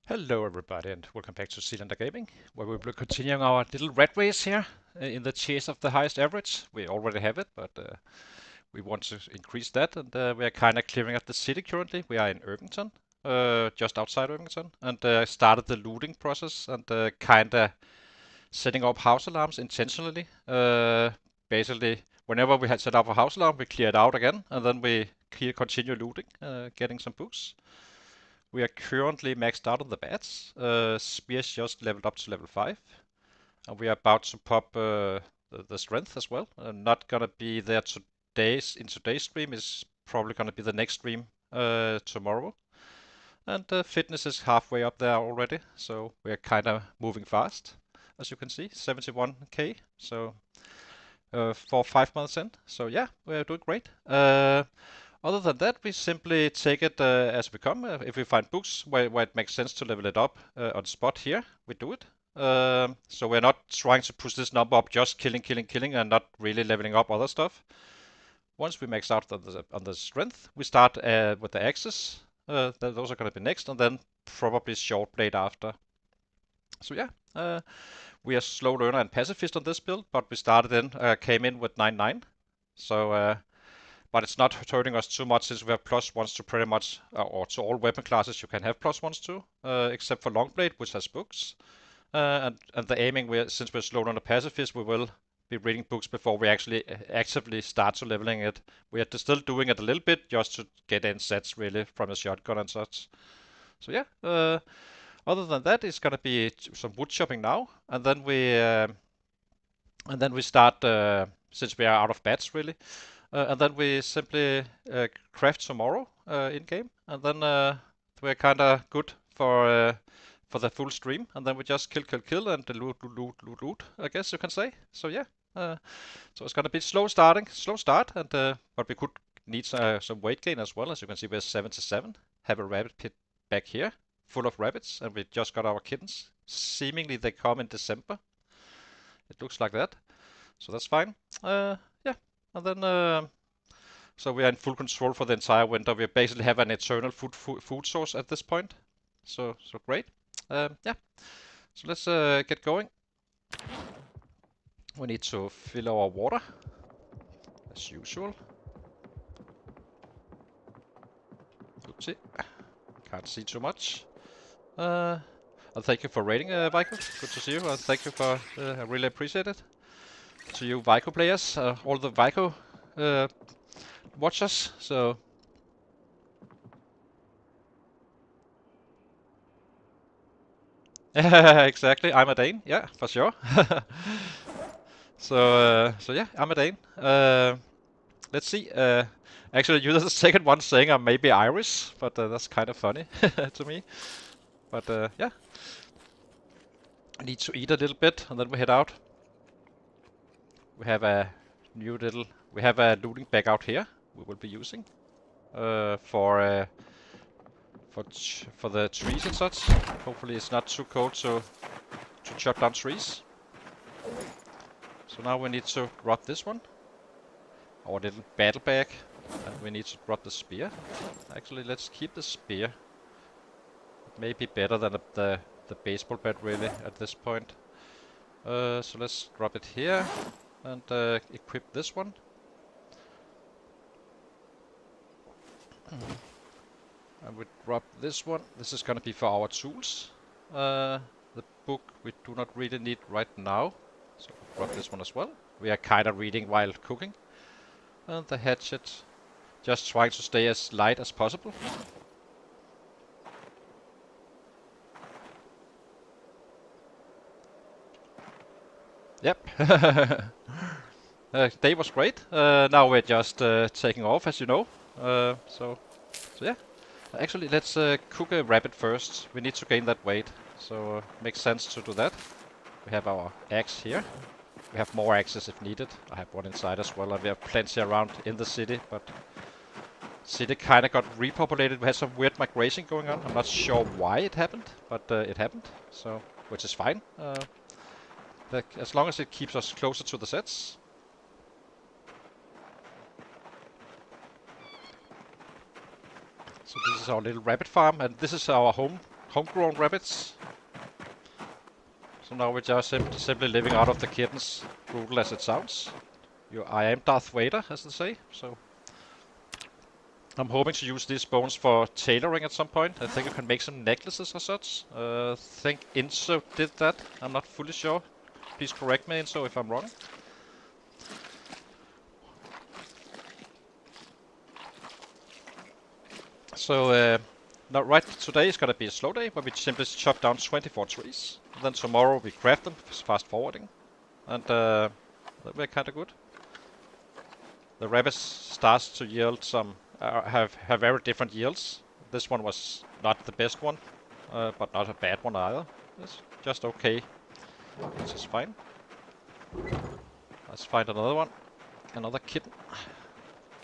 Hello everybody and welcome back to Seelander Gaming, where we'll be continuing our little rat race here in the chase of the highest average. We already have it, but we want to increase that, and we are kind of clearing up the city currently. We are in Irvington, just outside Irvington, and started the looting process and kind of setting up house alarms intentionally. Basically, whenever we had set up a house alarm, we clear it out again, and then we continue looting, getting some books. We are currently maxed out on the bats. Spears just leveled up to level 5. And we are about to pop the strength as well. Not gonna be there in today's stream. Is probably gonna be the next stream tomorrow. And fitness is halfway up there already. So we are kind of moving fast. As you can see, 71k. So for 5 months in. So yeah, we're doing great. Other than that, we simply take it as we come. If we find books where it makes sense to level it up on spot here, we do it. So we're not trying to push this number up just killing, and not really leveling up other stuff. Once we max out on the strength, we start with the axes. Those are going to be next, and then probably short blade after. So yeah, we are slow learner and pacifist on this build, but we came in with 9-9. So but it's not hurting us too much since we have +1s to pretty much, or to all weapon classes you can have +1s to, except for Longblade, which has books. And the aiming, since we're slow on the pacifist, we will be reading books before we actually actively start to leveling it. We are still doing it a little bit just to get in sets really from the shotgun and such. So yeah, other than that, it's gonna be some wood chopping now, and then we start since we are out of bats really. And then we simply craft tomorrow in game, and then we're kind of good for the full stream. And then we just kill, and loot, I guess you can say. So yeah, so it's gonna be slow start, and but we could need some weight gain as well. As you can see, we're 77. Have a rabbit pit back here, full of rabbits, and we just got our kittens. Seemingly they come in December. It looks like that, so that's fine. Yeah, and then. So we are in full control for the entire winter. We basically have an eternal food source at this point. So great. Yeah. So let's get going. We need to fill our water as usual. Oopsie. Can't see too much. And thank you for raiding, Vico. Good to see you. And thank you for. I really appreciate it. To you, Vico players, all the Vico watchers. So. Exactly, I'm a Dane. Yeah, for sure. So yeah, I'm a Dane. Let's see. Actually, you're the second one saying I'm maybe Irish, but that's kind of funny to me. But yeah, I need to eat a little bit, and then we head out. We have a we have a looting bag out here. We will be using for the trees and such. Hopefully, it's not too cold to chop down trees. So now we need to drop this one. Our little battle bag. And we need to drop the spear. Actually, let's keep the spear. It may be better than the baseball bat really at this point. So let's drop it here and equip this one. And we drop this one. This is gonna be for our tools. The book we do not really need right now. So we'll drop this one as well. We are kind of reading while cooking. And the hatchet. Just trying to stay as light as possible. Yep. Day was great. Now we're just taking off, as you know. So yeah. Actually, let's cook a rabbit first. We need to gain that weight, so makes sense to do that. We have our axe here. We have more axes if needed. I have one inside as well, and we have plenty around in the city, but city kind of got repopulated. We had some weird migration going on. I'm not sure why it happened, but it happened, so which is fine. As long as it keeps us closer to the sets. So this is our little rabbit farm, and this is our homegrown rabbits. So now we're just simply living out of the kittens, brutal as it sounds. I am Darth Vader, as they say, so... I'm hoping to use these bones for tailoring at some point. I think you can make some necklaces or such. I think Inso did that. I'm not fully sure. Please correct me, Inso, if I'm wrong. So, today is gonna be a slow day, where we simply chop down 24 trees. And then tomorrow we craft them, fast forwarding. And we're kinda good. The rabbits starts to yield some, have very different yields. This one was not the best one, but not a bad one either. It's just okay, which is fine. Let's find another one. Another kitten.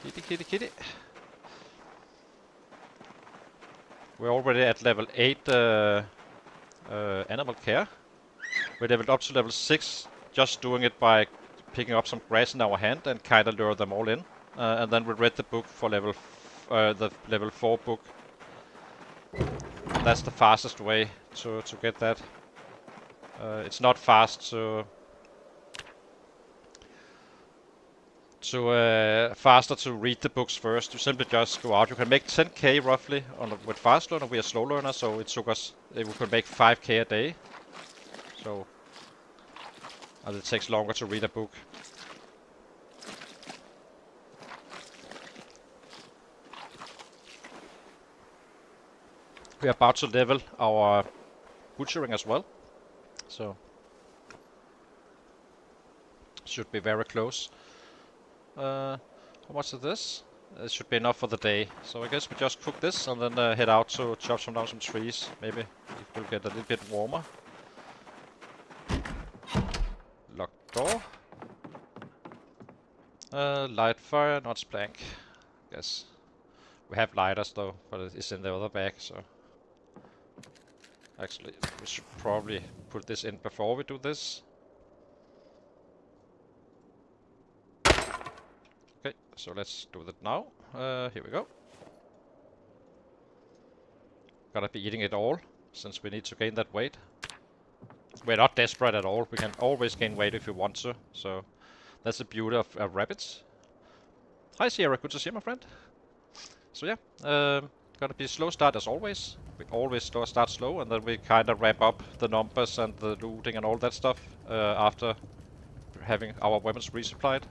Kitty, kitty, kitty. We're already at level 8 animal care. We leveled up to level 6 just doing it by picking up some grass in our hand and kind of lure them all in. And then we read the book for the level 4 book. That's the fastest way to get that. It's not fast faster to read the books first. You simply just go out. You can make 10k roughly with fast learner. We are slow learner, so it took us. We could make 5k a day. So and it takes longer to read a book. We are about to level our butchering as well, so should be very close. How much is this? It should be enough for the day. So I guess we just cook this and then head out to chop down some trees. Maybe it will get a little bit warmer. Locked door. Light fire, not plank. Guess we have lighters though, but it's in the other bag. So actually, we should probably put this in before we do this. Okay, so let's do that now. Here we go. Gotta be eating it all, since we need to gain that weight. We're not desperate at all. We can always gain weight if we want to. So that's the beauty of rabbits. Hi Sierra, good to see you, my friend. So yeah, gonna be a slow start as always. We always start slow, and then we kind of ramp up the numbers and the looting and all that stuff after having our weapons resupplied.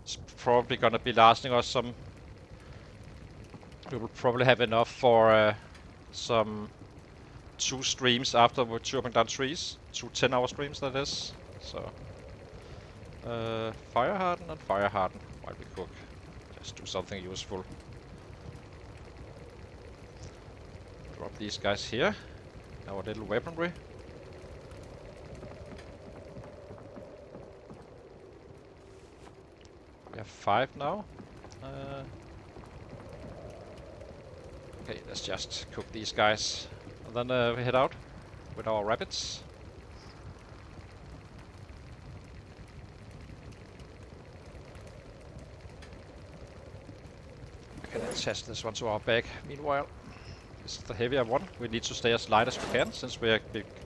It's probably gonna be lasting us some... We will probably have enough for some 2 streams after we're chopping down trees. 2 10-hour streams, that is. So fire harden and fire harden while we cook. Just do something useful. Drop these guys here. Our little weaponry. We have 5 now. Okay, let's just cook these guys. And then we head out with our rabbits. I can attach this one to our bag. Meanwhile, this is the heavier one. We need to stay as light as we can, since we're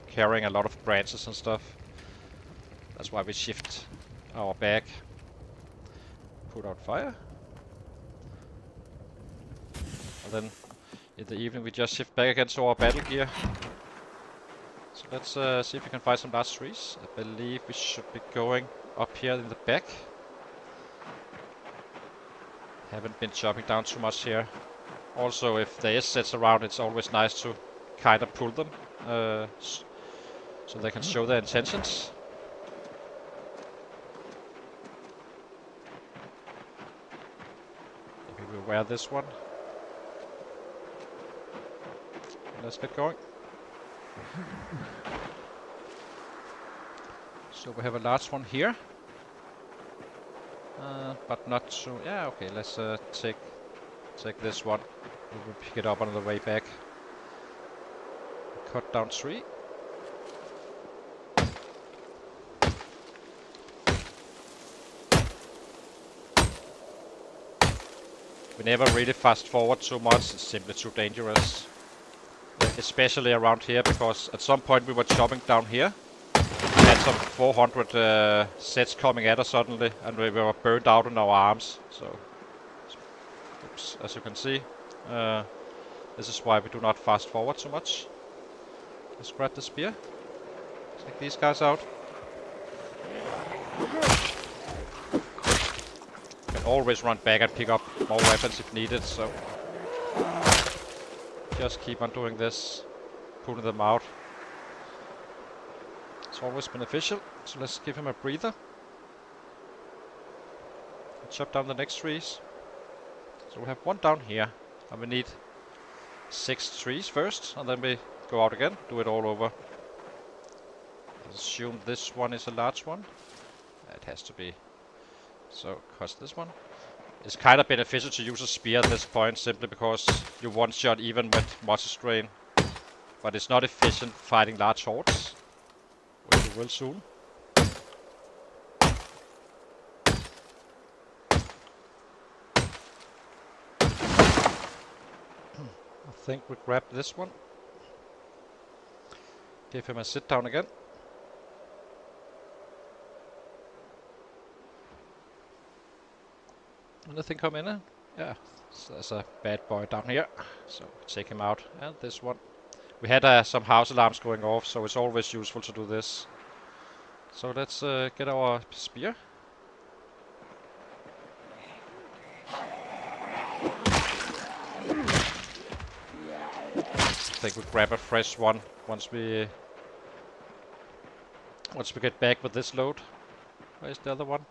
carrying a lot of branches and stuff. That's why we shift our bag. Put out fire. And then in the evening we just shift back again to our battle gear. So let's see if we can find some large trees. I believe we should be going up here in the back. Haven't been chopping down too much here. Also, if there is sets around, it's always nice to kind of pull them so they can show their intentions. Maybe we'll wear this one. Let's get going. So we have a large one here, but not so. Yeah, okay. Let's take this one. We will pick it up on the way back. Cut down tree. We never really fast forward too much. It's simply too dangerous. Then especially around here, because at some point we were chopping down here. We had some 400 sets coming at us suddenly, and we were burned out in our arms. So, oops, as you can see, this is why we do not fast forward so much. Let's grab the spear. Take these guys out. Can always run back and pick up more weapons if needed, so just keep on doing this, pulling them out. It's always beneficial, so let's give him a breather. Chop down the next trees. So we have one down here, and we need 6 trees first, and then we go out again, do it all over. I assume this one is a large one. It has to be. So, cause this one. It's kind of beneficial to use a spear at this point, simply because you one-shot even with muscle strain. But it's not efficient fighting large hordes, which you will soon. I think we grab this one. Give him a sit down again. Anything come in? Yeah, so there's a bad boy down here. So take him out. And this one. We had some house alarms going off, so it's always useful to do this. So let's get our spear. I think we grab a fresh one once we get back with this load. Where's the other one?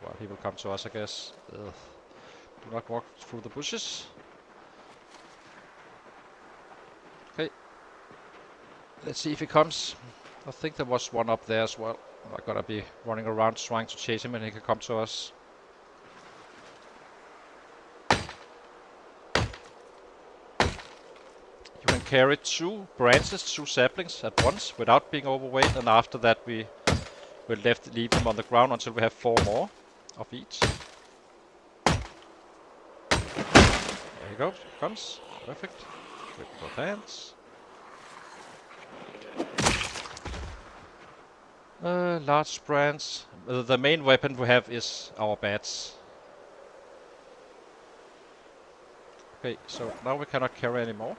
Well, he will come to us, I guess. Ugh. Do not walk through the bushes. Okay. Let's see if he comes. I think there was one up there as well. I'm gonna be running around trying to chase him and he can come to us. You can carry 2 branches, 2 saplings at once without being overweight, and after that we will leave them on the ground until we have 4 more of each. There he goes, comes. Perfect. With both hands. Large branch. The main weapon we have is our bats. Okay, so now we cannot carry anymore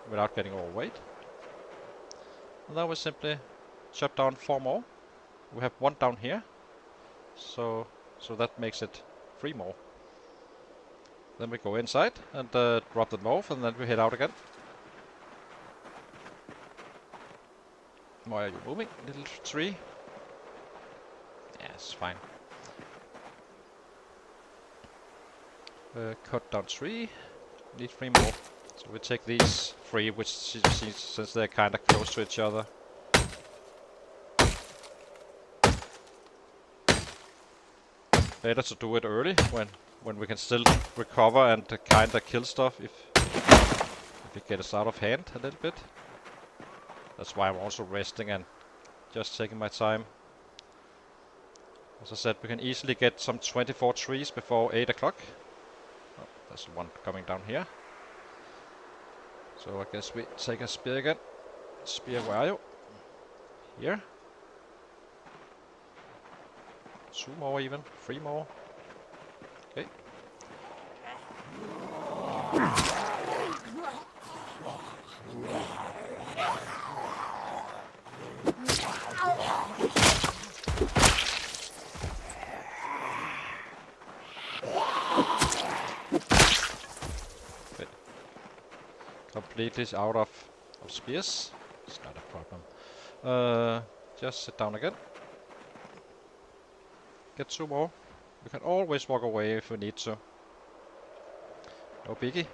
without getting overweight. And now we simply chop down 4 more. We have 1 down here, so that makes it 3 more. Then we go inside and drop them off, and then we head out again. Why are you moving, little tree? Yeah, it's fine. Cut down 3. Need 3 more. So we take these 3, which since they're kind of close to each other. Better to do it early when we can still recover and kind of kill stuff if it gets out of hand a little bit. That's why I'm also resting and just taking my time. As I said, we can easily get some 24 trees before 8 o'clock. Oh, there's one coming down here. So I guess we take a spear again. Spear, where are you? Here. 2 more even. 3 more. Okay. Completely out of spears. It's not a problem. Just sit down again. Get 2 more. We can always walk away if we need to. No biggie.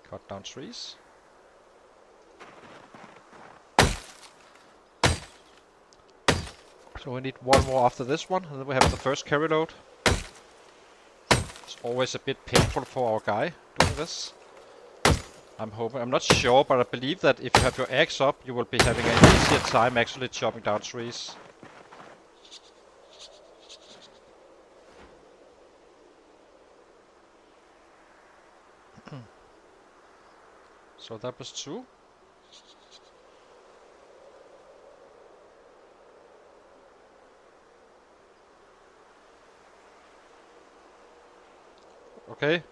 Cut down trees. So we need 1 more after this one, and then we have the first carry load. It's always a bit painful for our guy doing this. I'm not sure, but I believe that if you have your axe up, you will be having an easier time actually chopping down trees. So that was 2. Okay.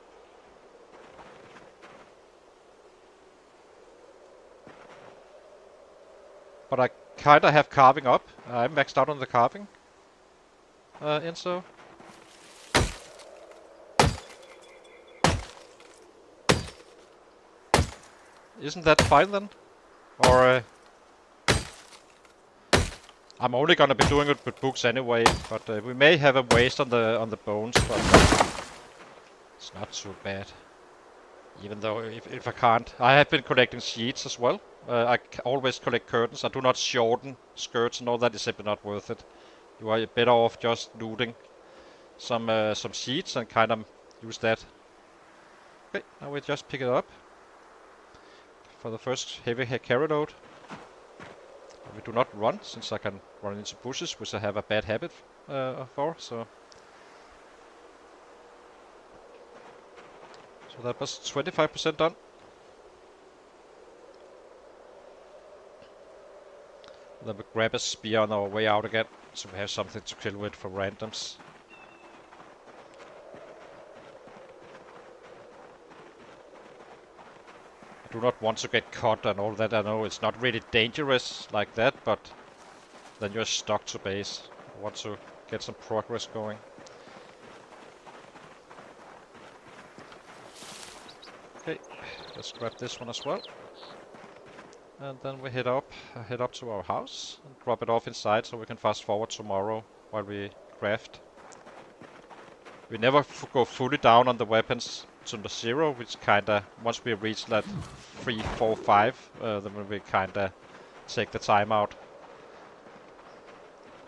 But I kinda have carving up. I'm maxed out on the carving. Inso. Isn't that fine then? Or I'm only gonna be doing it with books anyway, but we may have a waste on the bones, but it's not too bad. Even though if I can't, I have been collecting sheets as well. I always collect curtains. I do not shorten skirts and all that. Is simply not worth it. You are better off just looting some sheets and kind of use that. Okay, now we just pick it up for the first heavy carry load. We do not run, since I can run into bushes, which I have a bad habit for. So that was 25% done. Then we grab a spear on our way out again, so we have something to kill with for randoms. I do not want to get caught and all that. I know it's not really dangerous like that, but then you're stuck to base. I want to get some progress going. Okay, let's grab this one as well. And then we head up to our house and drop it off inside so we can fast forward tomorrow while we craft. We never go fully down on the weapons to the 0, which kinda, once we reach that 3, 4, 5, then we kinda take the time out.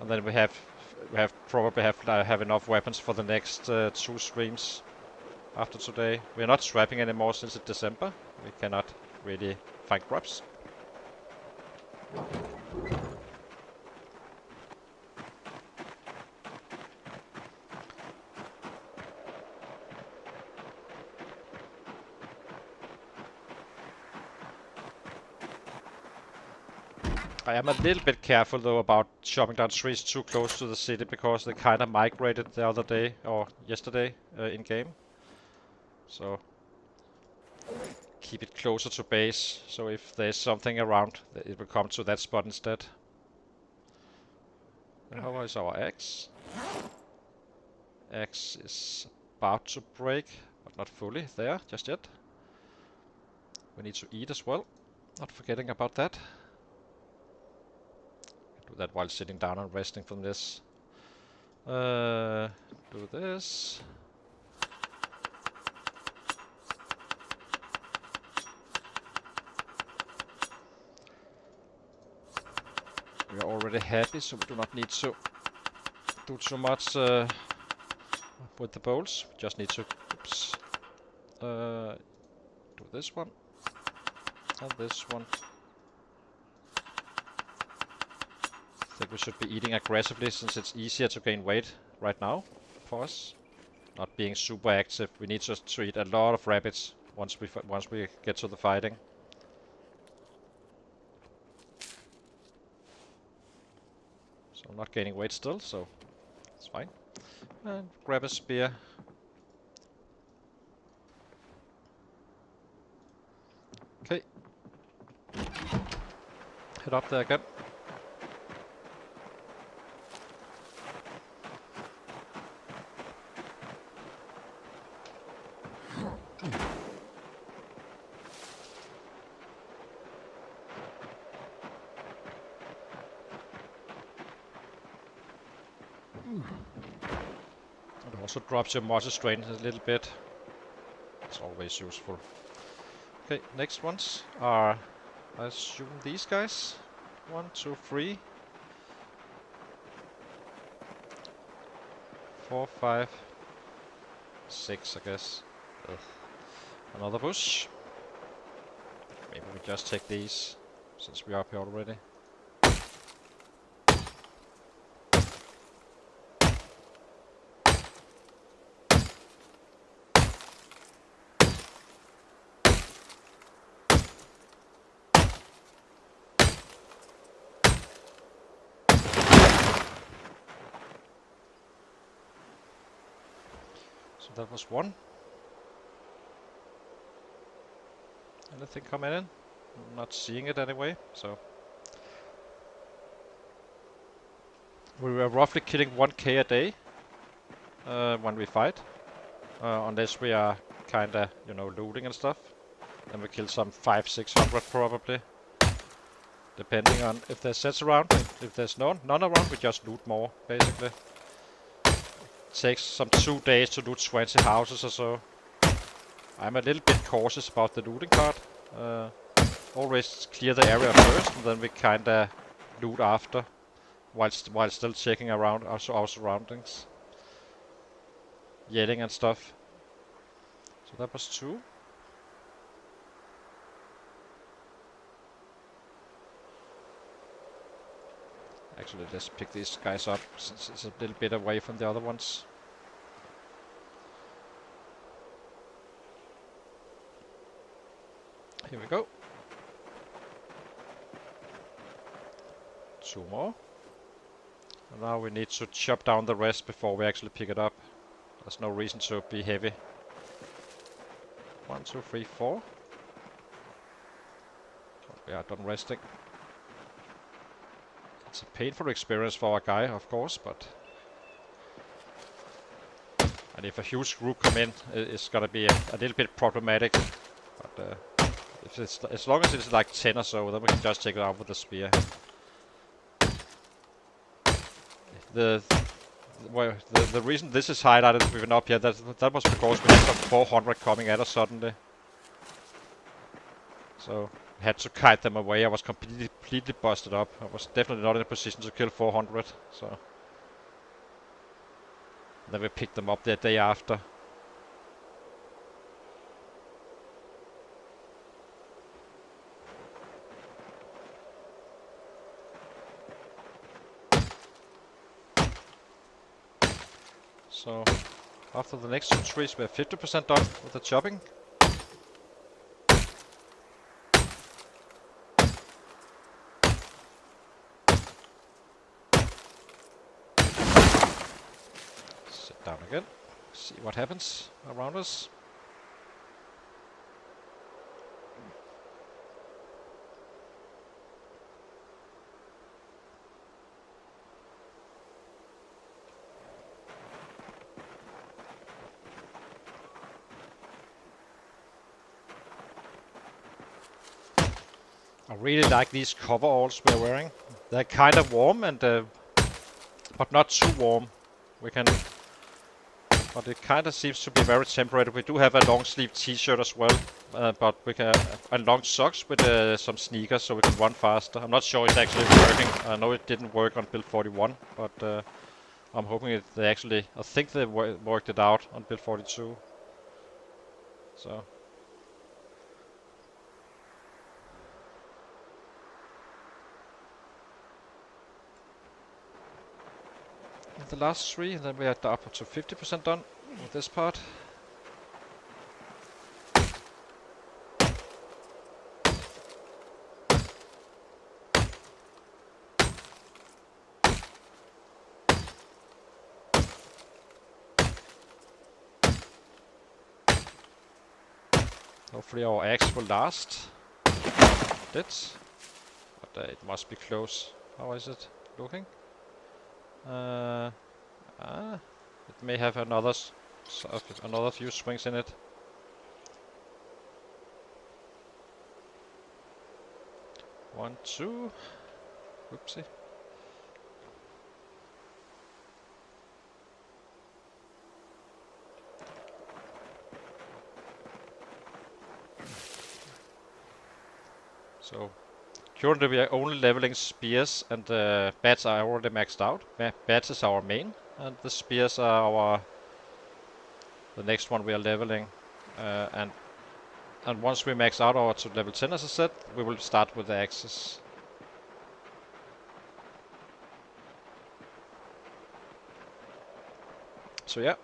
And then we probably have enough weapons for the next 2 streams after today. We're not strapping anymore since it's December. We cannot really find crops. I am a little bit careful though about chopping down trees too close to the city because they kind of migrated the other day or yesterday in game. So keep it closer to base, so if there's something around, it will come to that spot instead. How is our axe? Axe is about to break, but not fully there just yet. We need to eat as well, not forgetting about that. Do that while sitting down and resting from this. Do this. We are already happy, so we do not need to do too much with the bowls. We just need to do this one and this one. I think we should be eating aggressively since it's easier to gain weight right now for us. Not being super active. We need to eat a lot of rabbits once we get to the fighting. So I'm not gaining weight still, so it's fine. And grab a spear. Okay. Head up there again. It also drops your muscle strength a little bit. It's always useful. Okay, next ones are, I assume, these guys. 1, 2, 3, 4, 5, 6, I guess. Ugh. Another bush. Maybe we just take these, since we're up here already. that was one. Anything coming in? I'm not seeing it anyway, so. We were roughly killing 1k a day when we fight. Unless we are kinda, you know, looting and stuff. Then we kill some 500-600 probably. Depending on if there's sets around. If there's none around, we just loot more, basically. It takes some 2 days to loot 20 houses or so. I'm a little bit cautious about the looting part. Always clear the area first, and then we kinda loot after, while still checking around our surroundings, yelling and stuff. So that was 2. Actually, let's pick these guys up since it's a little bit away from the other ones. Here we go. 2 more. And now we need to chop down the rest before we actually pick it up. There's no reason to be heavy. 1, 2, 3, 4. We are done resting. It's a painful experience for our guy, of course, but... And if a huge group come in, it's gonna be a little bit problematic. But if it's, as long as it's like 10 or so, then we can just take it out with the spear. The reason this is highlighted we've been up here, that was because we had some 400 coming at us suddenly. So we had to kite them away. I was completely busted up. I was definitely not in a position to kill 400. So then we picked them up the day after. So after the next 2 trees, we're 50% done with the chopping. Sit down again, see what happens around us. I really like these coveralls we're wearing. They're kind of warm and but not too warm. We can, but it kind of seems to be very temperate. We do have a long sleeve t-shirt as well, but we can and long socks with some sneakers so we can run faster. I'm not sure it's actually working. I know it didn't work on build 41, but I'm hoping they actually. I think they worked it out on build 42. So. The last 3, and then we are up to 50% done with this part. Hopefully our axe will last. But it must be close. How is it looking? It may have another few swings in it. One, two. Whoopsie. So currently we are only leveling spears, and bats are already maxed out. Bats is our main, and the spears are the next one we are leveling. And once we max out our to level 10, as I said, we will start with the axes. So yeah.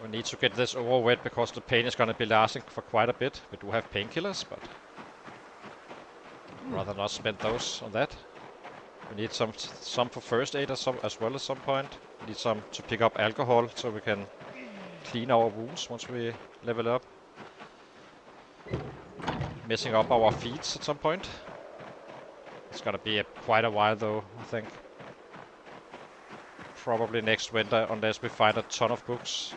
We need to get this over with because the pain is going to be lasting for quite a bit. We do have painkillers, but Rather not spend those on that. We need some for first aid as well at some point. We need some to pick up alcohol so we can clean our wounds once we level up. Messing up our feeds at some point. It's gonna be quite a while though, I think. Probably next winter, unless we find a ton of books.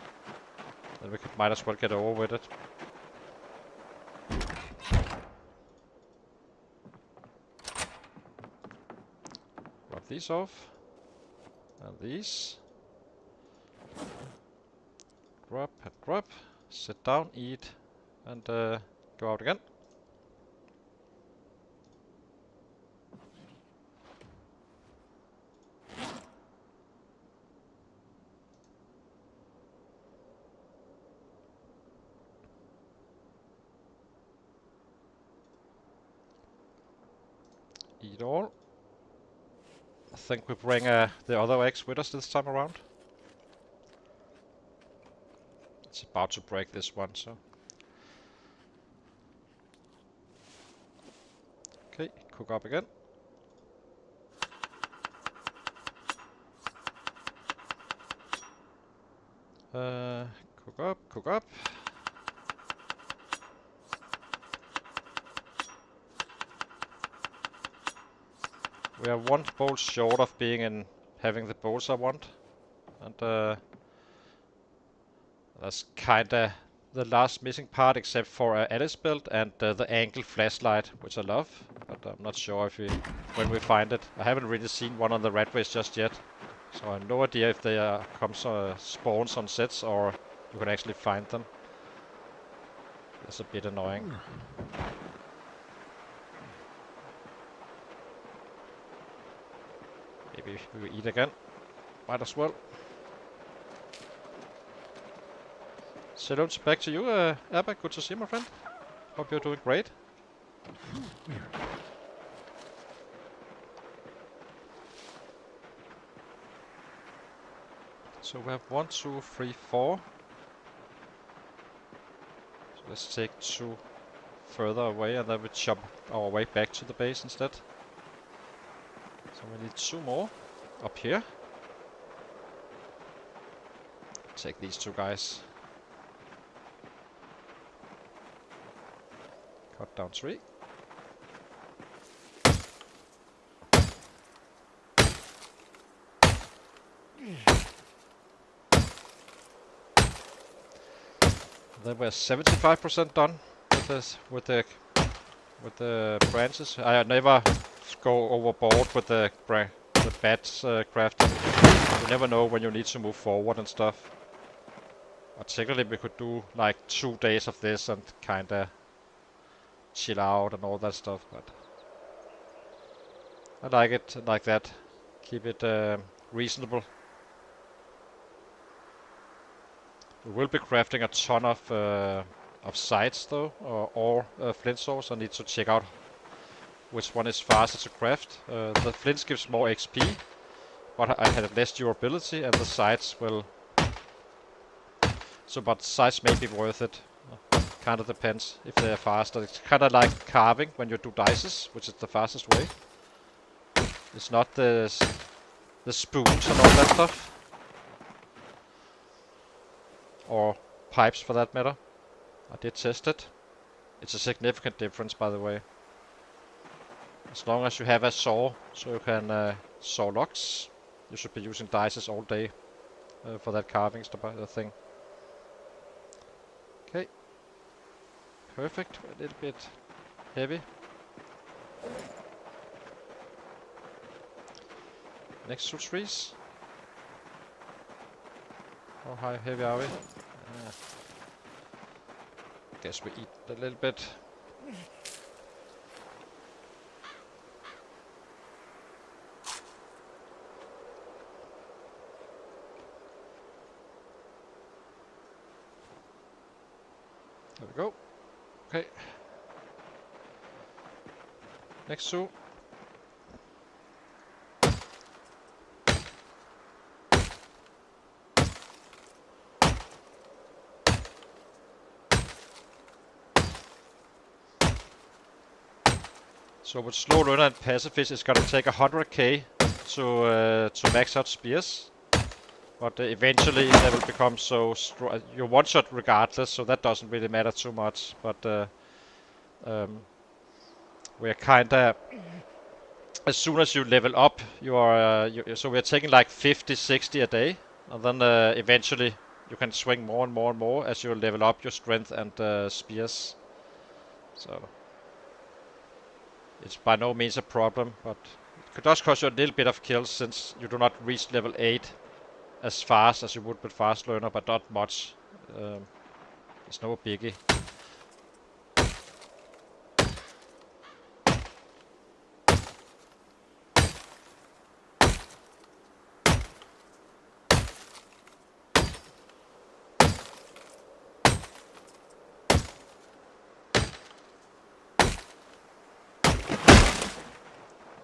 Then we might as well get over with it. Drop these off. And these. Drop and drop. Sit down, eat, and go out again. Eat all. I think we bring the other eggs with us this time around. It's about to break this one, so. Okay, cook up again. Cook up, cook up. We are one bolt short of being in having the bolts I want, and that's kinda the last missing part, except for Alice build and the angle flashlight, which I love, but I'm not sure if when we find it. I haven't really seen one on the Radways just yet, so I have no idea if they spawns on sets or you can actually find them. That's a bit annoying. Maybe we will eat again. Might as well. Salute back to you, Abba. Good to see you, my friend. Hope you're doing great. So we have 1, 2, 3, 4. So let's take 2 further away and then we chop our way back to the base instead. So we need 2 more up here. Take these 2 guys. Cut down 3. Then we're 75% done with this, with the branches. I never go overboard with the bats crafting. You never know when you need to move forward and stuff. Particularly we could do like 2 days of this and kinda chill out and all that stuff, but I like it like that. Keep it reasonable. We will be crafting a ton of sights though, or flint swords. I need to check out which one is faster to craft. The flints gives more XP, but I had less durability, and the sights will. So, but sights may be worth it. Kind of depends if they are faster. It's kind of like carving when you do dices, which is the fastest way. It's not the spoons and all that stuff. Or pipes for that matter. I did test it. It's a significant difference, by the way. As long as you have a saw, so you can saw logs, you should be using dices all day for that carving thing. Okay. Perfect. A little bit heavy. Next 2 trees. How heavy are we? Guess we eat a little bit. There we go. Okay. Next 2. So with slow learner and pacifist, it's gonna take 100k to max out spears. But eventually they will become so strong. You one shot regardless, so that doesn't really matter too much. But we're kinda, as soon as you level up, so we're taking like 50, 60 a day, and then eventually you can swing more and more and more as you level up your strength and spears. So it's by no means a problem, but it does cost you a little bit of kills since you do not reach level 8 as fast as you would with fast learner, but not much. It's no biggie.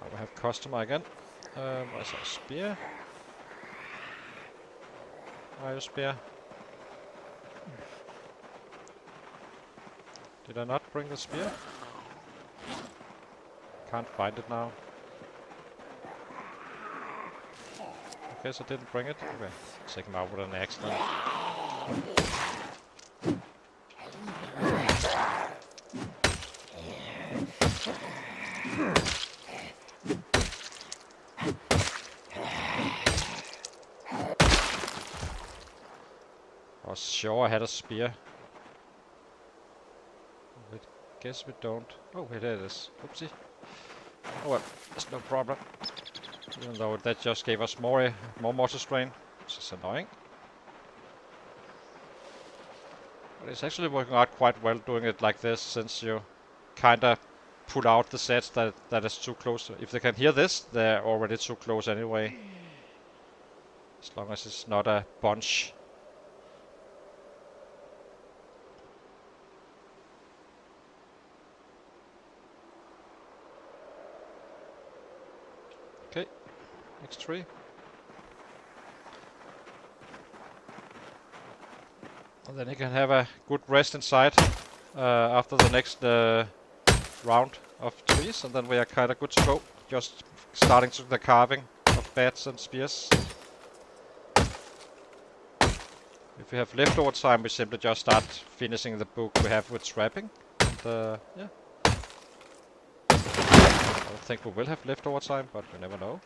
Now we have customer again. Where's our spear? Where are your spear? Did I not bring the spear? Can't find it now. I guess I didn't bring it. Okay, take him out with an axe then. I was sure I had a spear. I guess we don't. Oh, here it is. Oopsie. Oh well, that's no problem. Even though that just gave us more mortar strain, which is annoying. But it's actually working out quite well doing it like this, since you kinda put out the sets that is too close. If they can hear this, they're already too close anyway. As long as it's not a bunch. Okay, next tree. And then you can have a good rest inside after the next round of trees, and then we are kinda good to go. Just starting to the carving of bats and spears. If we have leftover time, we simply just start finishing the book we have with trapping. And yeah. I don't think we will have leftover time, but we never know.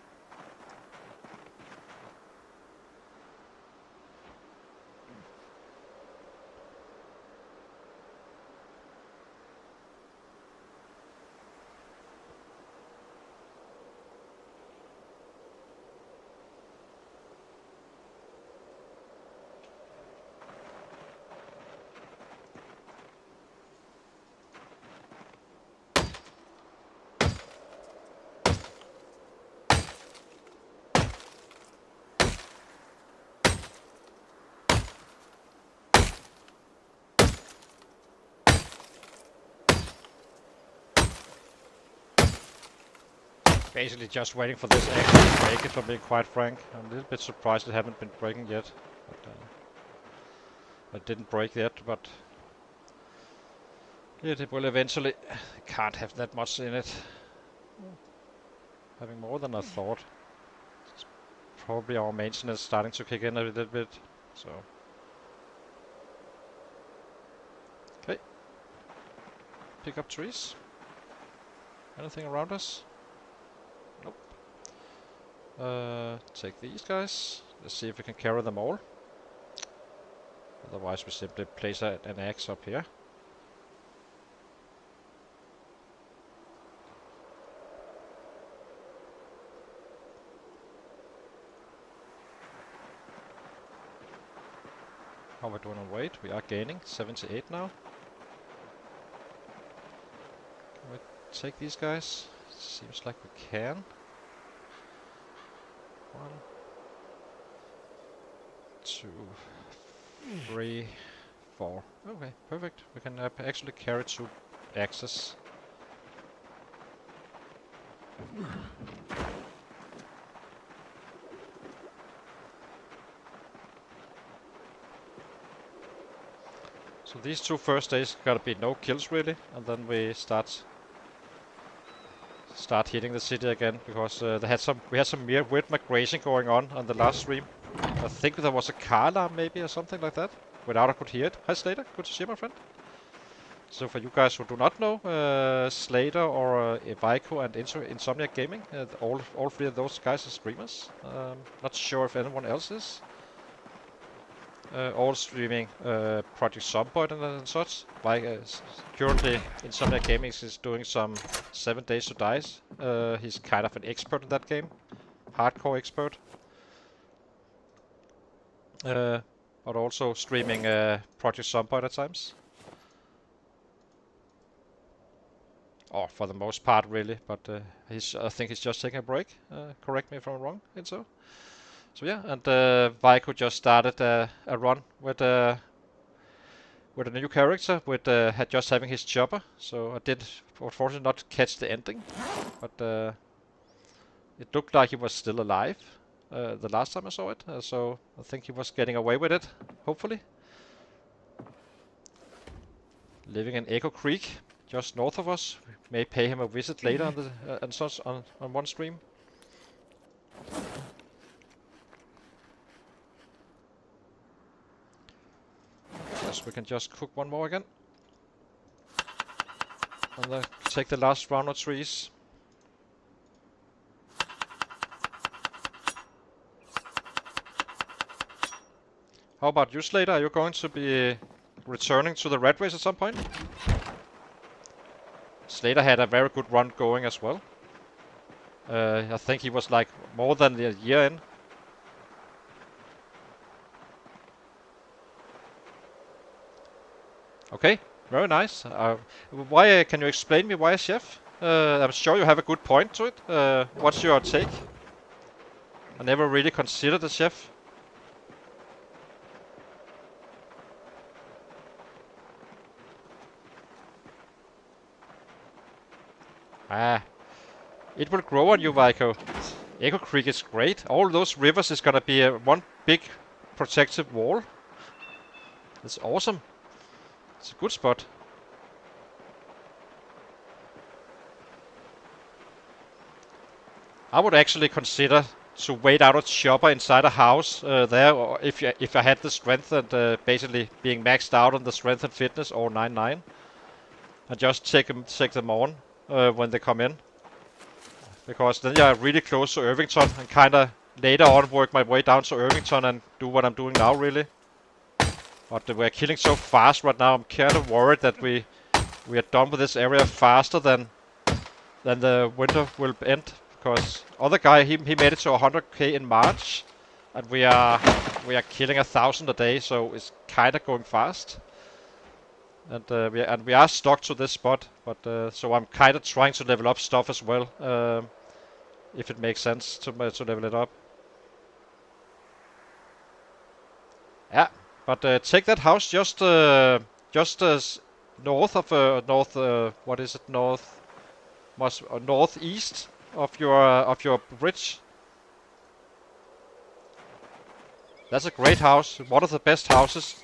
Basically just waiting for this axe to break it, for being quite frank. I'm a little bit surprised it haven't been breaking yet. But it didn't break yet, but it will eventually. Can't have that much in it. Having more than I thought. It's probably our maintenance starting to kick in a little bit. So. Okay. Pick up trees. Anything around us? Nope. Take these guys. Let's see if we can carry them all. Otherwise we simply place an axe up here. How are we doing on weight? We are gaining 78 now. Can we take these guys? Seems like we can. 1, 2, 3, 4. Okay, perfect. We can actually carry 2 axes. So these 2 first days gotta be no kills really, and then we start start hitting the city again, because we had some weird migration going on the last stream. I think there was a car alarm maybe or something like that. Without I could hear it. Hi Slater, good to see you, my friend. So for you guys who do not know, Slater or Vico and Insomniac Gaming, all three of those guys are streamers. Not sure if anyone else is. All streaming Project Zomboid and such. Currently, Insomniac Gaming is doing some 7 Days to Die. He's kind of an expert in that game, hardcore expert. But also streaming Project Zomboid at times. Or for the most part, really. But I think he's just taking a break. Correct me if I'm wrong, Enzo. So yeah, and Vico just started a run with a new character, with just having his chopper. So I did unfortunately not catch the ending, but it looked like he was still alive the last time I saw it. So I think he was getting away with it, hopefully. Living in Echo Creek, just north of us. We may pay him a visit later on on one stream. Yes, we can just cook one more again. And then take the last round of trees. How about you, Slater? Are you going to be returning to the Red Race at some point? Slater had a very good run going as well. I think he was like more than a year in. Okay, very nice. Why can you explain me why a chef? I'm sure you have a good point to it. What's your take? I never really considered a chef. It will grow on you, Vico. Echo Creek is great. All those rivers is gonna be one big protective wall. It's awesome. It's a good spot. I would actually consider to wait out a chopper inside a house there, or if I had the strength and basically being maxed out on the strength and fitness or 9-9, and just take them on when they come in. Because then you're really close to Irvington, and kinda later on work my way down to Irvington and do what I'm doing now, really. But we're killing so fast right now, I'm kinda worried that we are done with this area faster than the winter will end. Because other guy, he made it to 100k in March, and we are killing 1,000 a day, so it's kinda going fast. And we are stuck to this spot, but so I'm kind of trying to level up stuff as well, if it makes sense to level it up. Yeah, but take that house just as north of what is it, northeast of your bridge. That's a great house, one of the best houses.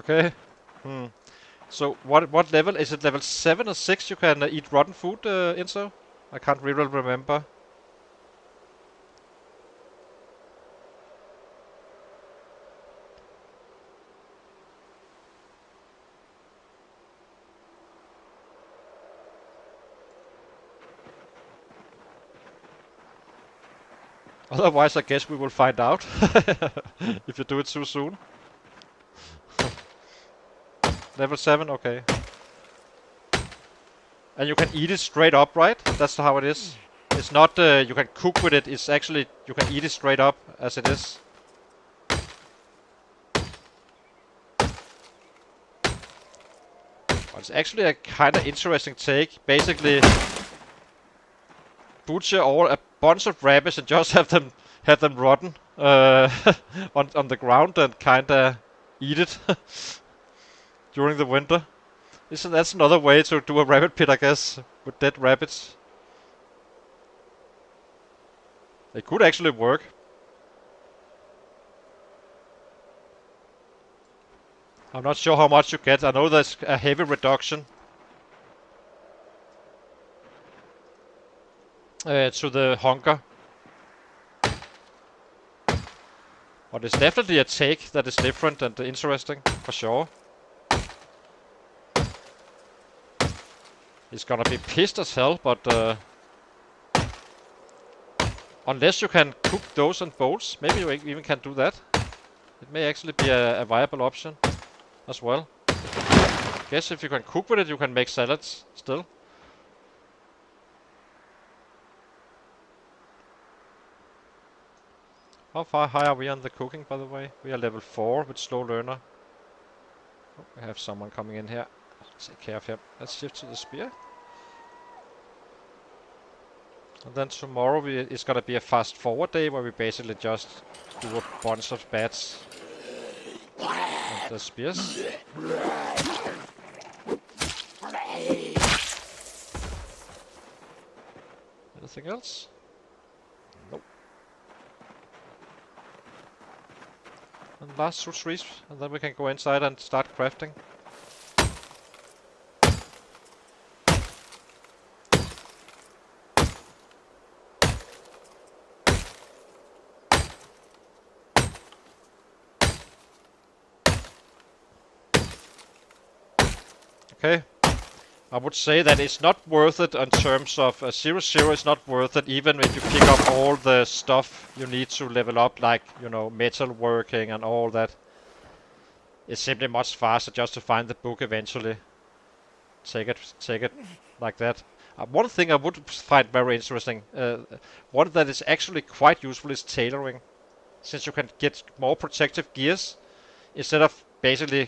Okay. So what level is it? Level 7 or 6? You can eat rotten food, Enzo? I can't really remember. Otherwise, I guess we will find out if you do it too soon. Level 7, okay. And you can eat it straight up, right? That's how it is. It's not you can cook with it, it's actually you can eat it straight up as it is. But it's actually a kind of interesting take. Basically, butcher a bunch of rabbits and just have them rotten on the ground and kind of eat it during the winter. That's another way to do a rabbit pit, I guess, with dead rabbits. It could actually work. I'm not sure how much you get. I know there's a heavy reduction to the hunger. But it's definitely a take that is different and interesting, for sure. He's gonna be pissed as hell, but unless you can cook those and bowls, maybe you even can do that. It may actually be a viable option as well. Guess if you can cook with it, you can make salads still. How far high are we on the cooking, by the way? We are level 4 with slow learner. Oh, we have someone coming in here. Take care of him. Let's shift to the spear. And then tomorrow it's gonna be a fast forward day where we basically just do a bunch of bats and the spears. Anything else? Nope. And last 2 trees, and then we can go inside and start crafting. Okay. I would say that it's not worth it in terms of 0-0 is not worth it even if you pick up all the stuff you need to level up, like, you know, metal working and all that. It's simply much faster just to find the book eventually. Take it like that. One thing I would find very interesting, one that is actually quite useful is tailoring. Since you can get more protective gears instead of basically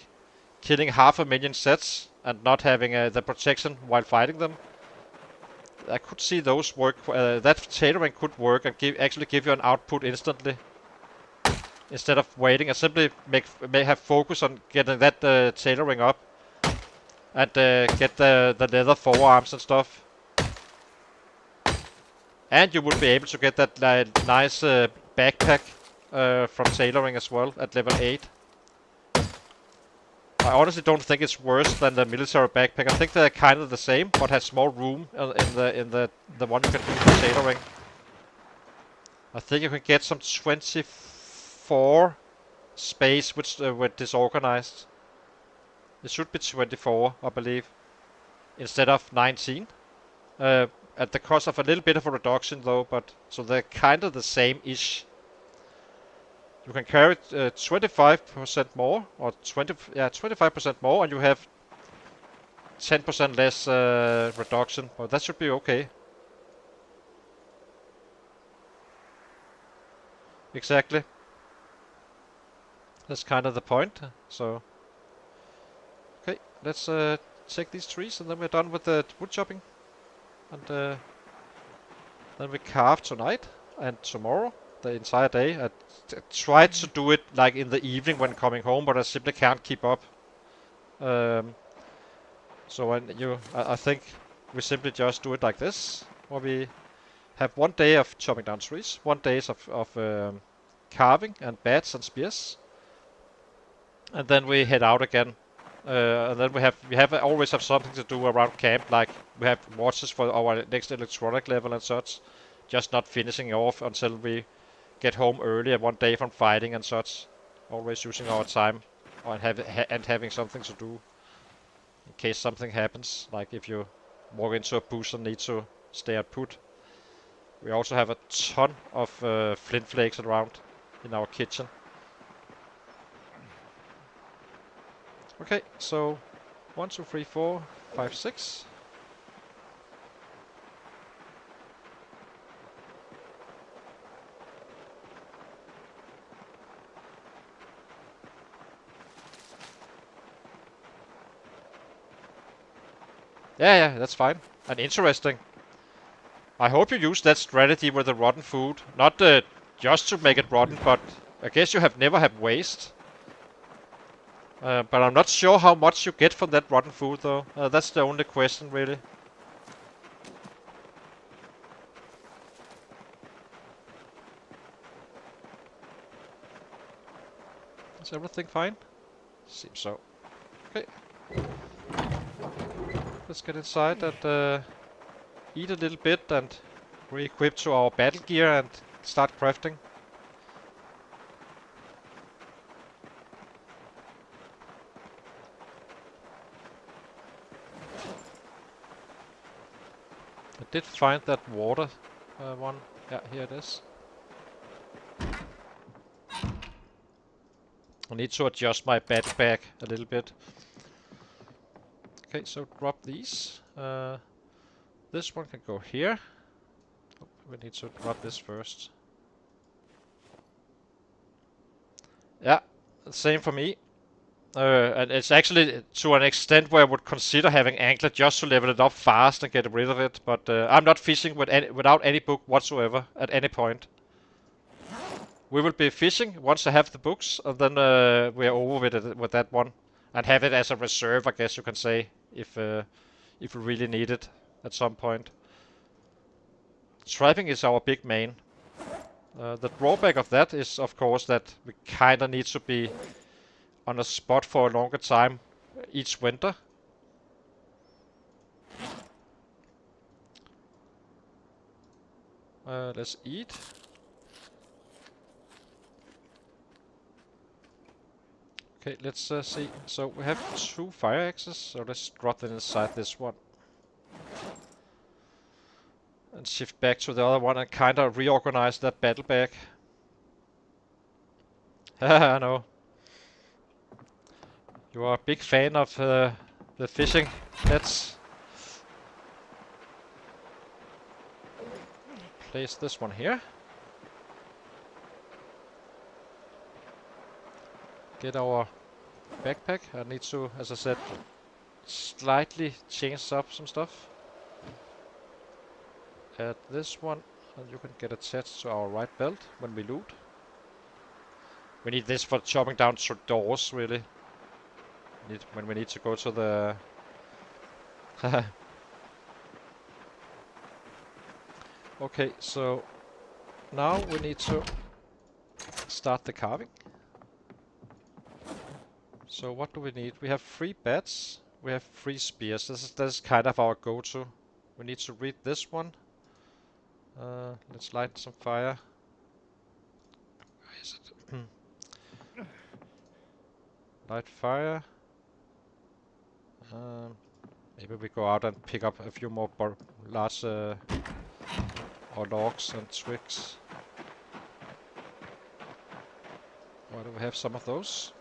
killing 500,000 sets and not having the protection while fighting them. I could see those work. That tailoring could work and actually give you an output instantly instead of waiting. I simply may have focus on getting that tailoring up and get the leather forearms and stuff. And you would be able to get that nice backpack from tailoring as well at level 8. I honestly don't think it's worse than the military backpack. I think they're kind of the same, but has more room in the one you can do for tailoring. I think you can get some 24 space with disorganized. It should be 24, I believe, instead of 19. At the cost of a little bit of a reduction though, but so they're kind of the same-ish. You can carry 25% more, or 25% more, and you have 10% less reduction. But that should be okay. Exactly. That's kind of the point. So, okay, let's take these trees, and then we're done with the wood chopping. And then we carve tonight and tomorrow. The entire day. I tried to do it like in the evening when coming home, but I simply can't keep up. So I think we simply just do it like this, where we have 1 day of chopping down trees, 1 day of carving and bats and spears, and then we head out again. And then we always have something to do around camp, like we have watches for our next electronic level and such. Just not finishing off until we get home earlier 1 day from fighting and such. Always using our time and having something to do in case something happens, like if you walk into a bush and need to stay at put. We also have a ton of flint flakes around in our kitchen. Okay, so 1, 2, 3, 4, 5, 6. Yeah, that's fine. And interesting. I hope you use that strategy with the rotten food. Not just to make it rotten, but I guess you have never had waste. But I'm not sure how much you get from that rotten food, though. That's the only question, really. Is everything fine? Seems so. Okay. Let's get inside and eat a little bit and re-equip to our battle gear and start crafting. I did find that water one. Yeah, here it is. I need to adjust my battle bag a little bit. Okay, so drop these. This one can go here. Oh, we need to drop this first. Yeah, same for me. And it's actually to an extent where I would consider having Angler just to level it up fast and get rid of it. But I'm not fishing without any book whatsoever at any point. We will be fishing once I have the books, and then we are over with that one, and have it as a reserve, I guess you can say, if we really need it at some point. Trapping is our big main. The drawback of that is, of course, that we kinda need to be on a spot for a longer time each winter. Let's eat. Okay, let's see. So we have 2 fire axes, so let's drop them inside this one. And shift back to the other one and kinda reorganize that battle bag. I know. You are a big fan of the fishing nets. Place this one here. Get our backpack. I need to, as I said, slightly change up some stuff. Add this one, and you can get attached to our right belt when we loot. We need this for chopping down doors, really. When we need to go to the... Okay, so now we need to start the carving. So what do we need? We have 3 bats. We have 3 spears. This is kind of our go-to. We need to read this one. Let's light some fire. Where is it? Light fire. Maybe we go out and pick up a few more large or logs and twigs. Why do we have some of those?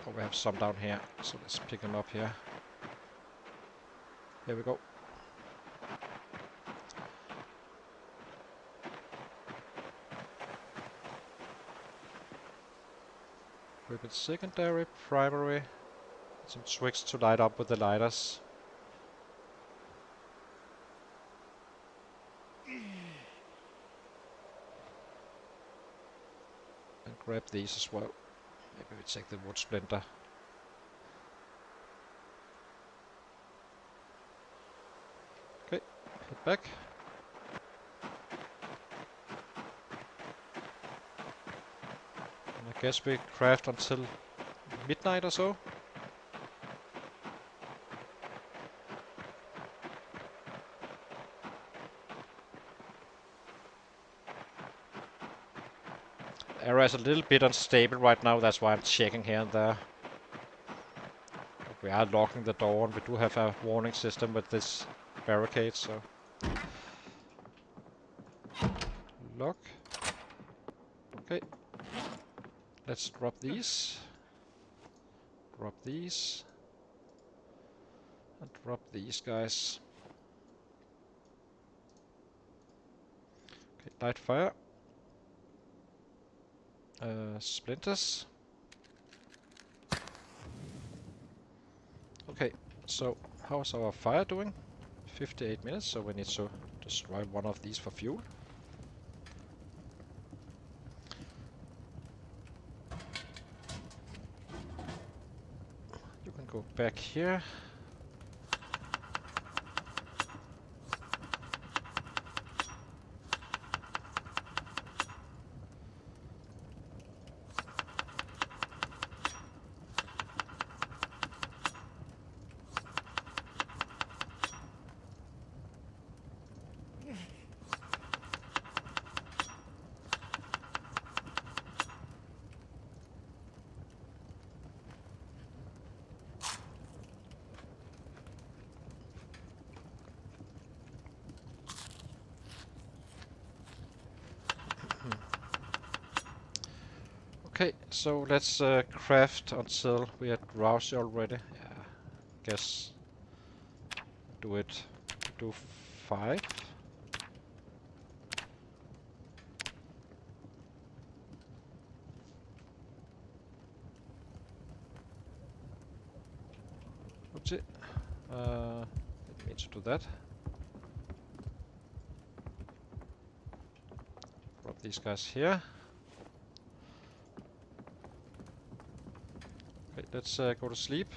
Oh, we have some down here, so let's pick them up here. Here we go. Equip secondary, primary. Some twigs to light up with the lighters. And grab these as well. Maybe we take the wood splinter. Okay, head back. I guess we craft until midnight or so. Area is a little bit unstable right now, that's why I'm checking here and there. We are locking the door and we do have a warning system with this barricade, so... Lock. Okay. Let's drop these. Drop these. And drop these guys. Okay, light fire. Splinters. Okay, so how is our fire doing? 58 minutes, so we need to Destroy one of these for fuel. You can go back here. Okay, so let's craft until we are drowsy already. Yeah, guess do 5. Oopsie. Didn't mean to do that. Drop these guys here. Okay, let's go to sleep.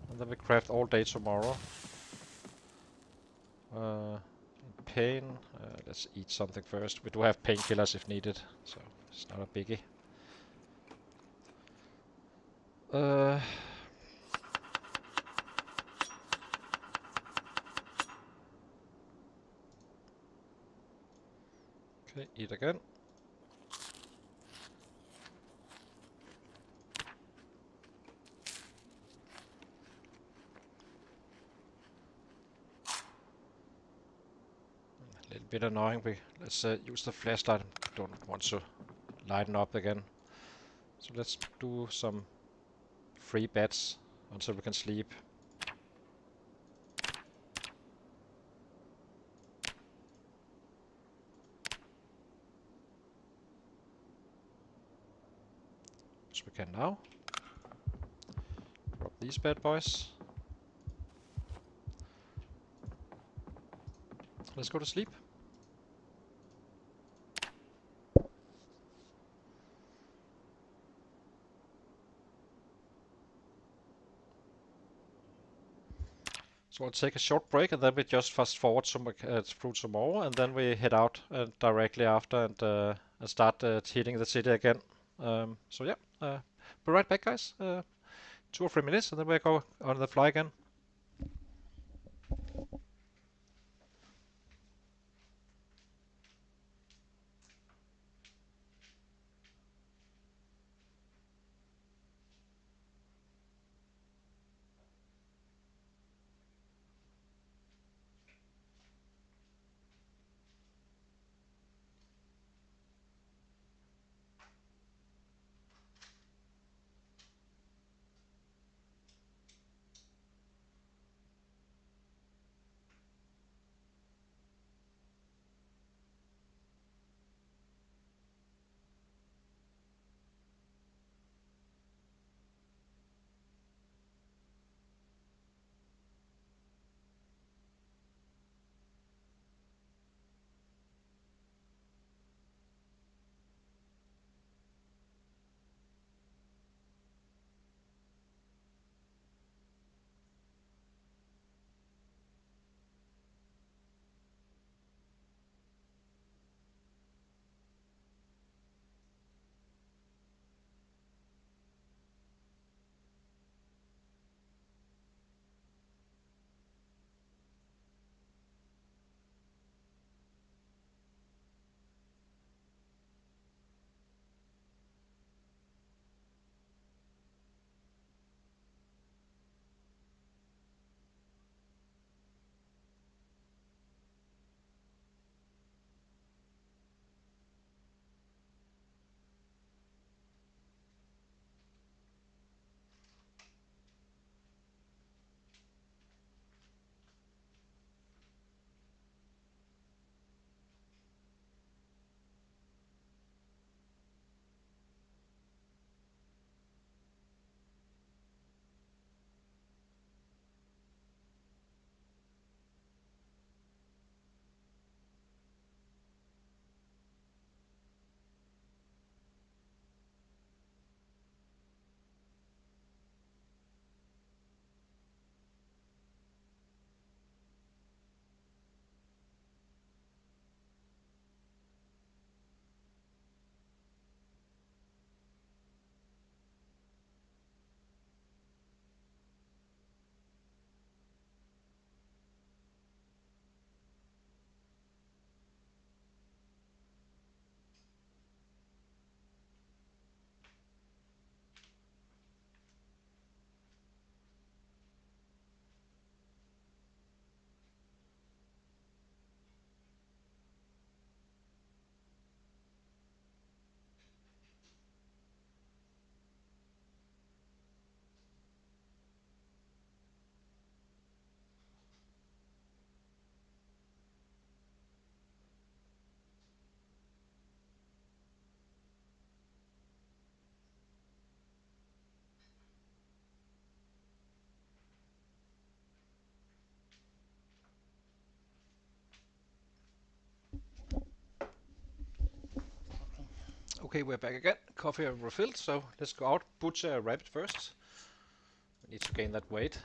And then we craft all day tomorrow. Pain. Let's eat something first. We do have painkillers if needed, so it's not a biggie. Okay, eat again. A little bit annoying. Let's use the flashlight. Don't want to lighten up again. So let's do some free bets until we can sleep. Which we can now. Drop these bad boys. Let's go to sleep. So we'll take a short break and then we just fast forward through tomorrow, and then we head out directly after and start hitting the city again. So yeah, be right back, guys. 2 or 3 minutes, and then we go on the fly again. Okay, we're back again. Coffee refilled, so let's go out, butcher a rabbit first. We need to gain that weight.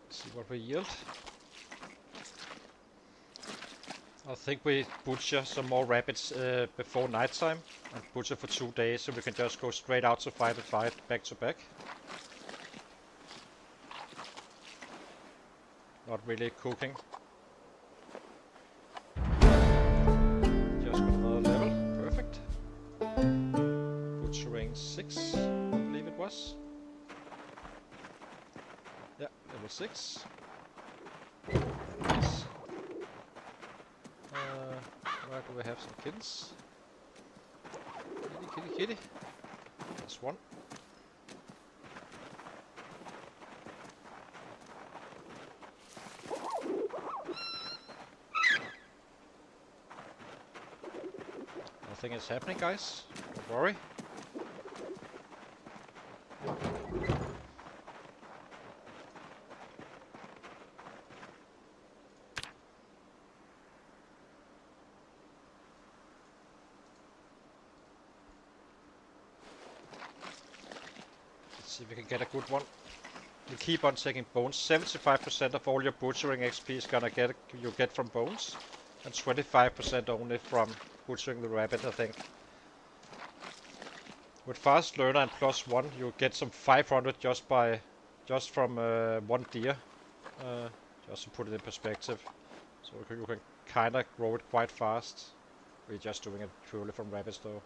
See what we yield. I think we butcher some more rabbits before nighttime and butcher for 2 days, so we can just go straight out to fight back to back. Not really cooking. Just got another level, perfect. Butchering 6, I believe it was. Yeah, level 6. Nice. Where do we have some kittens? Kitty, kitty, kitty. There's one. Nothing is happening, guys. Don't worry. See if we can get a good one. You keep on taking bones. 75% of all your butchering XP is gonna you get from bones, and 25% only from butchering the rabbit, I think. With fast learner and +1, you get some 500 just from one deer. Just to put it in perspective, so you can kind of grow it quite fast. We're just doing it purely from rabbits, though.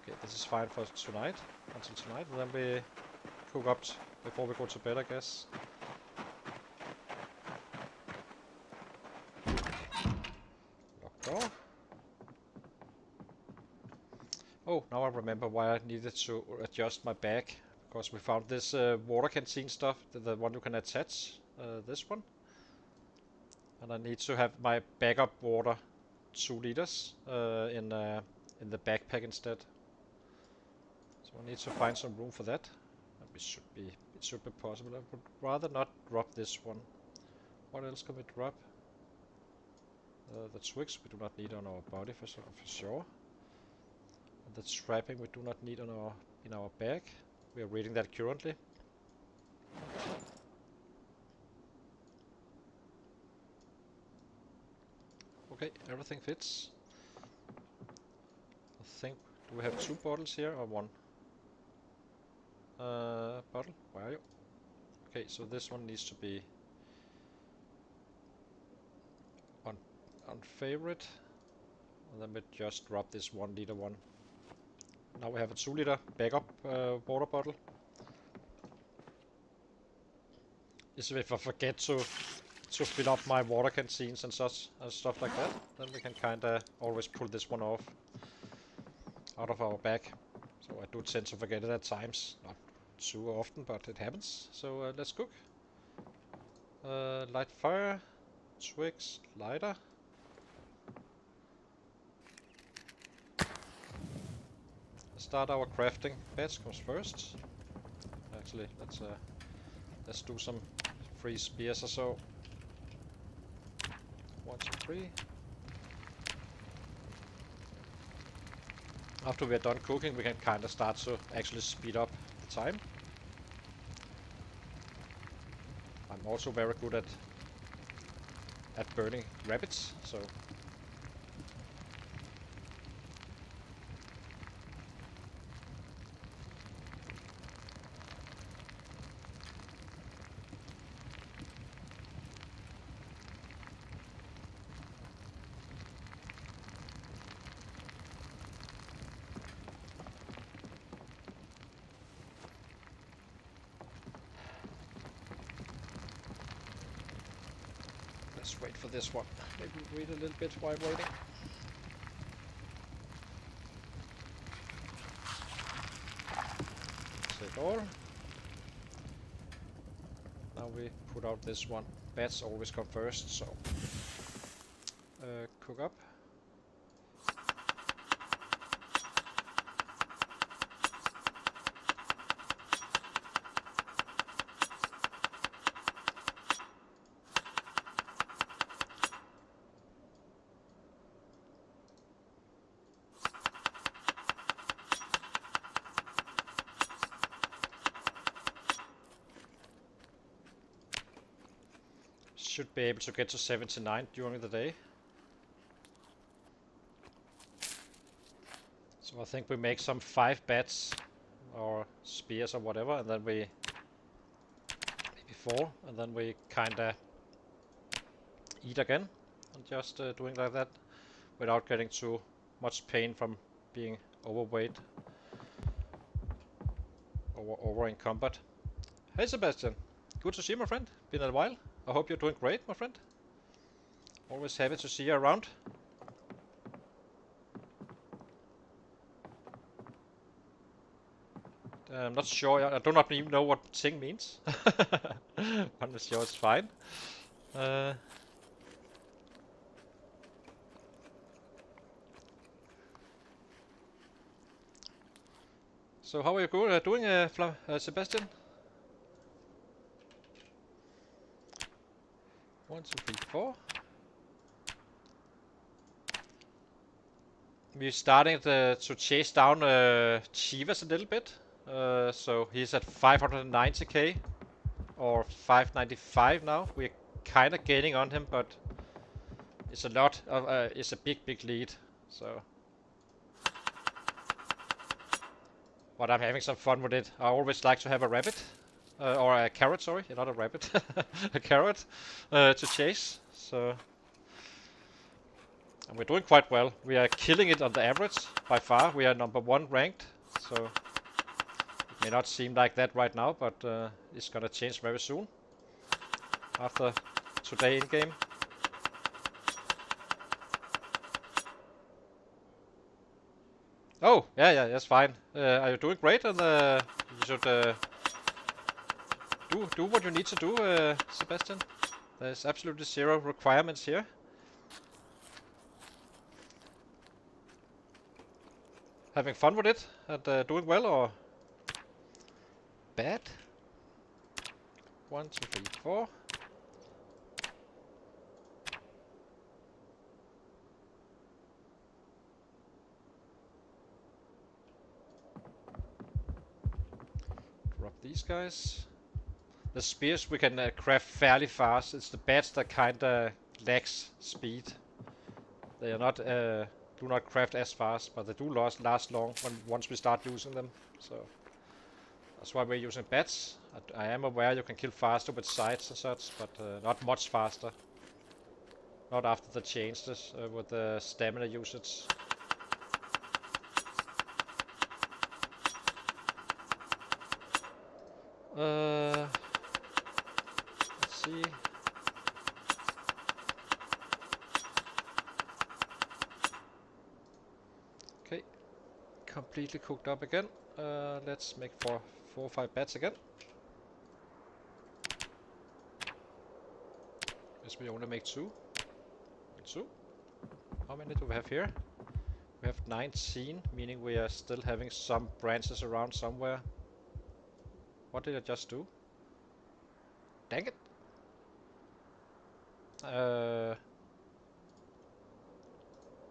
Okay, this is fine for tonight, until tonight, and then we cook up before we go to bed, I guess. Lock door. Oh, now I remember why I needed to adjust my bag, because we found this water canteen stuff, the one you can attach, this one. And I need to have my backup water 2 liters in the backpack instead. So I need to find some room for that. And it should be possible. I would rather not drop this one. What else can we drop? The twigs we do not need on our body for sure. And the trapping we do not need in our bag. We are reading that currently. Okay, everything fits. I think, do we have 2 bottles here or 1? Bottle, where are you? Okay, so this one needs to be on favorite, and then we just drop this 1 liter one. Now we have a 2 liter backup water bottle. Is if I forget to fill up my water canteens and stuff like that, then we can kinda always pull this one off out of our bag. So I do tend to forget it at times, not too often, but it happens. So let's cook. Light fire, twigs, lighter. Start our crafting. Beds comes first. Actually, let's do some free spears or so. 1, 2, 3. After we are done cooking, we can kind of start to actually speed up the time. I'm also very good at burning rabbits, so Let's wait for this one. Maybe read a little bit while waiting. Take all. Now we put out this one. Bats always come first, so cook up. Should be able to get to 79 during the day. So I think we make some 5 bats or spears or whatever, and then we maybe 4, and then we kinda eat again, and just doing like that without getting too much pain from being overweight or over in combat. Hey Sebastian, good to see you, my friend. Been a while. I hope you're doing great, my friend. Always happy to see you around. I'm not sure, I do not even know what Ting means. I'm not sure, it's fine. So how are you doing, Sebastian? 1, 2, 3, 4. We're starting to chase down Chivas a little bit. So he's at 590k or 595 now. We're kind of gaining on him, but it's a lot of it's a big lead. So, but I'm having some fun with it. I always like to have a rabbit or a carrot. Sorry, not a rabbit, a carrot to chase. So. And we're doing quite well. We are killing it on the average by far. We are #1 ranked, so it may not seem like that right now, but it's gonna change very soon. After today in game. Oh, yeah, that's fine. Are you doing great? And you should do what you need to do, Sebastian. There's absolutely 0 requirements here. Having fun with it and doing well or bad? 1, 2, 3, 4. Drop these guys. The spears we can craft fairly fast. It's the bats that kinda lacks speed. They are not do not craft as fast, but they do last long once we start using them. So that's why we're using bats. I am aware you can kill faster with sights and such, but not much faster. Not after the changes with the stamina usage. Let's see. Okay, completely cooked up again. Let's make 4 or 5 bats again. Guess we only make 2. How many do we have here? We have 19, meaning we are still having some branches around somewhere. What did I just do? Dang it!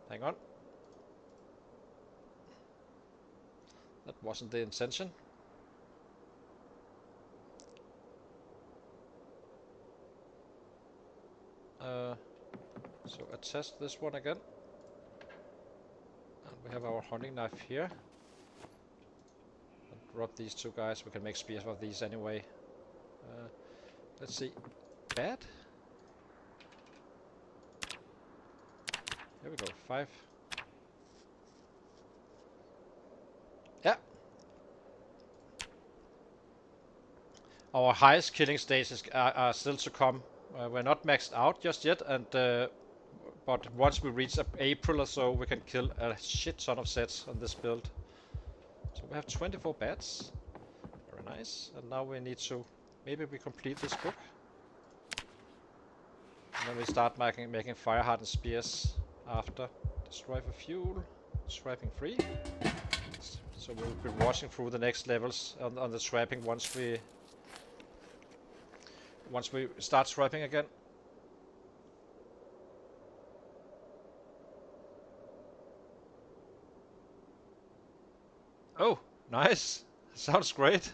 Hang on. That wasn't the intention. So attach this one again. And we have our hunting knife here. And drop these 2 guys. We can make spears of these anyway. Let's see. Bad. Here we go. 5. Yeah. Our highest killing stages are still to come. We're not maxed out just yet, and but once we reach April or so, we can kill a shit ton of sets on this build. So we have 24 bats. Very nice. And now we need to... Maybe we complete this book. And then we start making fire-hardened spears after. Destroy for fuel. Scrapping free. So we'll be watching through the next levels on the scrapping once we start scrapping again. Oh, nice. Sounds great.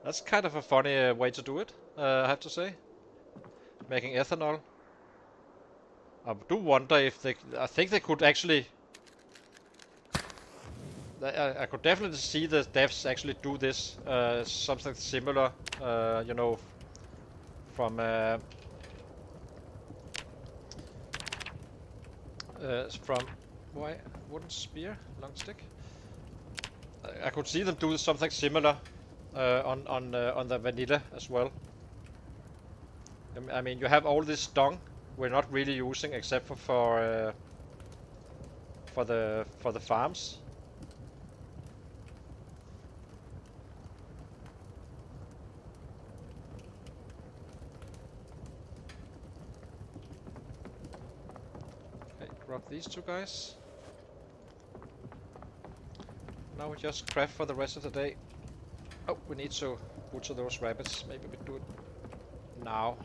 That's kind of a funny way to do it, I have to say. Making ethanol. I do wonder if they... I think they could actually... I could definitely see the devs actually do this. Something similar, you know, from why wooden spear, long stick. I could see them do something similar on the vanilla as well. I mean, you have all this dung we're not really using except for the farms. Okay, grab these two guys. Now we just craft for the rest of the day. Oh, we need to butcher those rabbits. Maybe we do it now,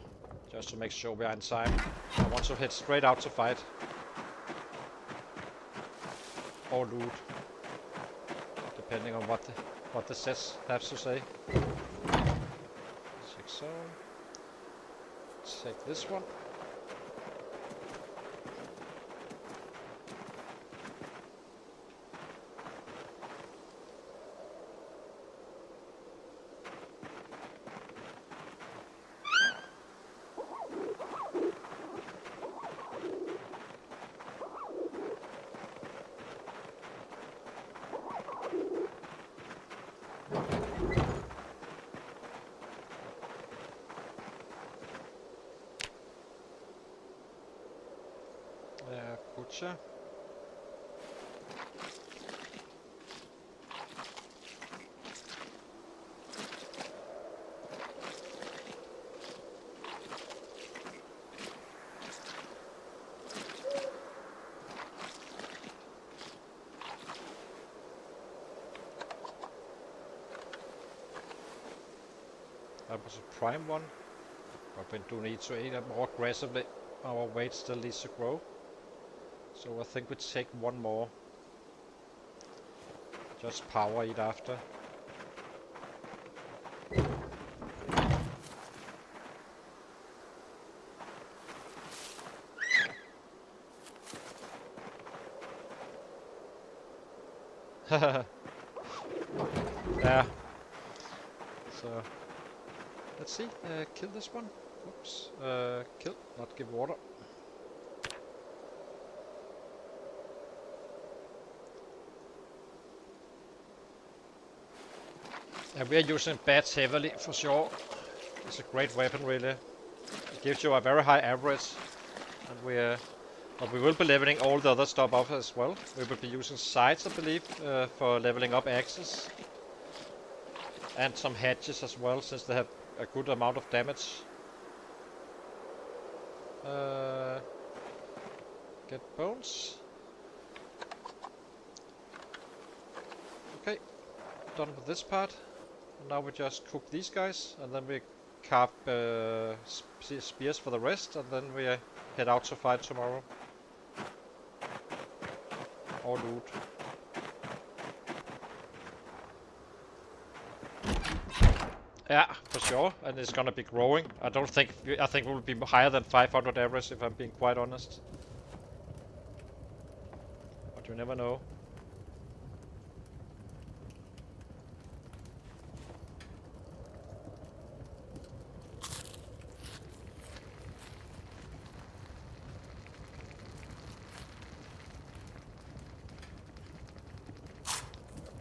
just to make sure we are in time. I want to head straight out to fight. Or loot, depending on what the sets have to say. So, take this one. Butcher. That was a prime one, but we do need to eat it more aggressively. Our weight still needs to grow. So I think we take one more. Just power it after. Yeah. So let's see. Kill this one. Oops. Kill, not give water. And we are using bats heavily for sure. It's a great weapon, really. It gives you a very high average, and but we will be leveling all the other stuff up as well. We will be using sights, I believe, for leveling up axes, and some hatches as well, since they have a good amount of damage. Get bones. Okay, done with this part. Now we just cook these guys, and then we carve spears for the rest, and then we head out to fight tomorrow. Or loot. Yeah, for sure, and it's gonna be growing. I think we'll be higher than 500 average, if I'm being quite honest. But you never know.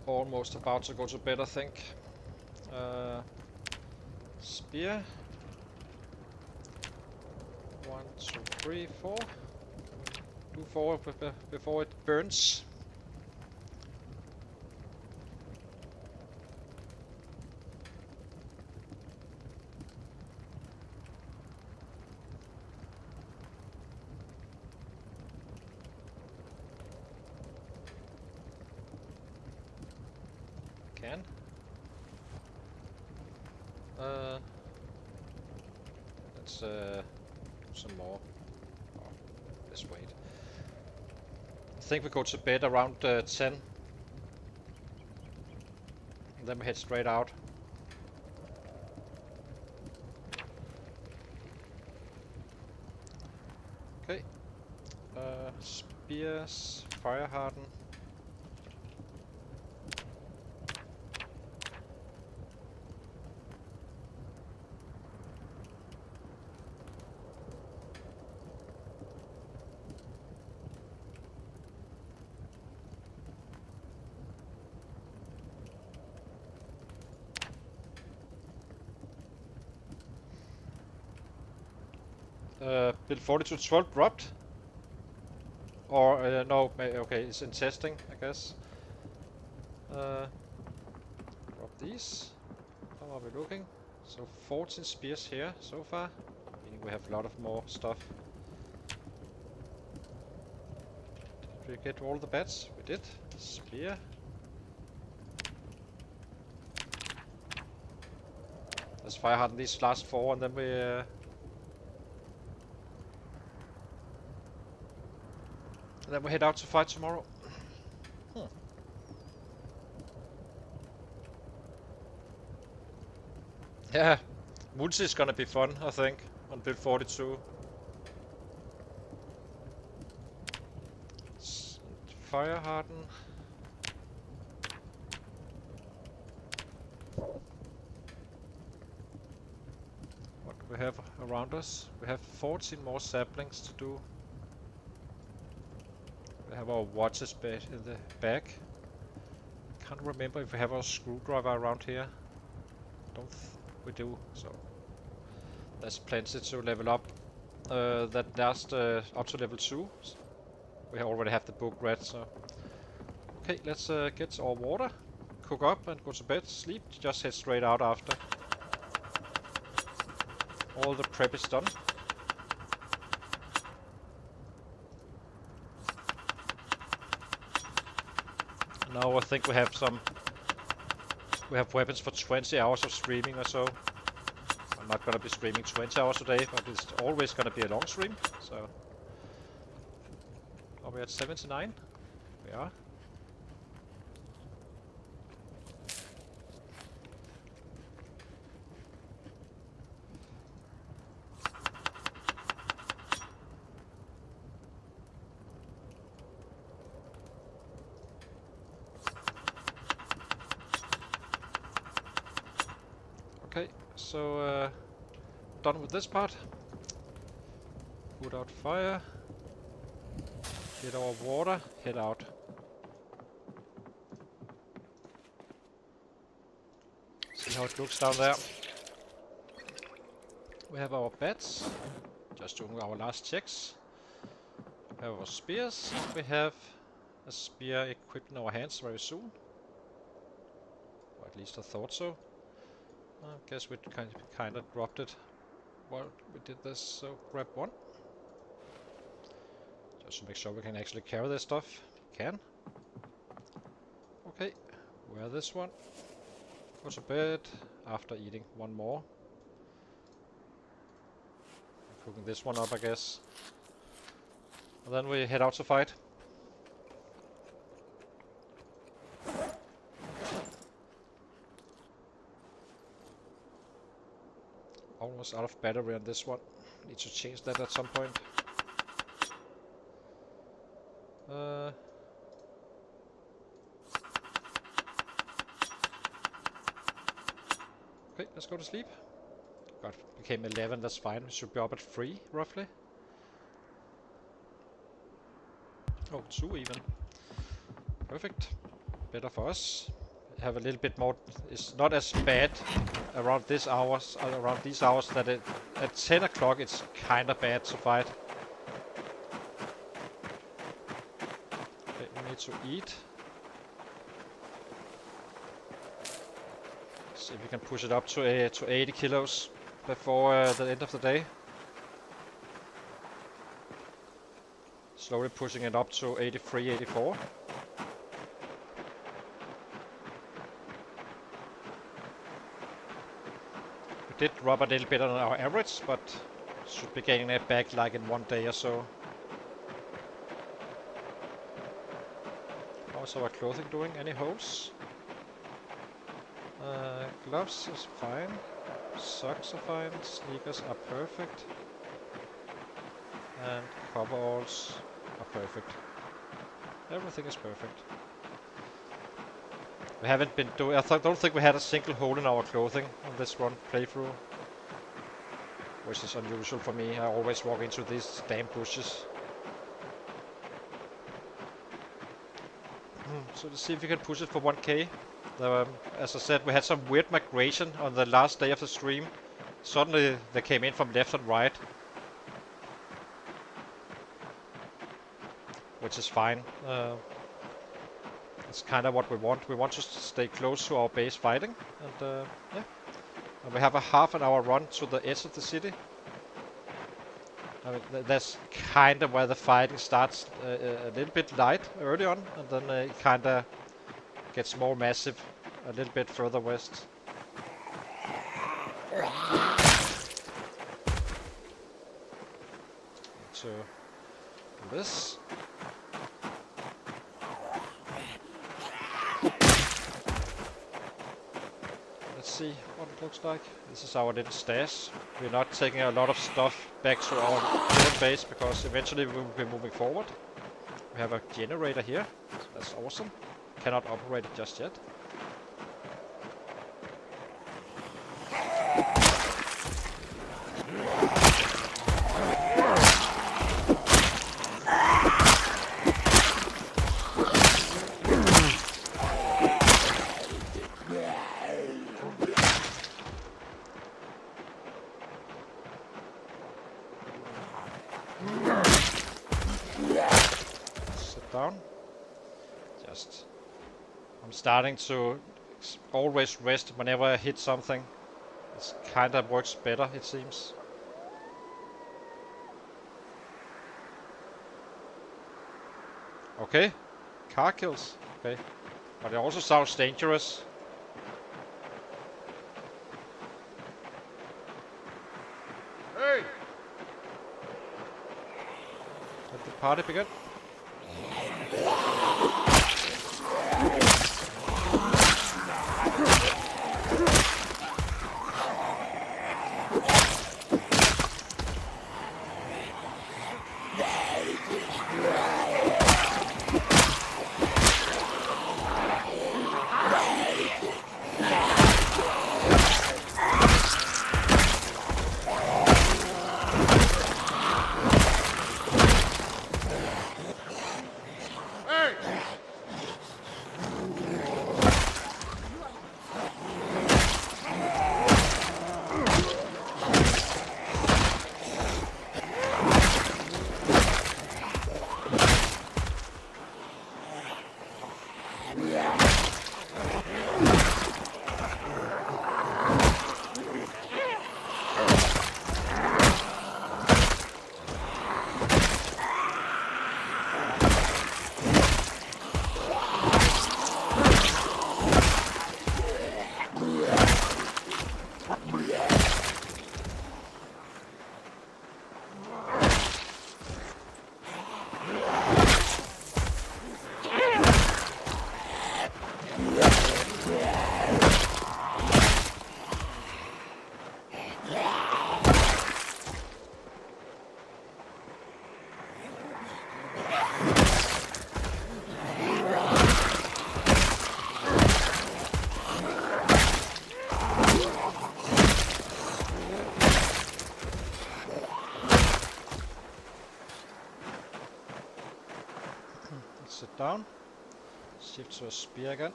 Almost about to go to bed, I think. Spear. 2, 3, 4. Do 4 before it burns. Can. Let's do some more. Oh, let's wait. I think we go to bed around 10. And then we head straight out. Okay. Spears, fire harden. Build 4212 dropped? Or, no, okay, it's in testing, I guess. Drop these. How are we looking? So 14 spears here so far, meaning we have a lot of more stuff. Did we get all the bats? We did. Spear. Let's fire harden these last 4 and then we head out to fight tomorrow. Yeah, multi is gonna be fun, I think, on build 42. Fire harden. What do we have around us? We have 14 more saplings to do. We have our watches in the back. Can't remember if we have our screwdriver around here. We do, so there's plenty to level up. That last up to level 2. We already have the book read, so okay, let's get our water, cook up and go to bed, sleep, just head straight out after. All the prep is done. Now I think we have weapons for 20 hours of streaming or so. I'm not gonna be streaming 20 hours a day, but it's always gonna be a long stream, so. Are we at 79? We are. Okay, so done with this part. Put out fire. Get our water, head out. See how it looks down there. We have our beds, just doing our last checks. We have our spears, and we have a spear equipped in our hands very soon. Or at least I thought so. I guess we kind of dropped it while we did this, so grab one. Just to make sure we can actually carry this stuff. Can. Okay, wear this one. Go to bed after eating one more. Cooking this one up, I guess. And then we head out to fight. Almost out of battery on this one. Need to change that at some point. Okay, let's go to sleep. God, became 11, that's fine. We should be up at 3, roughly. Oh, 2 even. Perfect. Better for us. have a little bit more. It's not as bad around these hours. That at 10 o'clock it's kind of bad to fight. Okay, we need to eat. See if we can push it up to 80 kilos before the end of the day. Slowly pushing it up to 83, 84. We did drop a little bit on our average, but should be getting it back like in 1 day or so. How's our clothing doing? Any holes? Gloves is fine. Socks are fine. Sneakers are perfect. And coveralls are perfect. Everything is perfect. We haven't been doing. Don't think we had a single hole in our clothing on this one playthrough, which is unusual for me. I always walk into these damn bushes. So let's see if we can push it for 1k. As I said, we had some weird migration on the last day of the stream. Suddenly they came in from left and right, which is fine. It's kind of what we want. We want to stay close to our base fighting, and yeah. And we have a half an hour run to the edge of the city. I mean, that's kind of where the fighting starts a little bit light early on, and then it kind of gets more massive a little bit further west. So this. Let's see what it looks like. This is our little stash. We're not taking a lot of stuff back to our current base because eventually we will be moving forward. We have a generator here. So that's awesome. Cannot operate it just yet. Down. I'm starting to always rest whenever I hit something. It kind of works better, it seems. Okay, car kills. Okay, but it also sounds dangerous. Hey! Let the party begin. Sit down. Shift to a spear again.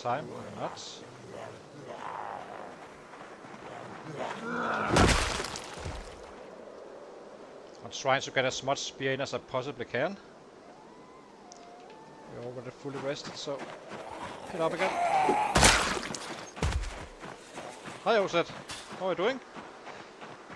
time or not. I'm trying to get as much spear in as I possibly can. We're already fully rested, so hit up again. Hi Oset, how are you doing?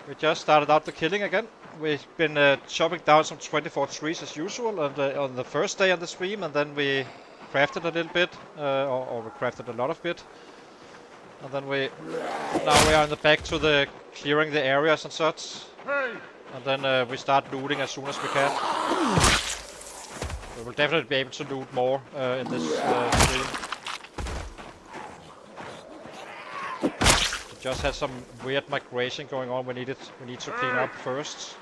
We just started out the killing again. We've been chopping down some 24 trees as usual on the first day on the stream, and then we crafted a little bit, or we crafted a lot of bit. And then now we are in the back to the clearing the areas and such. And then we start looting as soon as we can. We will definitely be able to loot more in this stream. We just had some weird migration going on. We need to clean up first.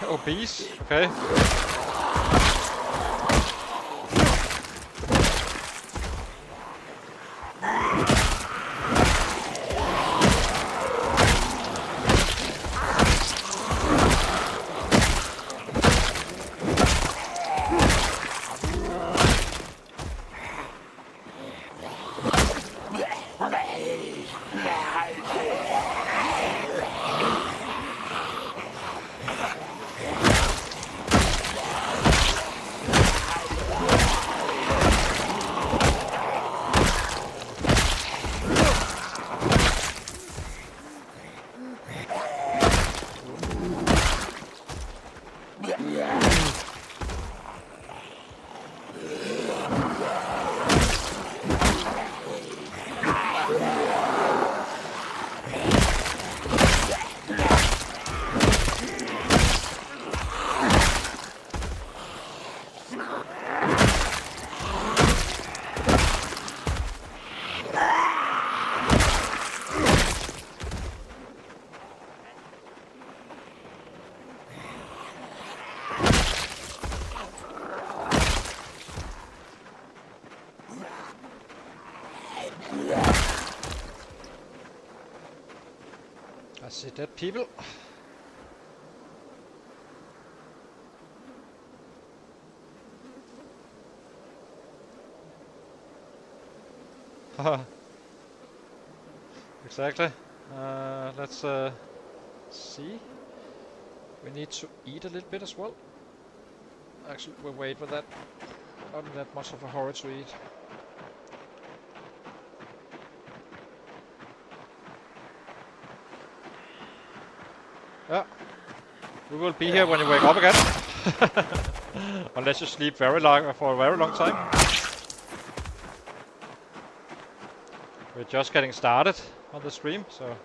Obese, okay. I see dead people. Haha. Exactly. Let's see. We need to eat a little bit as well. Actually, we'll wait for that. Not that much of a hurry to eat. Yeah. We will be here when you wake up again. Unless you sleep for a very long time. We're just getting started on the stream, so...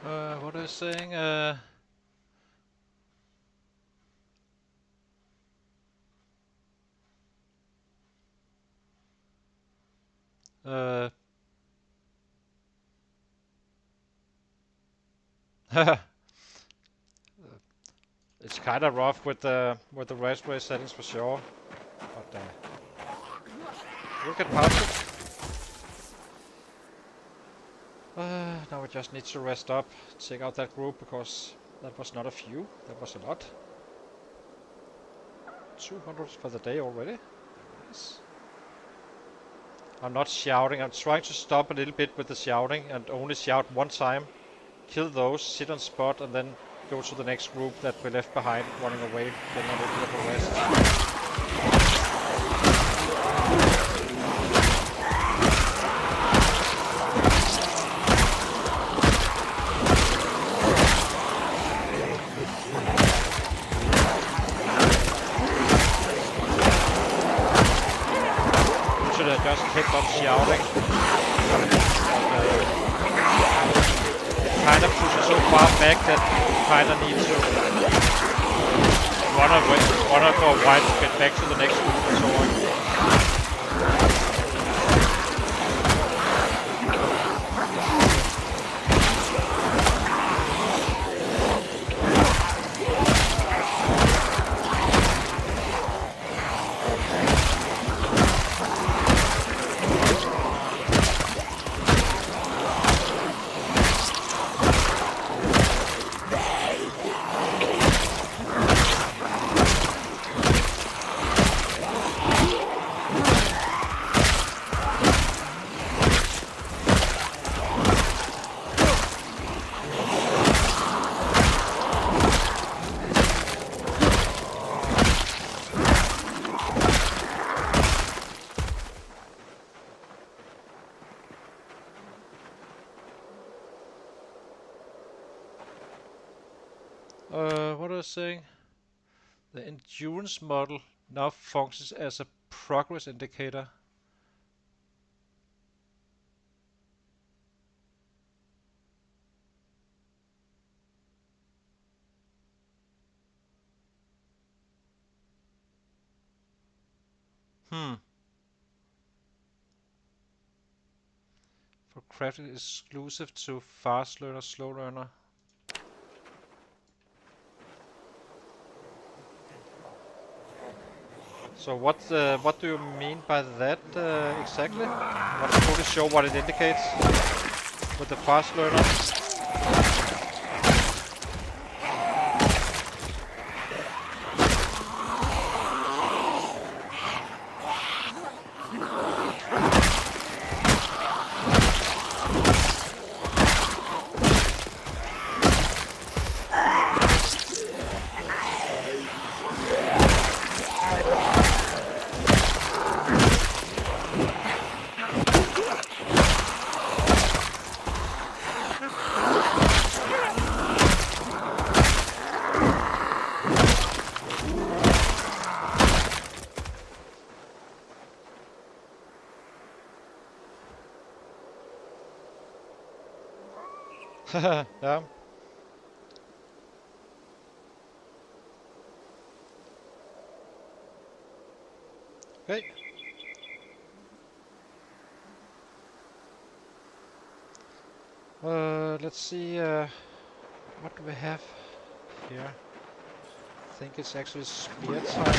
What are you saying? It's kind of rough with the raspberry settings for sure, but we'll get past it. Now we just need to rest up, check out that group, because that was not a few, that was a lot. 200 for the day already. Nice. I'm not shouting, I'm trying to stop a little bit with the shouting and only shout one time, kill those, sit on spot, and then go to the next group that we left behind, running away, getting a little bit of a rest. Just kept on shouting. It kind of pushes so far back that you kind of need to run for a while to get back to the next group and so on. What was I saying? The endurance model now functions as a progress indicator. For crafting exclusive to fast learner, slow learner. So what do you mean by that exactly? Not fully sure what it indicates with the fast learner. Yeah. Okay. Let's see. What do we have here? I think it's actually spear time.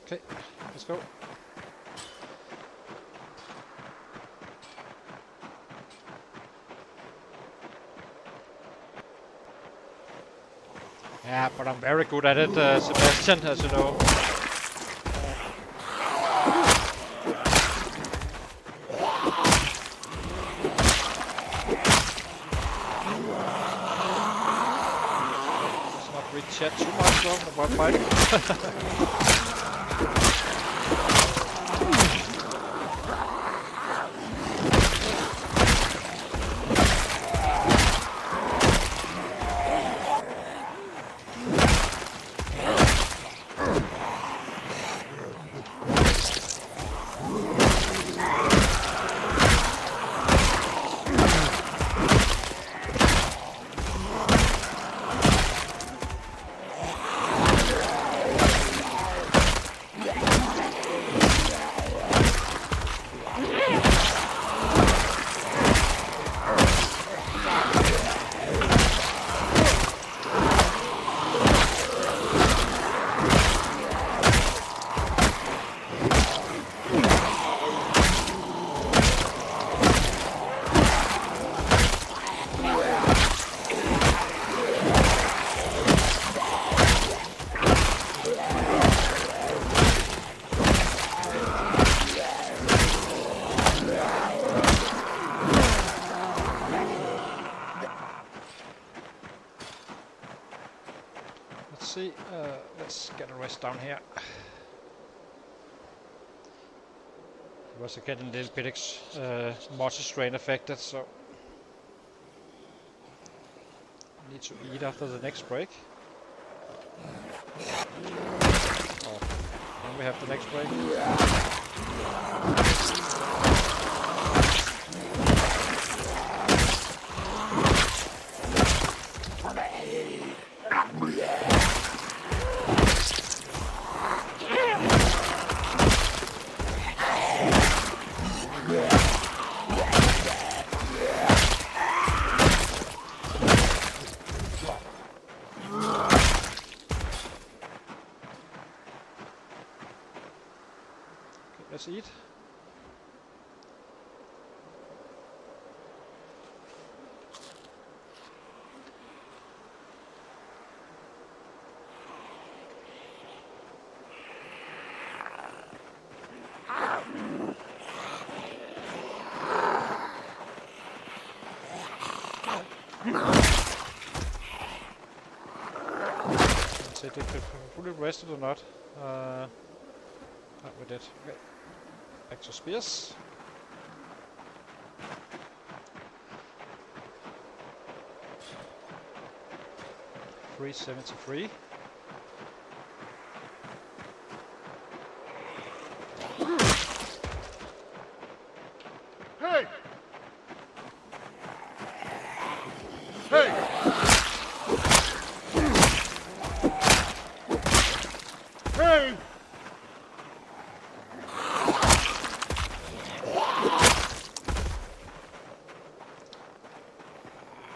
Okay, let's go. Yeah, but I'm very good at it, Sebastian, as you know. Let's not read chat too much though about fighting. Let's get a rest down here. He was getting a little bit muscle strain affected, so need to eat after the next break. Oh, then we have the next break. Let's eat. Let's see, did we fully rested or not? We did. Okay. Back to spears. $373. Hey! Hey! Hey!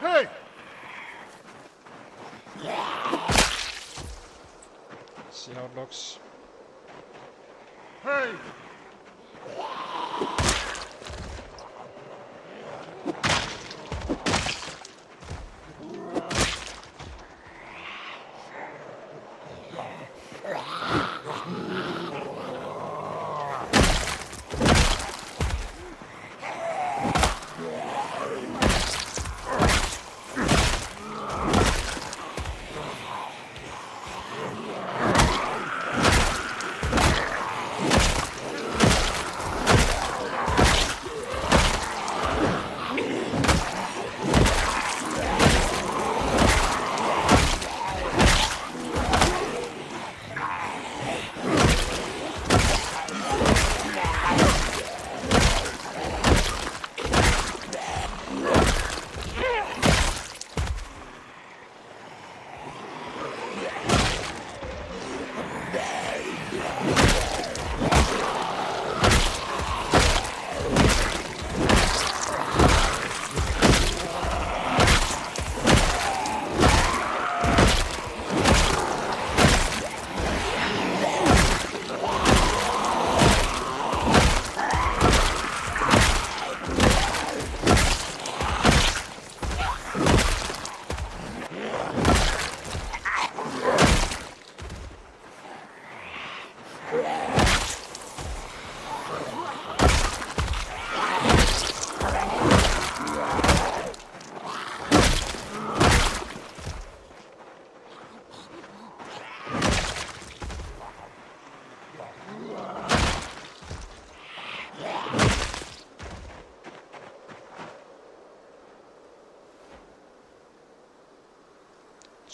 Hey! Let's see how it looks. Hey!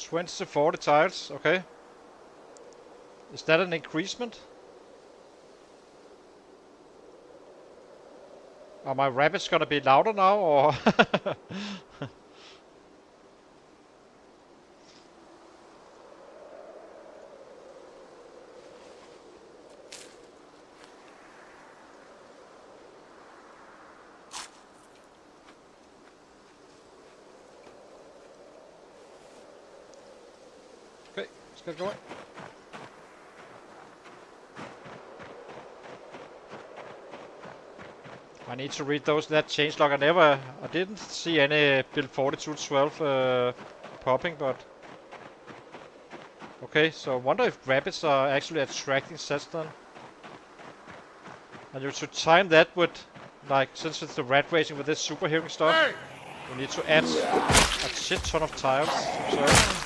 Twenty to 40 tiles, okay. Is that an increasement? Are my rabbits gonna be louder now, or? Okay, let's get going. I need to read that changelog. I didn't see any build 4212 popping, but okay. So I wonder if rabbits are actually attracting sets then. And you should time that with, like, since it's the rat racing with this super hearing stuff, Hey! we need to add a shit ton of tiles. So.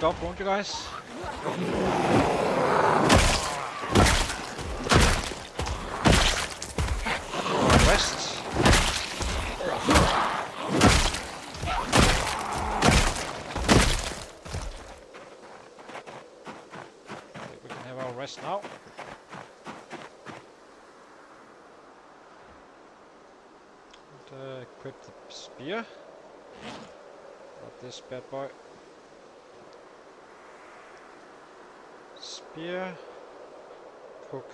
stop, won't you guys? Rest. Okay, we can have our rest now. And equip the spear. Not this bad boy. Spear. Cook.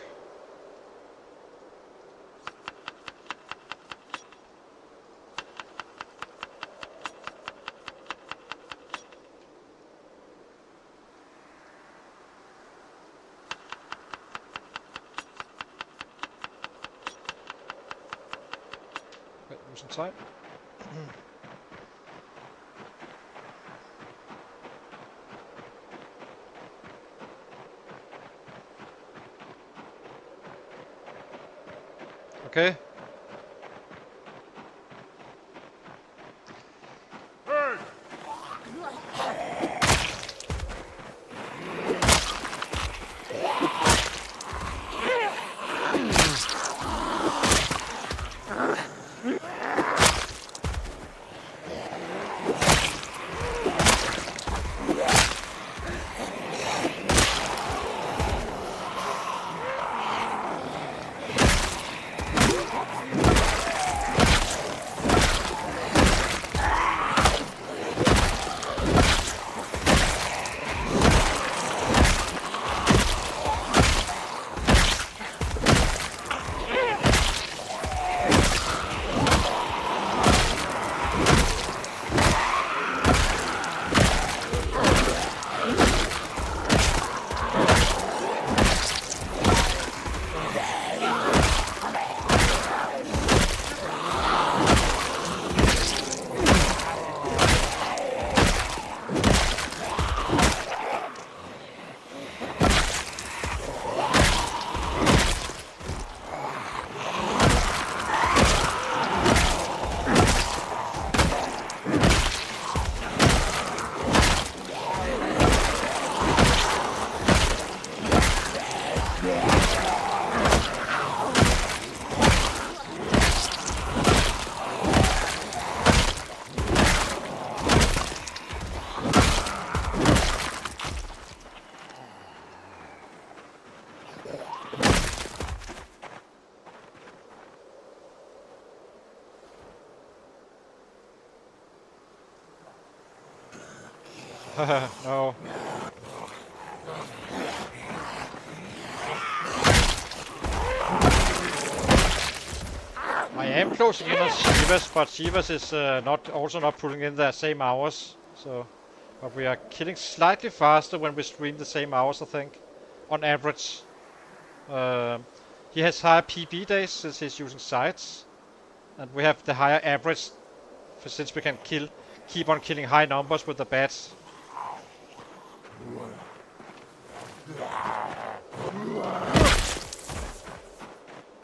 Okay, losing time. Okay. Hey! No. I am closing in on Shivas, but Shivas is also not putting in the same hours. So, but we are killing slightly faster when we stream the same hours, I think, on average. He has higher PB days since he's using sites, and we have the higher average since we can keep on killing high numbers with the bats.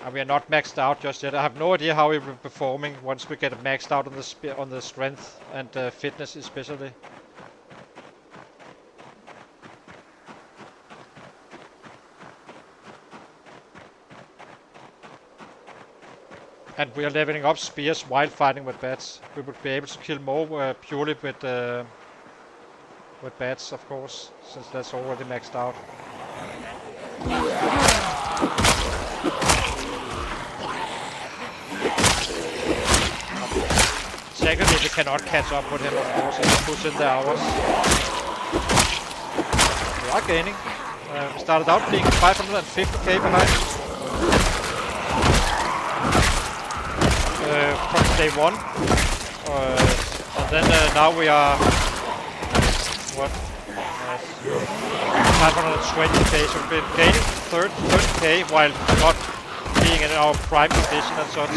And we are not maxed out just yet. I have no idea how we will be performing once we get maxed out on the strength and fitness especially. And we are leveling up spears while fighting with bats. We would be able to kill more purely with bats, of course, since that's already maxed out. Secondly, we cannot catch up with him, of course, if he puts in the hours. We are gaining. We started out being 550k behind. From day one. And then now we are... what? 520k, so we've been gaining 30k while not being in our prime condition and such.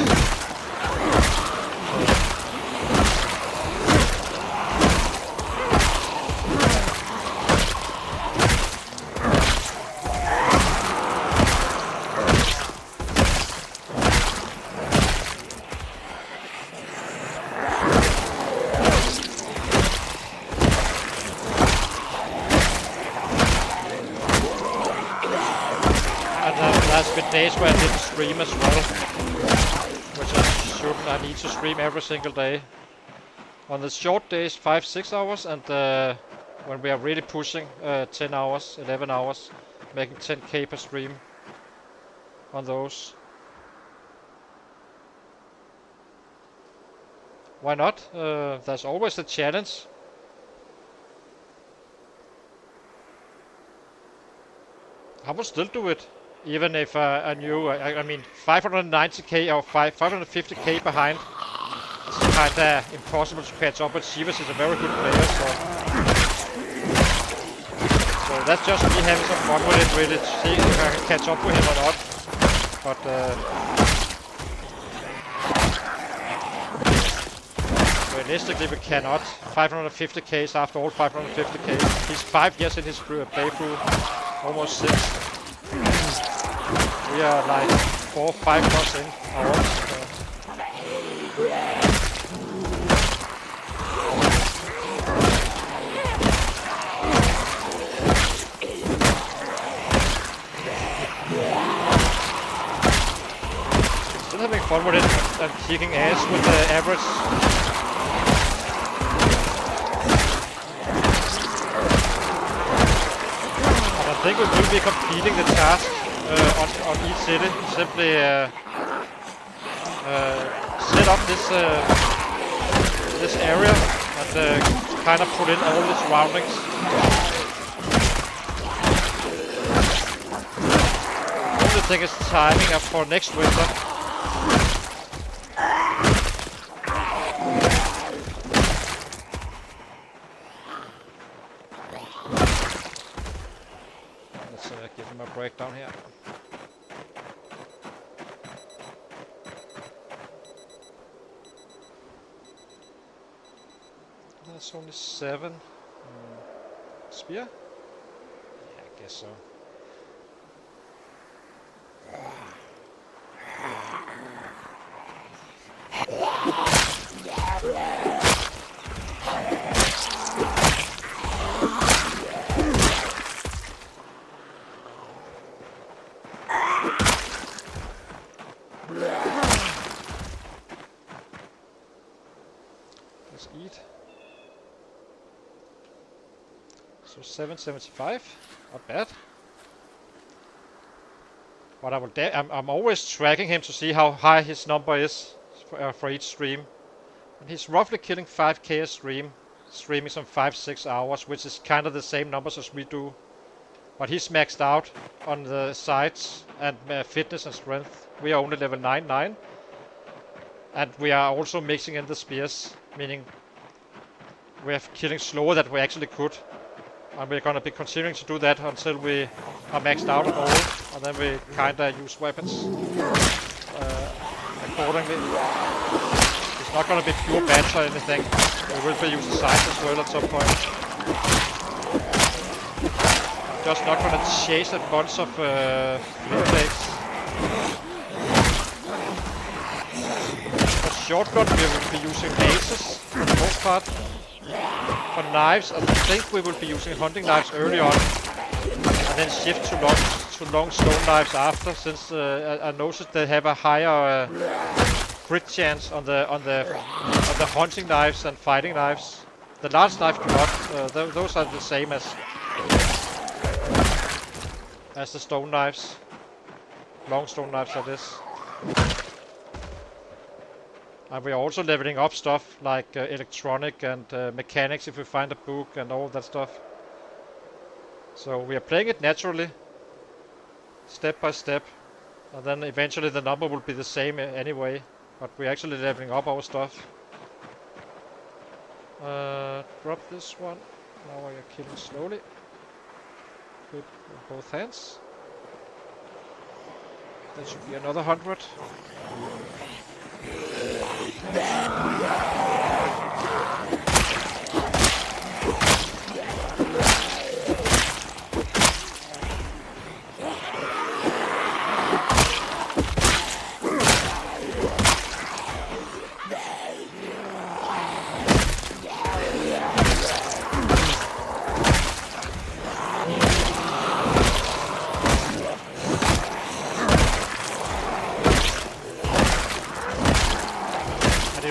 where I didn't stream as well, which I shouldn't. I need to stream every single day. On the short days, 5-6 hours, and when we are really pushing, 10 hours, 11 hours, making 10k per stream on those. Why not? There's always a challenge. I would still do it, even if I knew. I mean, 590k or 550k behind. It's kinda impossible to catch up with. Shivas is a very good player, so that's just me having some fun with it, really, to see if I can catch up with him or not. But realistically, we cannot. 550k after all 550k. He's 5 years in his playthrough, almost 6. We are like 4-5 months in ours. Still having fun with it and kicking ass with the average. I think we will be completing the task on each city. Simply set up this area and kind of put in all the surroundings. The only thing is timing up for next winter. Give him a breakdown here. That's only 7. Spear? Yeah, I guess so. Let's eat. So 775, not bad. But I will I'm always tracking him to see how high his number is for each stream. And he's roughly killing 5k a stream, streaming some 5-6 hours, which is kind of the same numbers as we do. But he's maxed out on the sides and fitness and strength. We are only level 9. And we are also mixing in the spears, meaning we are killing slower than we actually could. And we're gonna be continuing to do that until we are maxed out on all, and then we kinda use weapons accordingly. It's not gonna be pure bats or anything. We will be using sights as well at some point. Just not gonna chase a bunch of flintblades. For shotgun we will be using maces for the most part. For knives, I think we will be using hunting knives early on, and then shift to long stone knives after, since I noticed they have a higher crit chance on the hunting knives and fighting knives. The large knives do not. Those are the same as the stone knives. Long stone knives are this. And we are also leveling up stuff like electronic and mechanics if we find a book and all that stuff. So we are playing it naturally, step by step, and then eventually the number will be the same anyway, but we're actually leveling up our stuff. Drop this one. Now we are killing slowly. Good with both hands. That should be another 100.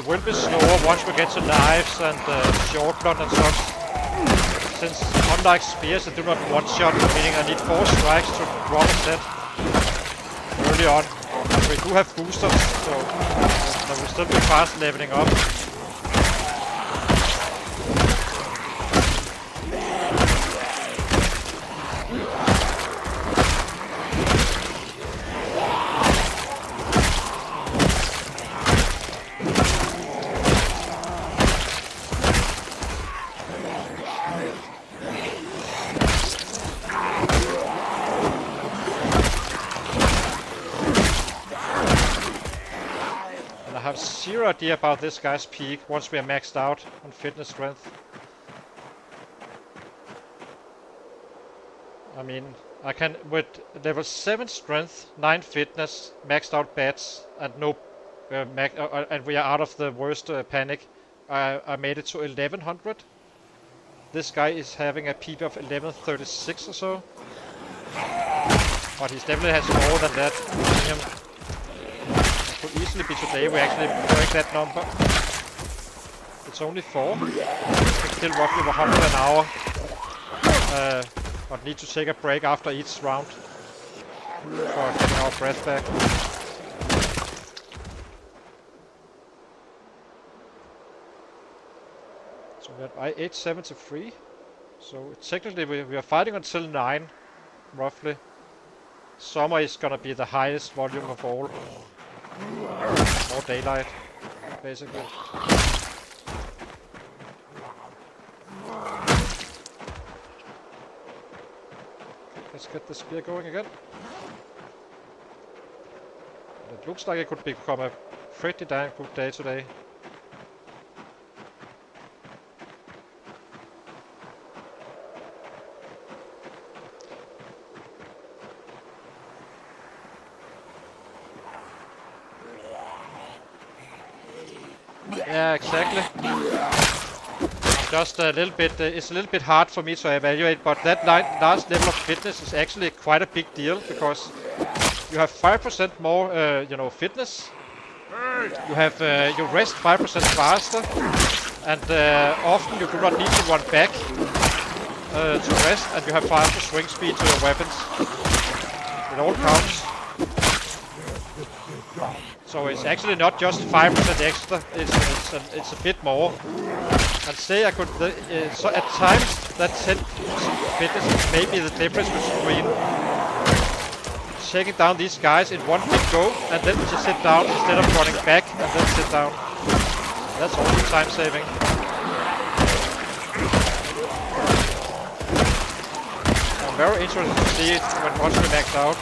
will be slower once we get to knives and short blunt and such. Since unlike spears, I do not one-shot, meaning I need 4 strikes to drop a set early on. But we do have boosters, so there will still be fast leveling up. I have zero idea about this guy's peak once we are maxed out on fitness strength. I mean, I can with level 7 strength, 9 fitness, maxed out bats, and no, and we are out of the worst panic. I made it to 1100. This guy is having a peak of 1136 or so, but he definitely has more than that in him. Could easily be today we actually break that number. It's only 4. It's still roughly 100 an hour. But need to take a break after each round for getting our breath back. So we're at 873. So technically we are fighting until 9, roughly. Summer is gonna be the highest volume of all. More daylight, basically. Let's get the spear going again. It looks like it could become a pretty damn good day today. Yeah, exactly. Just a little bit, it's a little bit hard for me to evaluate, but that last level of fitness is actually quite a big deal because you have 5% more, fitness. You have you rest 5% faster, and often you do not need to run back to rest, and you have faster swing speed to your weapons. It all counts. So it's actually not just 5% extra, it's a bit more. And say I could, so at times that 10% fitness is maybe the difference between taking down these guys in one big go and then just sit down instead of running back and then sit down. That's also time saving. I'm very interested to see it when once we max out.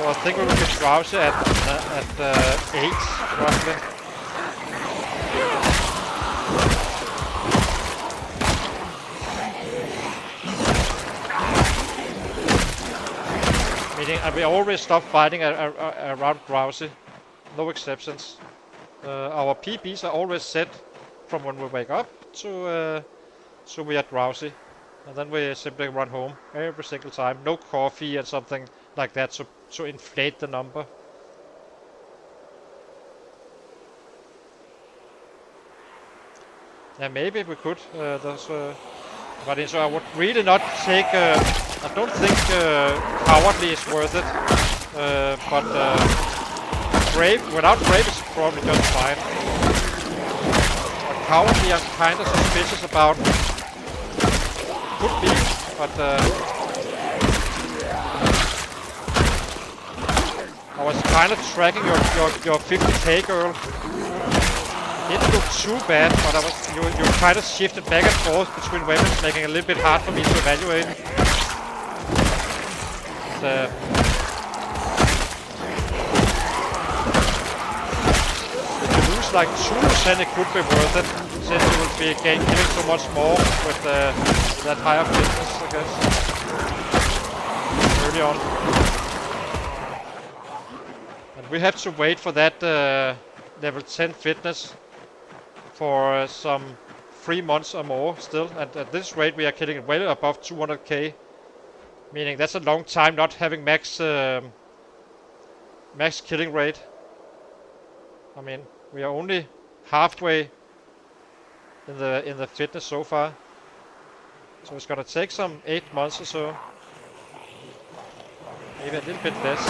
I think we will get drowsy at 8, roughly. Meaning, and we always stop fighting around drowsy, no exceptions. Our PBs are always set from when we wake up to so we are drowsy, and then we simply run home every single time. No coffee and something like that to inflate the number. Yeah, maybe we could. But so I would really not take. I don't think cowardly is worth it. But brave without brave is probably just fine. But cowardly, I'm kind of suspicious about. Could be, but. I was kind of tracking your 50k girl. Didn't look too bad, but you kind of shifted back and forth between weapons, making it a little bit hard for me to evaluate. feels like 2% it could be worth it, since you will be giving so much more with that higher fitness, I guess. Early on. And we have to wait for that level 10 fitness for some 3 months or more still. And at this rate we are killing well above 200k. Meaning that's a long time not having max killing rate. I mean, we are only halfway in the fitness so far. So it's gonna take some 8 months or so. Maybe a little bit less.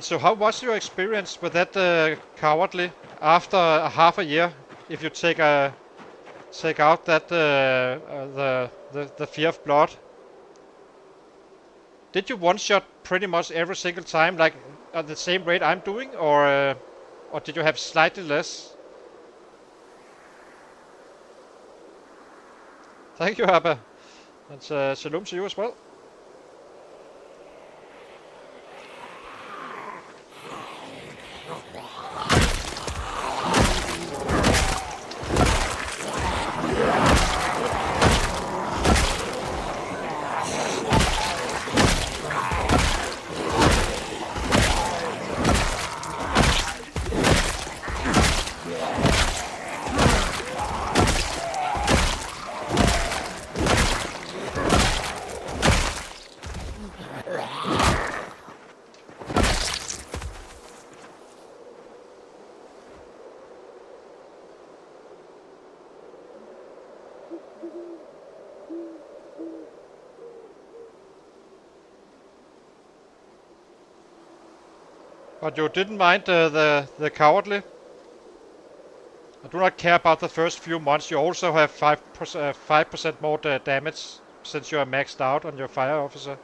So how was your experience with that cowardly after half a year? If you take out that the fear of blood, did you one shot pretty much every single time, like at the same rate I'm doing, or did you have slightly less? Thank you, Abba, and shalom to you as well. But you didn't mind the cowardly? I do not care about the first few months. You also have 5% more damage since you are maxed out on your fire officer.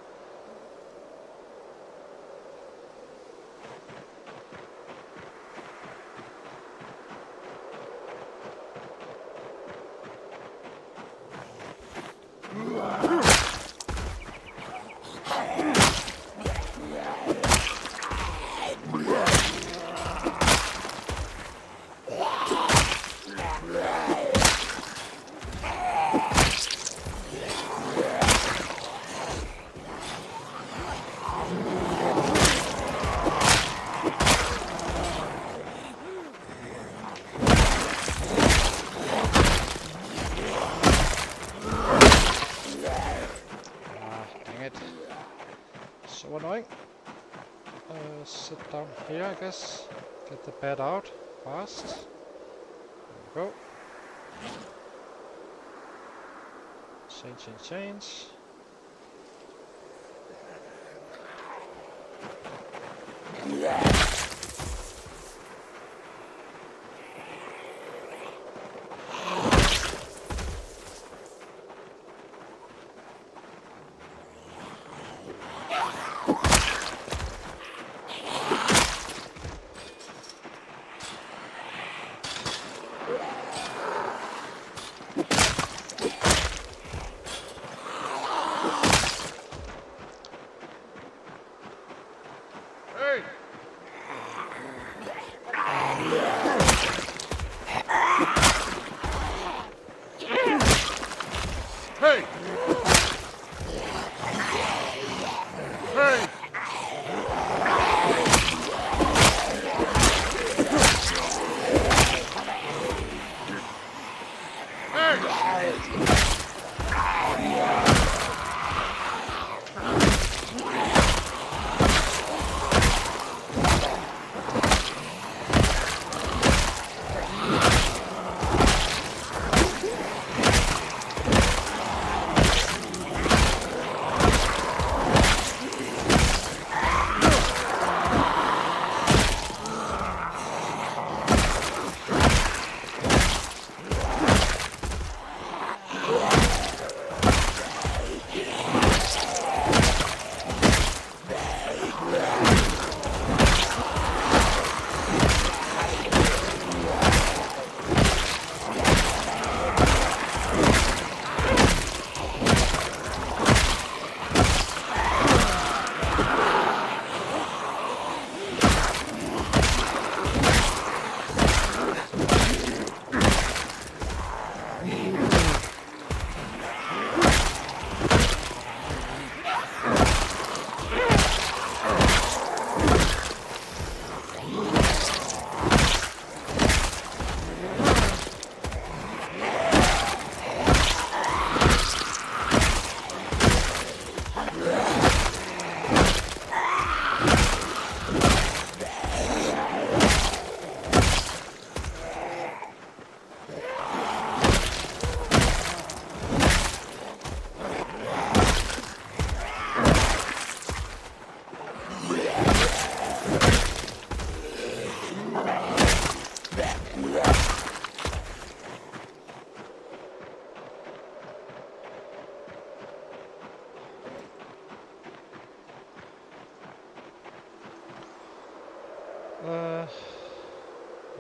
Sit down here, I guess. Get the bed out fast. There we go. Change.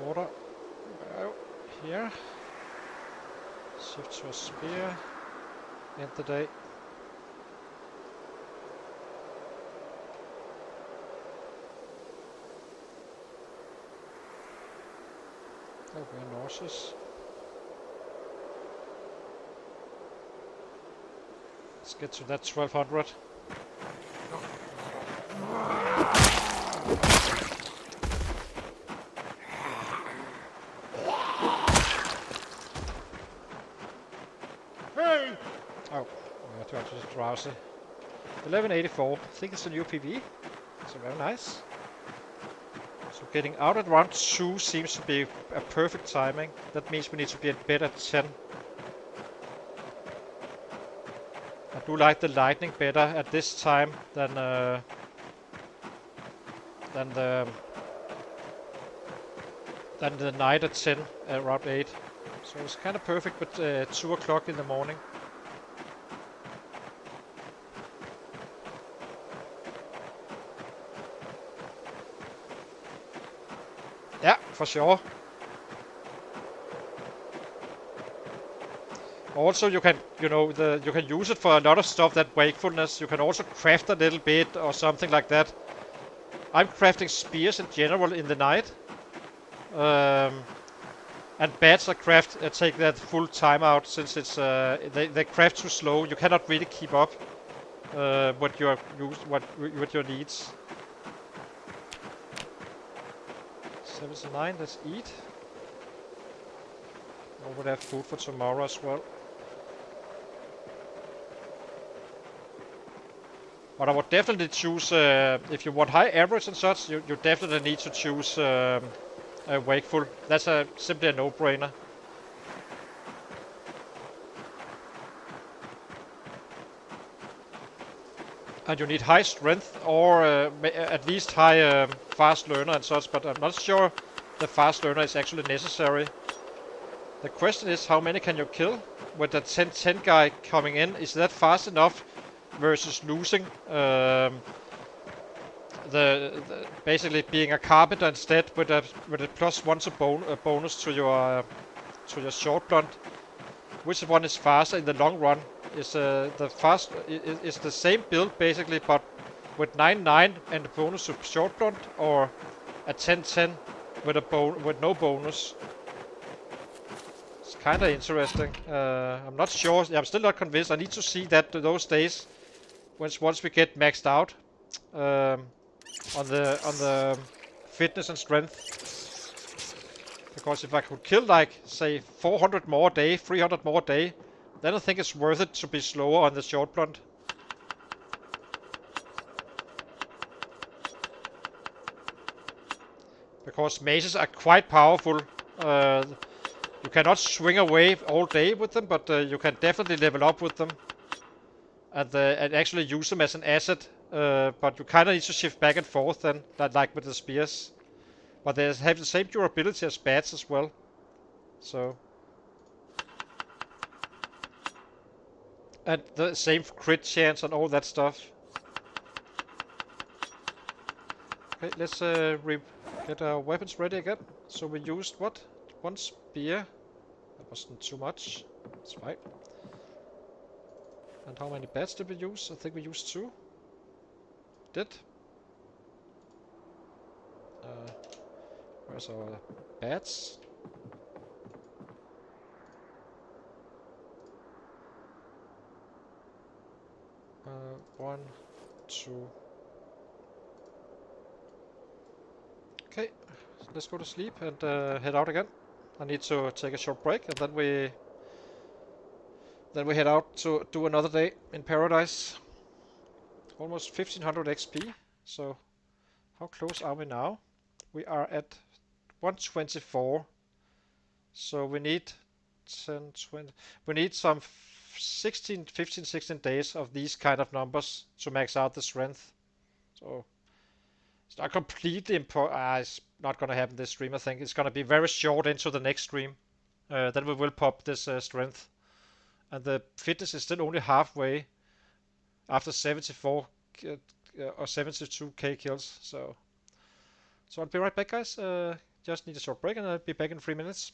Water. Oh, here. Shift to a spear. End the day. Oh, we're nauseous. Let's get to that 1200. Hey! Oh, we are just drowsy. 1184. I think it's a new PV. So very nice. So getting out at round 2 seems to be a perfect timing. That means we need to be at bed at 10. I do like the lightning better at this time than the night at 10 at round 8. So it's kind of perfect with 2 o'clock in the morning. Yeah, for sure. Also, you can, you can use it for a lot of stuff. That wakefulness, you can also craft a little bit or something like that. I'm crafting spears in general in the night, and bats are take that full timeout since it's they craft too slow. You cannot really keep up with your needs. 79. Let's eat. I would have food for tomorrow as well. But I would definitely choose, if you want high average and such, you definitely need to choose Wakeful. That's simply a no-brainer. And you need high strength or at least high fast learner and such, but I'm not sure the fast learner is actually necessary. The question is, how many can you kill with the 10-10 guy coming in? Is that fast enough versus losing basically being a carpenter instead with a +1 bonus to your short blunt? Which one is faster in the long run? Is is the same build basically, but with 9-9 and a bonus to short blunt, or a 10-10 with no bonus? It's kind of interesting. I'm not sure. I'm still not convinced. I need to see that those days once we get maxed out on the fitness and strength. Because if I could kill like, say, 400 more a day, 300 more a day, then I think it's worth it to be slower on the short blunt. Because maces are quite powerful. You cannot swing away all day with them, but you can definitely level up with them. And actually use them as an asset. But you kind of need to shift back and forth then, like with the spears. But they have the same durability as bats as well. So. And the same crit chance and all that stuff. Okay, let's get our weapons ready again. So we used what? One spear. That wasn't too much. It's fine. And how many bats did we use? I think we used 2. Did? Where's our bats? One, 2. Okay, let's go to sleep and head out again. I need to take a short break and then we head out to do another day in paradise. Almost 1500 XP. So how close are we now? We are at 124. So we need 10, 20. We need some 16, 15, 16 days of these kind of numbers to max out the strength. So it's not completely important. It's not going to happen this stream, I think. It's going to be very short into the next stream. Then we will pop this strength. And the fitness is still only halfway after 74 or 72k kills. So I'll be right back, guys. Just need a short break and I'll be back in 3 minutes.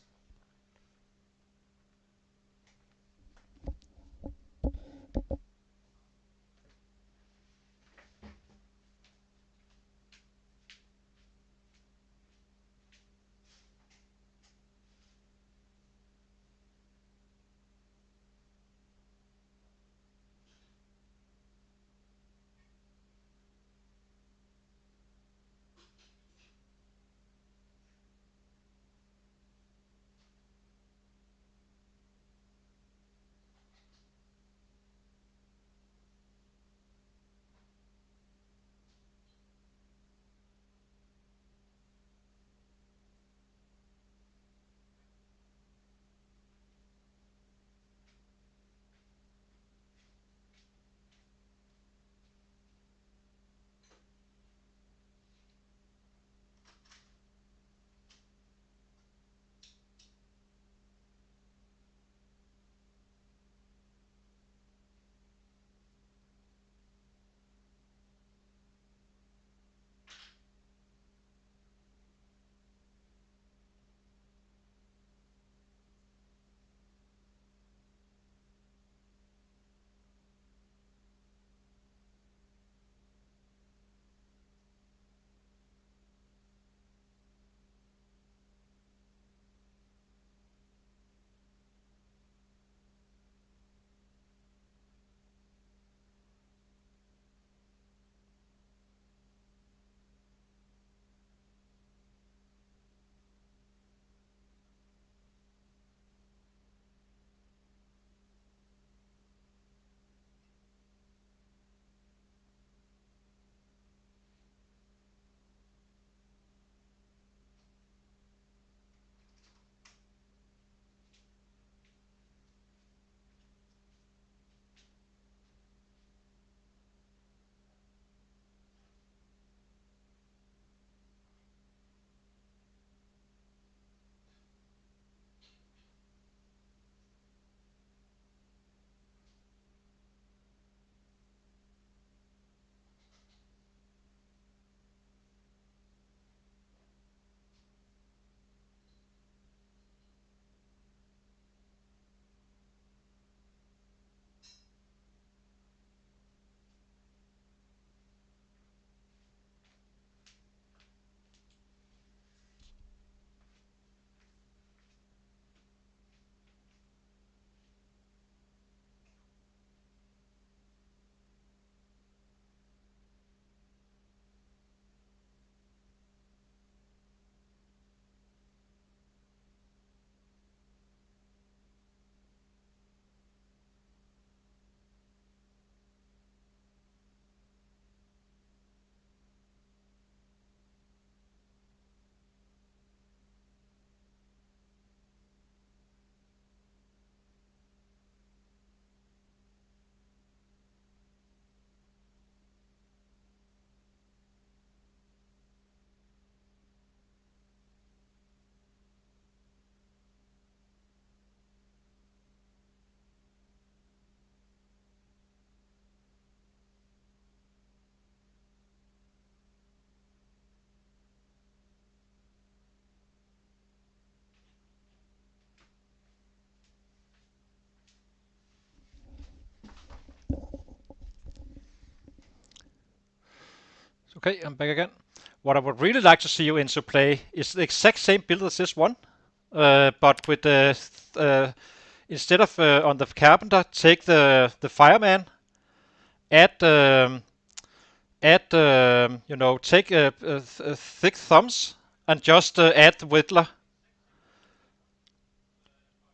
Okay, I'm back again. What I would really like to see you into play is the exact same build as this one, but with instead of on the carpenter, take the fireman, add take thick thumbs and just add the whittler.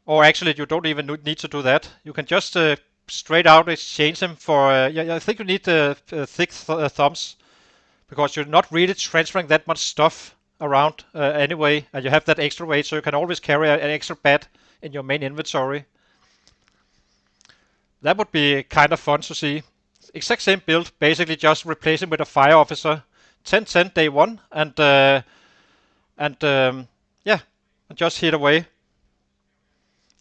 Or actually, you don't even need to do that. You can just straight out exchange them for. I think you need thick thumbs because you're not really transferring that much stuff around anyway, and you have that extra weight, so you can always carry an extra bat in your main inventory. That would be kind of fun to see. Exact same build, basically just replace him with a fire officer. 10-10 day one, and yeah, and just hit away.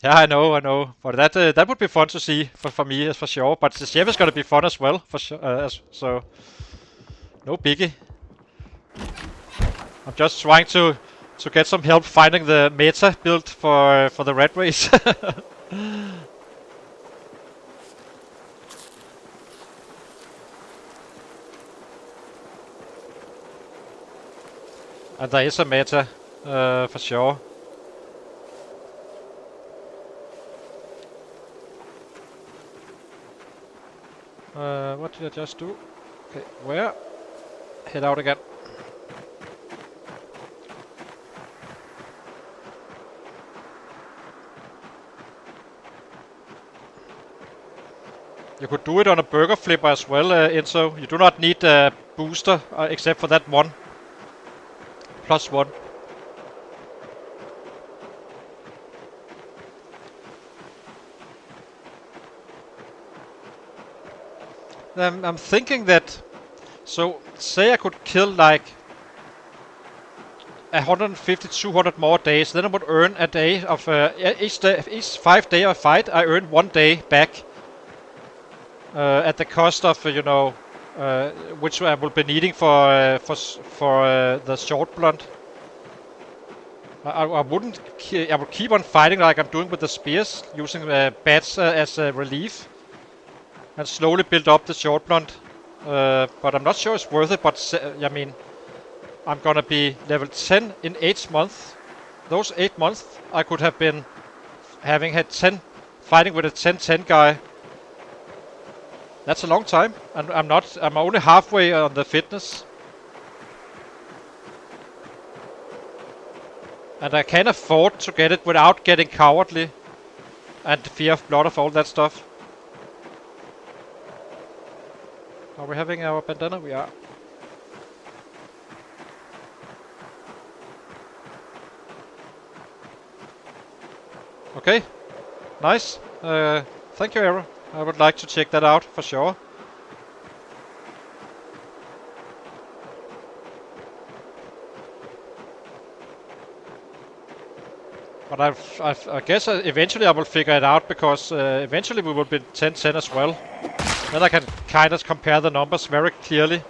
Yeah, I know, but that would be fun to see for me, for sure. But the chef is gonna be fun as well, for sure. So no biggie. I'm just trying to get some help finding the meta build for the red race. And there is a meta, for sure. What did I just do? Okay, where? Head out again. You could do it on a burger flipper as well, Enzo. You do not need a booster, except for that one. +1. I'm thinking that, so say I could kill like 150, 200 more days, then I would earn a day of each 5 day of fight. I earn 1 day back at the cost of which I will be needing for the short blunt. I wouldn't. I would keep on fighting like I'm doing with the spears, using bats as a relief, and slowly build up the short blunt. But I'm not sure it's worth it. But I mean, I'm gonna be level 10 in 8 months. Those 8 months, I could have been had 10 fighting with a 10-10 guy. That's a long time, and I'm only halfway on the fitness. And I can afford to get it without getting cowardly and fear of blood of all that stuff. Are we having our bandana? We are. Okay, nice. Thank you, Arrow. I would like to check that out for sure. But I guess eventually I will figure it out, because eventually we will be 10-10 as well. Then I can kind of compare the numbers very clearly.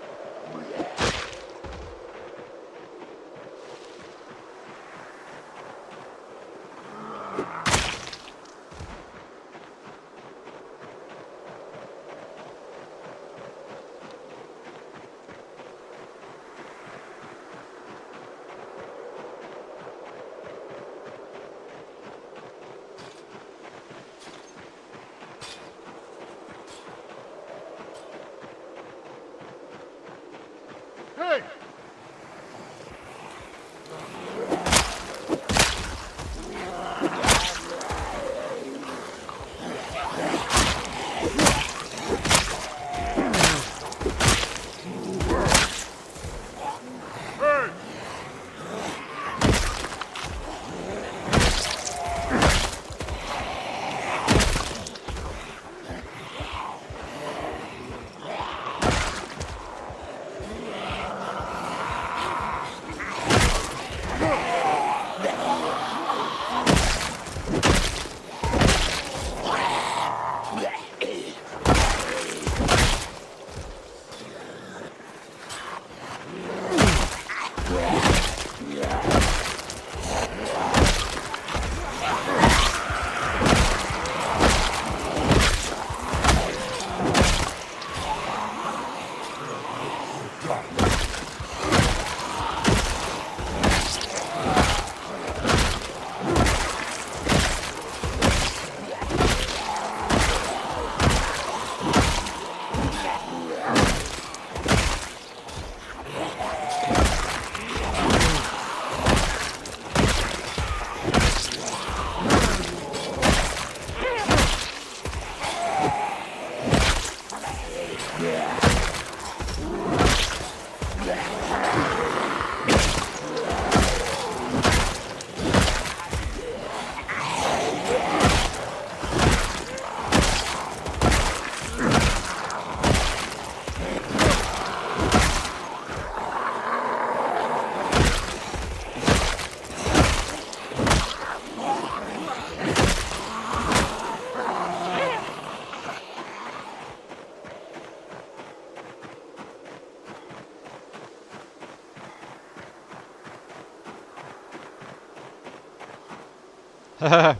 Hey!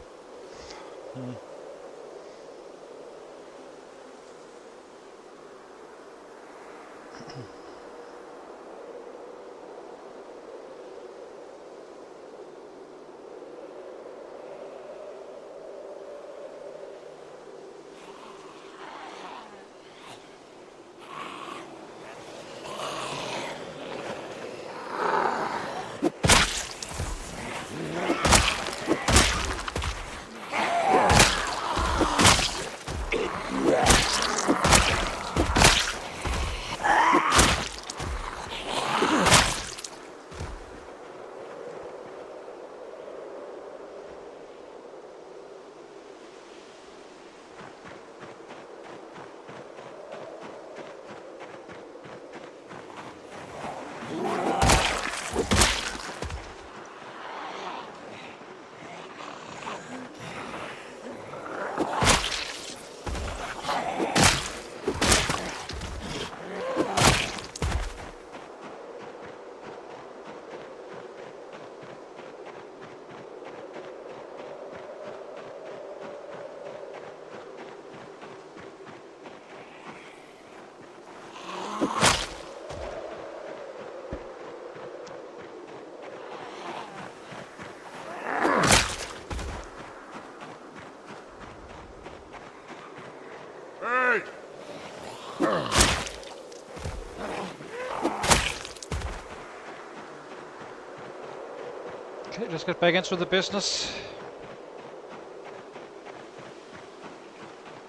Okay, let's get back into the business.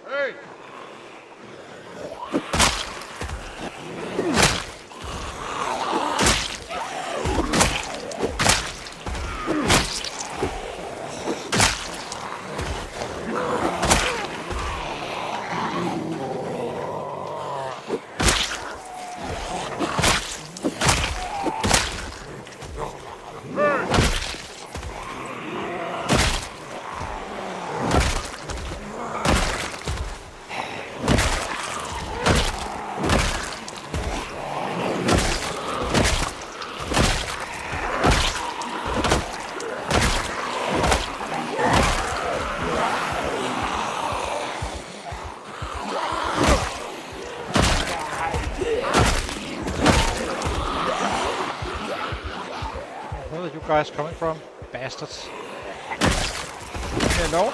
Hey! Where are you guys coming from? Bastards. Hello?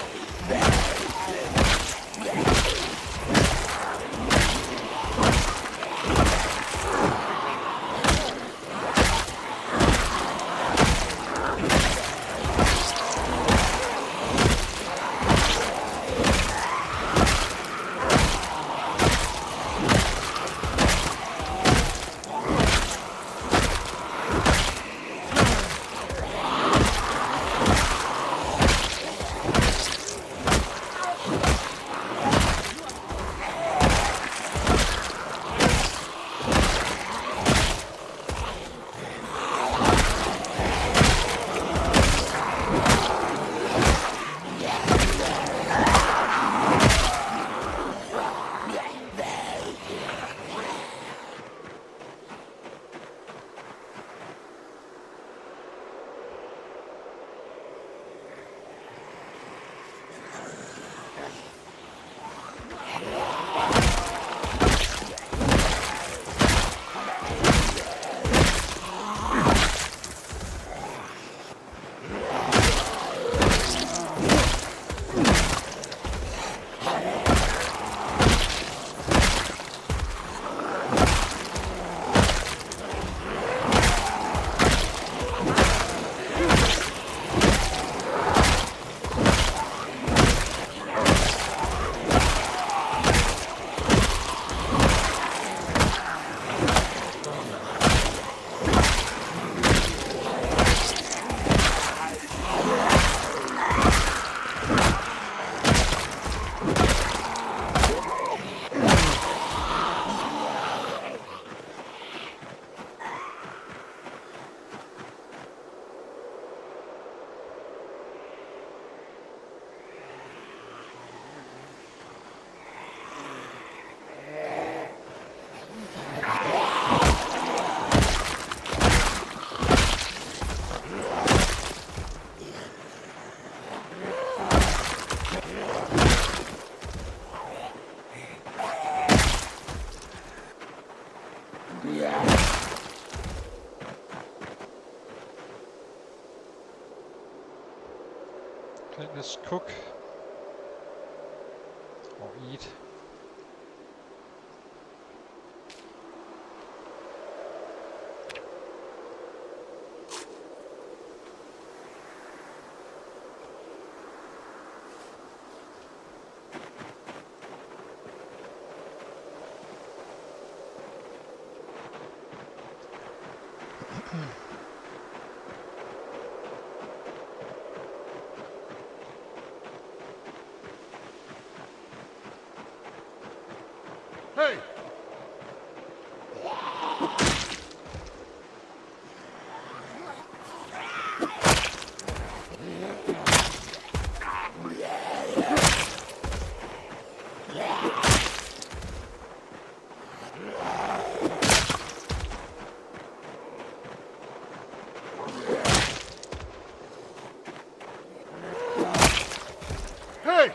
Let's cook or eat. Hey! Hey!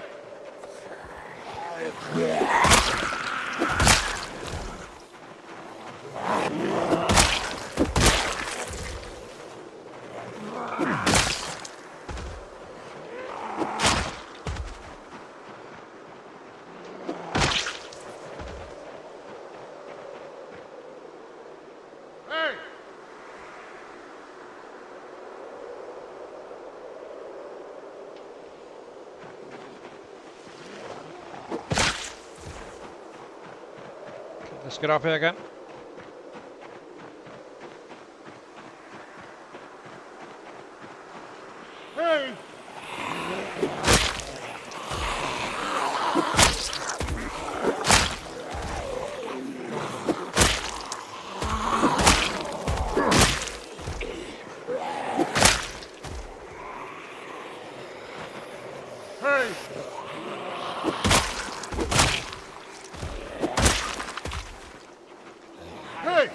Hey! Let's get up here again. Hey! Hey! Hey!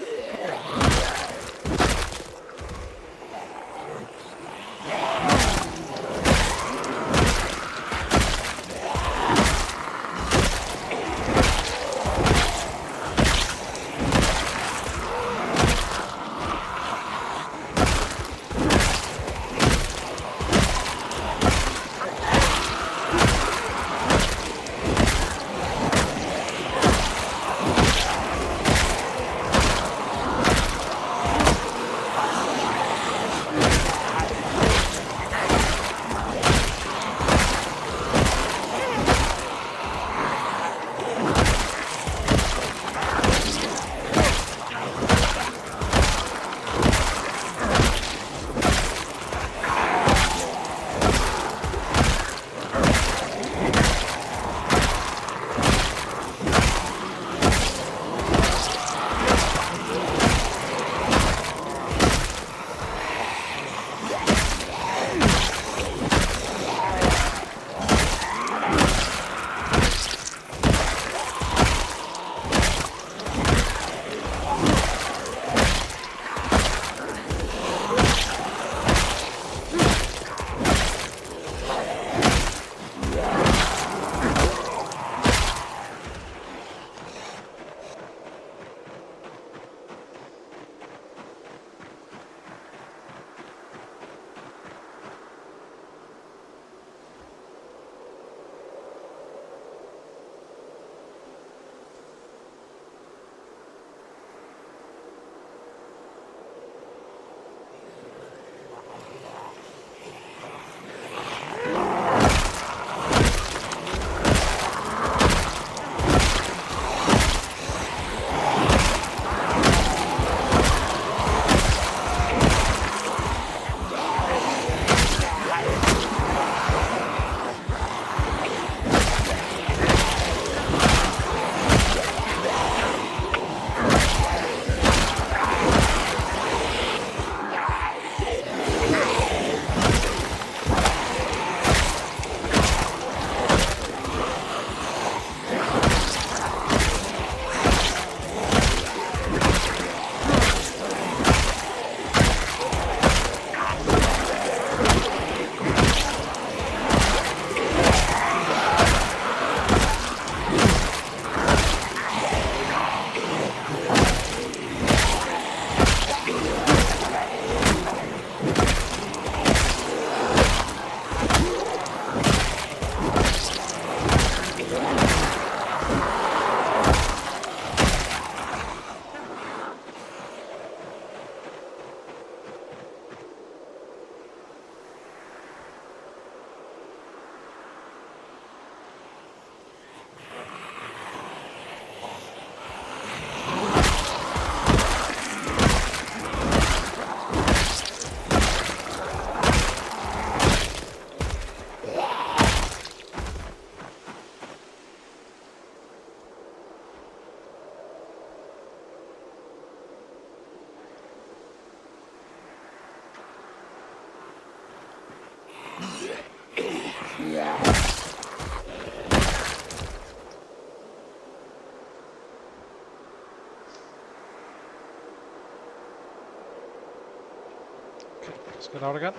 Let's get out again.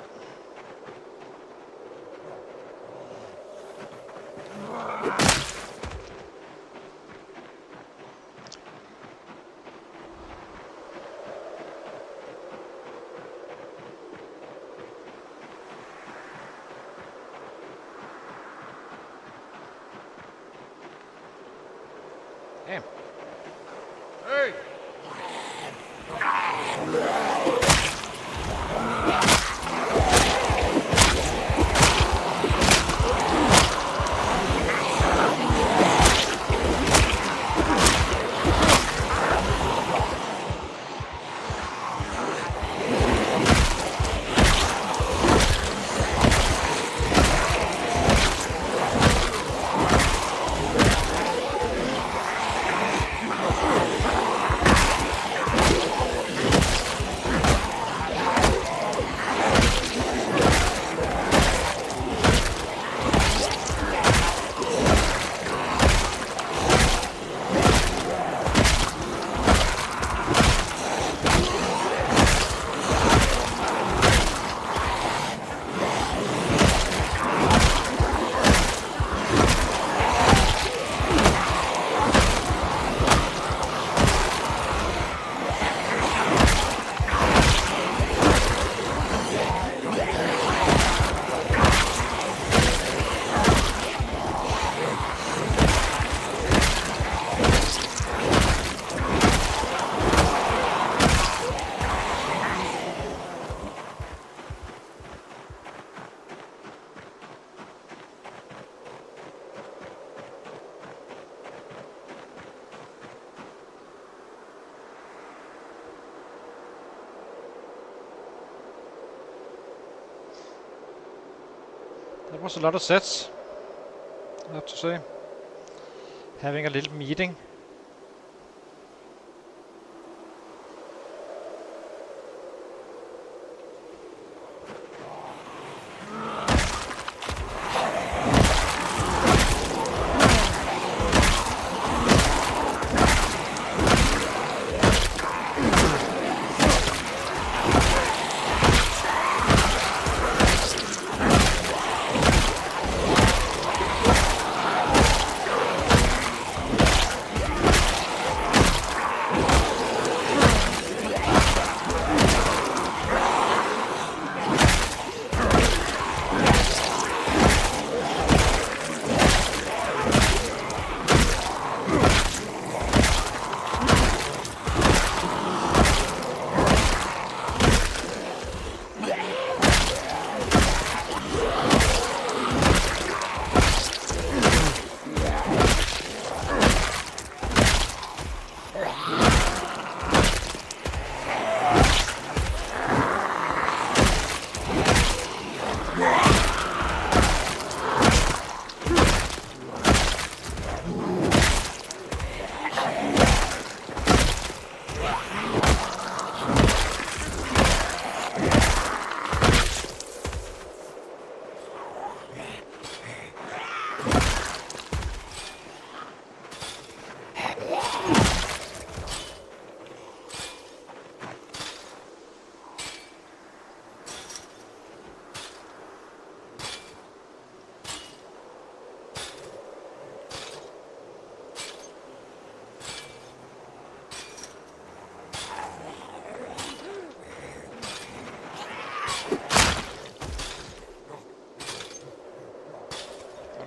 Damn. Hey! That was a lot of sets, I have to say. Having a little meeting.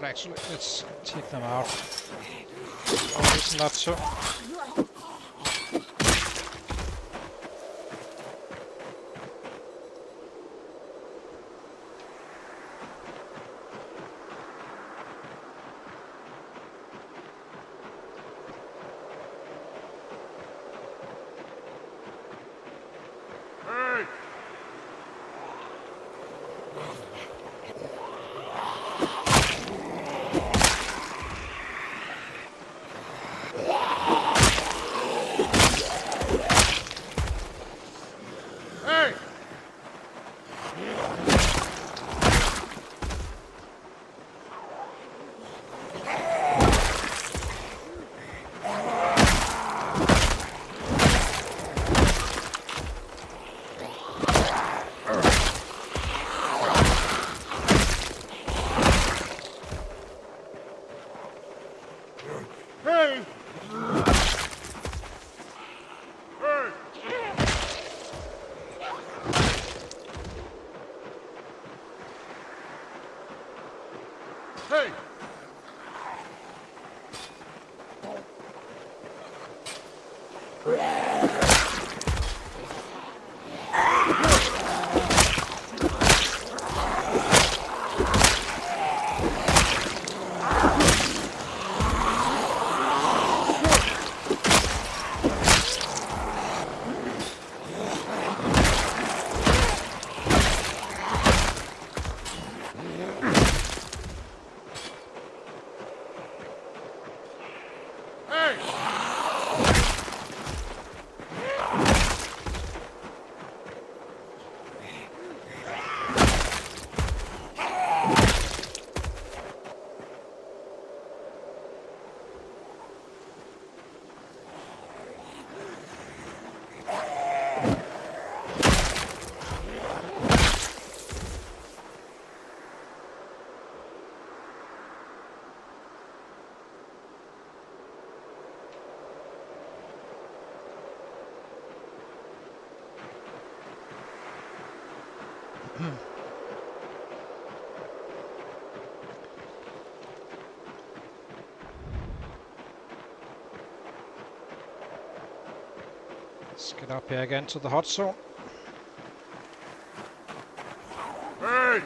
Well, actually, let's take them out. Oh, it's not so. Hey! Hey! Hey! Hey! Let's get up here again to the hot zone. Hey!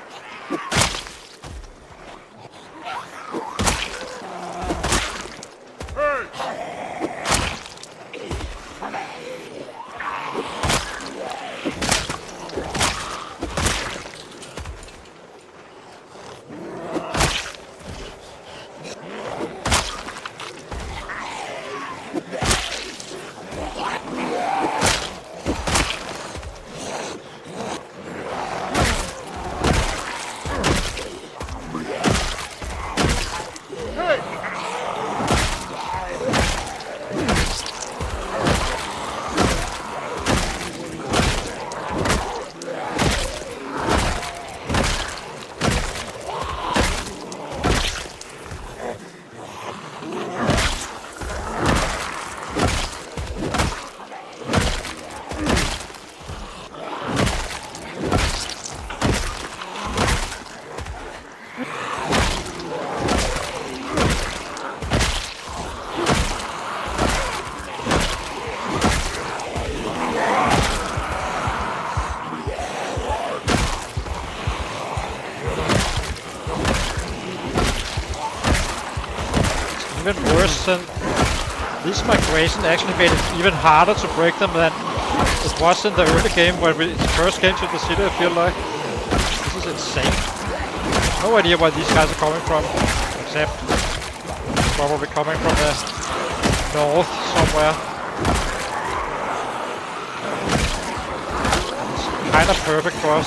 Even worse than this migration actually made it even harder to break them than it was in the early game when we first came to the city. I feel like this is insane. No idea where these guys are coming from, except probably coming from the north somewhere. It's kind of perfect for us.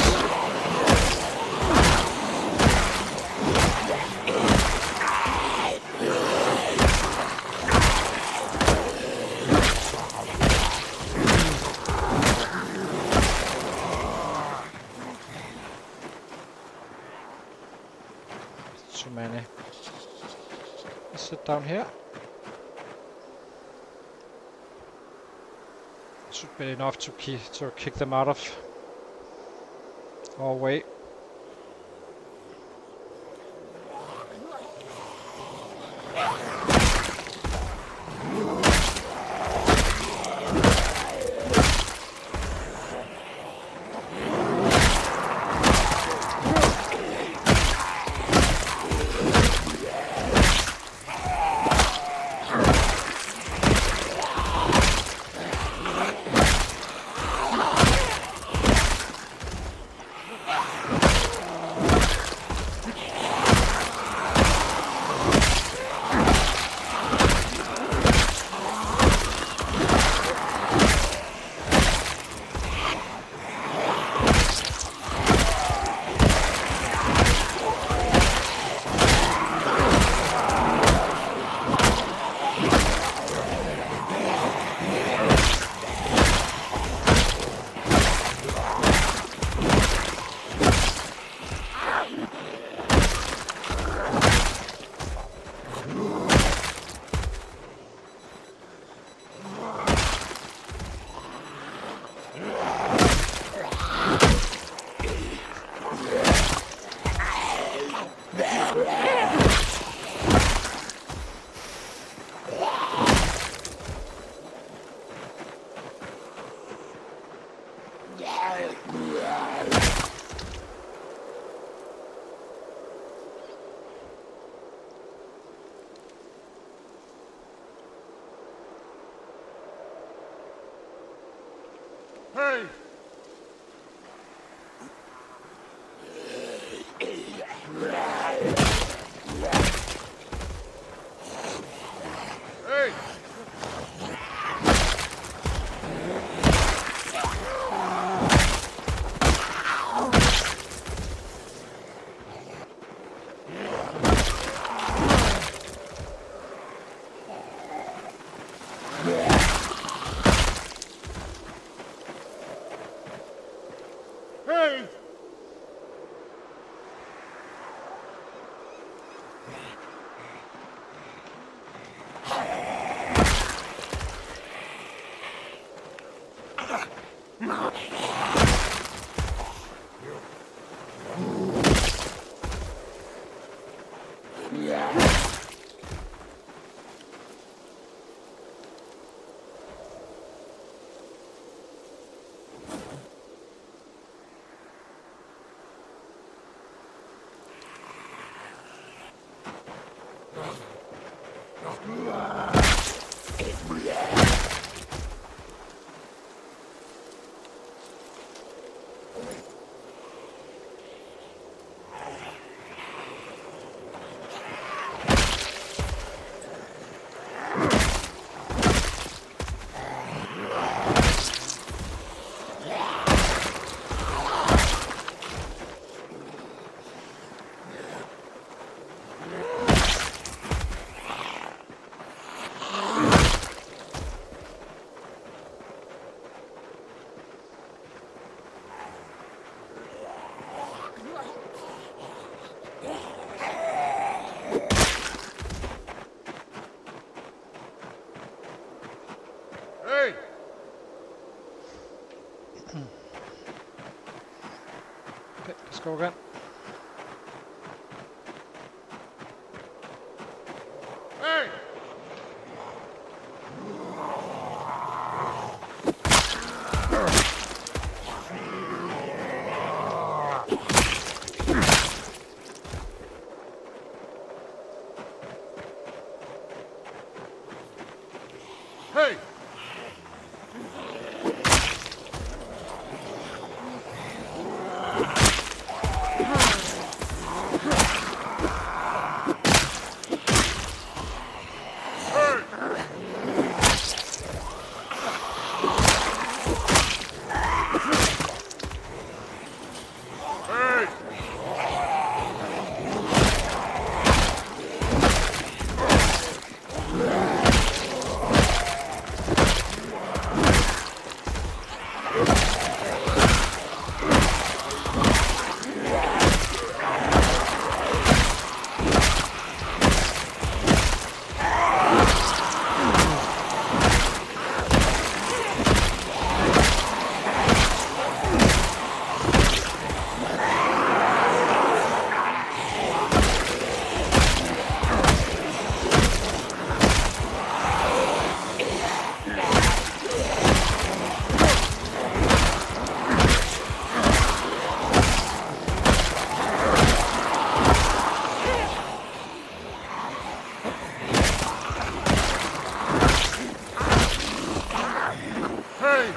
Too many. Let's sit down here. Should be enough to kick them out of our way. Hey! Hey! Hey! Hey! Okay, let's go again. Hey! Hey! Hey! Hey!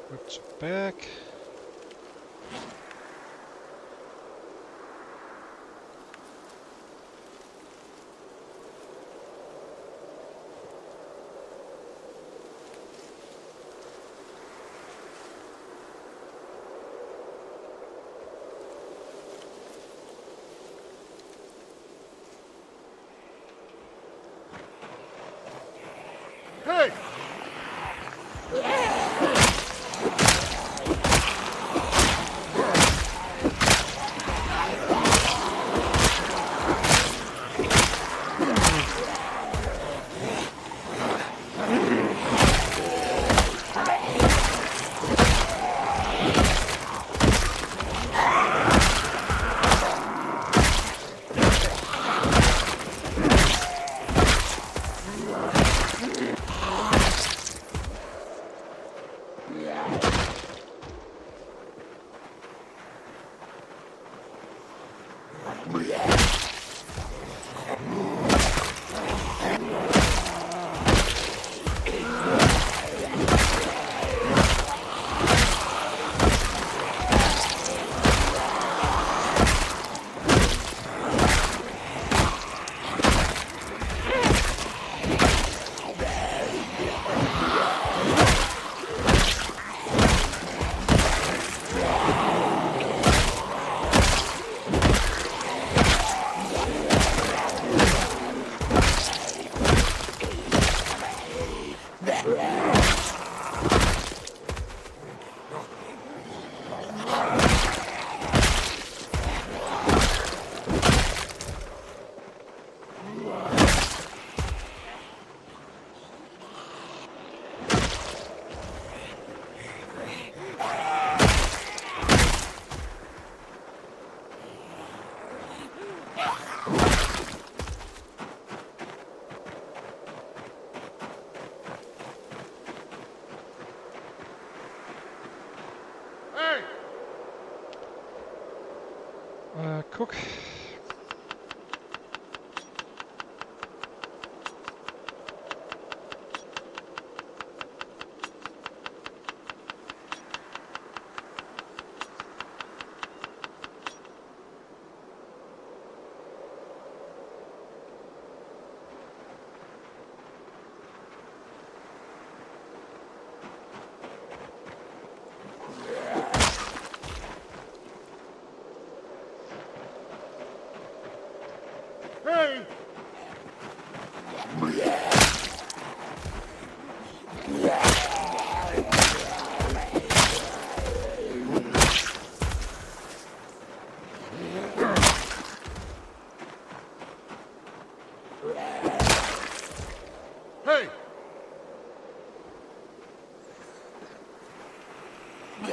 Which back. Hey! Cook. Hey! Hey! Hey!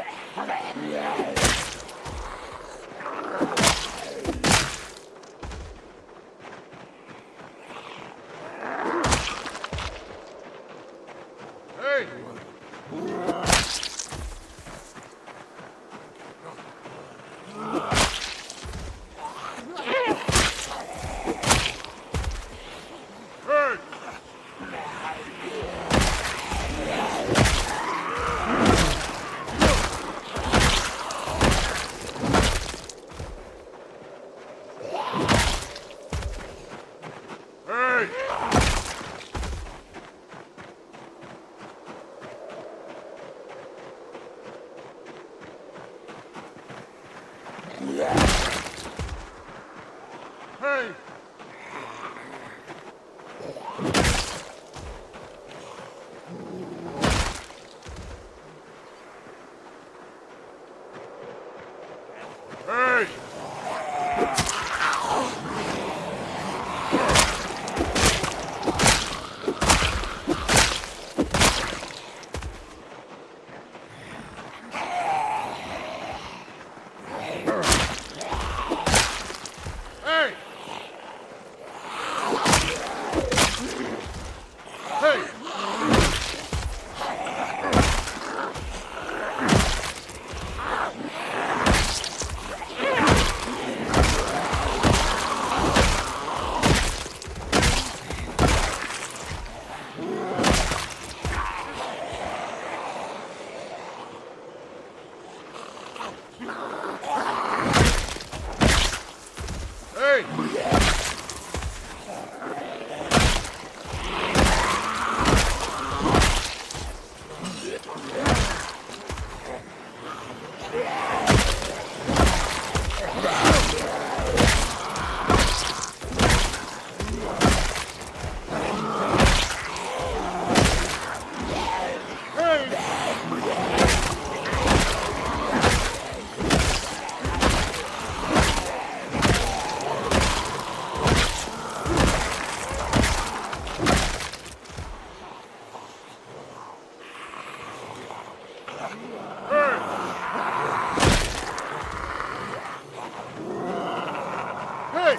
Hey! Hey! Hey! Hey! Hey! Hey! Hey! Hey!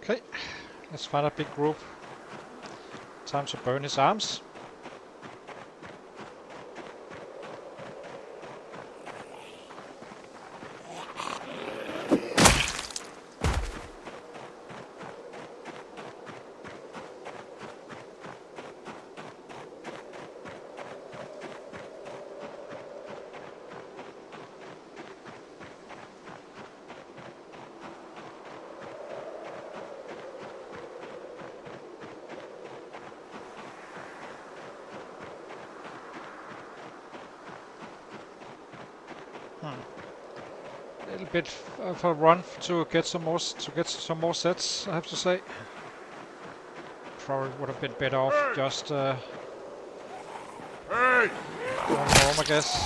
Okay, let's find a big group. Time to burn his arms. A little bit of a run to get some more sets, I have to say. Probably would have been better off just going home, I guess.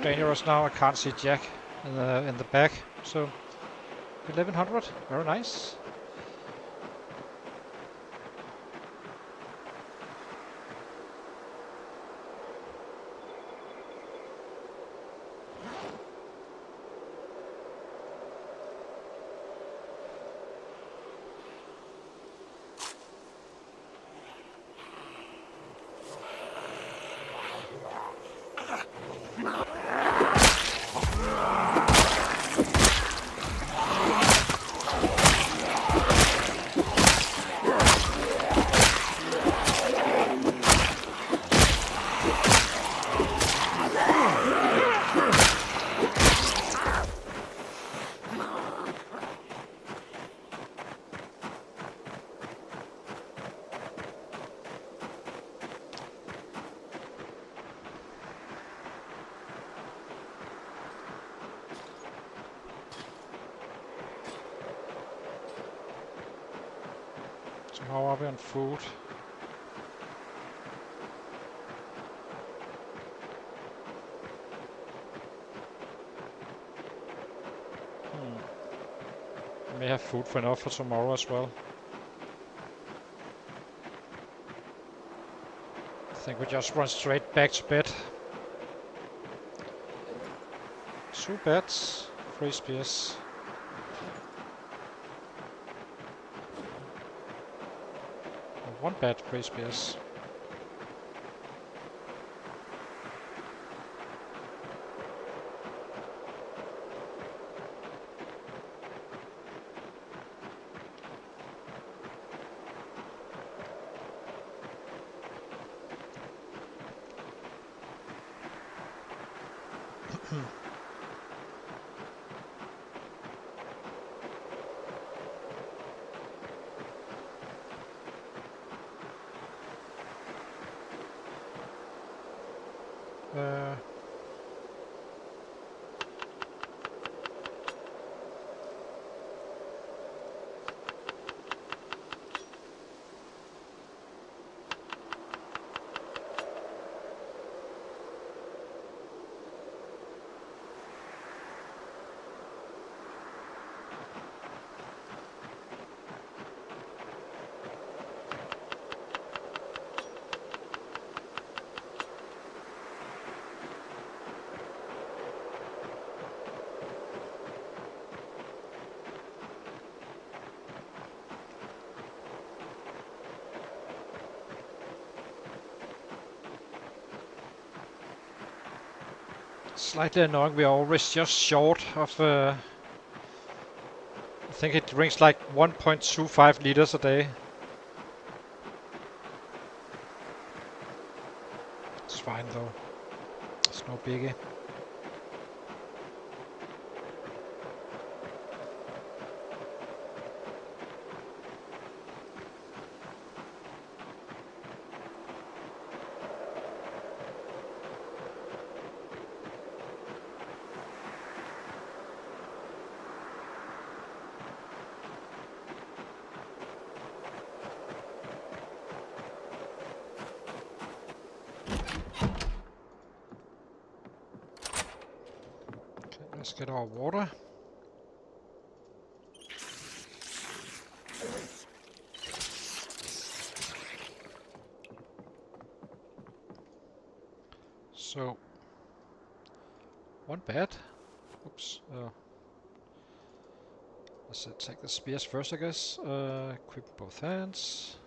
dangerous now. I can't see Jack in the back. So 1100, very nice. So how are we on food? May have food for enough for tomorrow as well. I think we just run straight back to bed. 2 beds, 3 spears. Or 1 bed, 3 spears. Slightly annoying, we are always just short of... I think it drinks like 1.25 liters a day. It's fine though. It's no biggie. Let's get our water. So, 1 bed. Oops. Let's take the spears first, I guess. Equip both hands.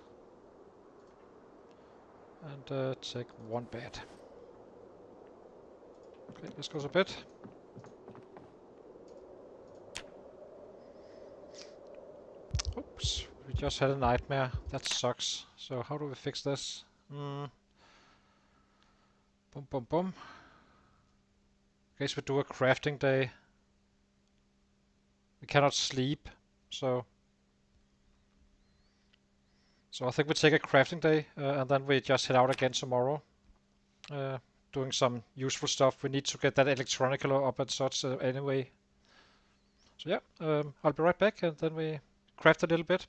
And take 1 bed. Okay, let's go to bed. Oops, we just had a nightmare. That sucks. So how do we fix this? Boom, boom, boom. Guess we do a crafting day. We cannot sleep, so I think we take a crafting day, and then we just head out again tomorrow. Doing some useful stuff. We need to get that electronical up and such anyway. So yeah, I'll be right back, and then we craft a little bit.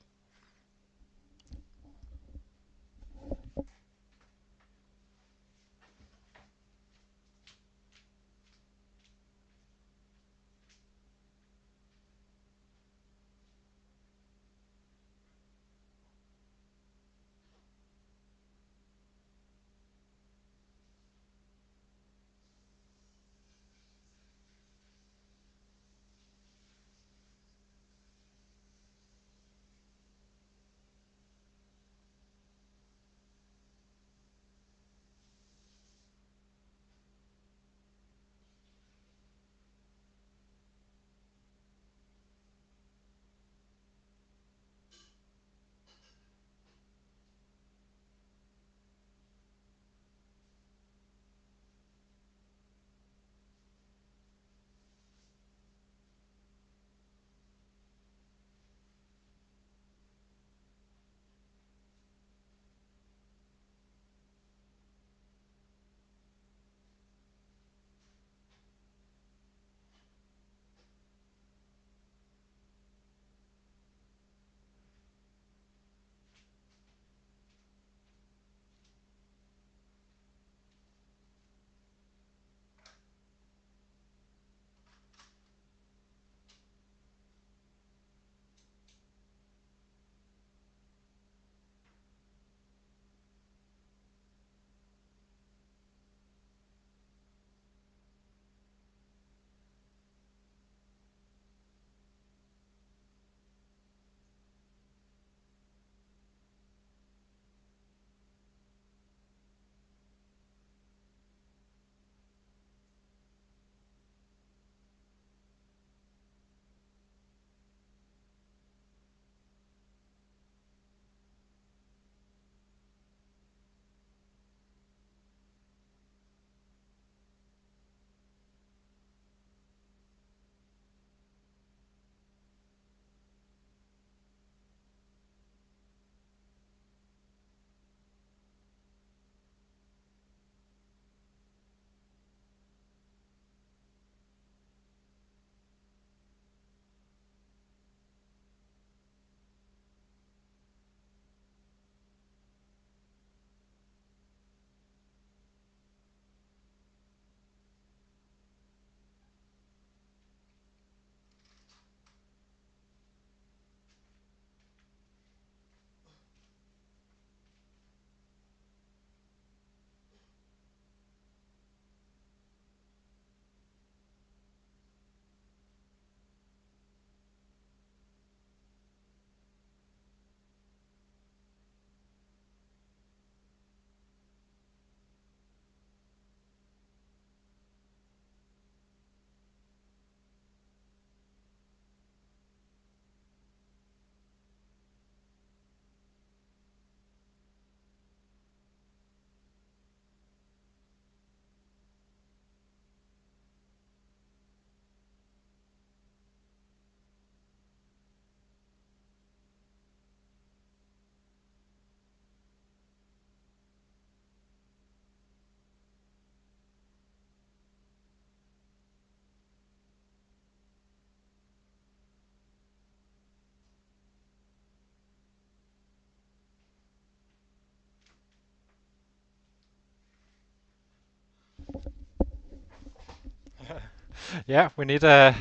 Yeah, we needed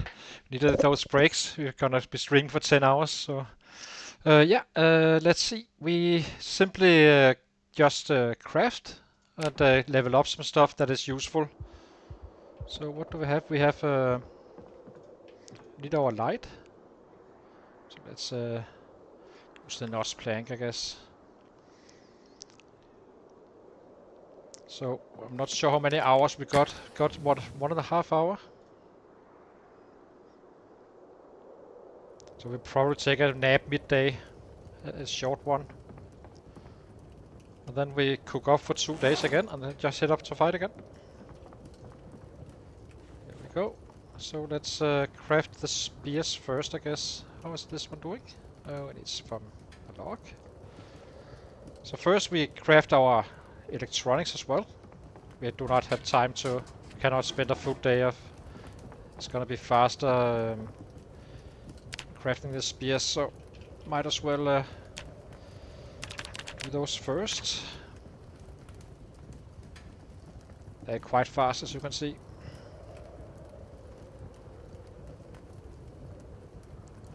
those breaks. We're gonna be streaming for 10 hours, so yeah. Let's see. We simply just craft and level up some stuff that is useful. So what do we have? We have need our light. So let's use the notch plank, I guess. So I'm not sure how many hours we got. Got what, 1.5 hour? So we'll probably take a nap midday, a short one. And then we cook off for 2 days again, and then just head up to fight again. There we go. So let's craft the spears first, I guess. How is this one doing? Oh, it needs from a log. So first we craft our electronics as well. We do not have time to, we cannot spend a full day of, it's gonna be faster crafting the spears, so might as well do those first. They're quite fast, as you can see.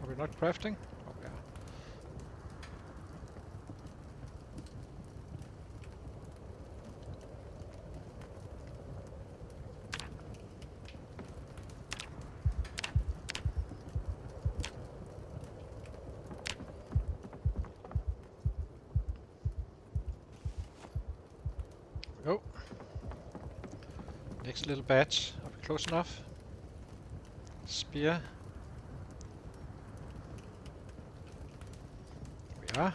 Are we not crafting? Oh, yeah. Go. Next little batch. Are we close enough? Spear. We are.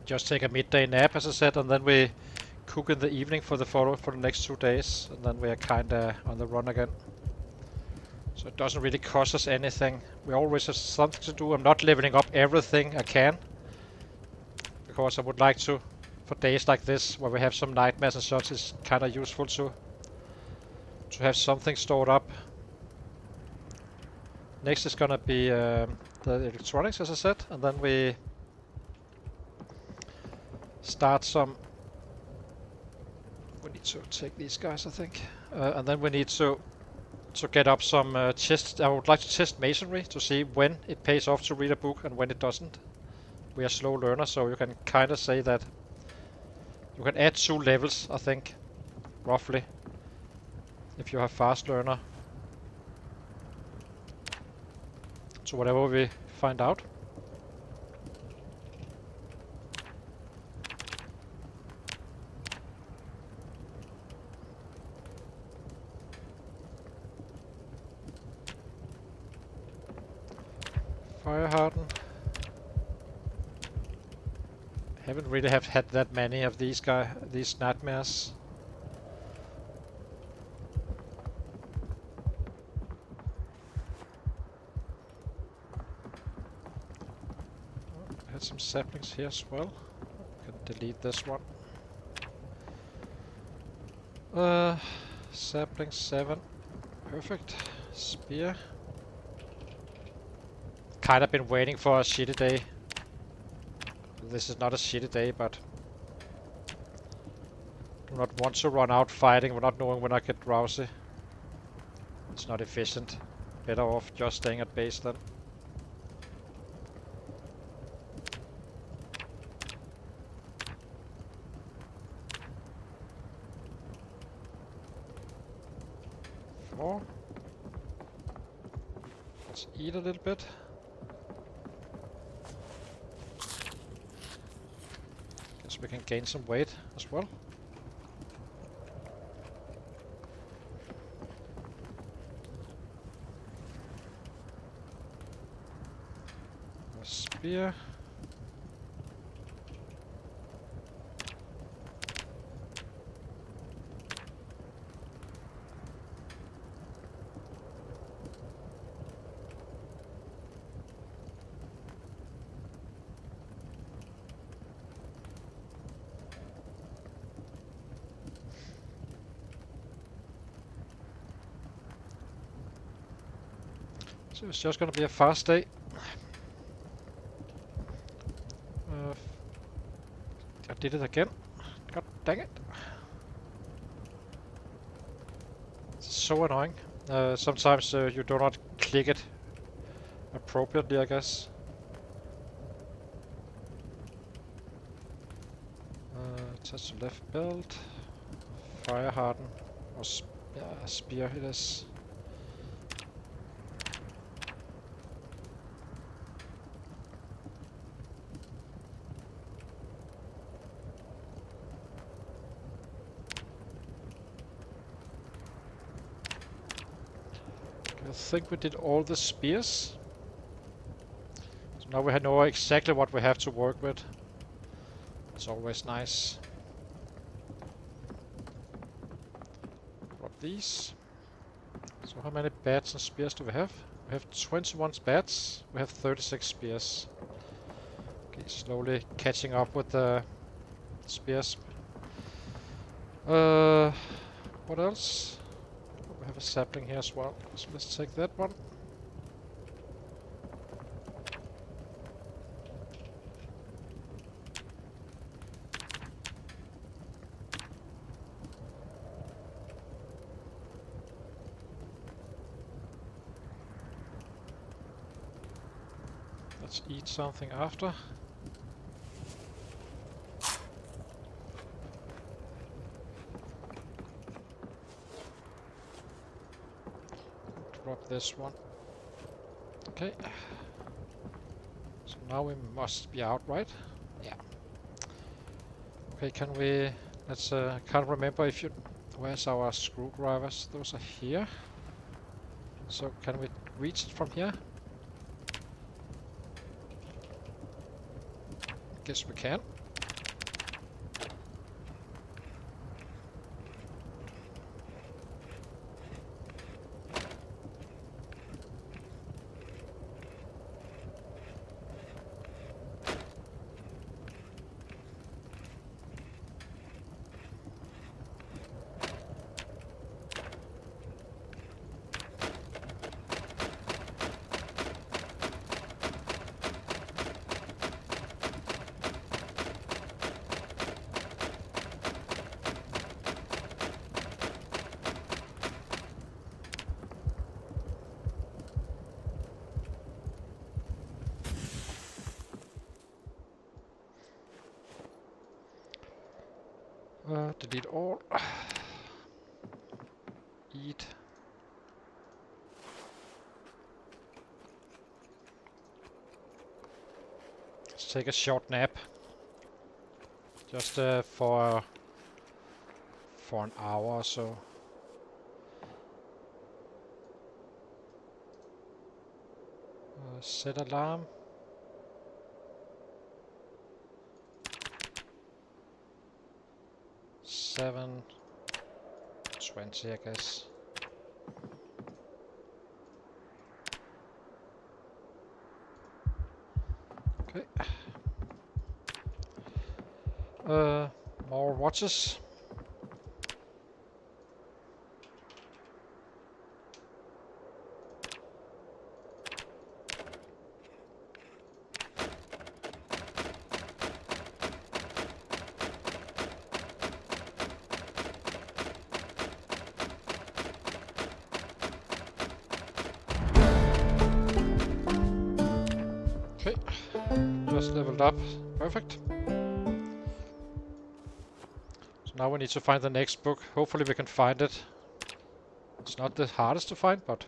Just take a midday nap, as I said, and then we cook in the evening for the next 2 days, and then we are kinda on the run again. So it doesn't really cost us anything. We always have something to do. I'm not leveling up everything I can, because I would like to, for days like this, where we have some nightmares and such, it's kinda useful to have something stored up. Next is gonna be the electronics, as I said, and then we start some. We need to take these guys, I think, and then we need to get up some chests. I would like to test masonry to see when it pays off to read a book and when it doesn't. We are slow learners, so you can kind of say that you can add 2 levels, I think, roughly, if you have fast learner. So whatever we find out. Fire harden. Haven't really had that many of these nightmares. Had some saplings here as well. Can delete this one. Sapling 7. Perfect. Spear. Kinda been waiting for a shitty day. This is not a shitty day, but do not want to run out fighting without knowing when I get drowsy. It's not efficient. Better off just staying at base then. Let's eat a little bit. Guess we can gain some weight as well. A spear. So it's just gonna be a fast day. I did it again. God dang it. so annoying. Sometimes you do not click it appropriately, I guess. Touch the left belt. Fire harden. Or yeah, spear it is. I think we did all the spears. So now we know exactly what we have to work with. It's always nice. Drop these. So how many bats and spears do we have? We have 21 bats. We have 36 spears. Okay, slowly catching up with the spears. What else? We have a sapling here as well, so let's take that one. Let's eat something after. Drop this one. Okay. So now we must be out, right? Yeah. Okay, can we... Let's... can't remember if you... Where's our screwdrivers? Those are here. So can we reach it from here? Guess we can. Delete all. Eat. Let's take a short nap. Just for an hour or so. Set alarm. $7:20, I guess. Okay. More watches. Okay, just leveled up. Perfect. So now we need to find the next book. Hopefully we can find it. It's not the hardest to find, but...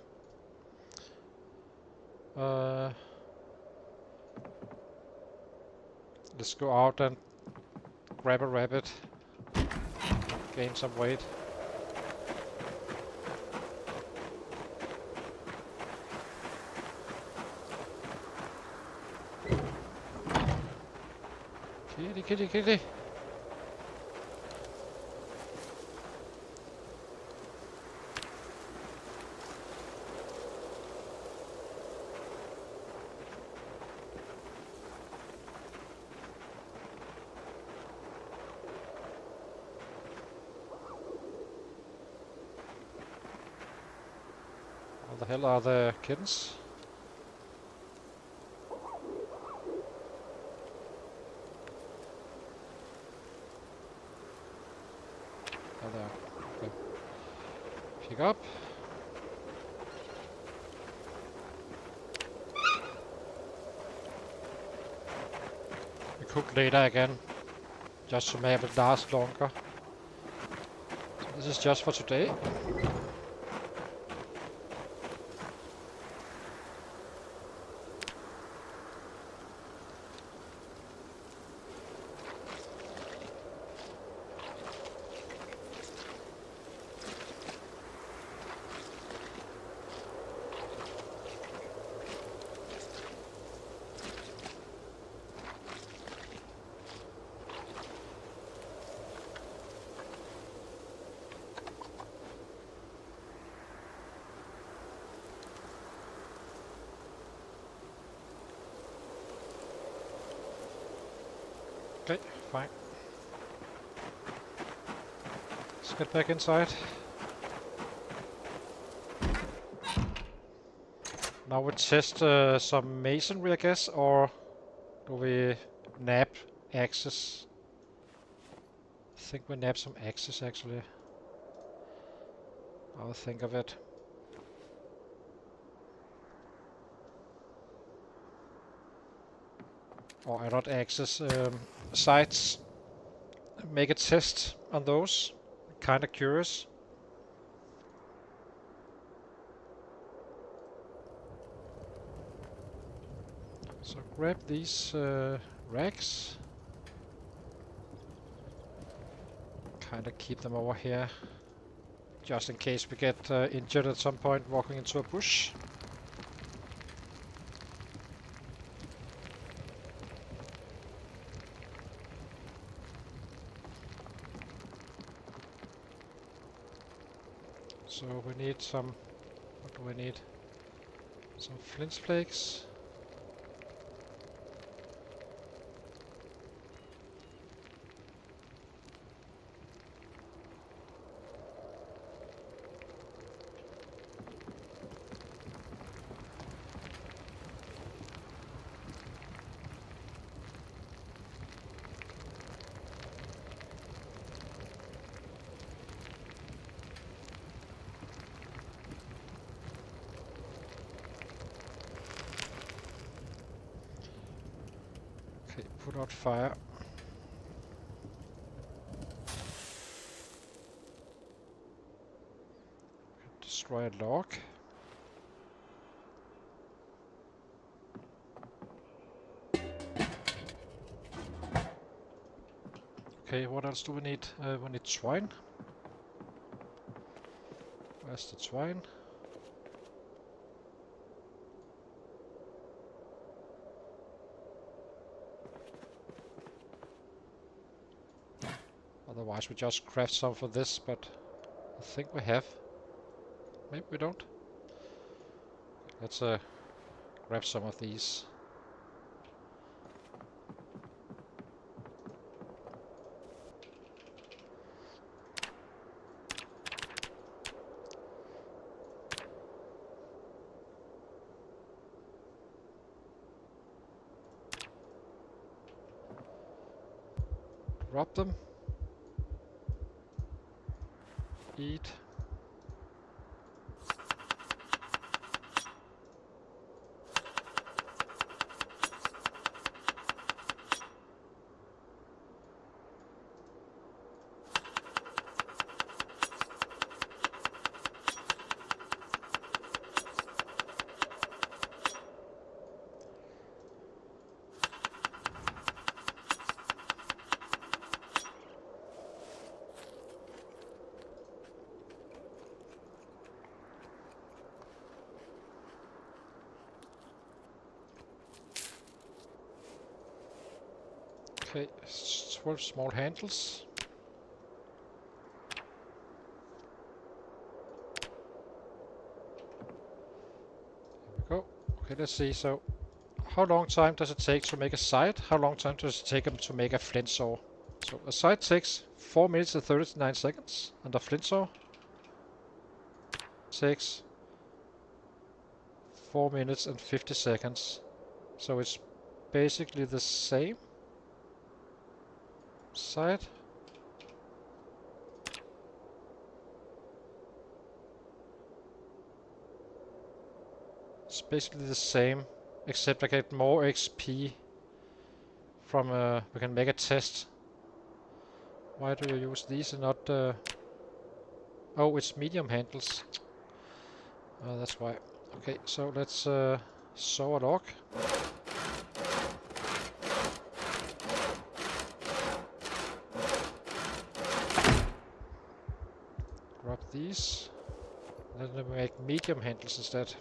let's go out and grab a rabbit. Gain some weight. Kitty, kitty, kitty. Where the hell are the kittens? Pick up. We cook later again, just to make it last longer. So this is just for today. Okay, fine. Let's get back inside. Now we test some masonry, I guess, or do we nab axes? I think we nab some axes, actually. I'll think of it. Or not axes, sites. Make a test on those. Kinda curious. So grab these racks. Kinda keep them over here, just in case we get injured at some point walking into a bush. So we need some, what do we need? Some flint flakes. Okay, put out fire. Destroy a log. Okay, what else do we need? We need twine. Where's the twine? Otherwise we just craft some for this, but I think we have. Maybe we don't. Let's grab some of these. Drop them. Eat. Okay, 12 small handles. Here we go. Okay, let's see. So, how long time does it take to make a scythe? How long time does it take to make a flint saw? So, a scythe takes 4 minutes and 39 seconds, and a flint saw takes 4 minutes and 50 seconds. So, it's basically the same. Scythe. basically the same, except I get more XP from, we can make a test. Why do you use these and not, oh, it's medium handles. That's why. Okay, so let's saw a log. Grab these. Then we make medium handles instead.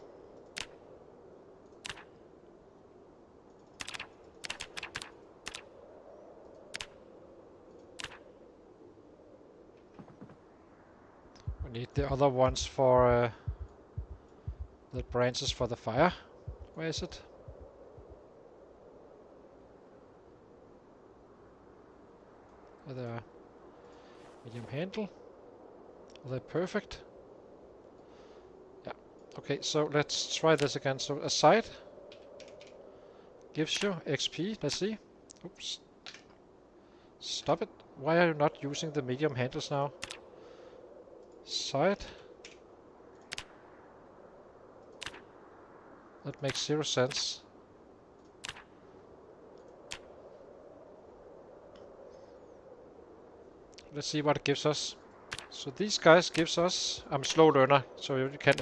We need the other ones for the branches for the fire. Where is it? There they are. Medium handle. Are they perfect? Yeah. Okay, so let's try this again. So a side gives you XP. Let's see. Oops. Stop it. Why are you not using the medium handles now? Side. That makes 0 sense. Let's see what it gives us. So these guys gives us... I'm a slow learner, so you can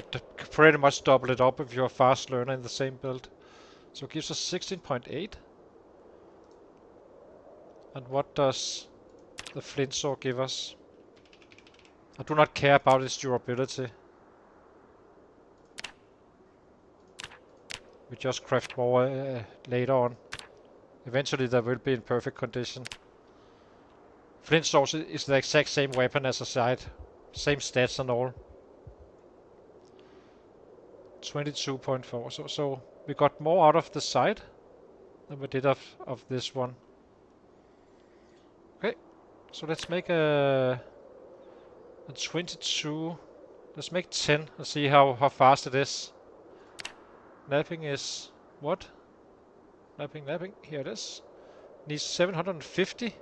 pretty much double it up if you're a fast learner in the same build. So it gives us 16.8. And what does the flint saw give us? I do not care about its durability. We just craft more later on. Eventually they will be in perfect condition. Flint saw is the exact same weapon as a side. Same stats and all. 22.4. So we got more out of the side than we did of this one. Okay, so let's make a 22. Let's make 10 and see how fast it is. Napping is what? Napping. Here it is. Needs 750.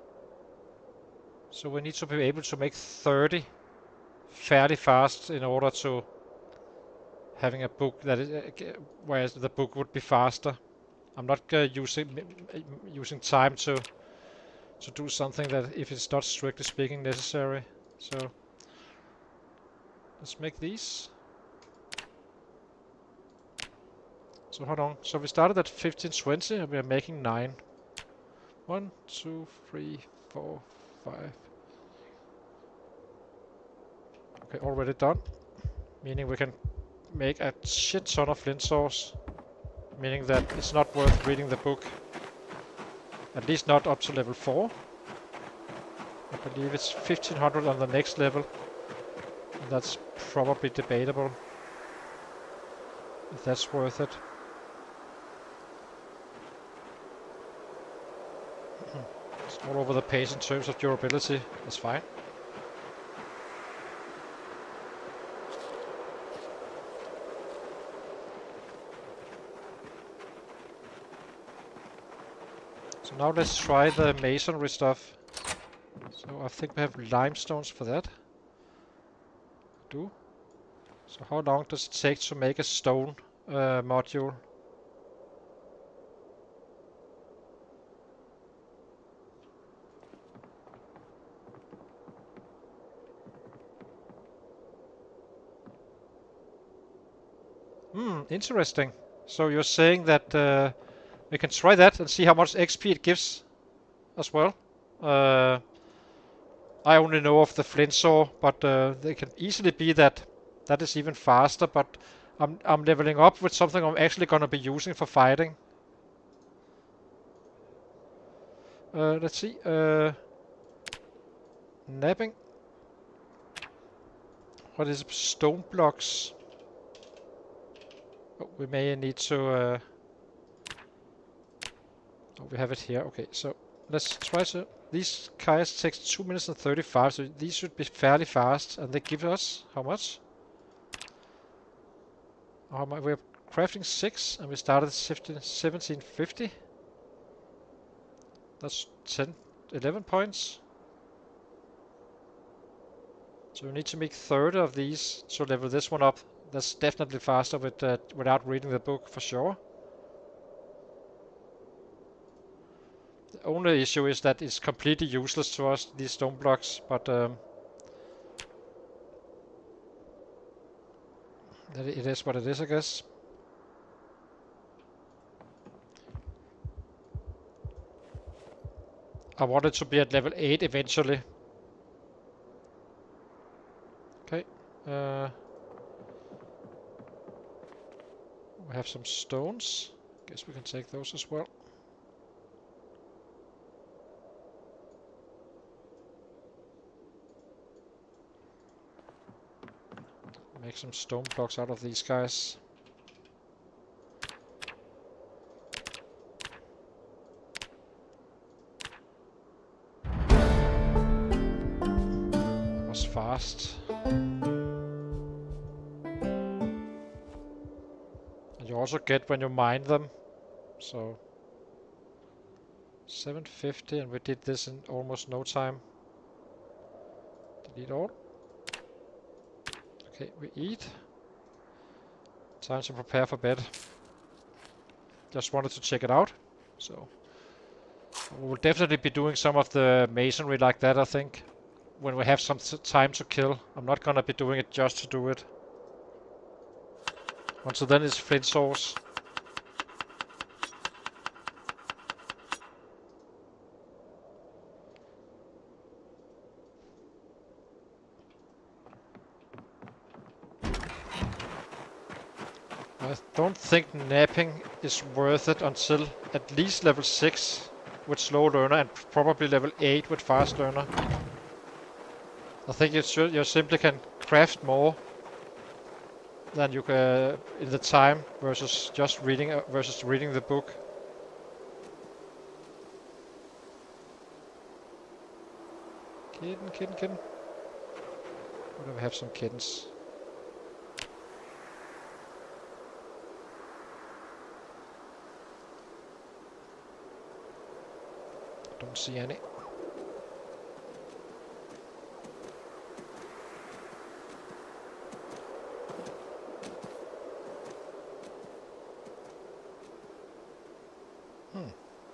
So we need to be able to make 30 fairly fast in order to having a book that is, whereas the book would be faster. I'm not using time to do something that if it's not strictly speaking necessary. So let's make these. So hold on. So we started at 1520 and we are making 9. 1, 2, 3, 4, 5. Okay, already done. Meaning we can make a shit ton of flint saws. Meaning that it's not worth reading the book. At least not up to level 4. I believe it's 1500 on the next level. And that's probably debatable if that's worth it. It's all over the page in terms of durability. That's fine. So now let's try the masonry stuff. So I think we have limestones for that. Do. So how long does it take to make a stone module? Interesting. So you're saying that we can try that and see how much XP it gives as well. I only know of the flint saw, but they can easily be that is even faster. But I'm leveling up with something I'm actually gonna be using for fighting. Let's see. Napping. What is stone blocks? Oh, we may need to. Oh, we have it here. Okay, so let's try to. These guys takes 2 minutes and 35, so these should be fairly fast, and they give us how much? We're crafting 6, and we started at 1750. That's 11 points. So we need to make 30 of these to level this one up. That's definitely faster with without reading the book for sure. The only issue is that it's completely useless to us, these stone blocks, but it is what it is, I guess. I wanted to be at level 8 eventually. Okay. We have some stones. Guess we can take those as well. Make some stone blocks out of these guys. That was fast. And you also get when you mine them. So 750, and we did this in almost no time. Delete all. Okay, we eat. Time to prepare for bed. Just wanted to check it out. So we will definitely be doing some of the masonry like that, I think, when we have some time to kill. I'm not gonna be doing it just to do it. Until then it's flint saws. I don't think napping is worth it until at least level 6 with slow learner and probably level 8 with fast learner. I think you simply can craft more than you can in the time versus just reading the book. Kitten. Why do we have some kittens? Don't see any.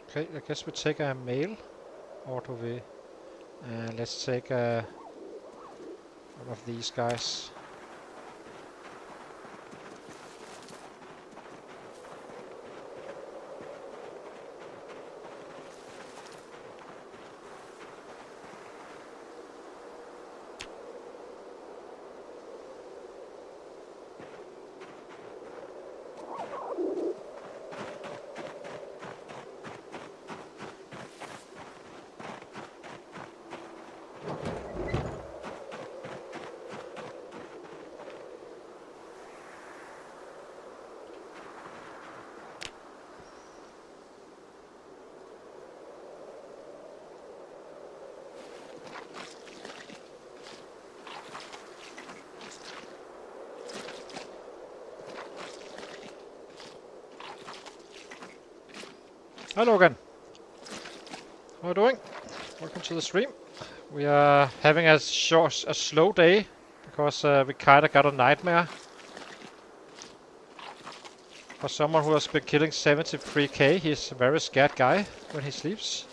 Okay, I guess we take a male, or do we? Let's take one of these guys. Hello again. How are you doing? Welcome to the stream. We are having a slow day because we kinda got a nightmare. For someone who has been killing 73k, he's a very scared guy when he sleeps.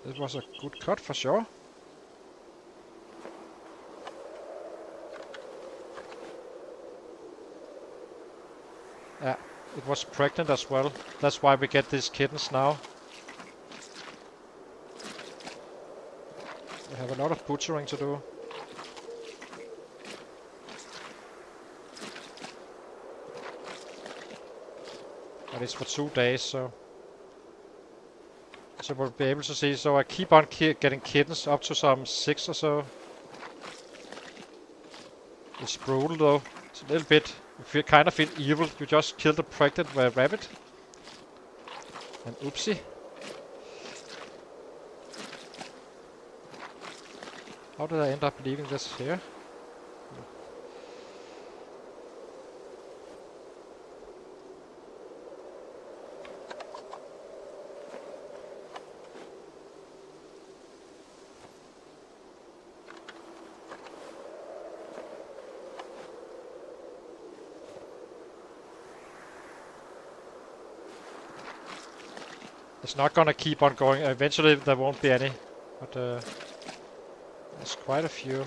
This was a good cut for sure. Yeah, it was pregnant as well. That's why we get these kittens now. We have a lot of butchering to do. But it's for 2 days, so we'll be able to see. So I keep on getting kittens up to some 6 or so. It's brutal though. It's a little bit. You kind of feel evil. You just killed a pregnant rabbit. And oopsie. How did I end up leaving this here? It's not gonna keep on going. Eventually there won't be any, but there's quite a few.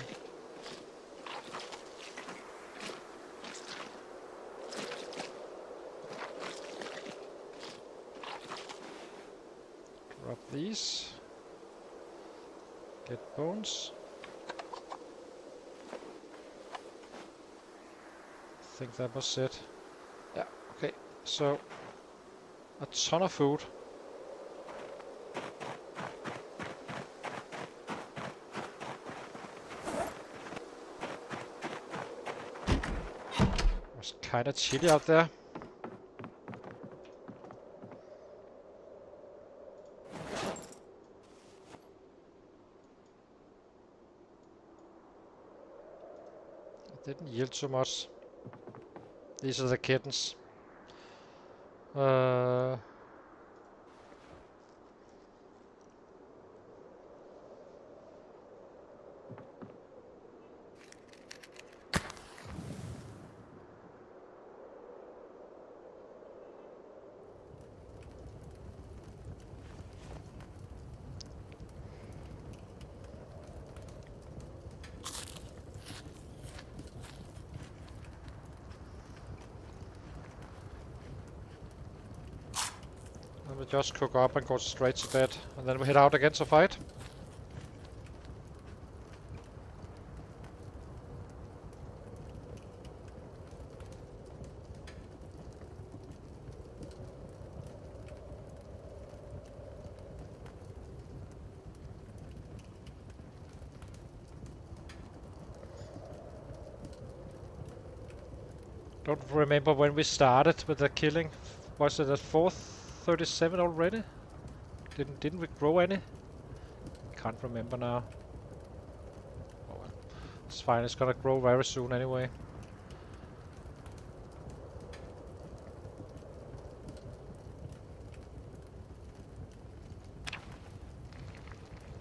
Drop these. Get bones. I think that was it. Yeah, okay. So, a ton of food. It was kinda chilly out there. It didn't yield too much. These are the kittens. And we just cook up and go straight to bed, and then we head out again to fight. Don't remember when we started with the killing. Was it at 437 already? Didn't we grow any? Can't remember now. Oh well. It's fine, it's gonna grow very soon anyway.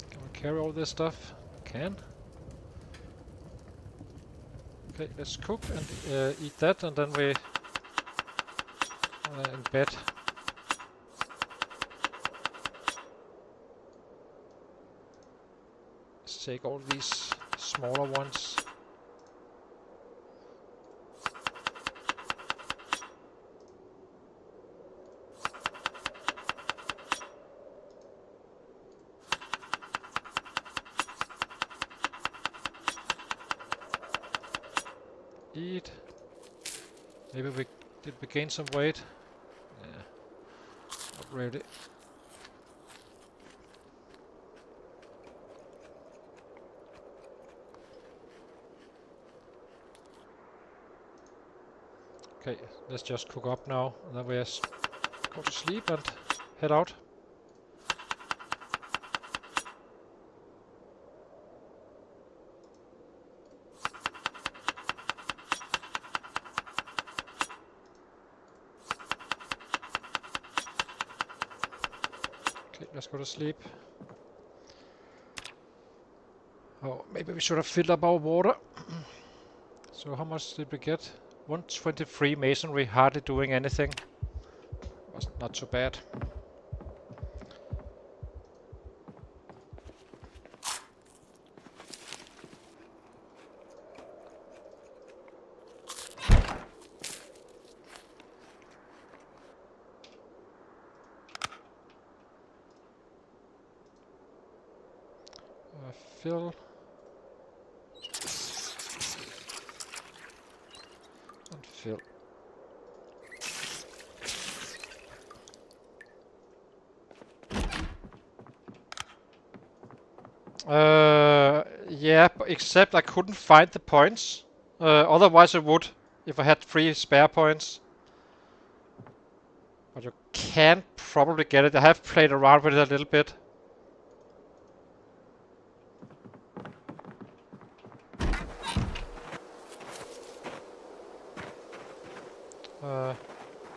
Can we carry all this stuff? Can. Okay, let's cook and eat that, and then we in bed. Let's take all these smaller ones. Eat. Maybe we gain some weight. Yeah, not really. Okay, let's just cook up now, and then we go to sleep and head out. Okay, let's go to sleep. Oh, maybe we should have filled up our water. So how much did we get? 123 masonry, hardly doing anything. Was not too bad. Fill. And fill. Yeah, except I couldn't find the points. Otherwise I would, if I had 3 spare points. But you can probably get it. I have played around with it a little bit.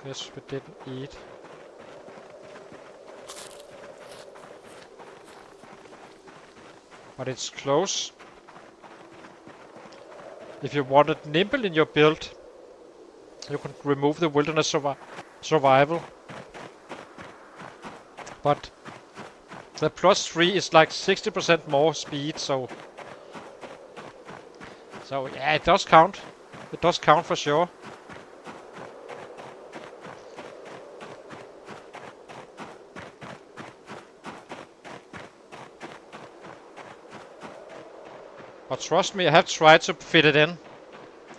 Guess we didn't eat. But it's close. If you wanted nimble in your build, you can remove the wilderness survival. but the +3 is like 60% more speed, so yeah, it does count. It does count for sure. But trust me, I have tried to fit it in.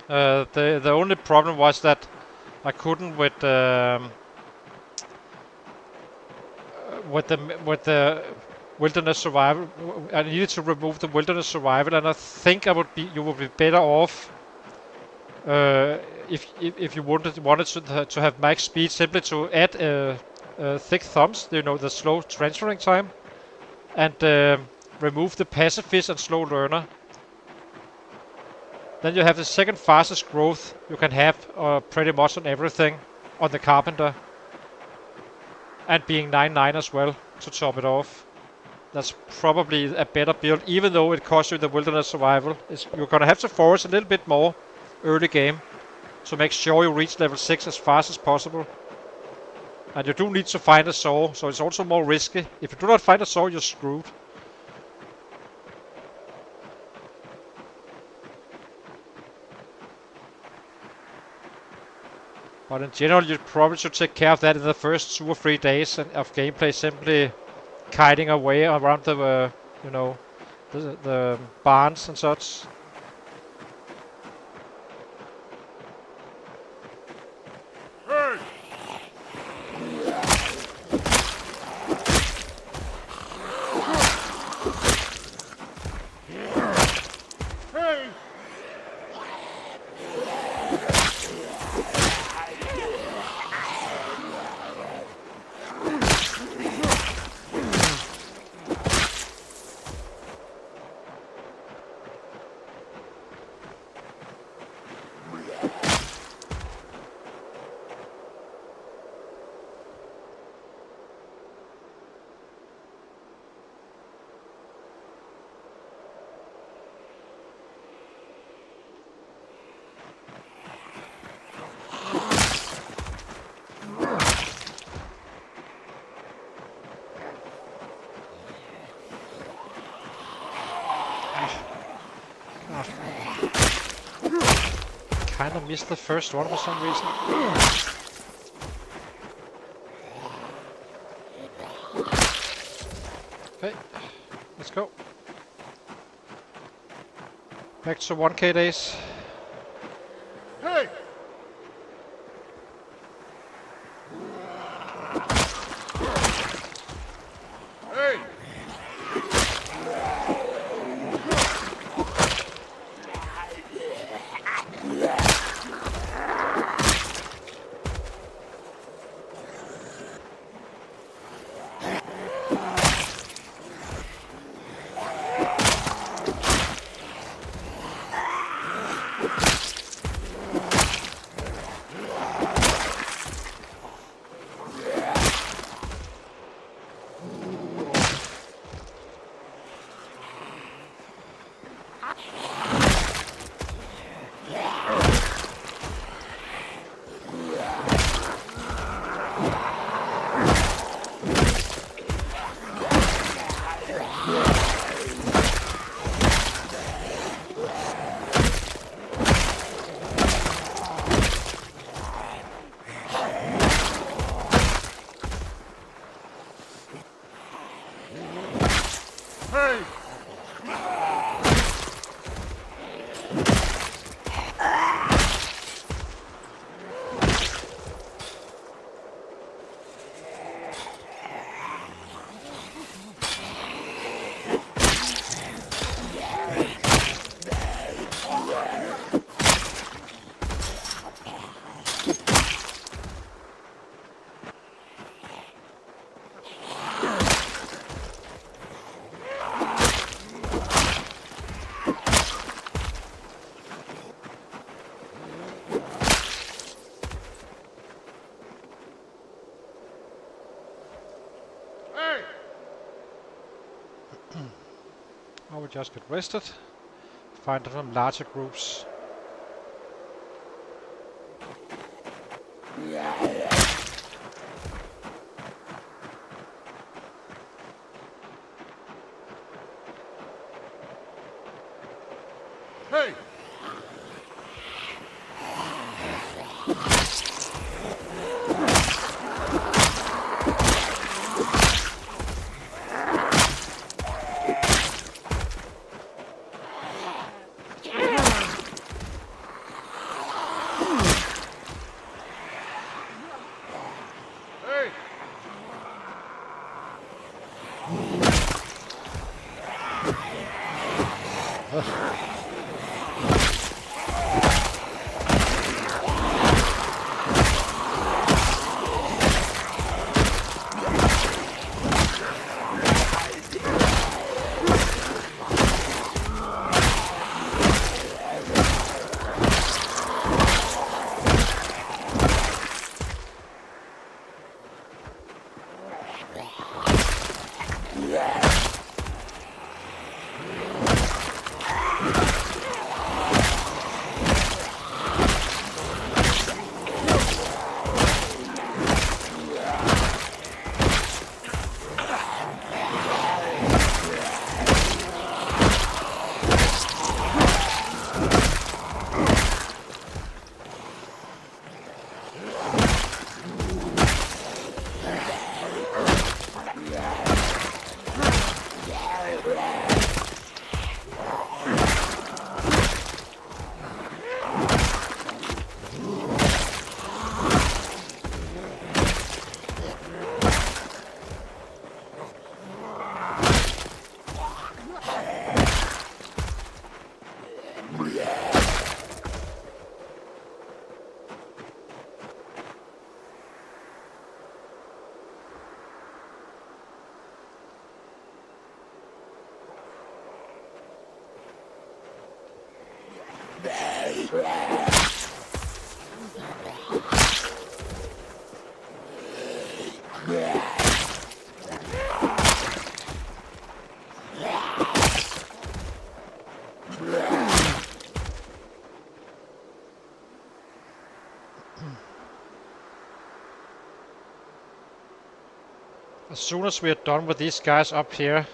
The only problem was that I couldn't with the wilderness survival. I needed to remove the wilderness survival, and I think you would be better off if you wanted to have max speed, simply to add thick thumbs, you know, the slow transferring time, and remove the pacifist and slow learner. Then you have the second fastest growth you can have pretty much on everything on the Carpenter. And being 9-9 as well to top it off. That's probably a better build, even though it costs you the wilderness survival. You're gonna have to force a little bit more early game to make sure you reach level 6 as fast as possible. And you do need to find a saw, so it's also more risky. If you do not find a saw, you're screwed. But in general, you probably should take care of that in the first 2 or 3 days of gameplay, simply kiting away around the, you know, the barns and such. Hey! Hey! Kinda missed the first one for some reason. Okay, let's go. Back to 1k days. Hey! Hey! Hey! Hey! I will just get rested. Find some larger groups. Hey! Hey! As soon as we are done with these guys up here,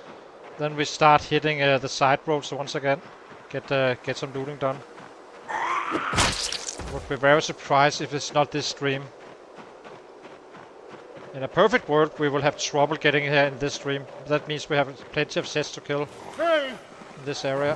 then we start hitting the side roads once again. Get some looting done. Would be very surprised if it's not this stream. In a perfect world, we will have trouble getting here in this stream. That means we have plenty of sets to kill Hey! in this area.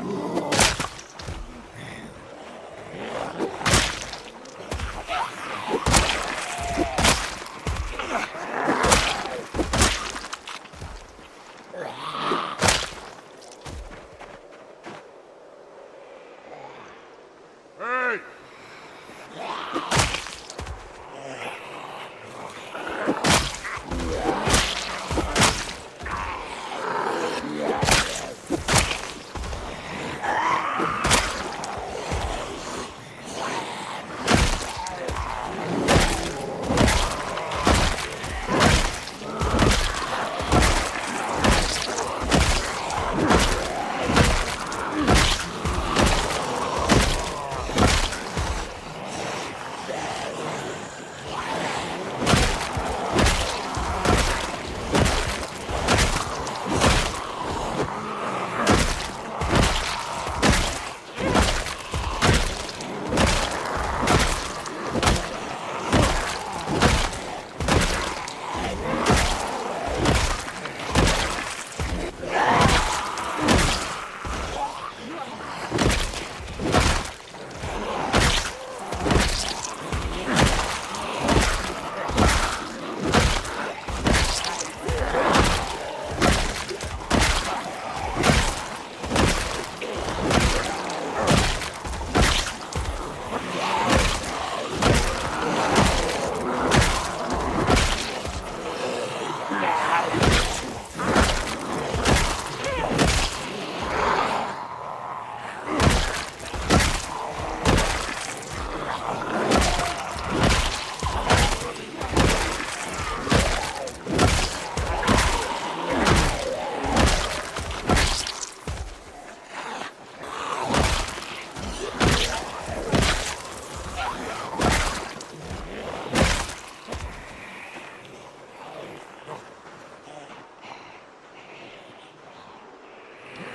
Hey!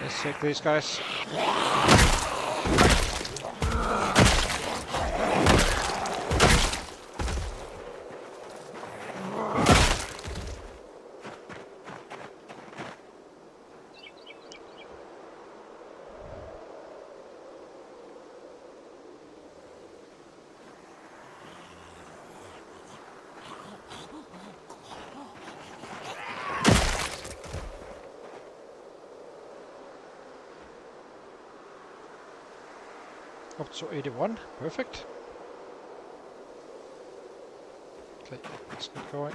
Let's take these guys. Up to 81. Perfect. Okay, let's get going.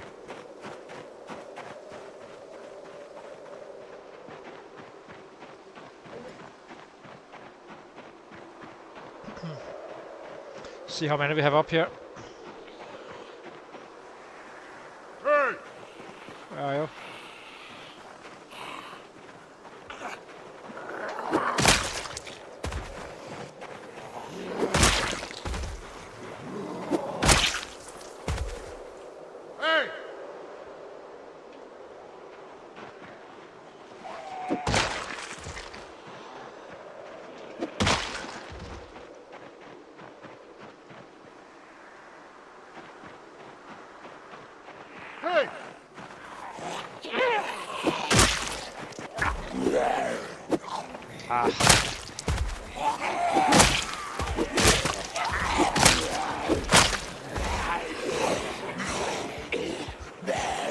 See how many we have up here. Hey! Where are you? Hey! Hey! Ah.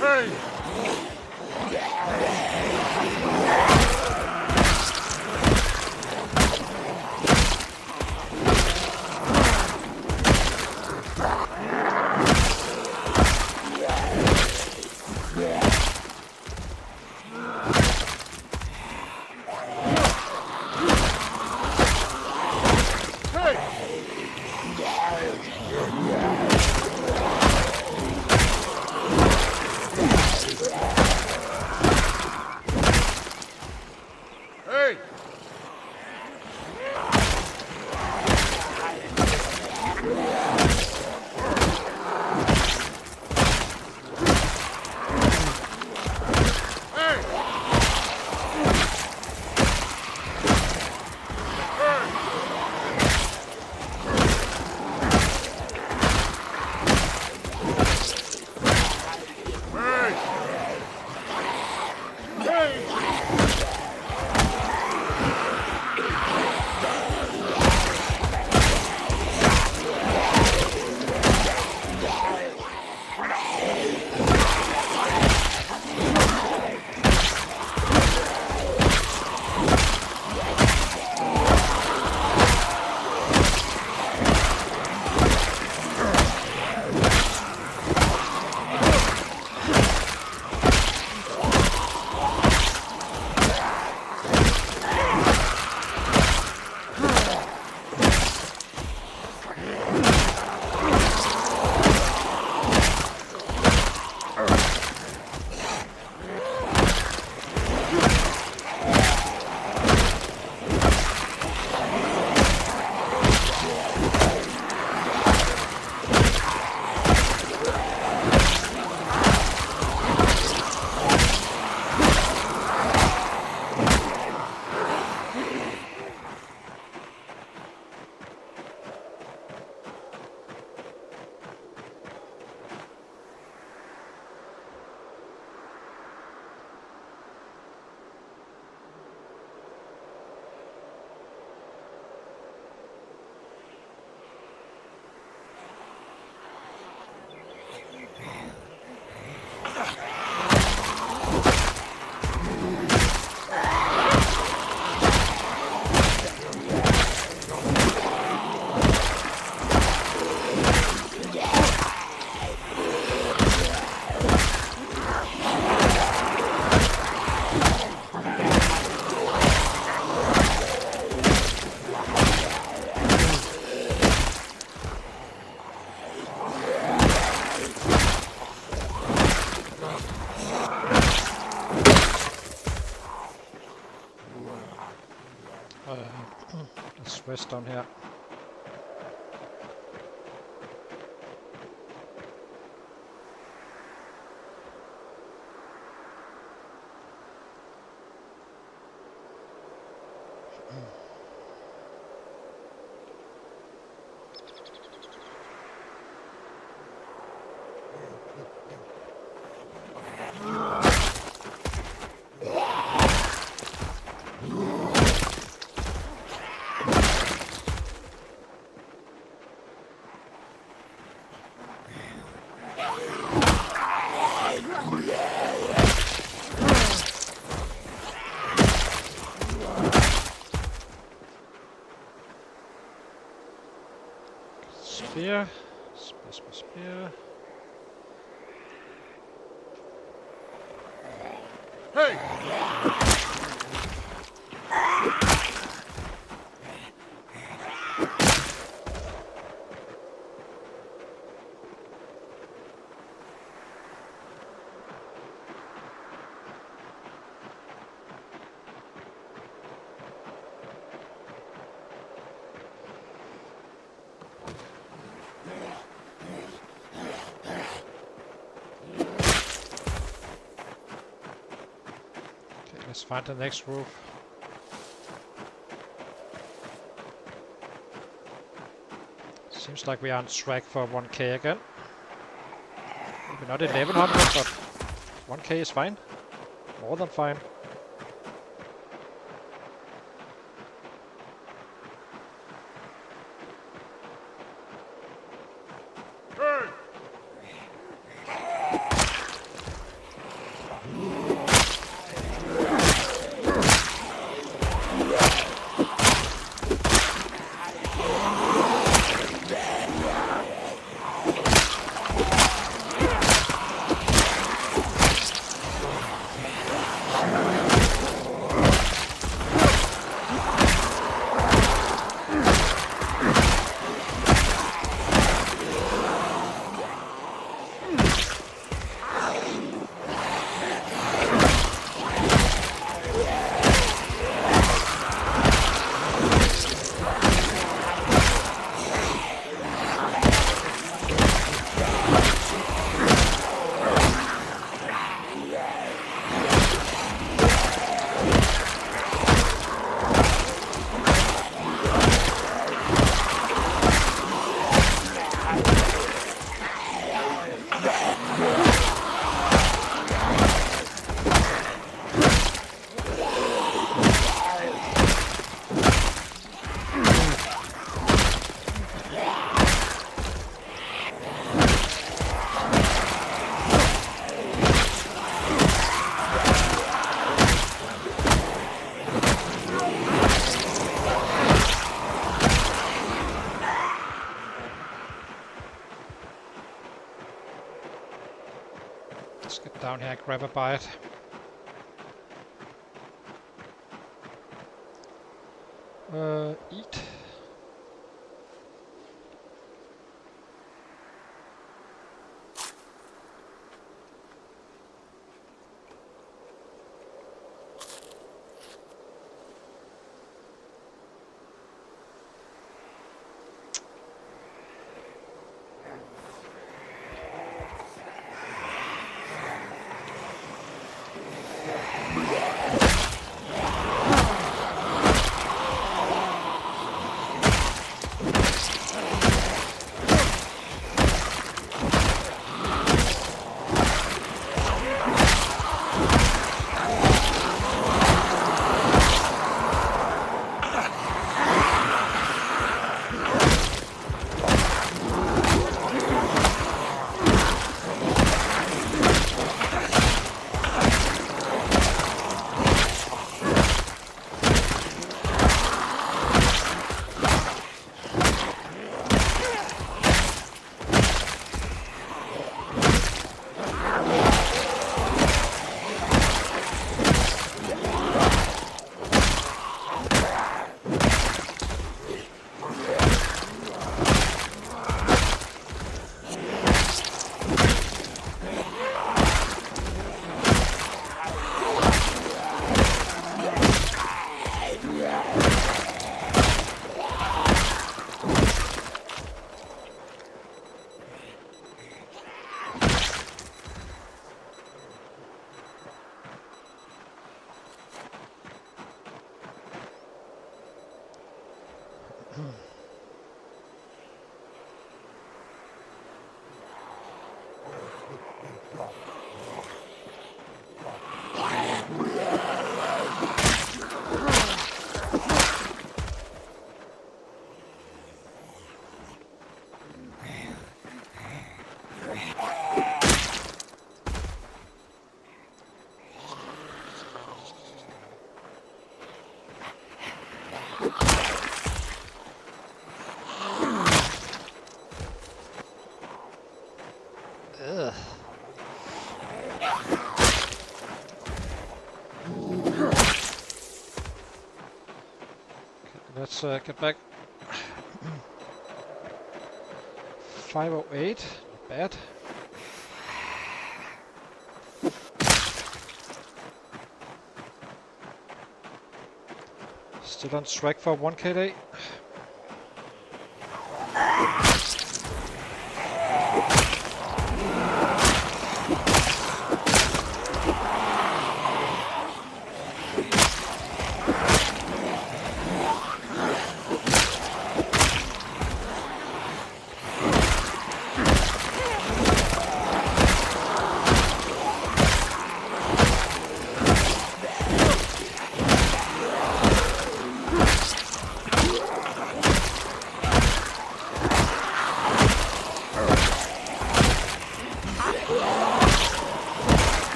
Hey! Hey! Let's rest down here. Spear. Spear, spear, spear. Hey! Okay, let's find the next roof. Seems like we are on track for 1k again. Maybe not 1100, but 1k is fine. More than fine. Hey! Let's get down here and grab a bite. Eat. Let's get back. 508, not bad. Still on track for 1k day.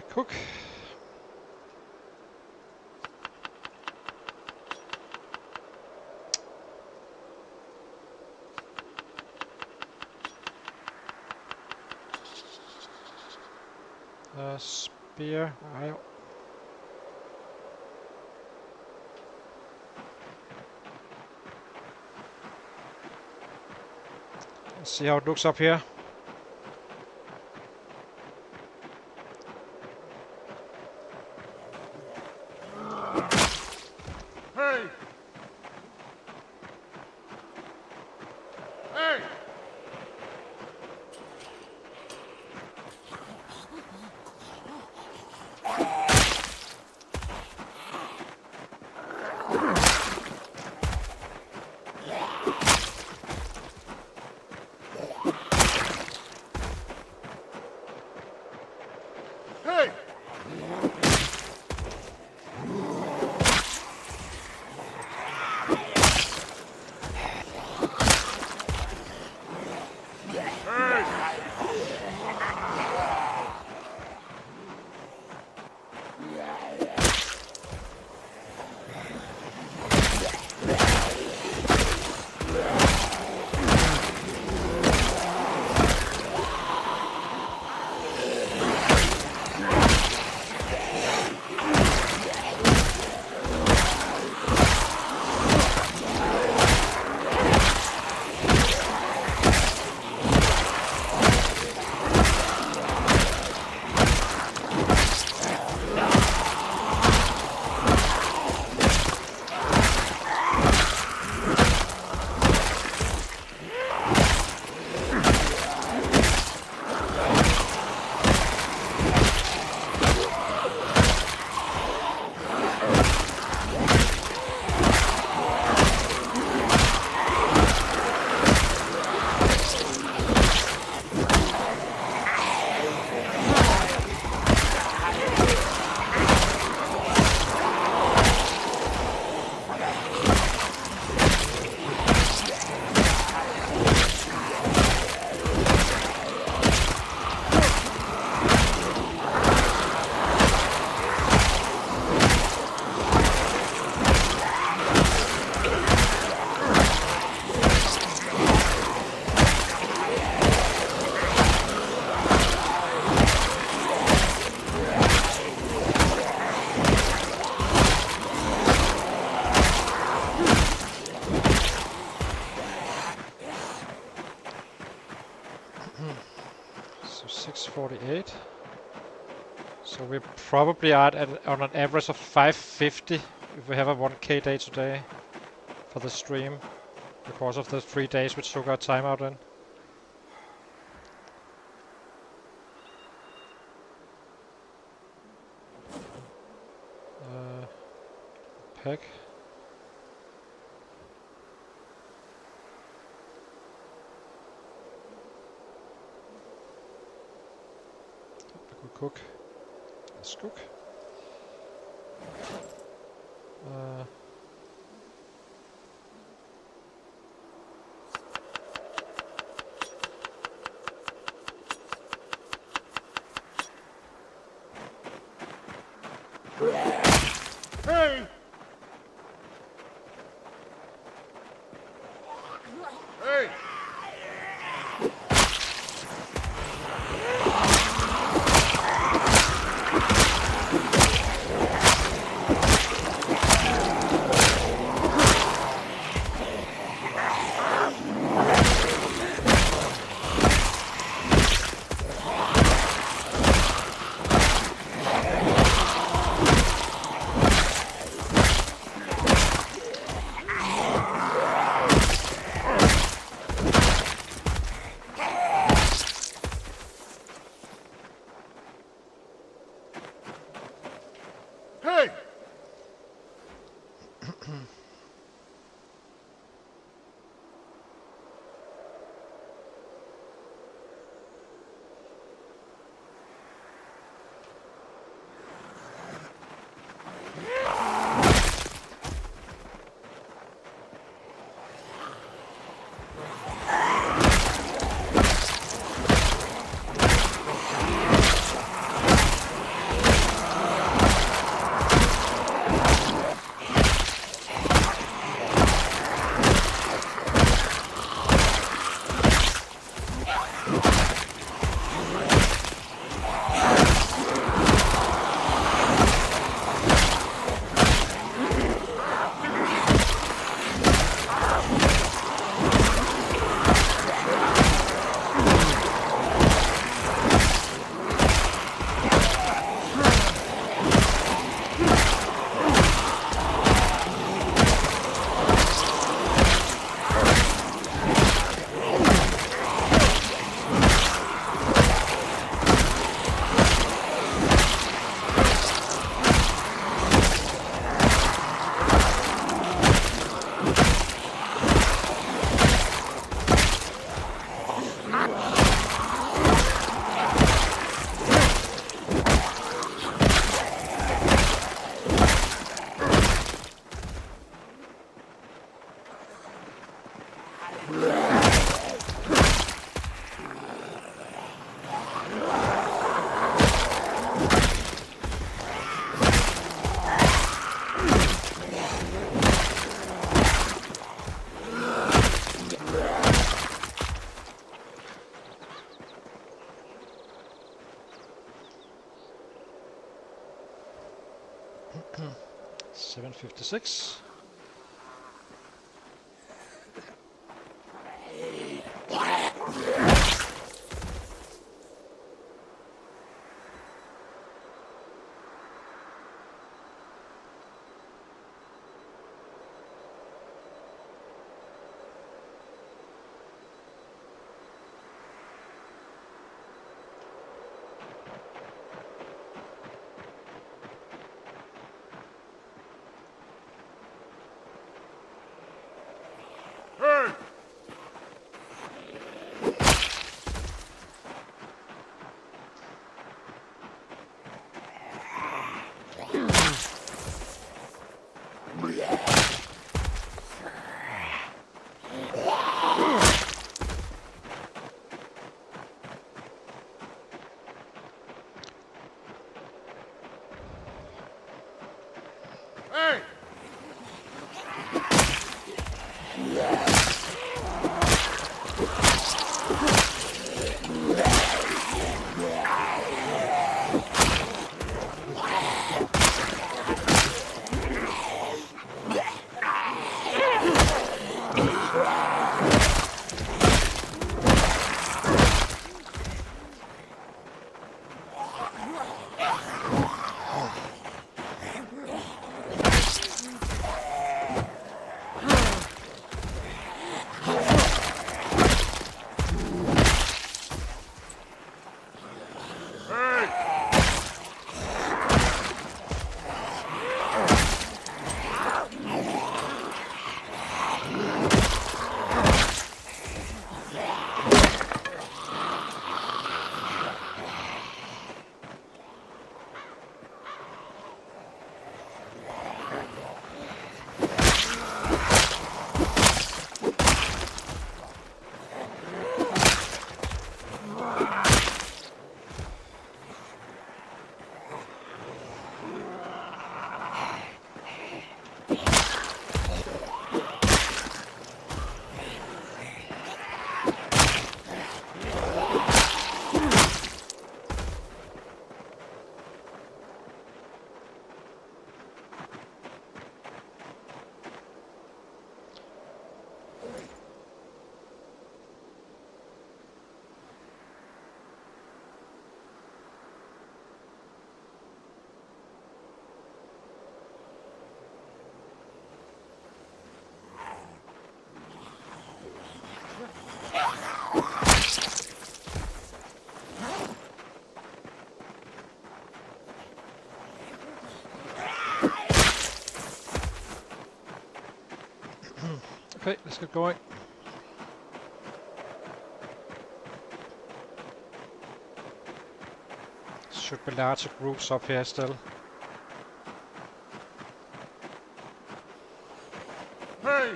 Cook. Spear. Let's see how it looks up here. Hey! Hey! Hey! So 648. So we probably are on an average of 550 if we have a 1k day today for the stream, because of the 3 days we took our time out in. Pack. We could cook. Let's cook. 7:56. Okay, let's get going. Should be larger groups up here still. Hey!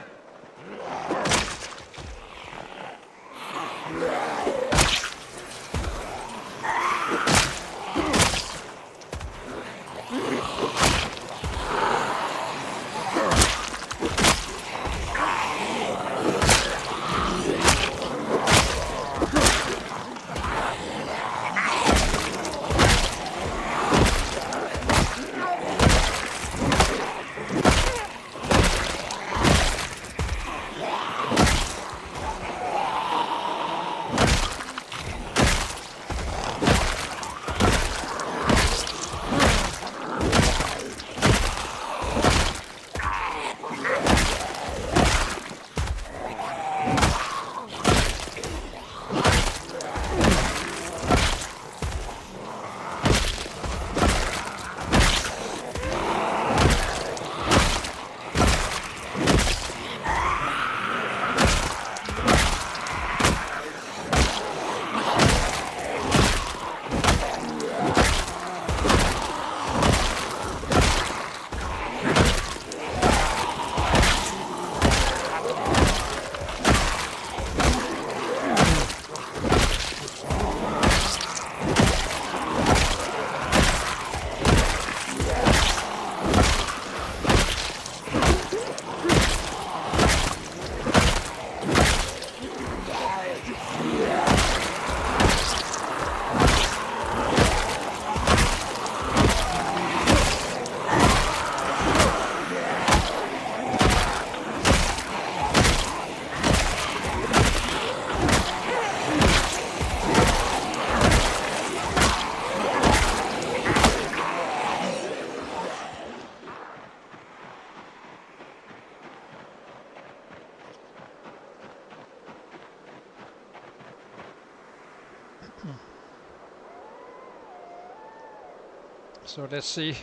So let's see.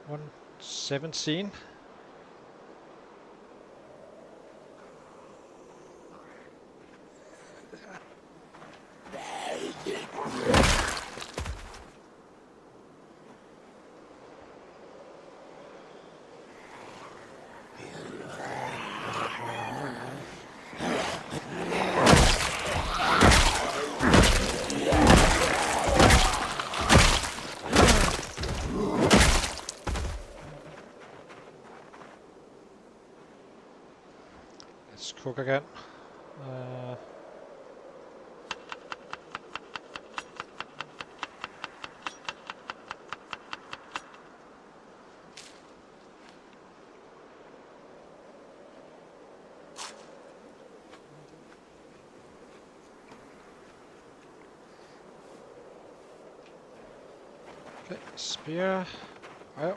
117. Let's cook again. Okay, spear. Fire.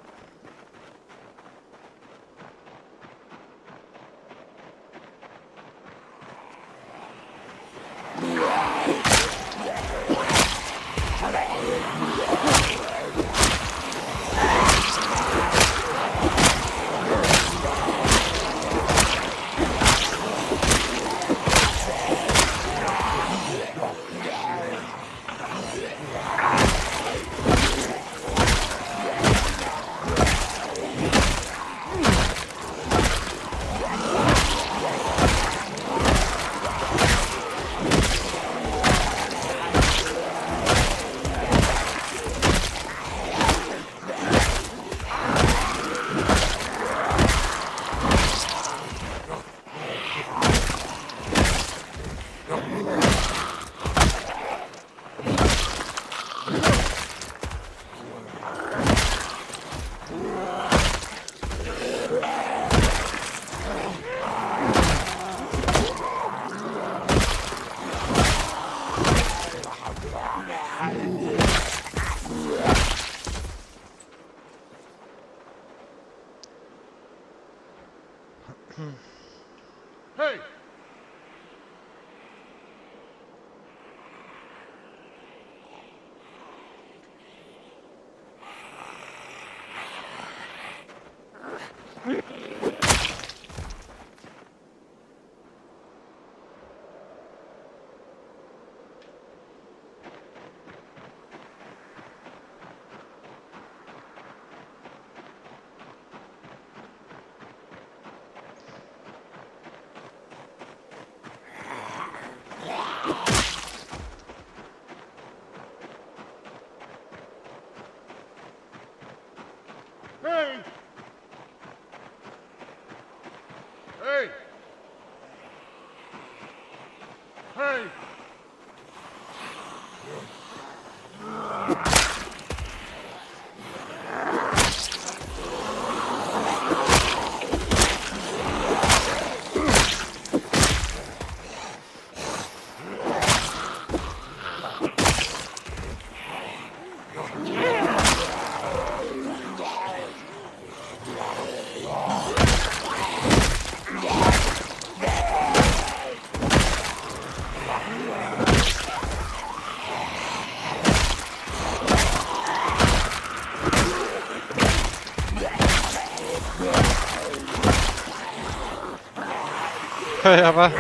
Hey! Ja, hva?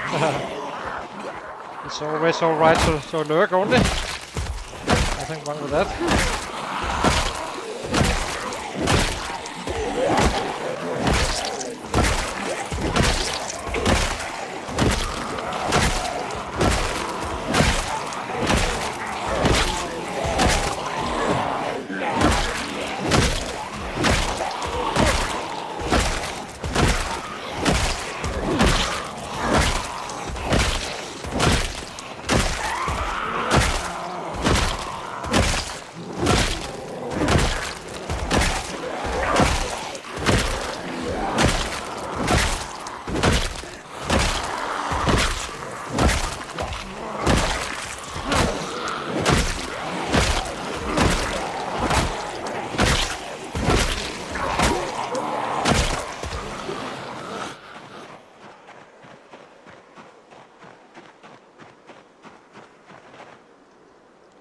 It's always alright to lurk only. Nothing wrong with that.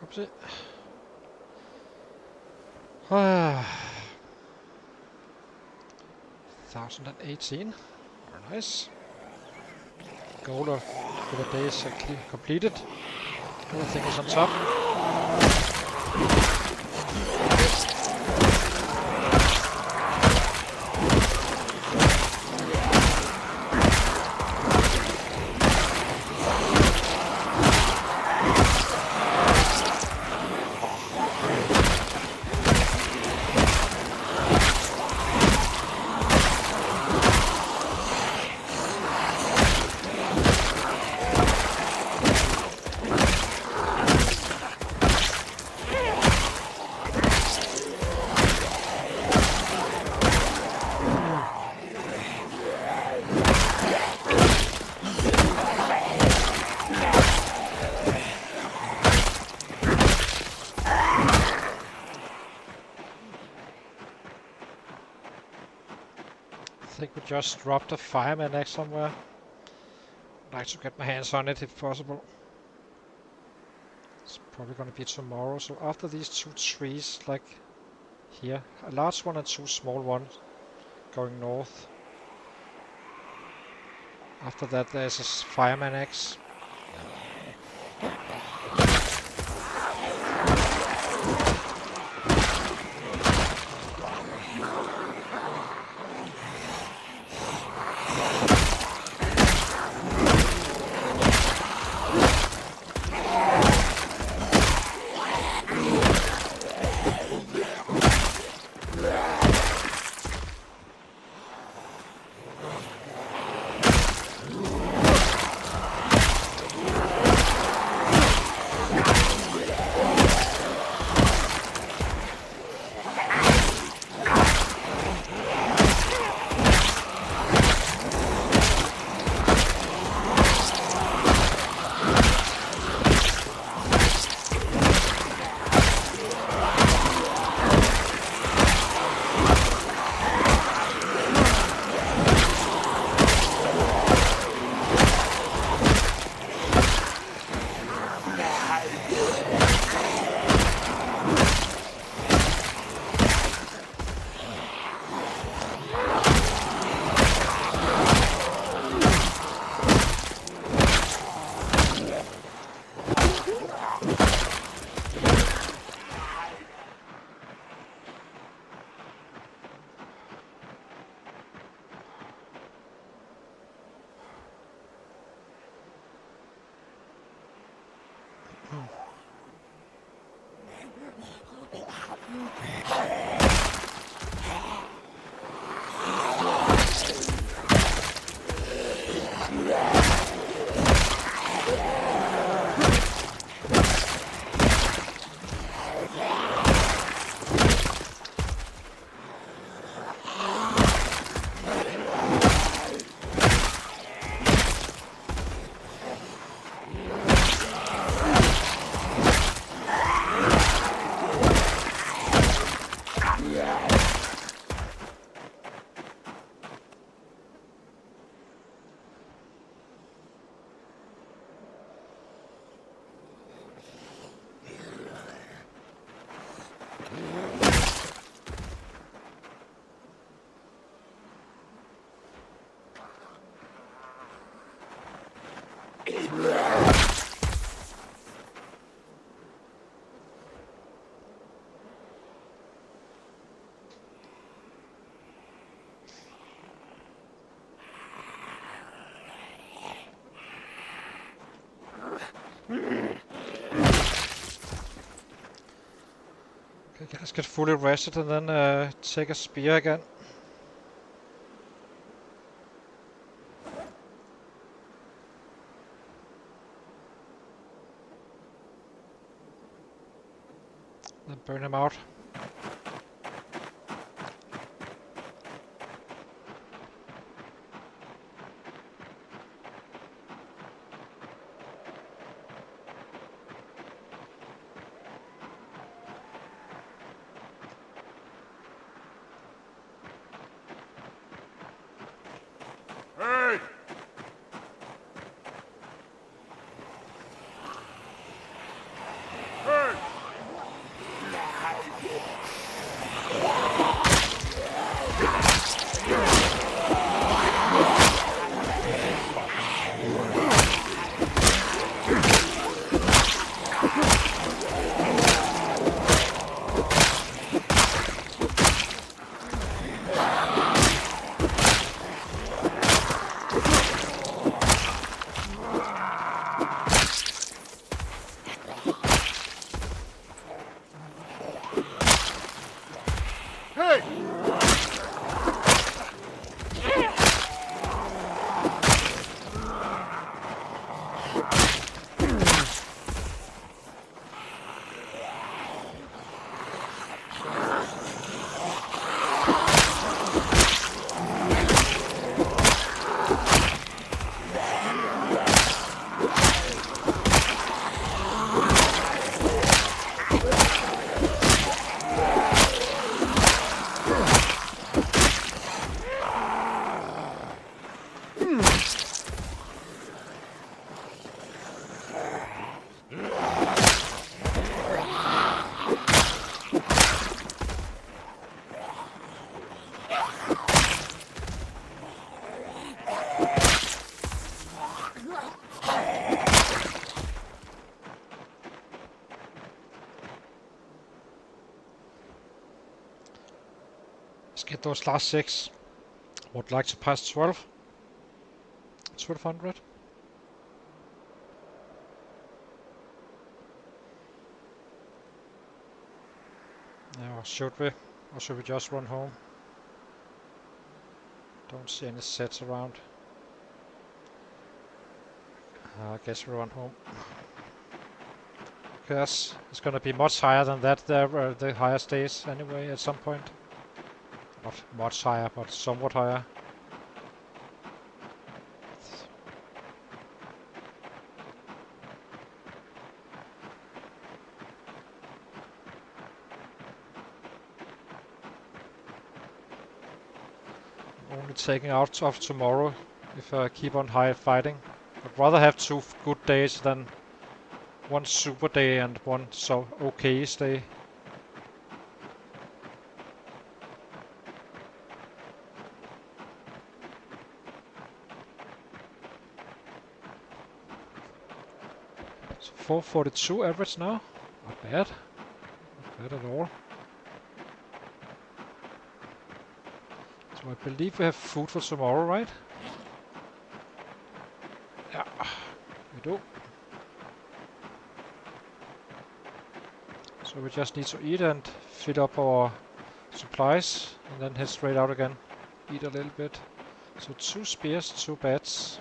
Oopsie. 1018. Very nice. Goal of the day is completed. Everything is on top. I think we just dropped a fireman axe somewhere. I'd like to get my hands on it if possible. It's probably gonna be tomorrow, so after these two trees, like here, a large one and two small ones going north. After that there's a fireman axe. Okay, let's get fully rested and then take a spear again. Then burn him out. Hey! Hey! Hey! Let's get those last 6. Would like to pass 12. 1200. Now, should we? Or should we just run home? Don't see any sets around. I guess we run home. Because it's gonna be much higher than that there, the higher stays anyway at some point. Not much higher, but somewhat higher. Only taking out of tomorrow if I keep on high fighting. I'd rather have 2 good days than 1 super day and 1 so okay day. So 442 average now. Not bad. Not bad at all. So I believe we have food for tomorrow, right? Yeah, we do. So we just need to eat and fill up our supplies and then head straight out again. Eat a little bit. So 2 spears, 2 bats.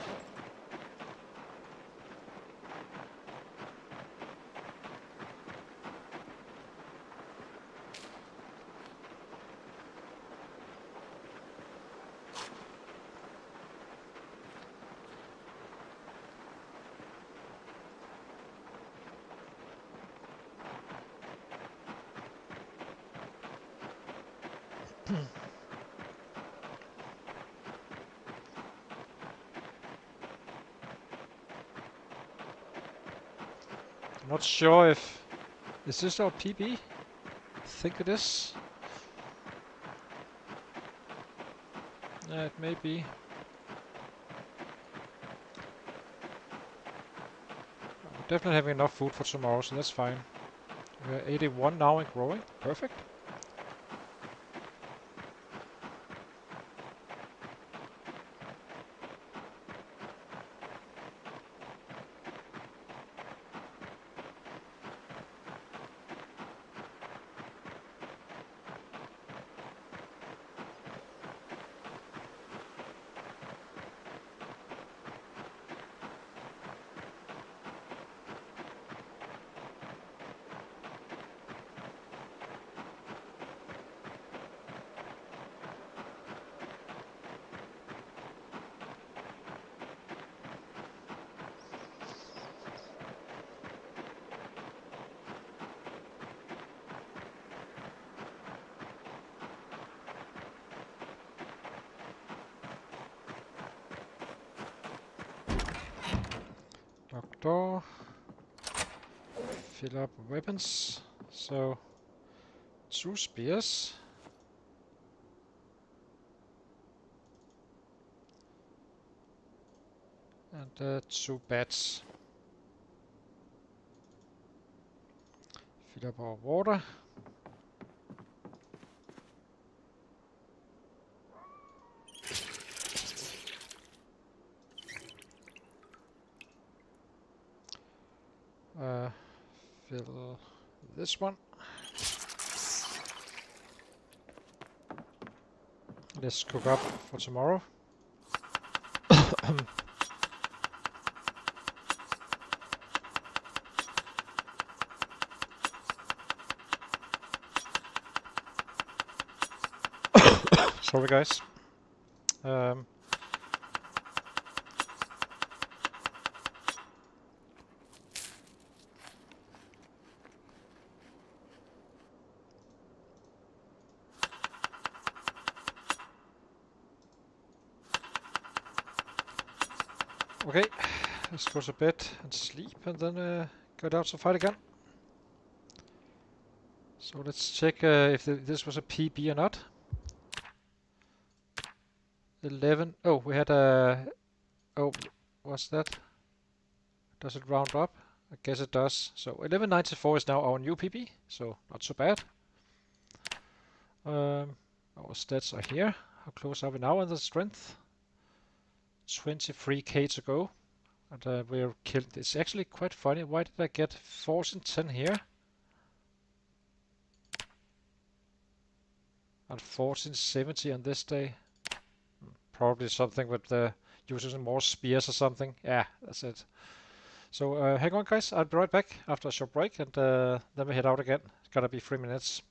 I'm not sure if... Is this our PB? I think it is. Yeah, it may be. definitely having enough food for tomorrow, so that's fine. We're 81 now and growing. Perfect. Lock door. Fill up weapons. So, 2 spears. And 2 bats. Fill up our water. Fill this one. Let's cook up for tomorrow. Sorry guys. Okay, let's go to bed and sleep and then go out to fight again. So let's check if this was a PB or not. 11. Oh, we had a... Oh, what's that? Does it round up? I guess it does. So 1194 is now our new PB, so not so bad. Our stats are here. How close are we now on the strength? 23k to go. And we're killed. It's actually quite funny. Why did I get 1410 here? And 1470 on this day. Probably something with using more spears or something. Yeah, that's it. So hang on guys, I'll be right back after a short break and then we head out again. It's gonna be 3 minutes.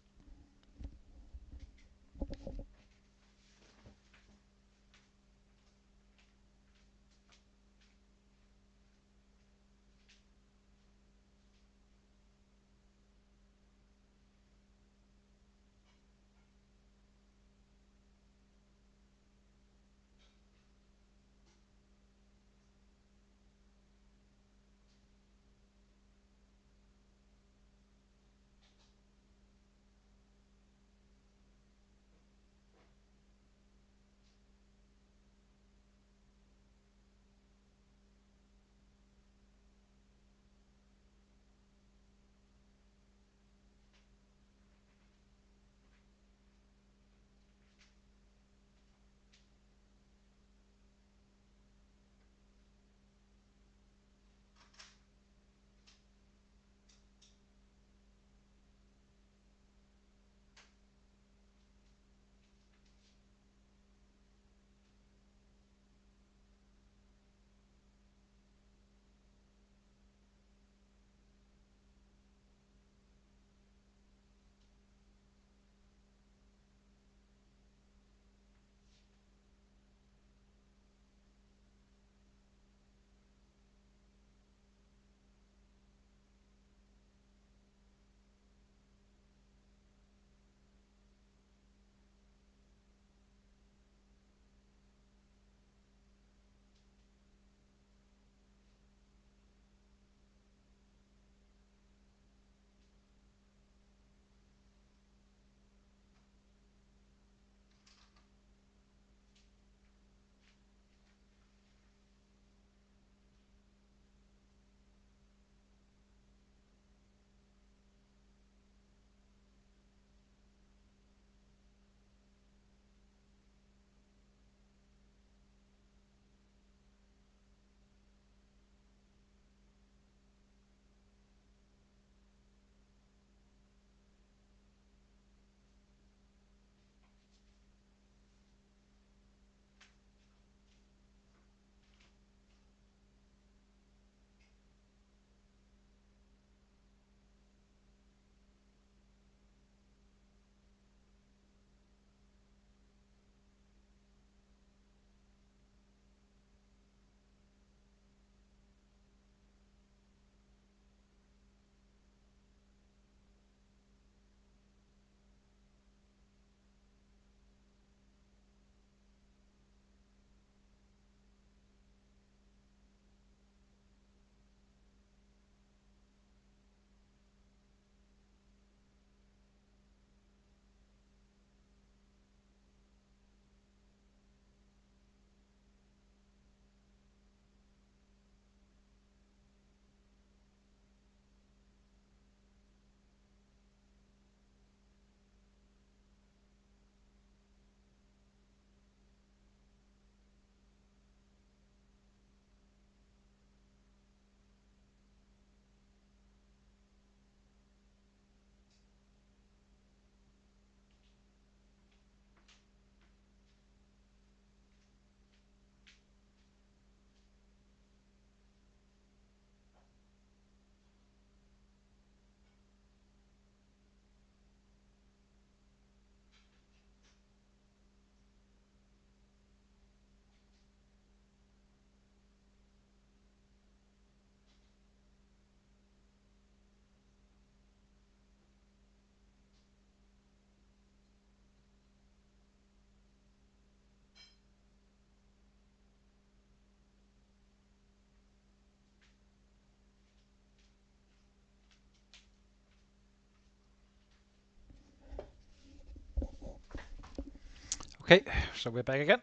Okay, so we're back again.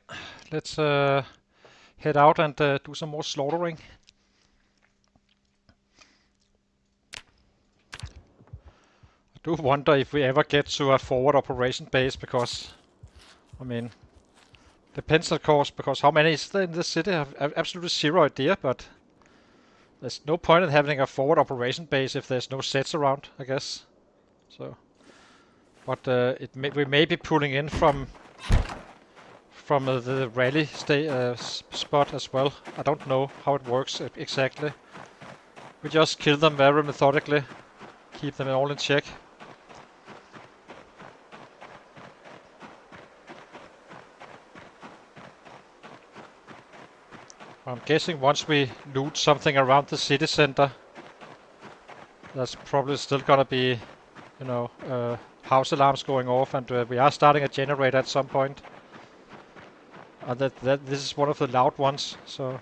Let's head out and do some more slaughtering. I do wonder if we ever get to a forward operation base, because, I mean, depends of course, because how many is there in this city? I have absolutely zero idea, but there's no point in having a forward operation base if there's no sets around, I guess. So, but we may be pulling in from the rally spot as well. I don't know how it works exactly. We just kill them very methodically, keep them all in check. I'm guessing once we loot something around the city center, that's probably still gonna be, you know, house alarms going off, and we are starting a generator at some point. This is one of the loud ones, so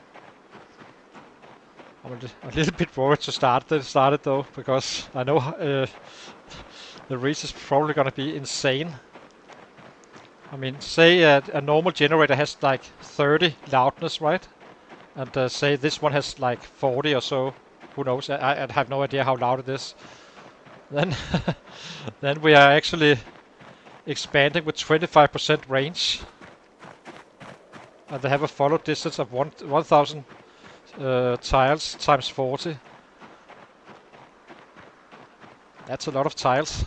I'm a little bit worried to start it though, because I know the reach is probably gonna be insane. I mean, say a normal generator has like 30 loudness, right? And say this one has like 40 or so. Who knows? I have no idea how loud it is. Then, then we are actually expanding with 25% range. And they have a follow distance of 1,000 tiles times 40. That's a lot of tiles.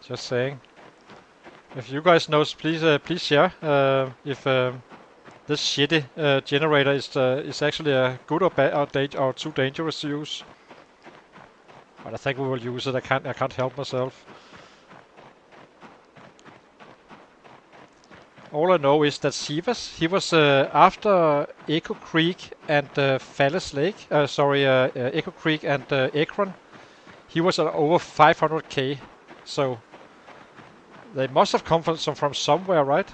Just saying. If you guys know, please please share if this shitty generator is actually a good or too dangerous to use. But I think we will use it. I can't help myself. All I know is that he was after Echo Creek and Fallis Lake. Echo Creek and Akron. He was at over 500k. So they must have come from somewhere, right?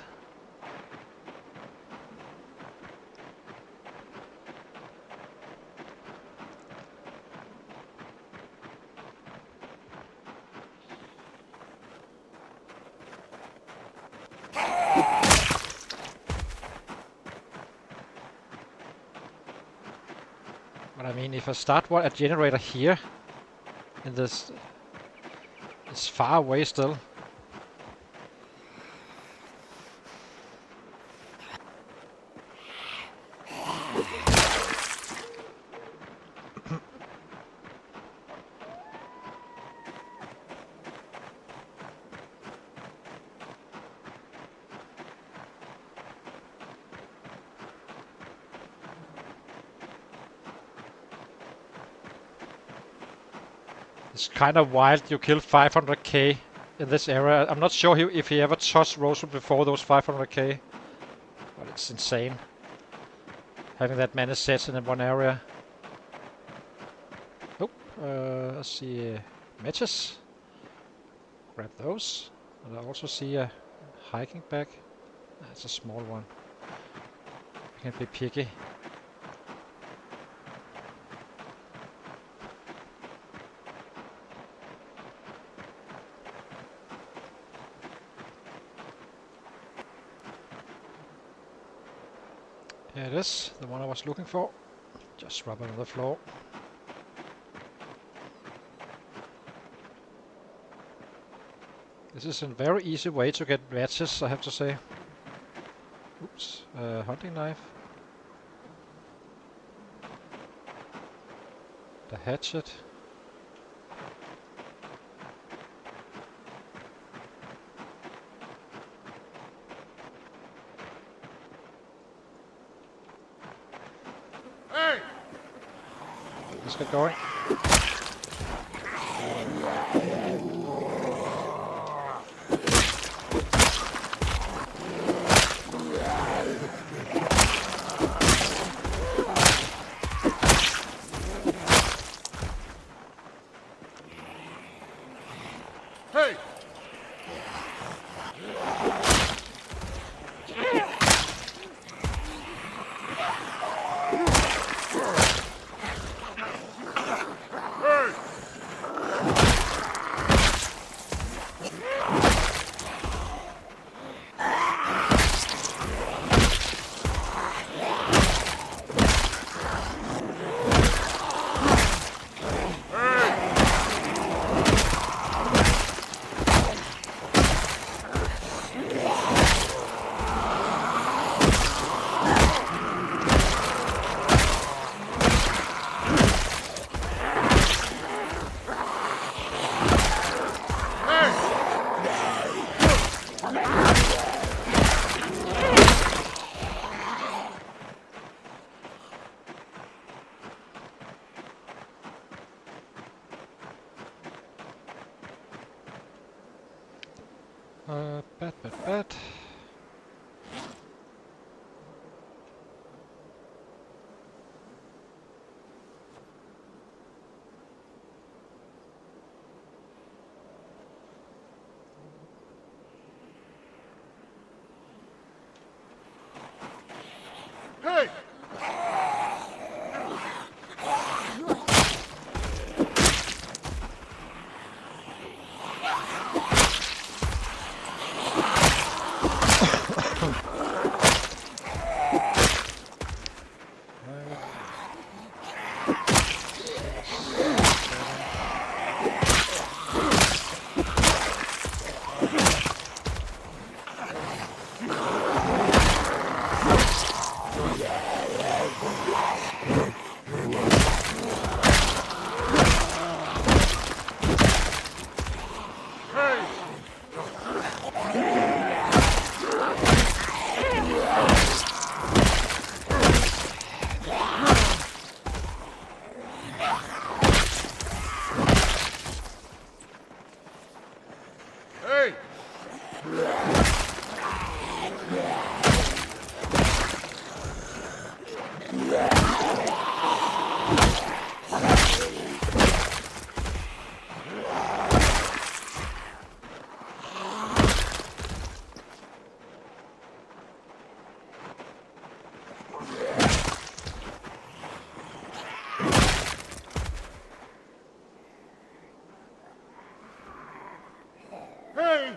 But I mean, if I start a generator here, in this, it's far away still. It's kind of wild you kill 500k in this area. I'm not sure if he ever touched Rosewood before those 500k. But it's insane. Having that many sets in one area. Oh, let's see. Matches. Grab those. And I also see a hiking bag. That's a small one. I can be picky. Here it is, the one I was looking for. Just rub it on the floor. This is a very easy way to get matches, I have to say. Oops, hunting knife. The hatchet. Hey! Let's get going. Hey! Bad. Hey! Hey! Hey!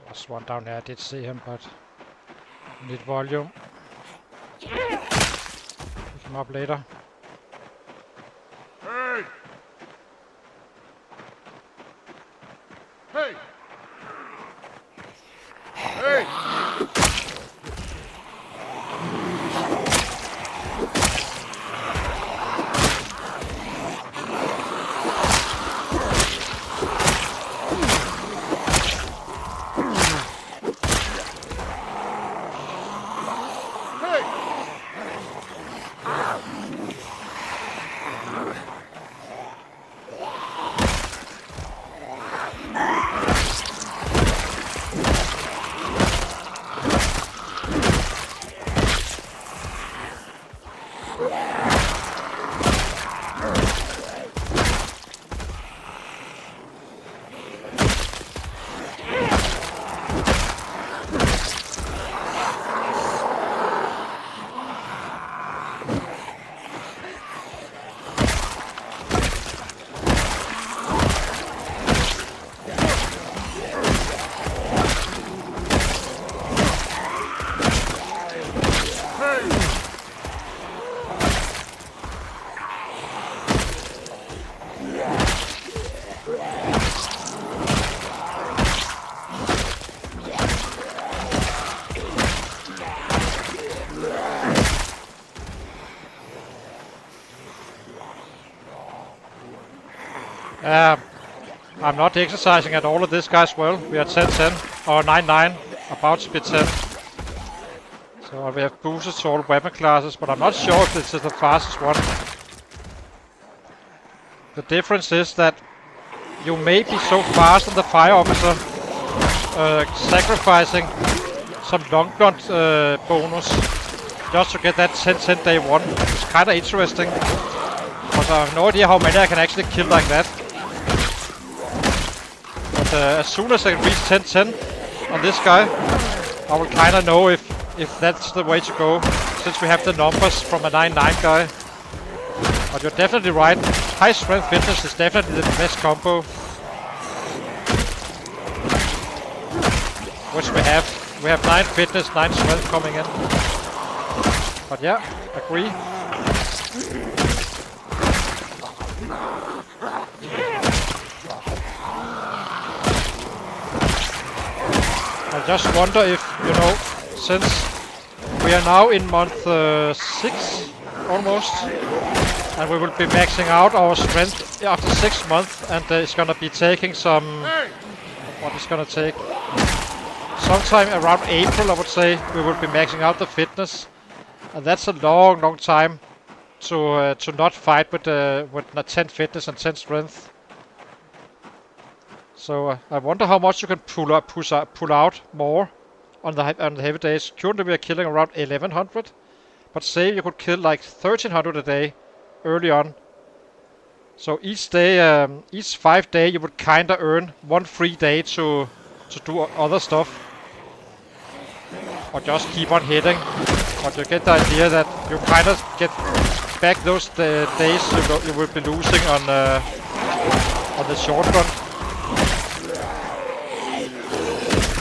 There's one down there, I did see him, but need volume. Pick him up later. Hey! Hey! Hey! I'm not exercising at all of this guy's well. We are 10-10 or 9-9, about to be 10. So we have boosted to all weapon classes, but I'm not sure if this is the fastest one. The difference is that you may be so fast on the fire officer, sacrificing some long gun bonus just to get that 10-10 day one. It's kind of interesting, but I have no idea how many I can actually kill like that. But as soon as I reach 10-10 on this guy, I will kind of know if that's the way to go, since we have the numbers from a 9-9 guy. But you're definitely right, high strength fitness is definitely the best combo. which we have. We have 9 fitness, 9 strength coming in. But yeah, agree. I just wonder if, you know, since we are now in month 6, almost, and we will be maxing out our strength after 6 months, and it's gonna be taking some... What is gonna take? Sometime around April, I would say, we will be maxing out the fitness, and that's a long time to not fight with 10 fitness and 10 strength. So I wonder how much you can pull out more on the heavy days. Currently we are killing around 1100, but say you could kill like 1300 a day early on. So each day, each 5 day, you would kinda earn 1 free day to do other stuff, or just keep on hitting. But you get the idea that you kind of get back those days you will be losing on the shotgun.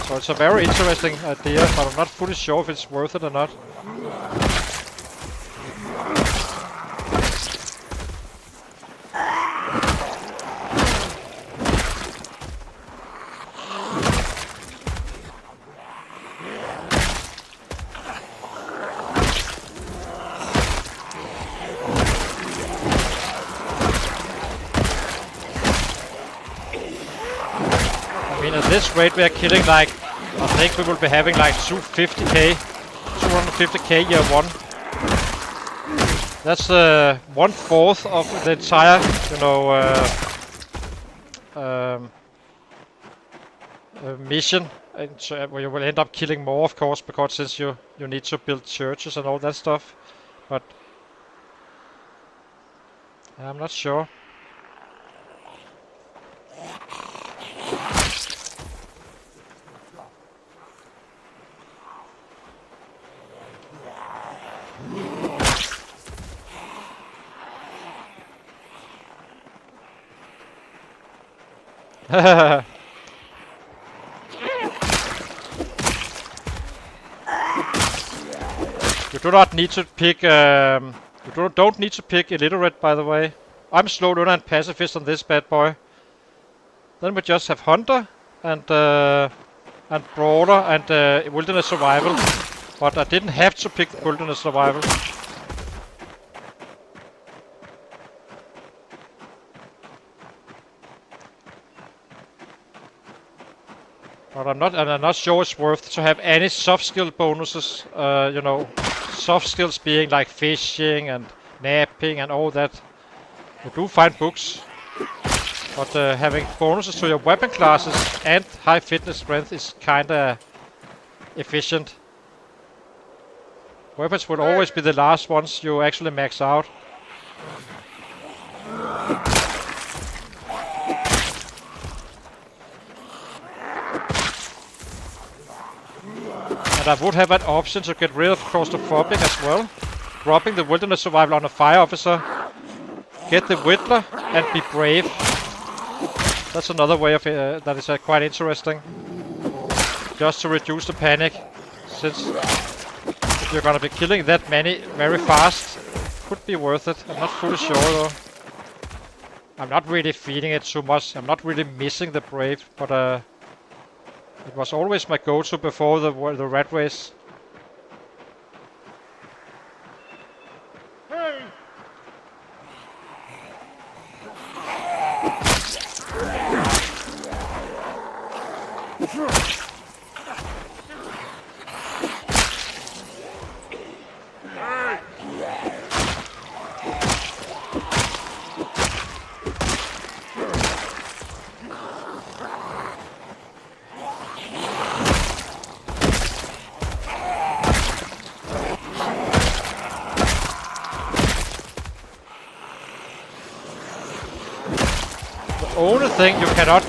So it's a very interesting idea, but I'm not fully sure if it's worth it or not. I mean, at this rate we are killing like, I think we will be having like 250k year 1. That's 1/4 of the entire, you know, mission, where you will end up killing more, of course, because since you need to build churches and all that stuff. But I'm not sure. You do not need to pick. You don't need to pick illiterate, by the way. I'm slow learner and pacifist on this bad boy. Then we just have hunter and brawler and wilderness survival. But I didn't have to pick wilderness survival. But I'm not sure it's worth to have any soft skill bonuses. You know, soft skills being like fishing and napping and all that. You do find books, but having bonuses to your weapon classes and high fitness strength is kinda efficient. Weapons will always be the last ones you actually max out. And I would have an option to get rid of claustrophobic as well. Dropping the wilderness survival on a fire officer. Get the whittler and be brave. That's another way of that is quite interesting. Just to reduce the panic. Since if you're gonna be killing that many very fast, could be worth it. I'm not fully sure though. I'm not really feeling it too much. I'm not really missing the brave, but it was always my go-to before the rat race. Hey! Only thing you cannot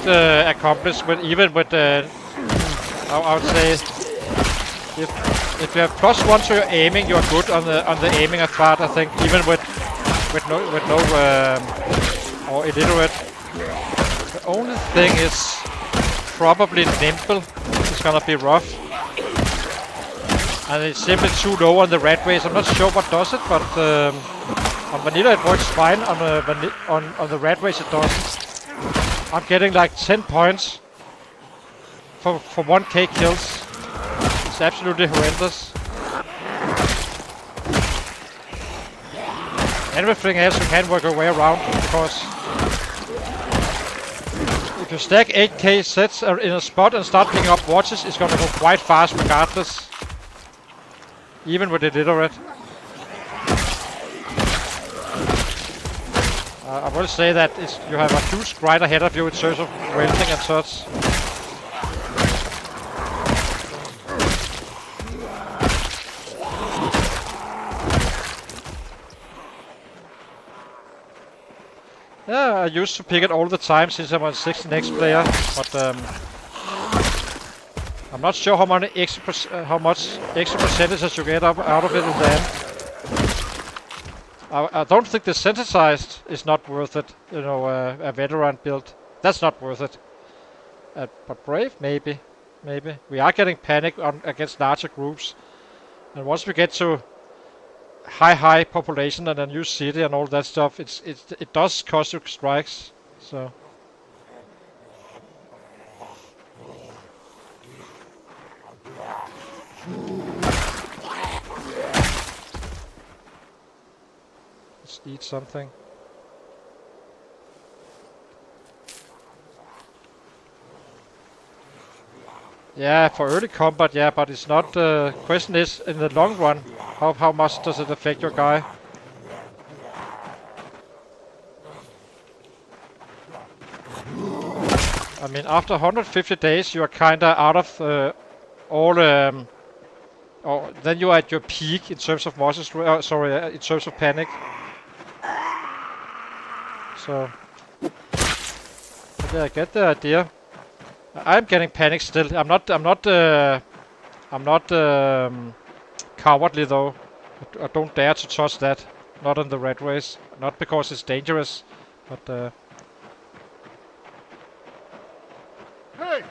accomplish with even with I would say if you have +1 to your aiming, you are good on the aiming part. I think even with no or illiterate. The only thing is probably nimble is it's gonna be rough. And it's simply too low on the red race. I'm not sure what does it, but on vanilla it works fine. On the red race it doesn't. I'm getting like 10 points for 1k kills. It's absolutely horrendous. Everything else you can work your way around, because if you stack 8k sets in a spot and start picking up watches, it's gonna go quite fast regardless. Even with illiterate. I will say that you have a huge grind ahead of you in terms of welding and such. Yeah, I used to pick it all the time since I'm a 16x player, but I'm not sure how much extra percentages you get out of it in the end. I don't think the synthesized is not worth it. You know, a veteran build, that's not worth it. But brave, maybe. We are getting panic against larger groups, and once we get to high population and a new city and all that stuff, it does cost you strikes. So. Let's eat something. Yeah, for early combat, yeah, but it's not. Question is, in the long run, how much does it affect your guy? I mean, after 150 days, you are kinda out of all. Or then you are at your peak in terms of muscle. In terms of panic. So, yeah, I get the idea. I'm getting panic still. I'm not cowardly though. I don't dare to touch that. Not in the red race. Not because it's dangerous, but Hey!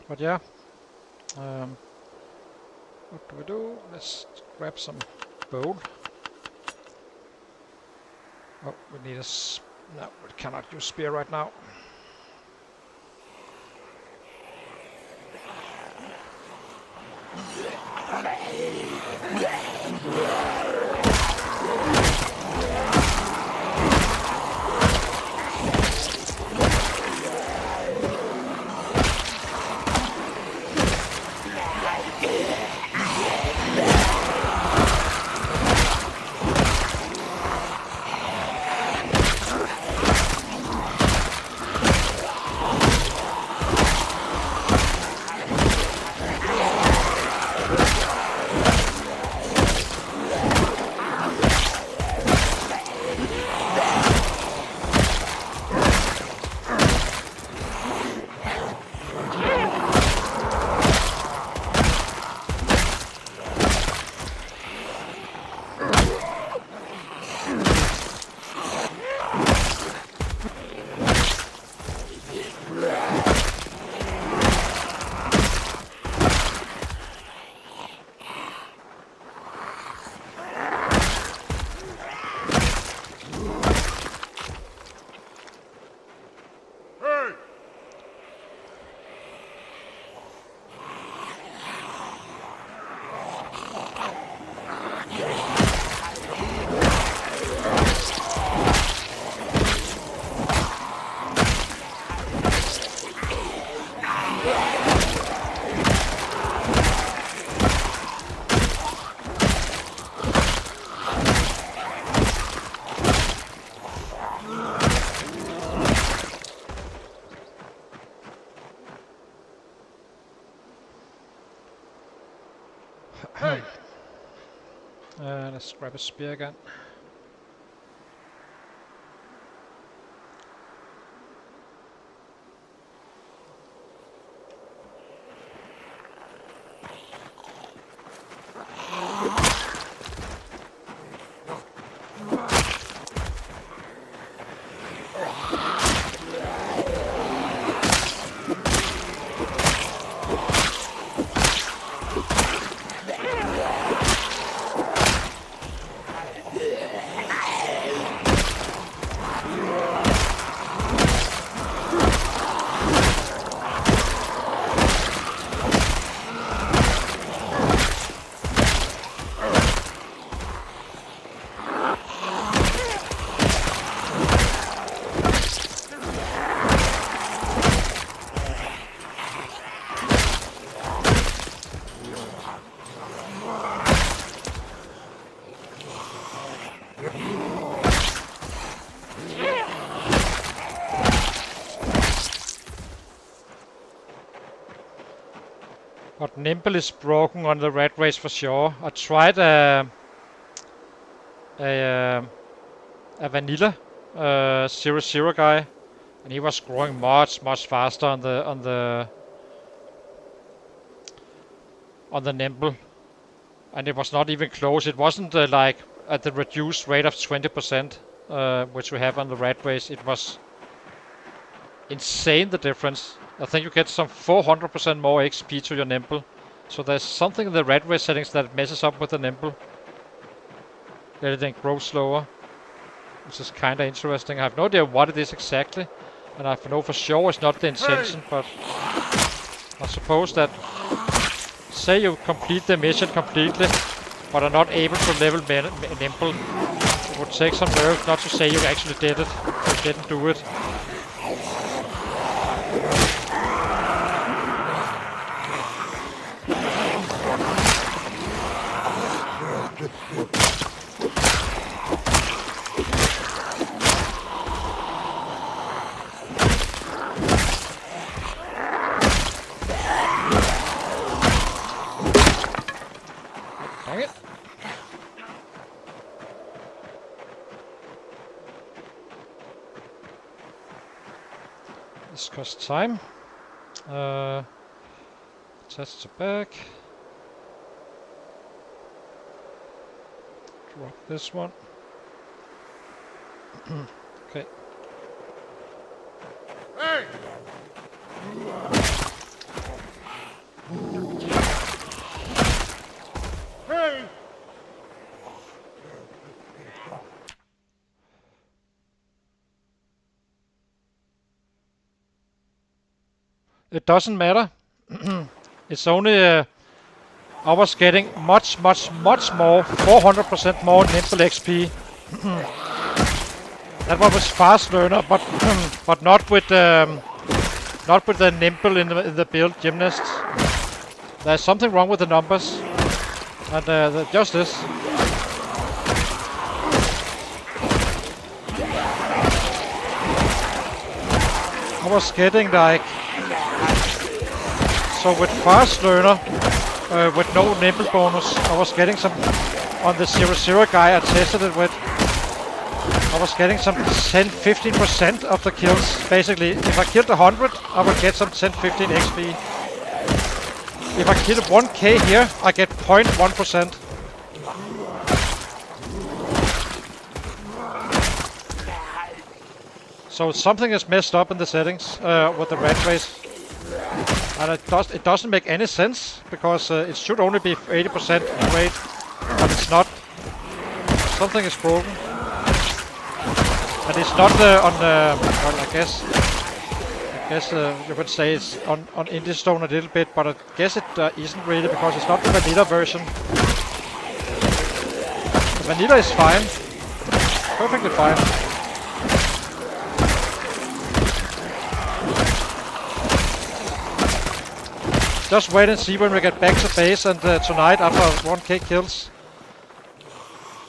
But yeah, what do we do? Let's grab some bowl. Oh, we need no, we cannot use spear right now. Let's grab a spear again. But Nimble is broken on the red race for sure. I tried a vanilla 0-0 guy, and he was growing much faster on the Nimble, and it was not even close. It wasn't like at the reduced rate of 20%, which we have on the red race. It was insane, the difference. I think you get some 400% more XP to your Nimble. So there's something in the red race settings that messes up with the Nimble. Let it then grow slower, which is kinda interesting. I have no idea what it is exactly, and I know for sure it's not the intention, but I suppose that, say you complete the mission completely, but are not able to level Nimble, it would take some nerve not to say you actually did it, or didn't do it. Dang it. This costs time. Attach the back. Drop this one. Okay. Hey! Hey! It doesn't matter. It's only I was getting much more, 400% more Nimble XP. That one was fast learner, but but not with the Nimble in the build gymnast. There's something wrong with the numbers, and just this. I was getting like, so with fast learner, with no Nimble bonus, I was getting some, on the 0-0 guy I tested it with, I was getting some 10-15% of the kills. Basically, if I killed 100, I would get some 10-15 XP. If I kill 1k here, I get 0.1%. So something is messed up in the settings with the red race. And it doesn't make any sense, because it should only be 80% rate, but it's not. Something is broken. And it's not on the, well, I guess you could say it's on Indie Stone a little bit, but I guess it isn't really, because it's not the vanilla version. The vanilla is fine, perfectly fine. Just wait and see when we get back to base, and tonight after 1k kills,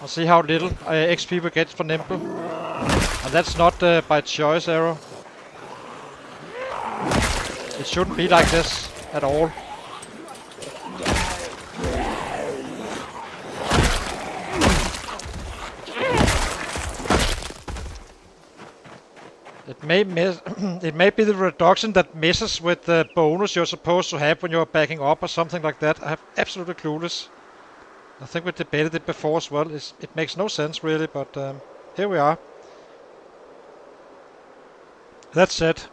I'll see how little XP we get for Nimble. And that's not by choice, Arrow. It shouldn't be like this at all. It may be the reduction that messes with the bonus you're supposed to have when you're backing up or something like that. I'm absolutely clueless. I think we debated it before as well. It makes no sense really, but here we are. That's it.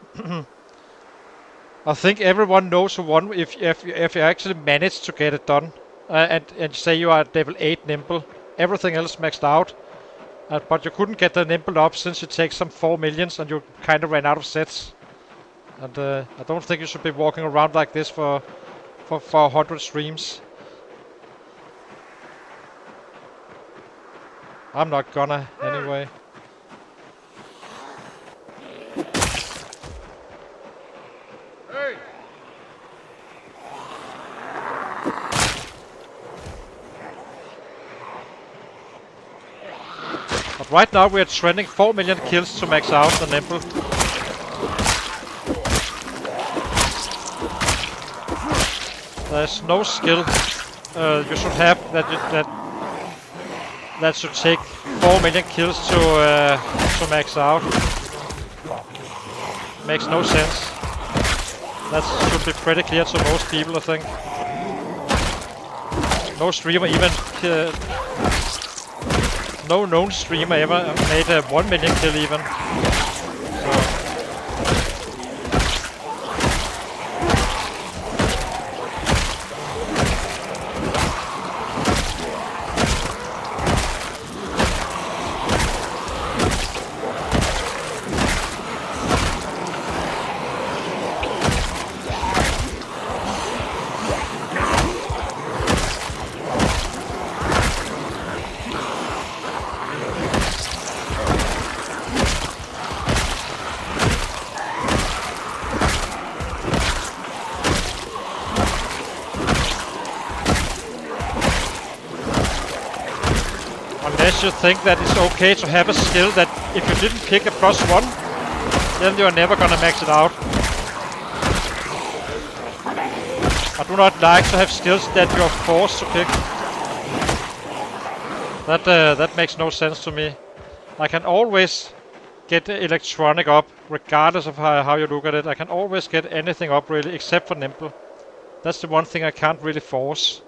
I think everyone knows who won if you actually manage to get it done. And say you are at level 8 nimble. Everything else maxed out. But you couldn't get the nimble up since you take some 4 millions and you kind of ran out of sets. And I don't think you should be walking around like this for 100 streams. I'm not gonna anyway. Hey! But right now we are trending 4 million kills to max out the nimble. There's no skill you should have that should take 4 million kills to max out. Makes no sense. That should be pretty clear to most people, I think. No streamer even no known streamer ever made a 1 million kill even. So. Unless you think that it's okay to have a skill that if you didn't pick a +1, then you're never gonna max it out. I do not like to have skills that you're forced to pick. That makes no sense to me. I can always get electronic up, regardless of how you look at it. I can always get anything up really, except for nimble. That's the one thing I can't really force.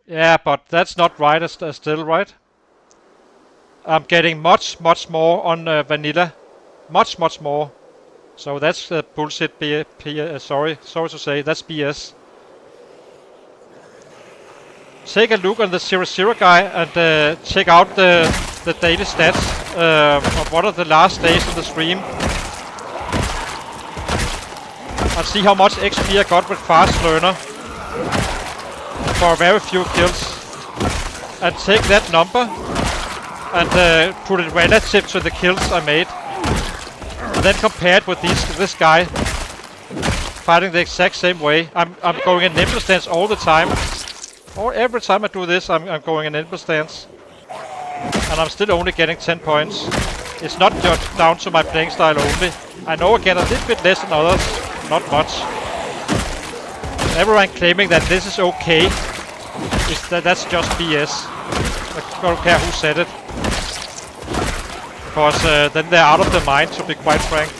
Yeah, but that's not right still, right? I'm getting much more on vanilla. Much more. So that's bullshit. Sorry to say, that's BS. Take a look on the 0-0 guy and check out the daily stats of one of the last days of the stream. And see how much XP I got with Fast Learner for very few kills. And take that number and put it relative to the kills I made. And then compare it with this guy fighting the exact same way. I'm going in nimble stance all the time. Or every time I do this, I'm going in nimble stance. And I'm still only getting 10 points. It's not just down to my playing style only. I know I get a little bit less than others, not much. Everyone claiming that this is okay, that's just BS. I don't care who said it. Because then they're out of their mind, to be quite frank.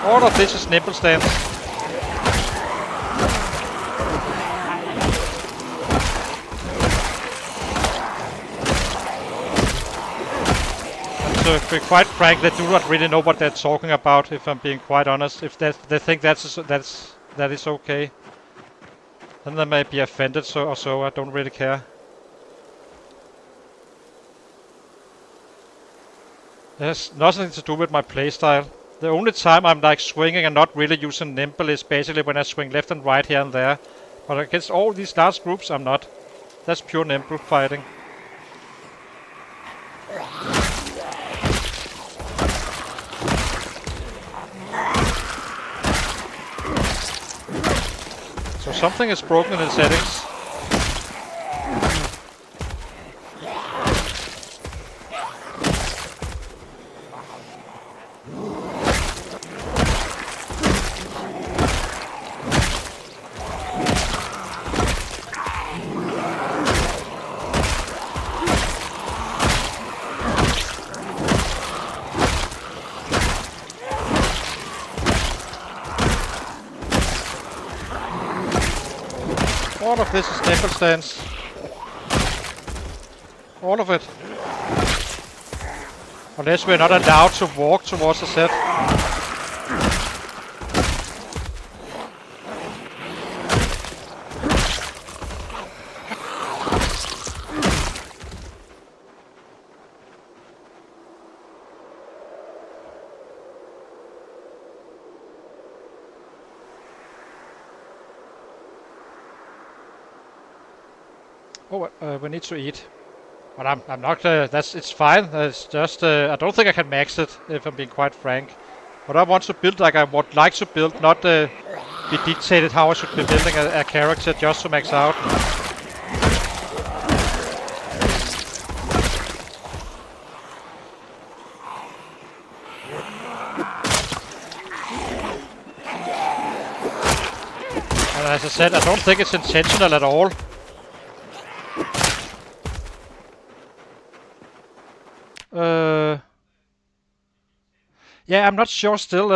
All of this is nimble stance. To be quite frank, they do not really know what they're talking about, if I'm being quite honest. If they think that is okay, then they may be offended or so. I don't really care. It has nothing to do with my playstyle. The only time I'm like swinging and not really using nimble is basically when I swing left and right here and there. But against all these large groups, I'm not. That's pure nimble fighting. So something is broken in the settings. All of this is nipple stance. All of it. Unless we're not allowed to walk towards the set. Oh, we need to eat. But I'm not, it's fine. It's just, I don't think I can max it, if I'm being quite frank. But I want to build like I would like to build, not be dictated how I should be building a character just to max out. And as I said, I don't think it's intentional at all. Yeah, I'm not sure still.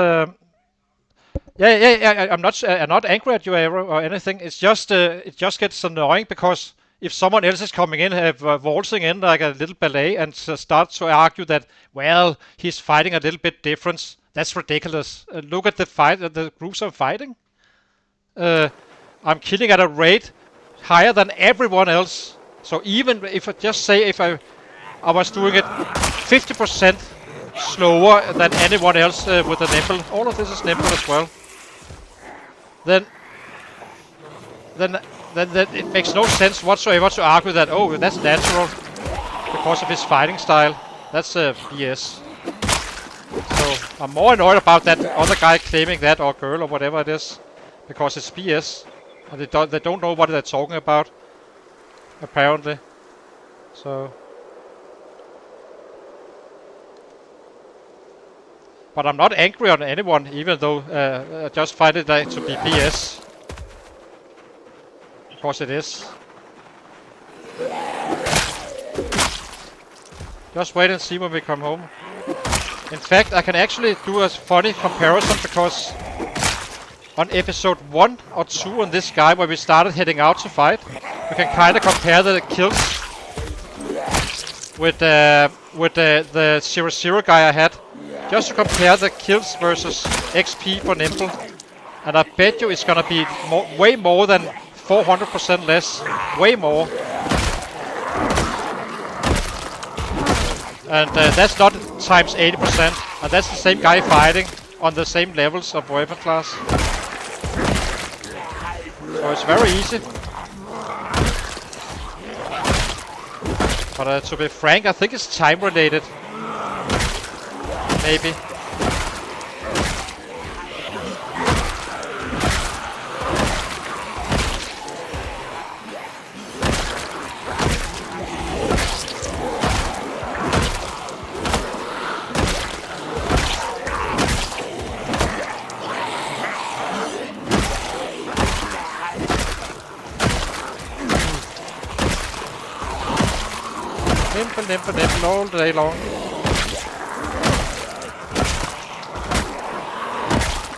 Yeah. I'm not angry at you or anything. It's just it just gets annoying because if someone else is coming in, waltzing in like a little ballet and start to argue that, well, he's fighting a little bit different. That's ridiculous. Look at the fight, the groups I'm fighting. I'm killing at a rate higher than everyone else. So even if I just say if I was doing it 50% slower than anyone else with a nimble. All of this is nimble as well. Then it makes no sense whatsoever to argue that, oh, that's natural because of his fighting style. That's BS. So I'm more annoyed about that other guy claiming that, or girl, or whatever it is, because it's BS and they don't know what they're talking about, apparently. So. But I'm not angry on anyone, even though I just find it like to be BS. Because it is. Just wait and see when we come home. In fact, I can actually do a funny comparison because on episode 1 or 2 on this guy where we started heading out to fight, we can kind of compare the kills with the 0-0 guy I had. Just to compare the kills versus XP for nimble, and I bet you it's gonna be way more than 400% less, way more. And that's not times 80%, and that's the same guy fighting on the same levels of weapon class. So it's very easy. But to be frank, I think it's time related. Maybe. Nimble all day long.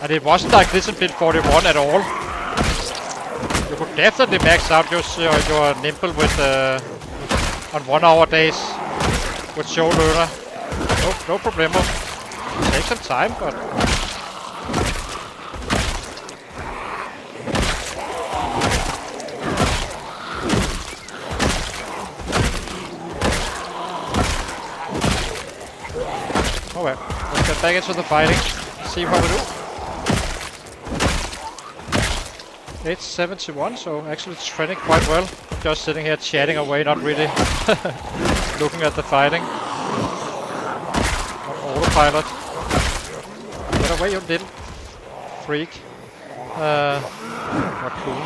And it wasn't like this in build 41 at all. You could definitely max out your nimble with on 1 hour days with show learner. No problemo. Take some time, but oh well, let's get back into the fighting. See how we do. 871, so actually it's trending quite well. I'm just sitting here chatting away, not really looking at the fighting. On autopilot. Get away, you little freak. Not cool.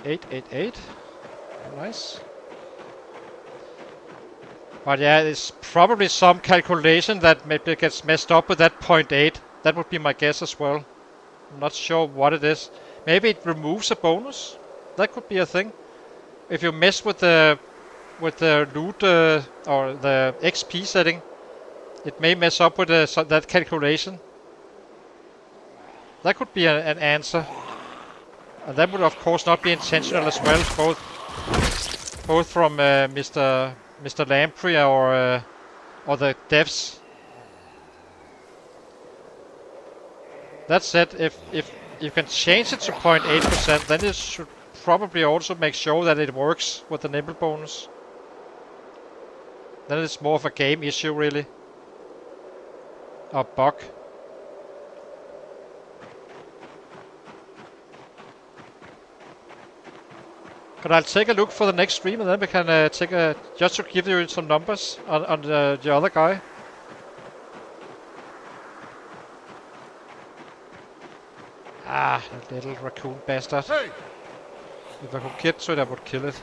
888. Nice. But yeah, it's probably some calculation that maybe gets messed up with that 0.8. That would be my guess as well. I'm not sure what it is. Maybe it removes a bonus. That could be a thing. if you mess with the loot or the XP setting, it may mess up with that calculation. That could be an answer, and that would of course not be intentional as well, both from Mr. Lamprey or the devs. That said, if you can change it to 0.8%, then it should probably also make sure that it works with the nimble bonus. Then it's more of a game issue, really. A bug. But I'll take a look for the next stream, and then we can take a just to give you some numbers on the other guy. Ah, that little raccoon bastard. Hey! If I could get to it, I would kill it.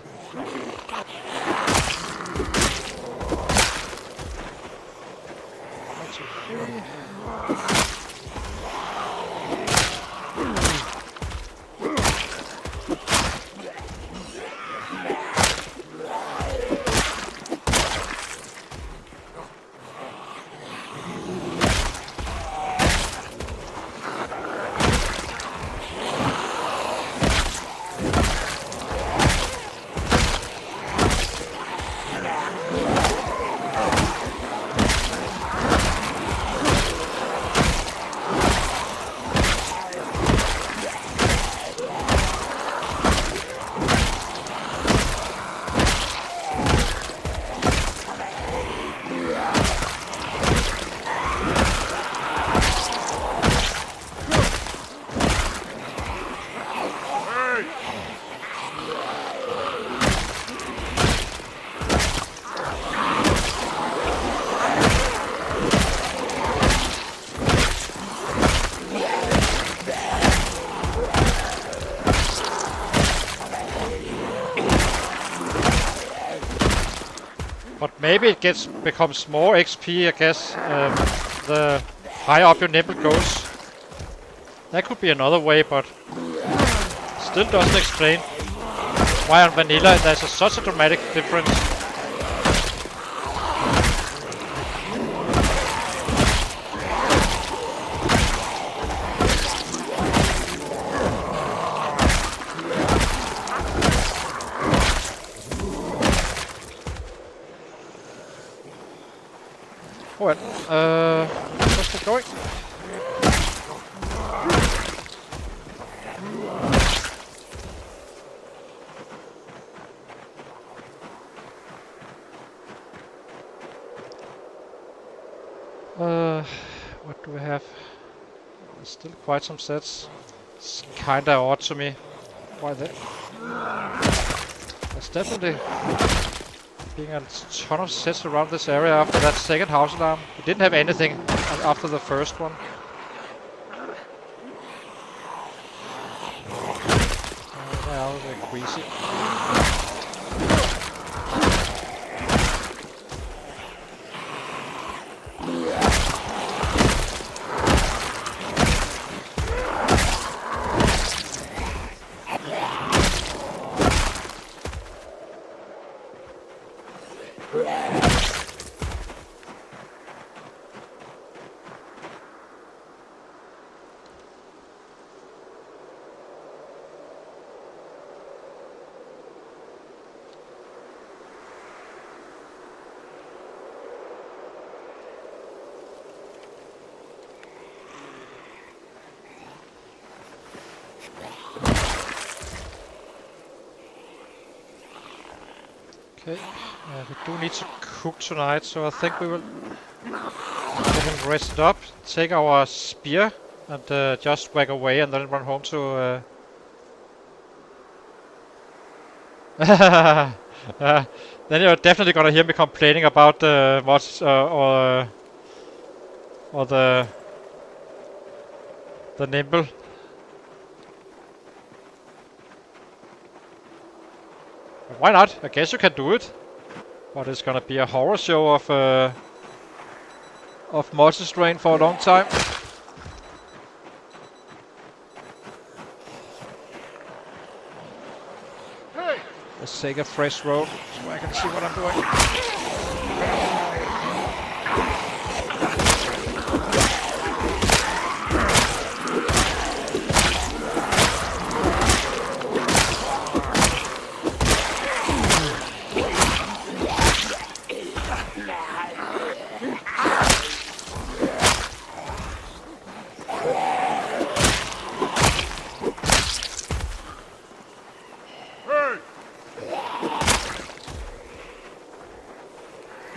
Maybe it becomes more XP, I guess, the higher up your nimble goes. That could be another way, but still doesn't explain why on vanilla there's such a dramatic difference. Well, let's get going. What do we have? There's still quite some sets. It's kinda odd to me. Why that? There's definitely being a ton of sets around this area after that second house alarm. We didn't have anything after the first one. Now they're greasy. Okay, we do need to cook tonight, so I think we will get him rested up, take our spear, and just whack away, and then run home to... then you're definitely gonna hear me complaining about the mods or the nimble. Why not? I guess you can do it, but it's gonna be a horror show of multi-strain for a long time. Hey! Let's take a fresh road so I can see what I'm doing.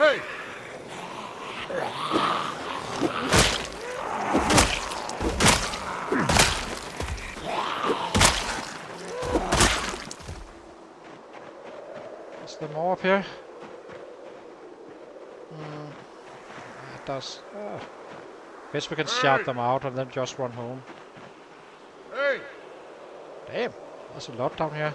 Hey! Is there more up here? It does. Guess we can shout them out and then just run home. Hey! Damn, there's a lot down here.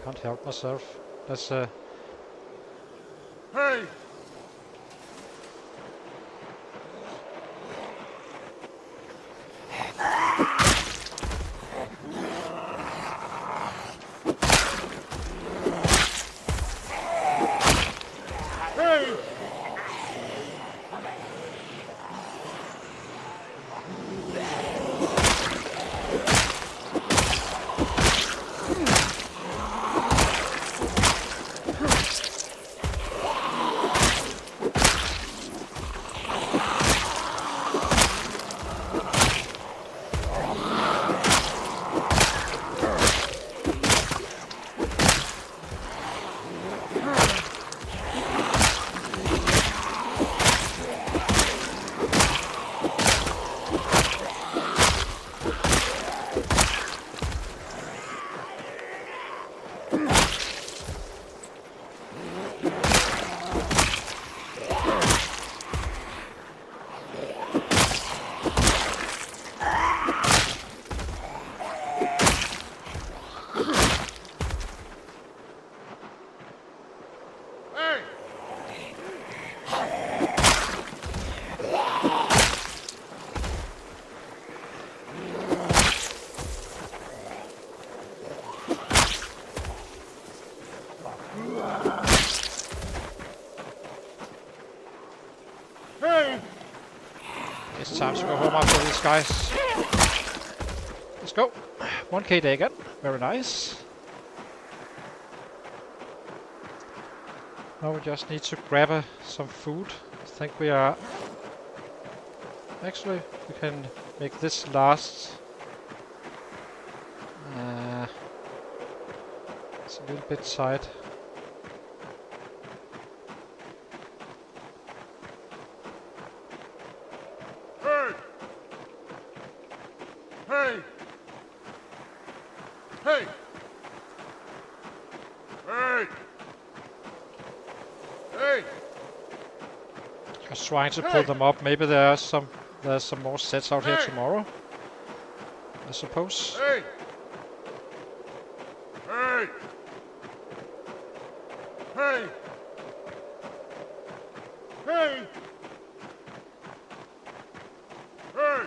Can't help myself. Let's Hey! Hey! It's time to go home after these guys. Let's go. 1k day again. Very nice. Now we just need to grab some food. I think we are... Actually, we can make this last. It's a little bit tight. Hey! Hey! Hey! Hey! Hey! Just trying to pull them up. Maybe there's some more sets out here tomorrow, I suppose. Hey! Hey! Hey! Hey! Hey!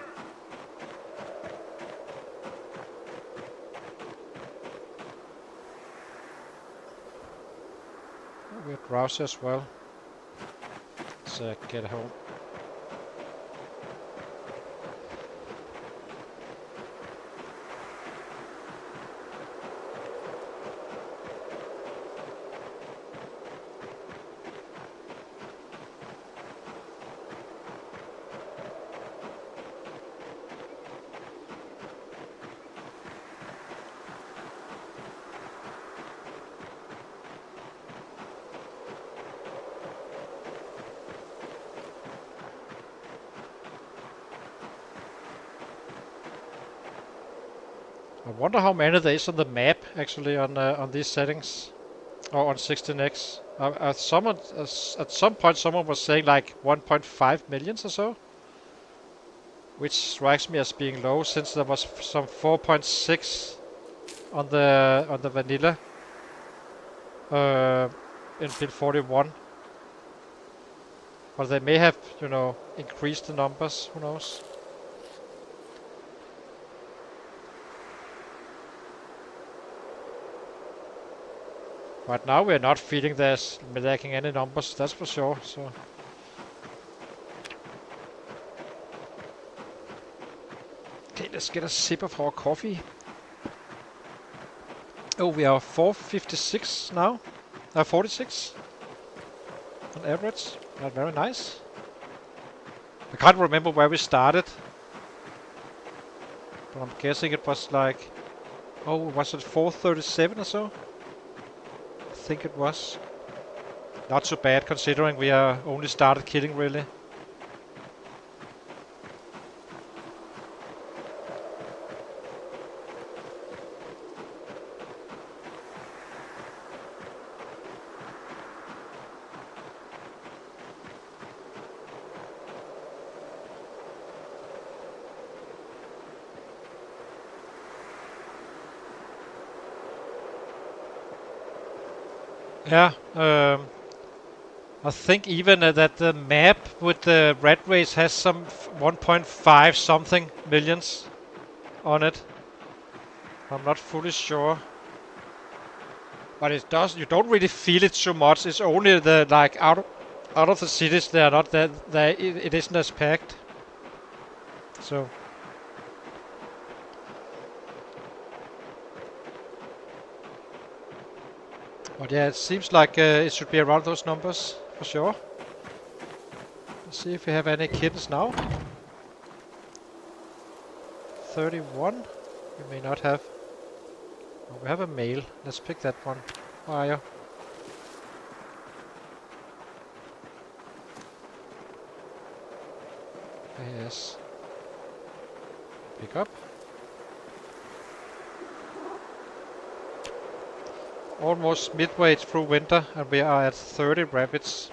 We're drowsy as well. Let's get home. I wonder how many there is on the map actually on these settings, or on 16x. At some point someone was saying like 1.5 millions or so, which strikes me as being low since there was some 4.6 on the vanilla in build 41. But they may have, increased the numbers. Who knows? But now we're not feeling this lacking any numbers, that's for sure. So okay, let's get a sip of our coffee. Oh, we are 456 now. 46 on average. Not very nice. I can't remember where we started, but I'm guessing it was like, oh, was it 437 or so? I think it was. Not so bad considering we are only started killing really. Yeah, I think even that the map with the red race has some 1.5 something millions on it. I'm not fully sure. But it does, you don't really feel it so much. It's only the like out of the cities they are not that it isn't as packed. So but yeah, it seems like it should be around those numbers for sure. Let's see if we have any kittens now. 31. We may not have. Oh, we have a male. Let's pick that one. Where are you? Yes. Pick up. Almost midway through winter and we are at 30 rabbits.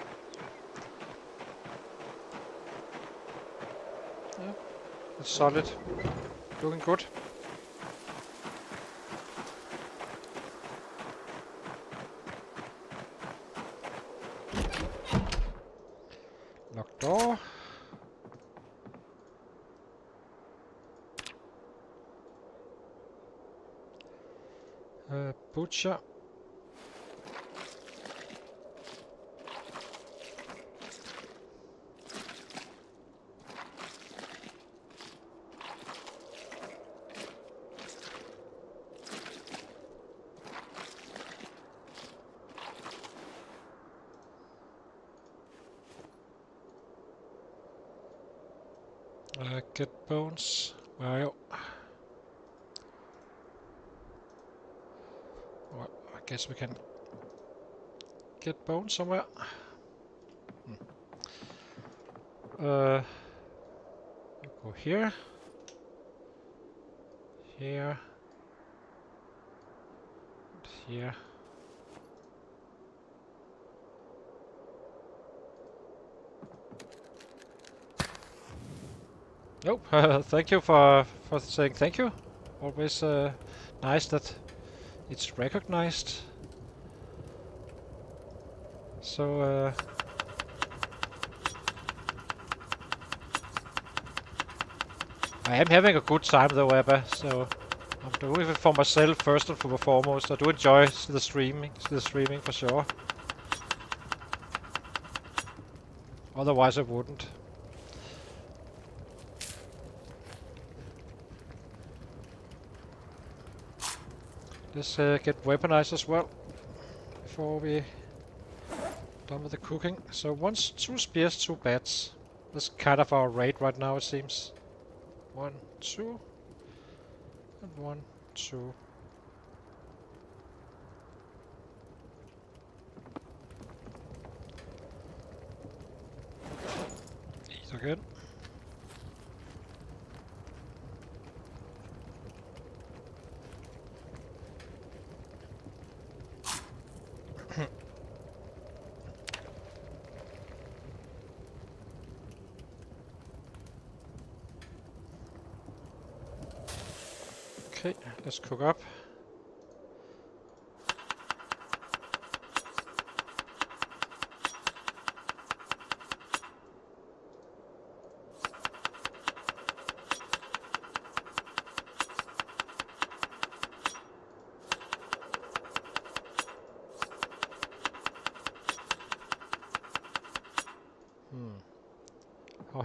Yeah, it's solid. Looking good. Locked door. Butcher. Get bones. Where are you? Well, I guess we can get bones somewhere. You go here. Here. And here. Nope. Thank you for saying thank you. Always nice that it's recognized. So I am having a good time though, Abba. So I'm doing it for myself first and foremost. I do enjoy the streaming for sure. Otherwise I wouldn't. Let's get weaponized as well before we done with the cooking. So 2 spears, 2 bats. That's kind of our rate right now, it seems. 1, 2, and 1, 2. Eat again. Okay, let's cook up.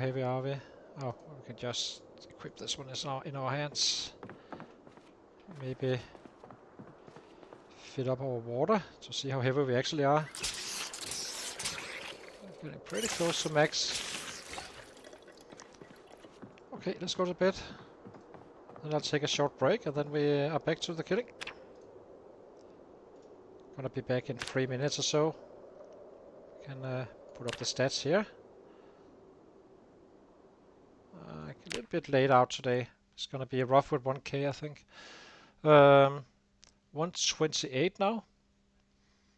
heavy are we? Oh, we can just equip this one in our hands. Maybe fill up our water to see how heavy we actually are. Getting pretty close to max. Okay, let's go to bed. Then I'll take a short break and then we are back to the killing. Gonna be back in 3 minutes or so. Can put up the stats here. A little bit late out today. It's gonna be rough with 1k, I think. 128 now.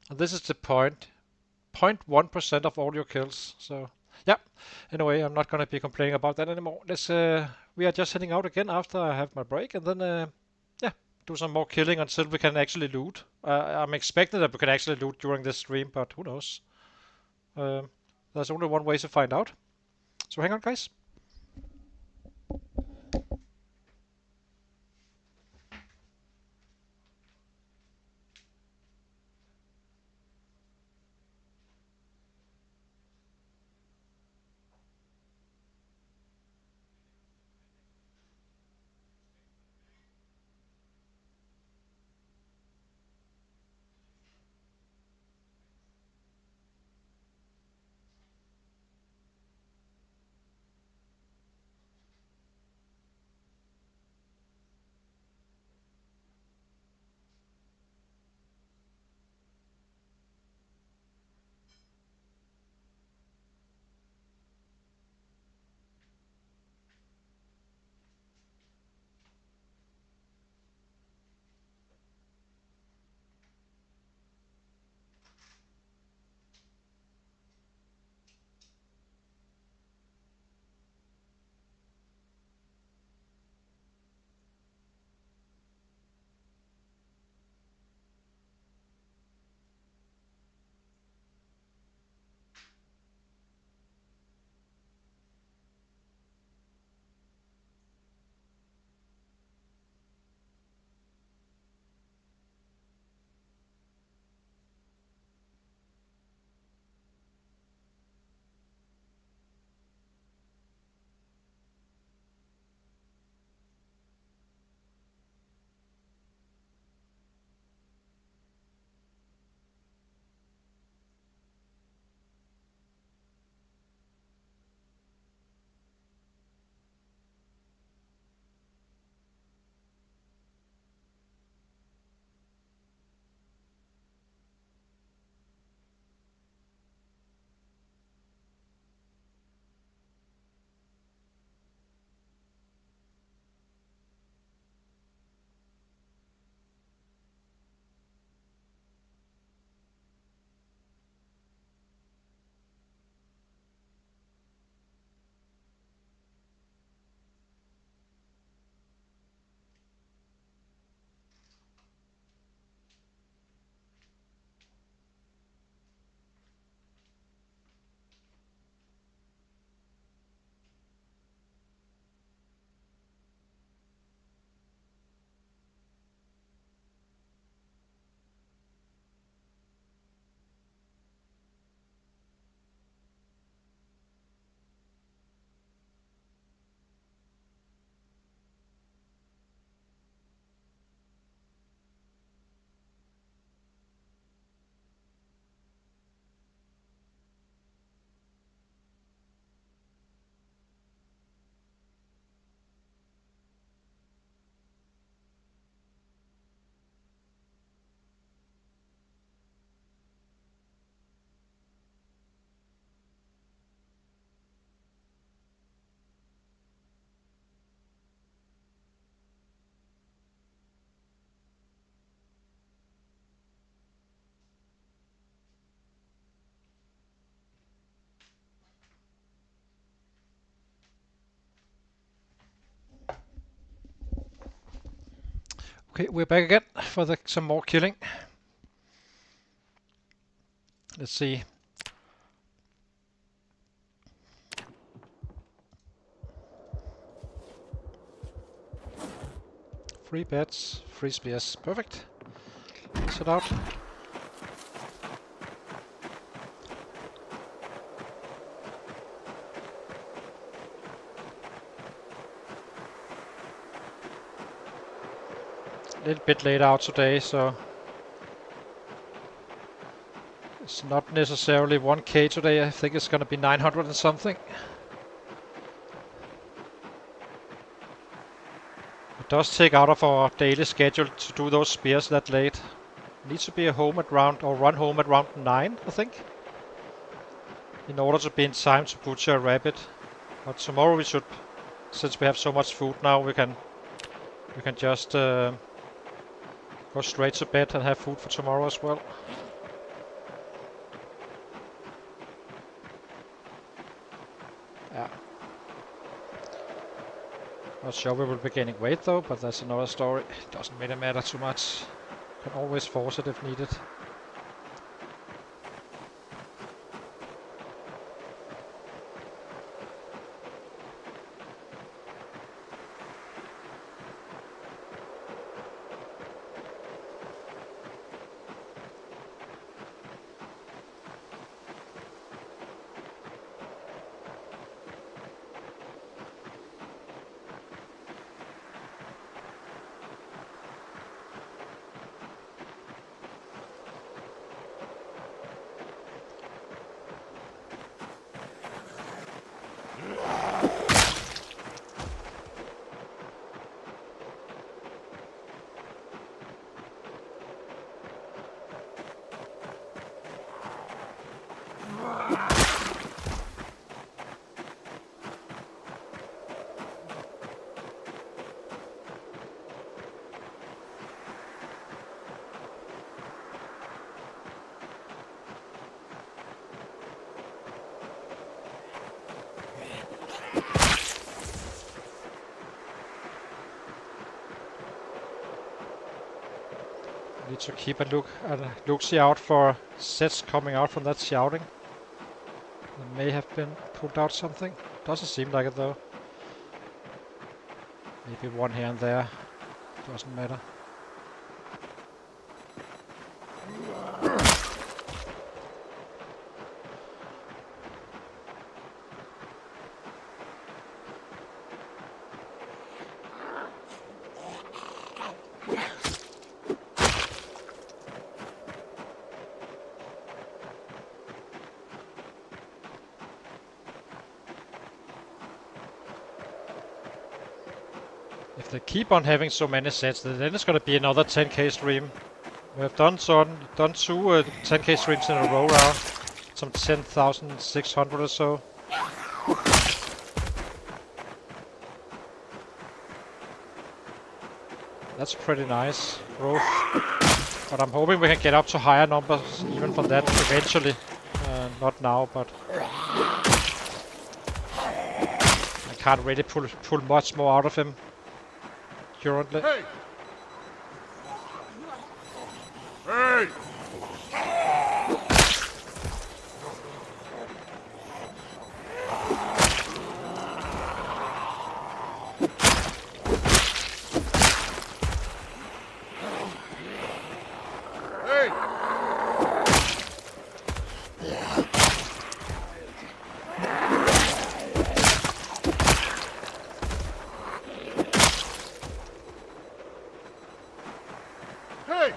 And this is the 0.1% of all your kills. So, yeah. Anyway, I'm not gonna be complaining about that anymore. Let's. We are just heading out again after I have my break, and then yeah, do some more killing until we can actually loot. I'm expecting that we can actually loot during this stream, but who knows? There's only one way to find out. So hang on, guys. Okay, we're back again for some more killing. Let's see. Free beds, free spears. Perfect. Let's head out. little bit late out today, so it's not necessarily 1k today. I think it's gonna be 900 and something. It does take out of our daily schedule to do those spears that late. Needs to be home at round, or run home at round 9, I think, in order to be in time to butcher a rabbit. But tomorrow we should, since we have so much food now, we can just go straight to bed and have food for tomorrow as well. Yeah. Not sure we will be gaining weight though, but that's another story. It doesn't really matter too much. Can always force it if needed. Need to keep a look-see out for sets coming out from that shouting. There may have been pulled out something. Doesn't seem like it though. Maybe one here and there. Doesn't matter. If they keep on having so many sets, then it's gonna be another 10k stream. We have done two 10k streams in a row now. Some 10,600 or so. That's pretty nice growth. But I'm hoping we can get up to higher numbers even from that eventually. Not now, but I can't really pull much more out of him currently. Hey! Hey! Hey! Hey!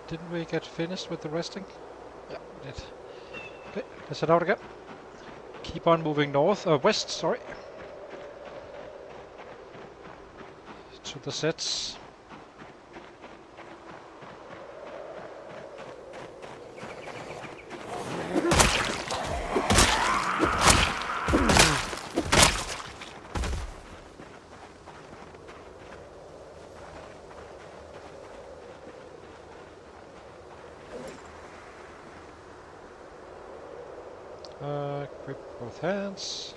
Didn't we get finished with the resting? Yeah, we did. Okay, let's head out again. Keep on moving west, sorry. To the sets. Both hands.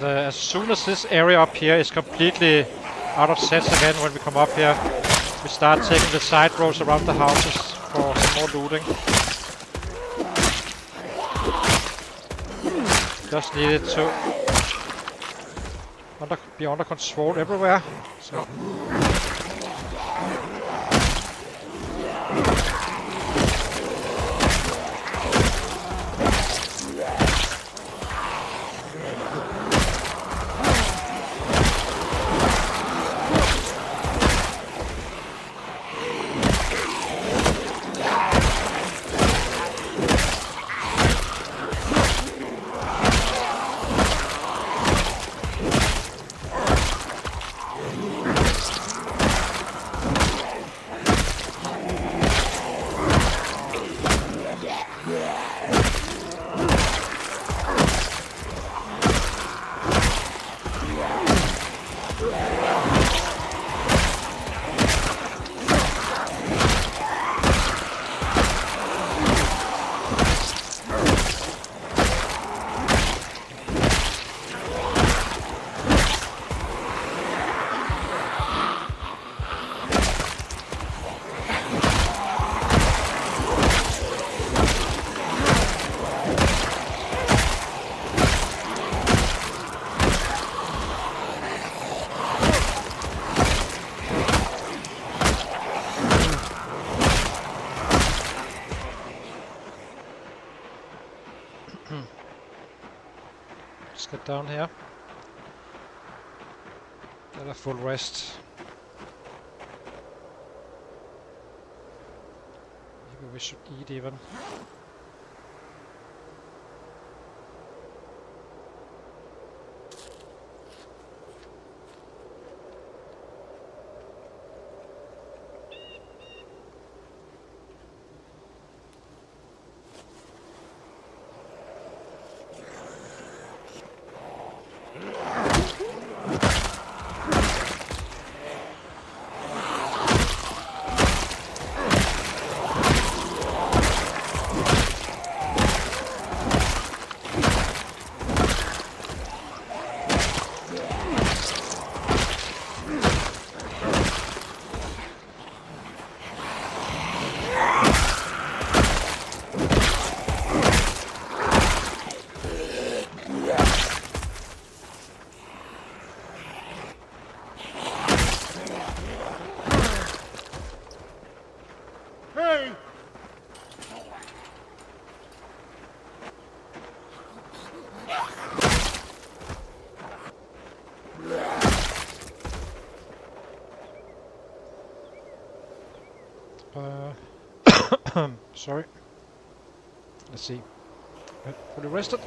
And as soon as this area up here is completely out of sets again, when we come up here, we start taking the side roads around the houses for some more looting. Just need it to be under control everywhere. So. Let's get down here. Get a full rest. Maybe we should eat even. Sorry. Let's see. Fully rested.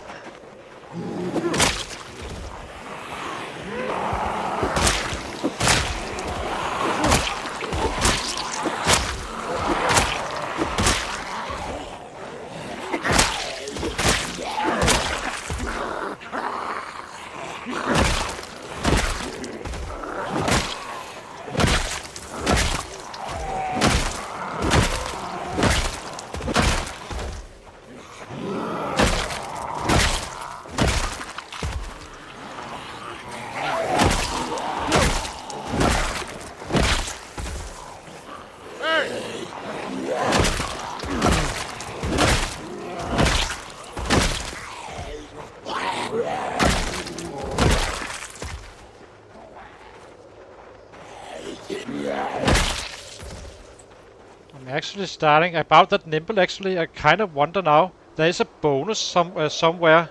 Actually starting about that nimble. Actually, I kind of wonder now. There is a bonus somewhere,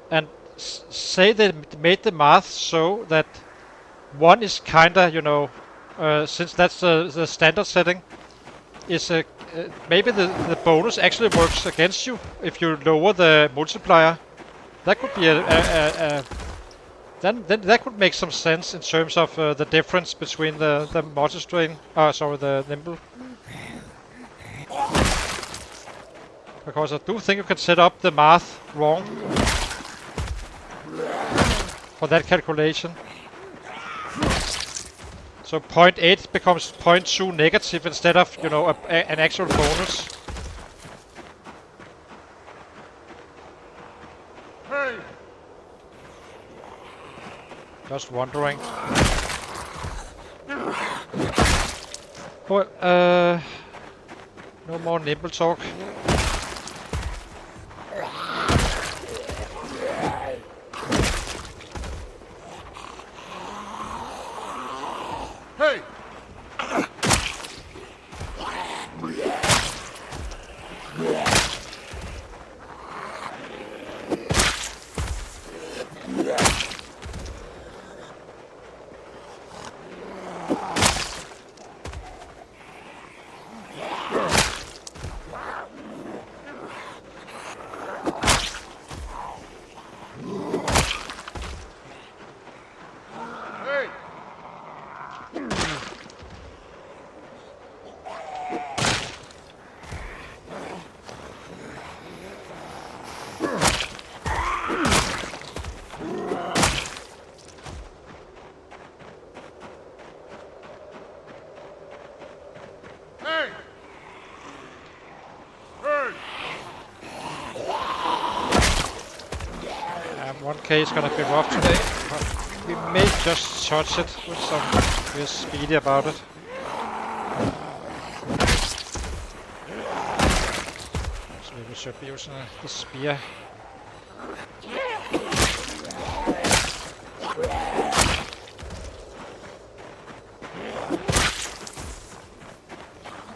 and say they made the math so that one is kind of, you know, since that's the standard setting, is maybe the bonus actually works against you if you lower the multiplier. That could be a Then that could make some sense in terms of the difference between the multi-strain, sorry, the nimble. Because I do think you can set up the math wrong for that calculation. So 0.8 becomes 0.2 negative instead of, you know, an actual bonus. Hey! Just wondering. Well, no more nimble talk. Hey! Hey! Hey! Hey! One K is gonna be rough today, but we may just touch it with some. We're speedy about it. So we should be using the spear. Hey!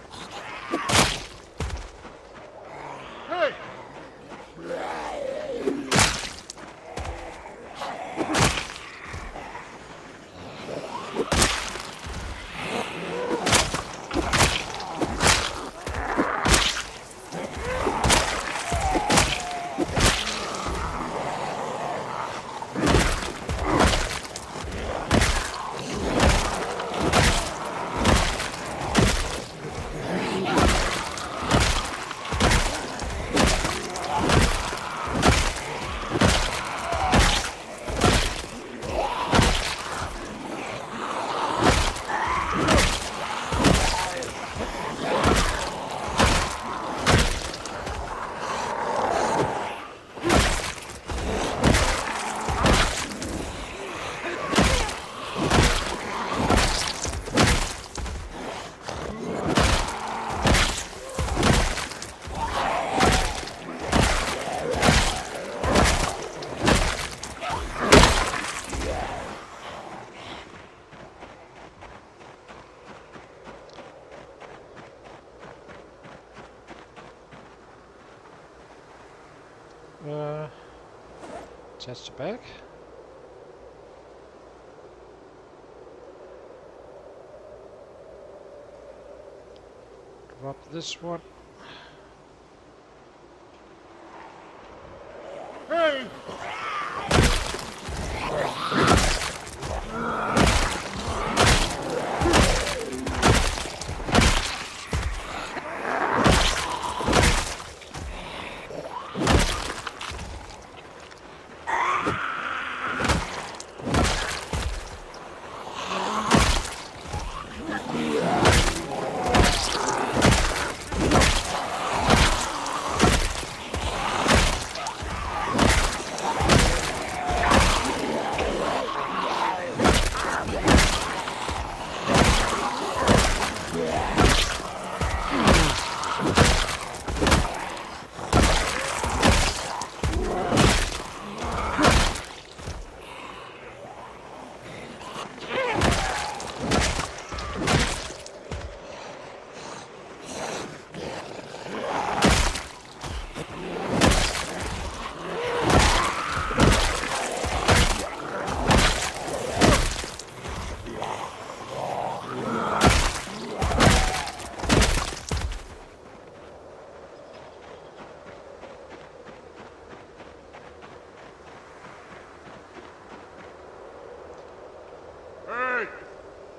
Attach the back. Drop this one. Hey!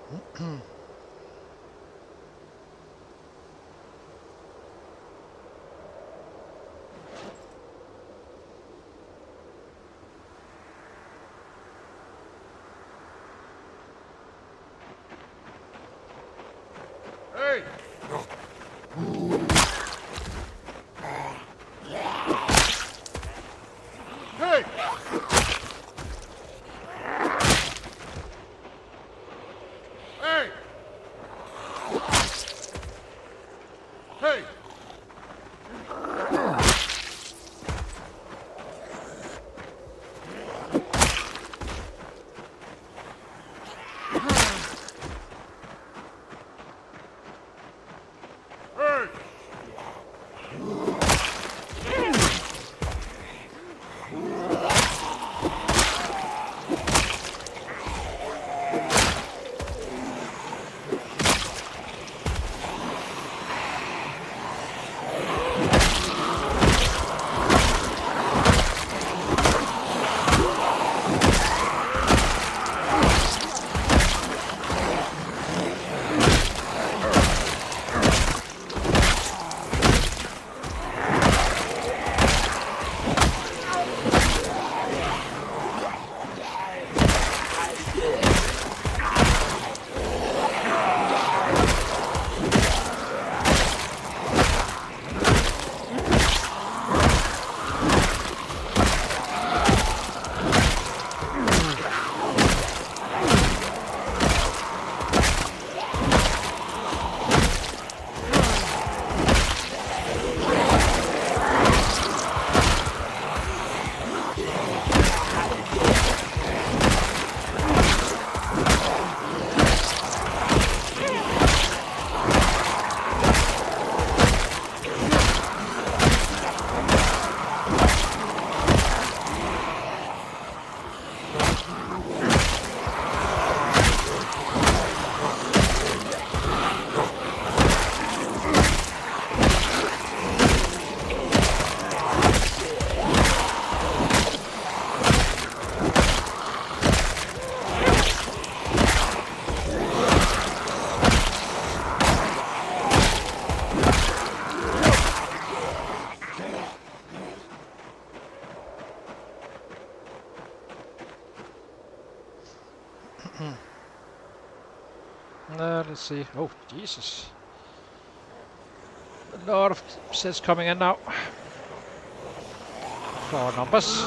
Hey! Hey! Hey! Hey! Hey! Let's see. Oh, Jesus. A lot of sets coming in now. For our numbers.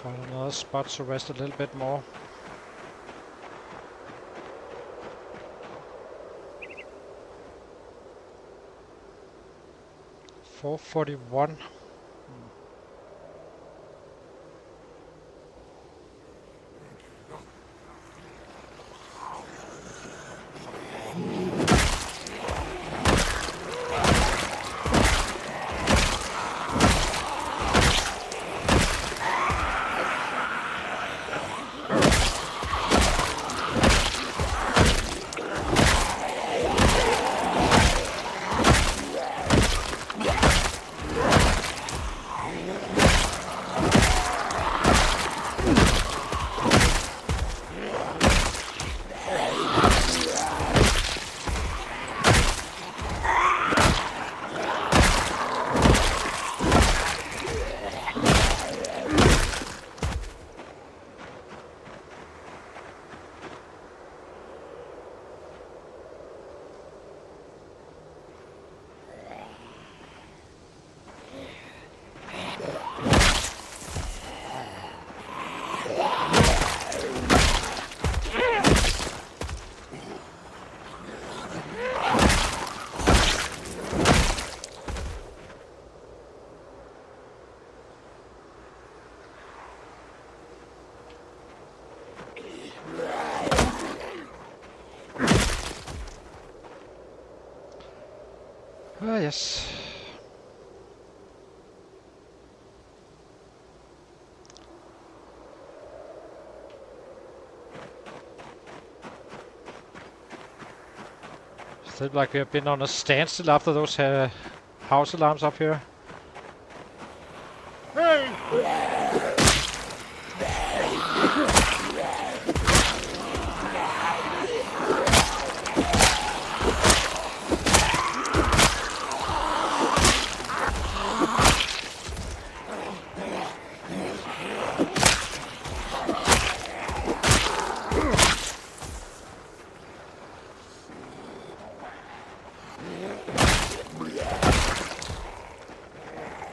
Find another spot to rest a little bit more. $441. Ah, yes. Seems like we have been on a standstill after those house alarms up here. Hey!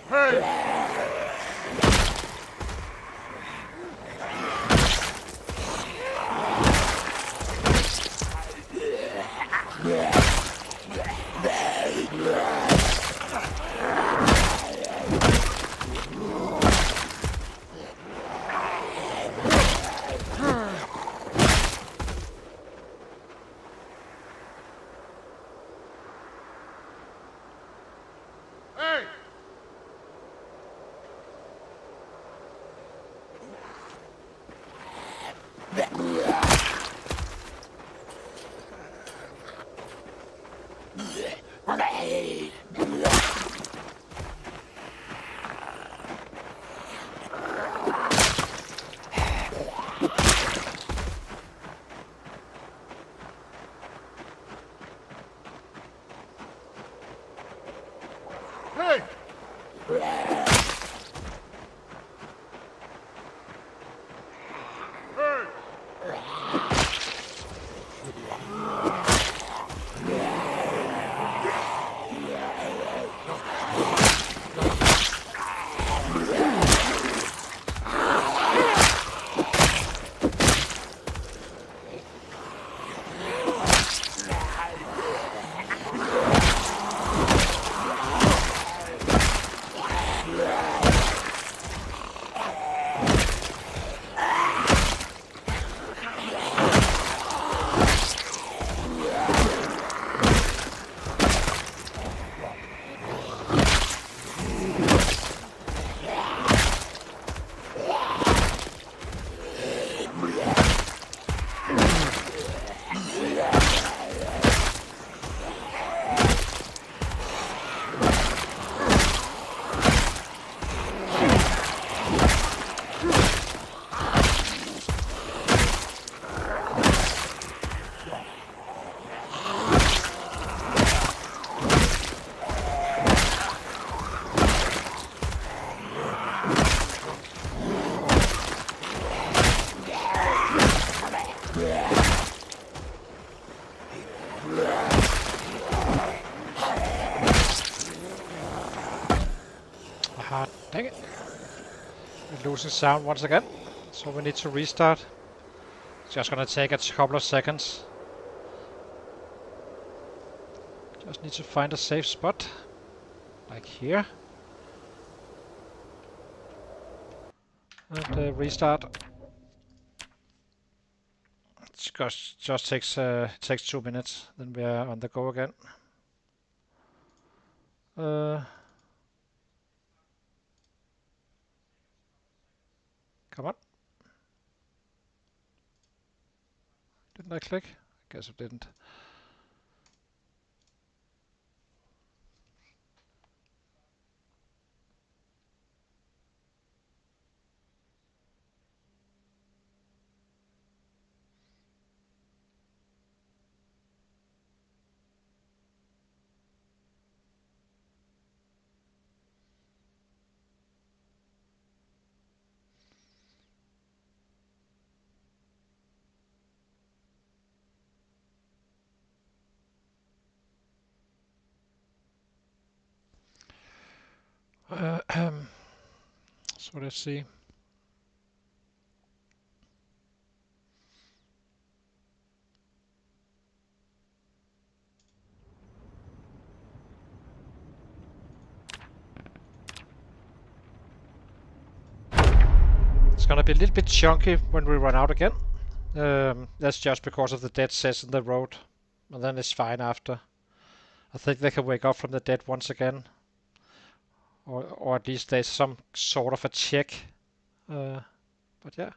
Hey! Hey! Hey! Ah, dang it. We're losing sound once again, so we need to restart. It's just gonna take a couple of seconds. Just need to find a safe spot, like here, and restart. It just takes 2 minutes, then we are on the go again. Come on. Didn't I click? I guess I didn't. So let's see. It's gonna be a little bit chunky when we run out again. That's just because of the dead sets in the road, and then it's fine after. I think they can wake up from the dead once again. Or at least there's some sort of a check. But yeah.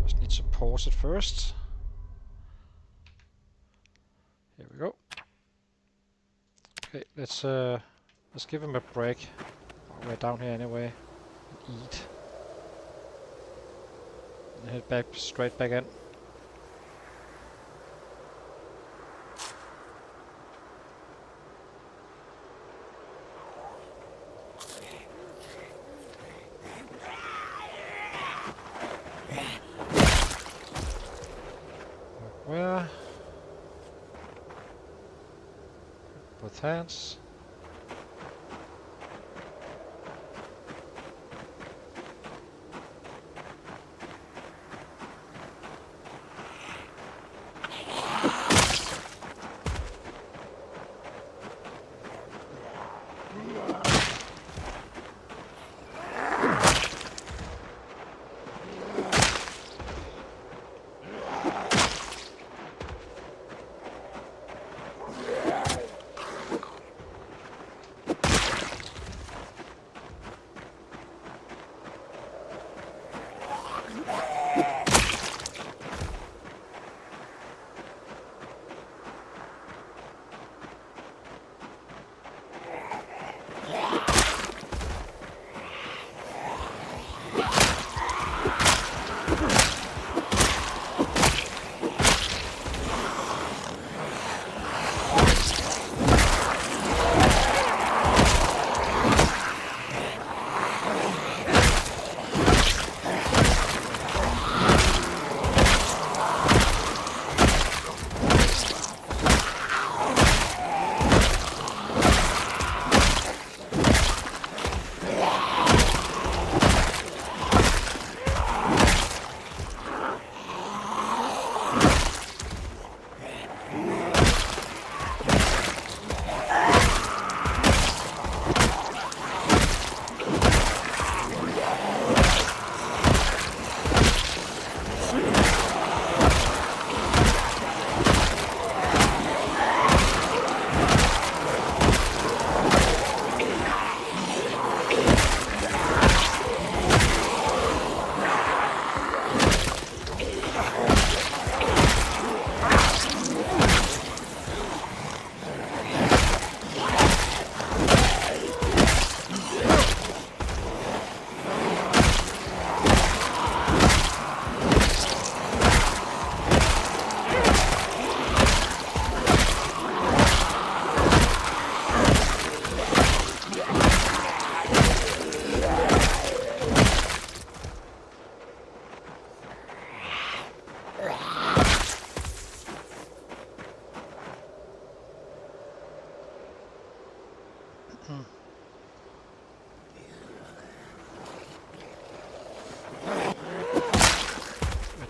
Just need to pause it first. Here we go. Okay, let's give him a break. Oh, we're down here anyway. Eat. And head back straight back in. Where? Both hands.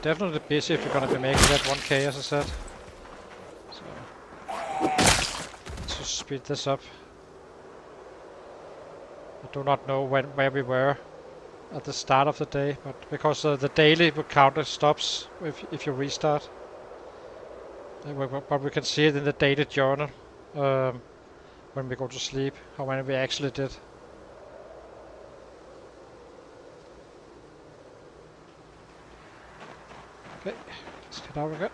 Definitely busy if you're gonna be making that 1k, as I said. So, to speed this up. I do not know where we were at the start of the day, but because the daily counter stops if you restart. But we can see it in the daily journal when we go to sleep, how many we actually did. Okay, let's get out again.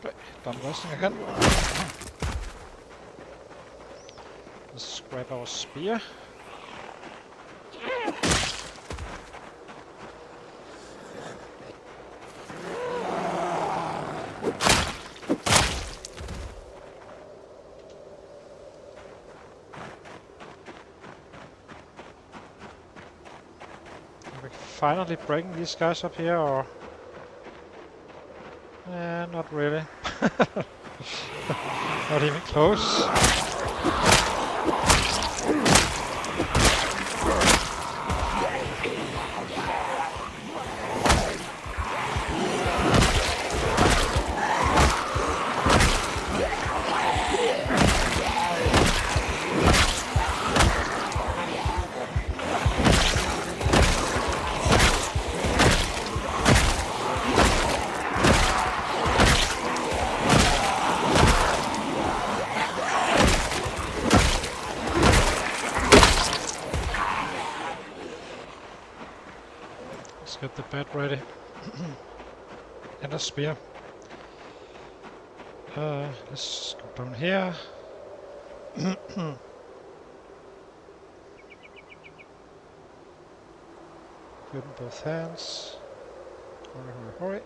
Okay, done resting again. Let's grab our spear. Are we finally breaking these guys up here, or? Not really. Not even close. Let's get the bed ready. And a spear. Let's go down here. Grip in both hands. Hurry, hurry, hurry.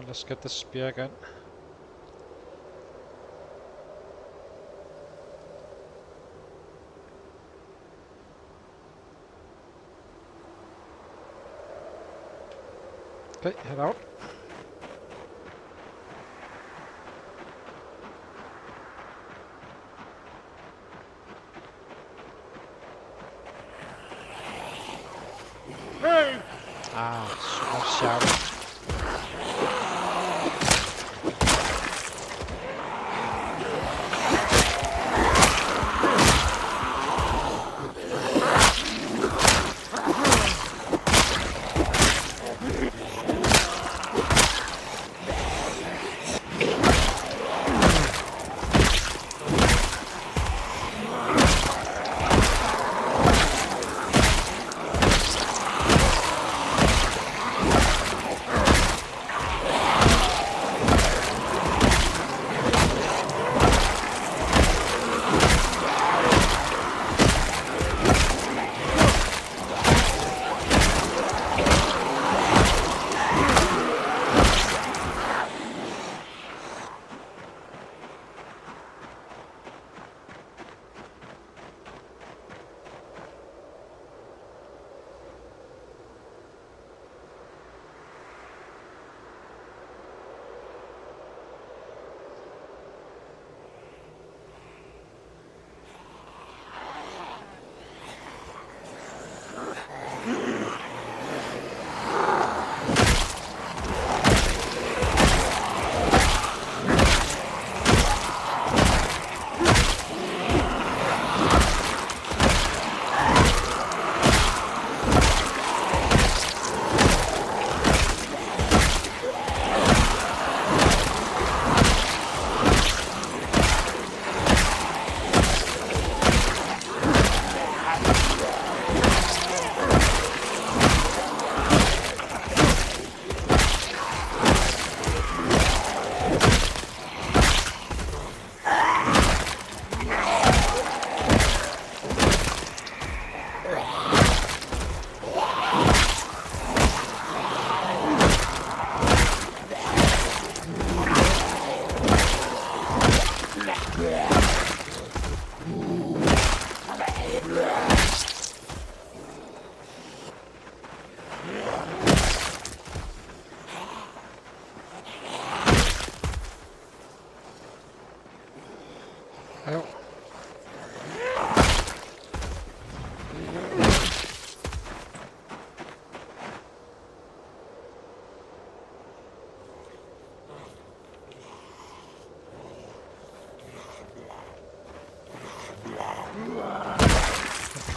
Let's get the spear again. Okay, head out. Hey! Ah, so much shouting.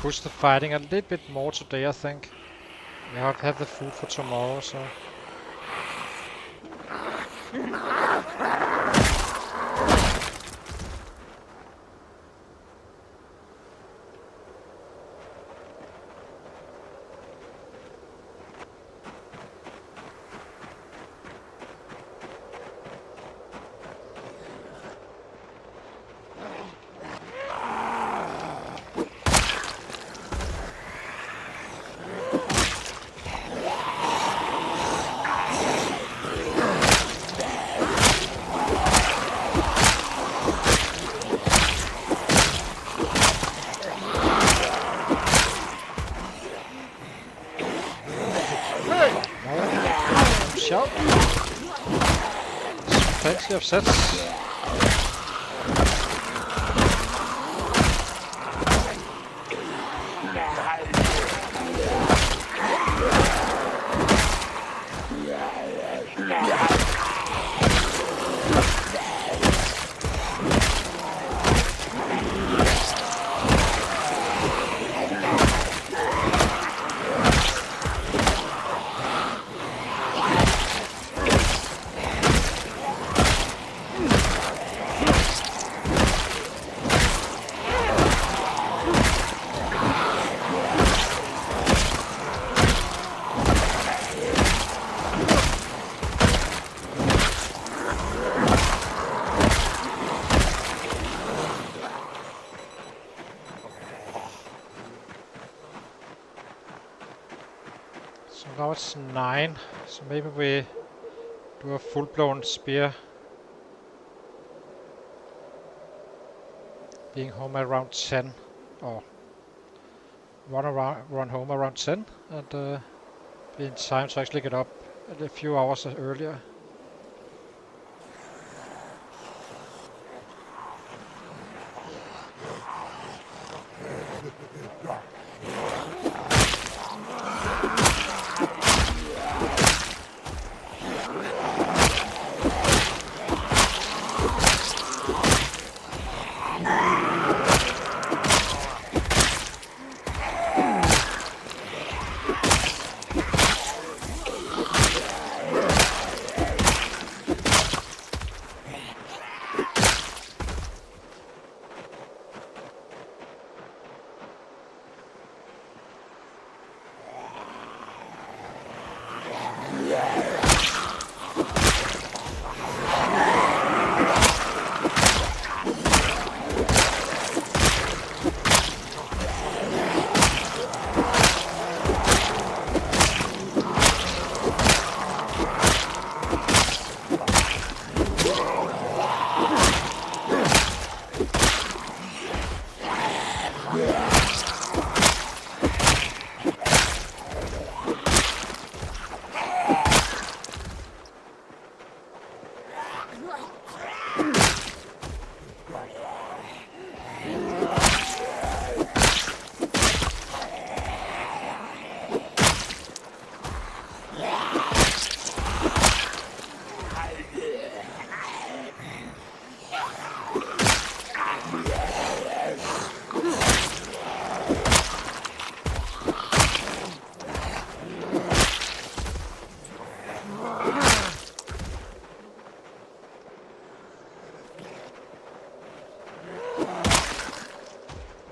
push the fighting a little bit more today, I think. We have the food for tomorrow, so... Shot. Plenty of sets. So now it's 9, so maybe we do a full-blown spear. Being home around 10, or run home around 10, and be in time to actually get up a few hours earlier.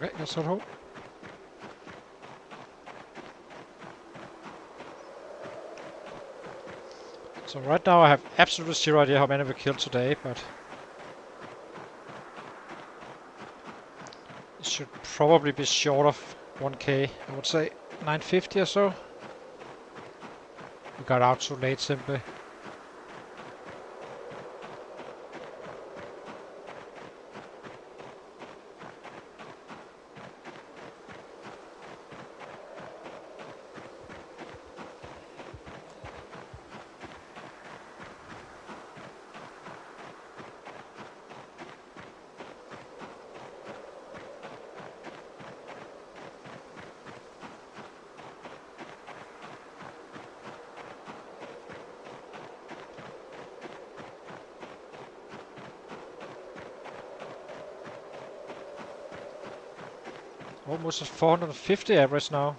Okay, let's head home. So right now I have absolutely zero idea how many we killed today, but it should probably be short of 1k, I would say 950 or so. We got out too late simply. Almost 450 average now.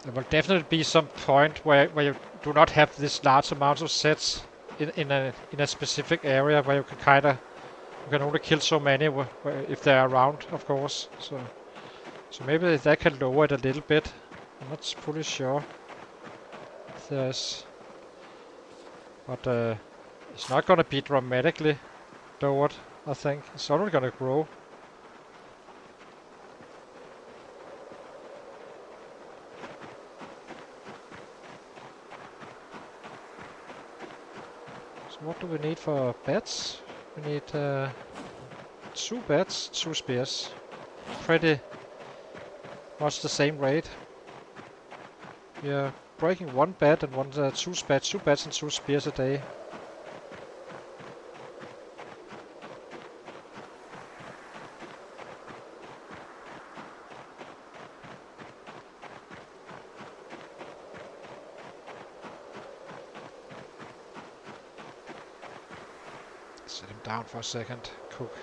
There will definitely be some point where you do not have this large amount of sets in a specific area where you can you can only kill so many if they're around, of course. So maybe that can lower it a little bit. I'm not fully sure if there's, but it's not gonna be dramatically lowered. I think it's only gonna grow. So what do we need for beds? We need 2 beds, 2 spears. Pretty much the same rate. We are breaking 1 bed and 2 beds, 2 beds and 2 spears a day. Set him down for a second. Cook.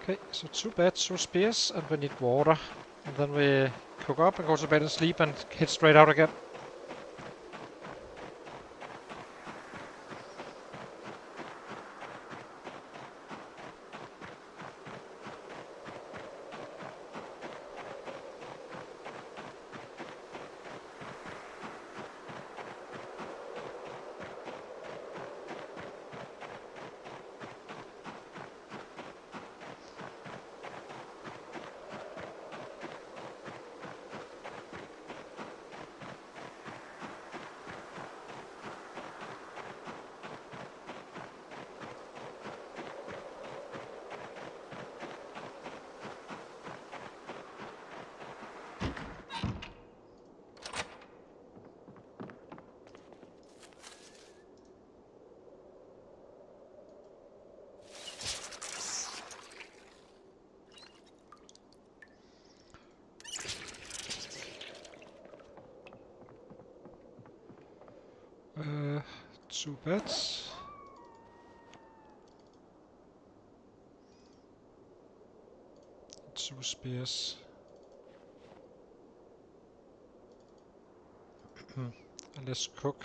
Okay, so 2 beds, 2 spears, and we need water. And then we cook up and go to bed and sleep and head straight out again. Uh, 2 beds. Two spears. And let's cook.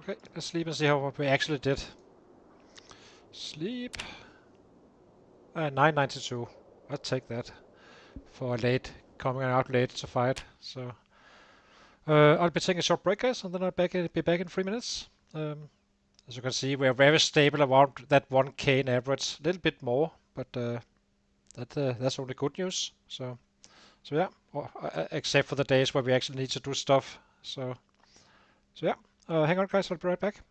Okay, let's sleep and see how we actually did. Sleep. 992. I'll take that for late, coming out late to fight. So I'll be taking a short break, guys, and then I'll be back in 3 minutes. As you can see, we are very stable around that 1k in average. A little bit more, but that's only good news. So yeah, except for the days where we actually need to do stuff. So yeah, hang on, guys. I'll be right back.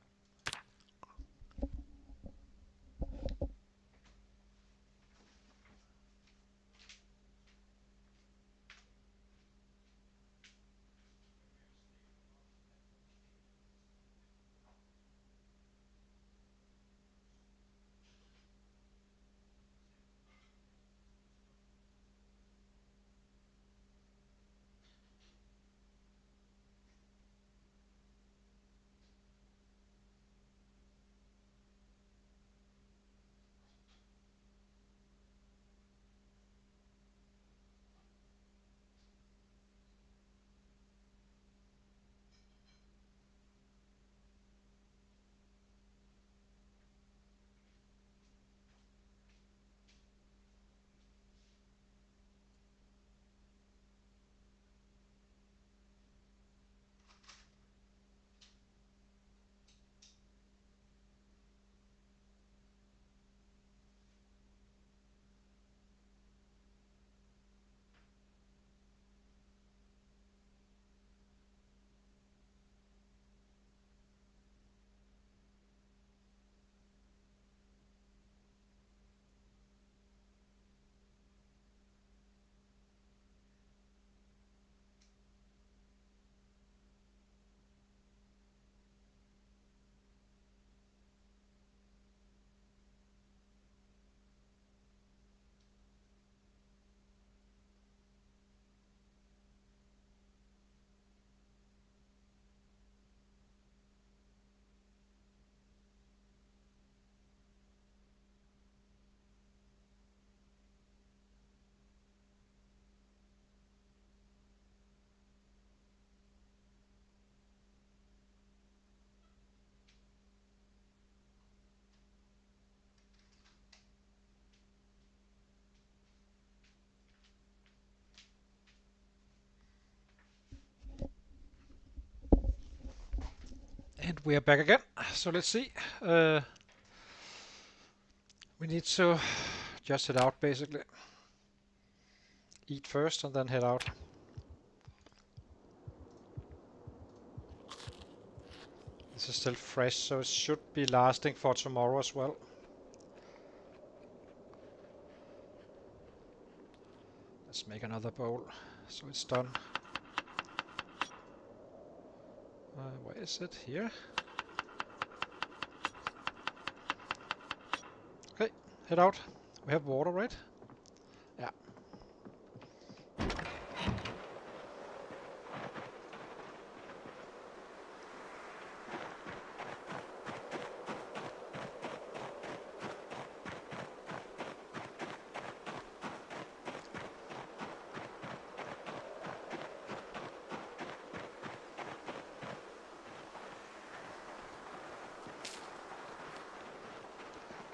And we are back again. So let's see. We need to just head out basically. Eat first and then head out. This is still fresh, so it should be lasting for tomorrow as well. Let's make another bowl so it's done. Where is it? Here? Okay, head out. We have water, right? Yeah.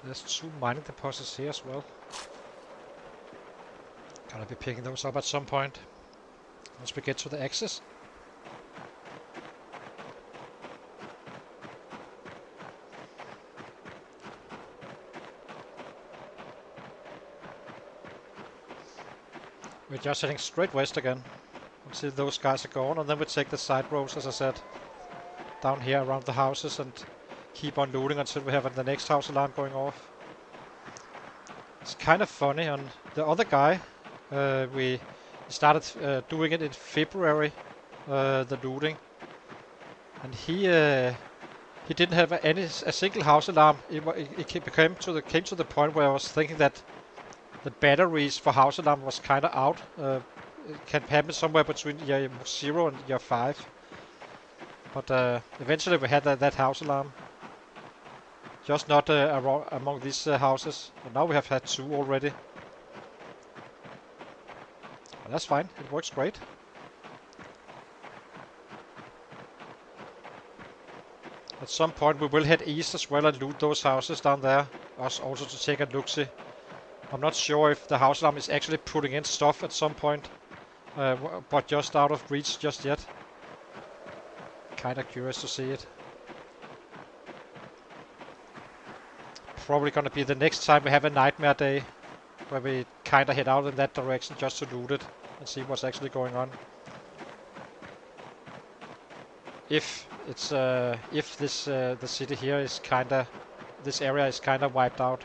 There's 2 mining deposits here as well. Gonna be picking those up at some point once we get to the axis. We're just heading straight west again until those guys are gone, and then we take the side roads, as I said, down here around the houses and keep on looting until we have the next house alarm going off. It's kind of funny. On the other guy, we started doing it in February, the looting, and he didn't have a single house alarm. It came to the point where I was thinking that the batteries for house alarm was kind of out. It can happen somewhere between year 0 and year 5. But eventually we had that house alarm. Just not among these houses. And now we have had 2 already. But that's fine. It works great. At some point we will head east as well and loot those houses down there. Us also to take a look-see. I'm not sure if the house alarm is actually putting in stuff at some point. But just out of reach just yet. Kinda curious to see it. Probably gonna be the next time we have a nightmare day, where we kinda head out in that direction just to loot it and see what's actually going on. If it's if this the city here is this area is kinda wiped out.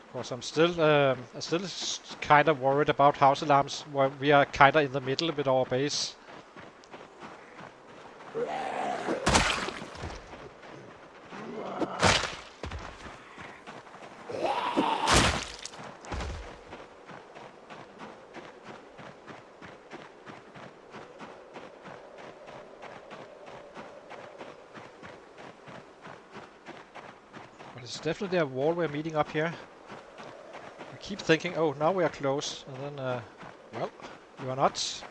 Of course, I'm still kind of worried about house alarms, where we are kind of in the middle with our base. But it's definitely a wall we're meeting up here. I keep thinking, oh, now we are close, and then, well, you are not.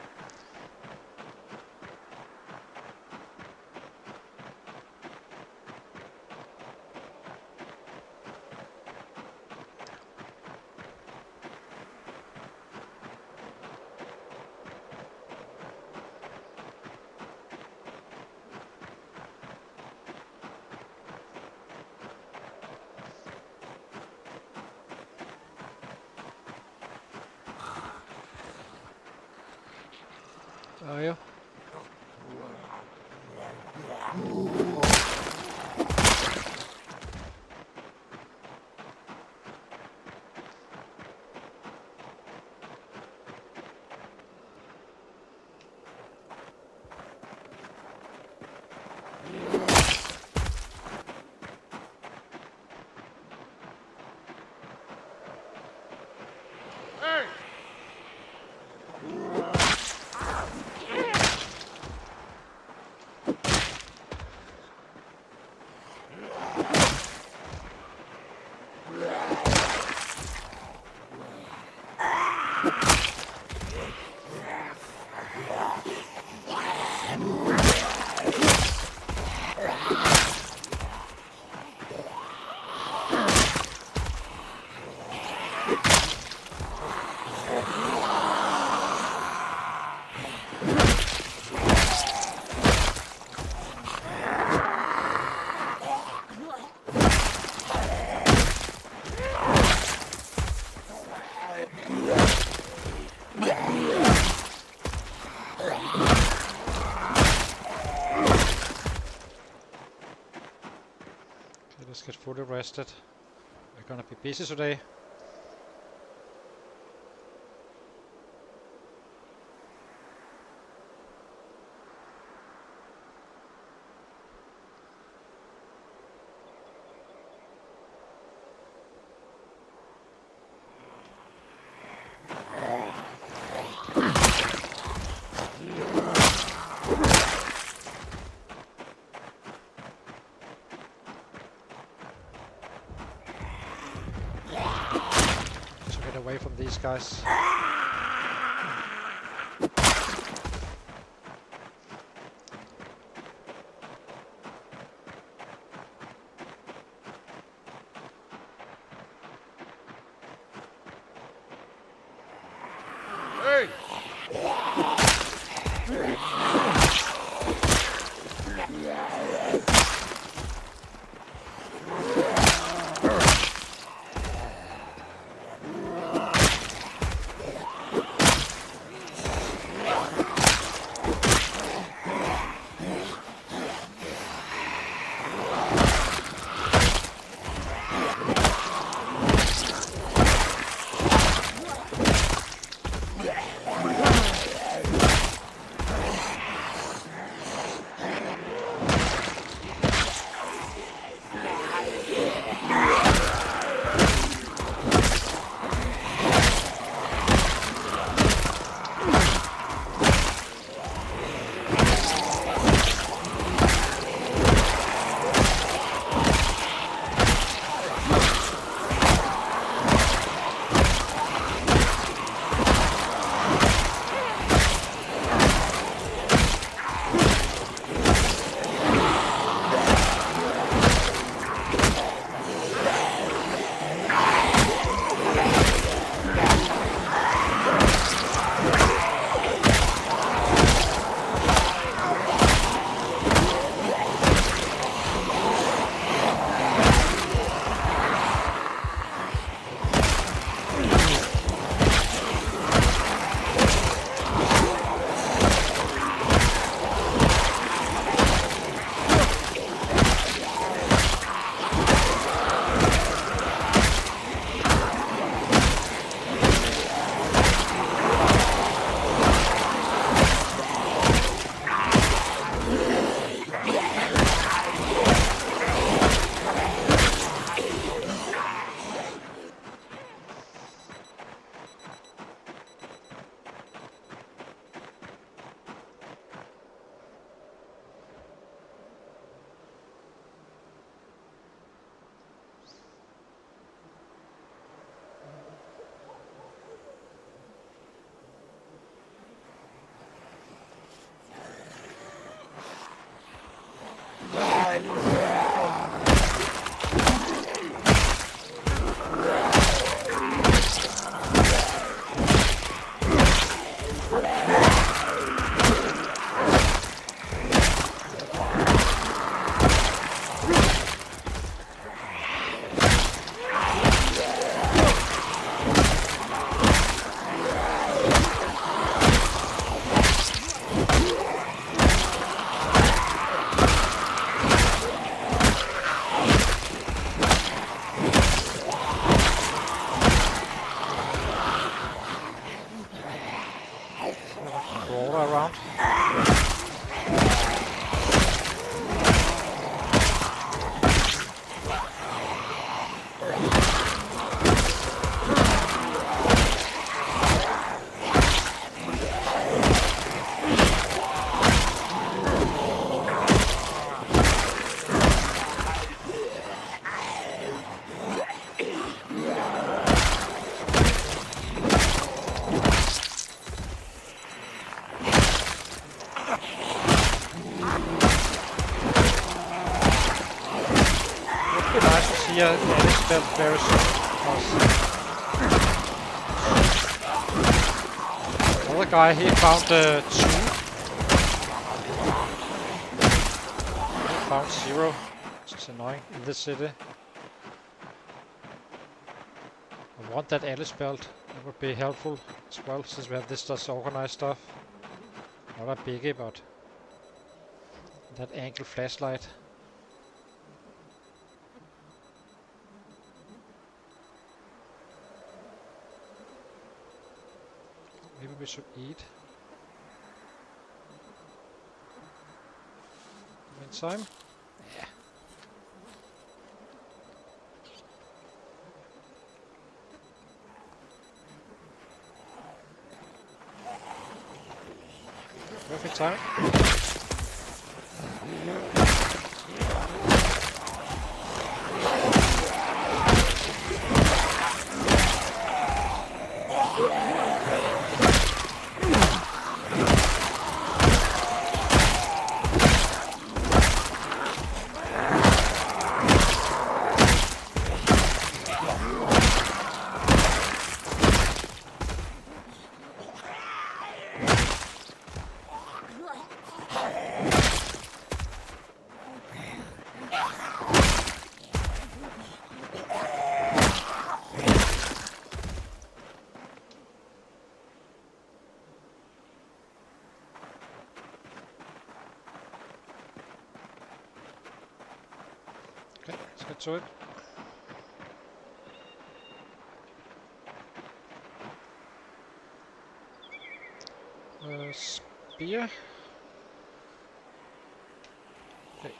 Are you? Hey! Okay, let's get fully rested. We're gonna be busy today. To get away from these guys. Hey! Crawler around. Yeah, it's felt very soon. Another guy, he found 2. He found 0, which is annoying in this city. I want that Alice belt. It would be helpful as well, since we have this disorganized stuff. Not a biggie, but that angle flashlight. Maybe we should eat. Meantime. Yeah. Perfect time. Okay, let's get to it. Spear. Okay.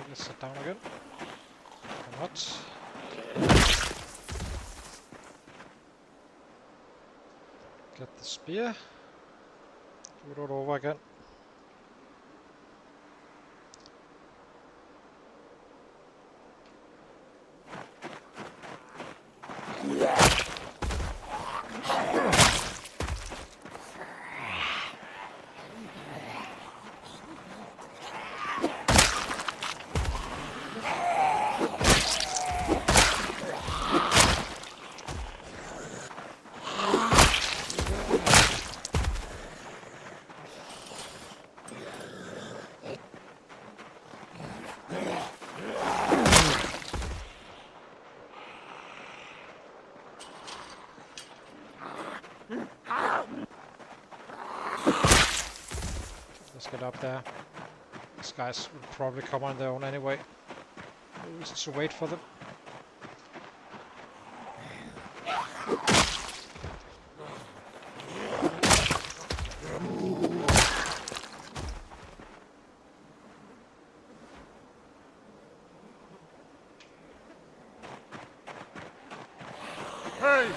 Let's sit down again. Or not. Get the spear. Do it all over again. Let's get up there. These guys will probably come on their own anyway. No reason to wait for them. Hey!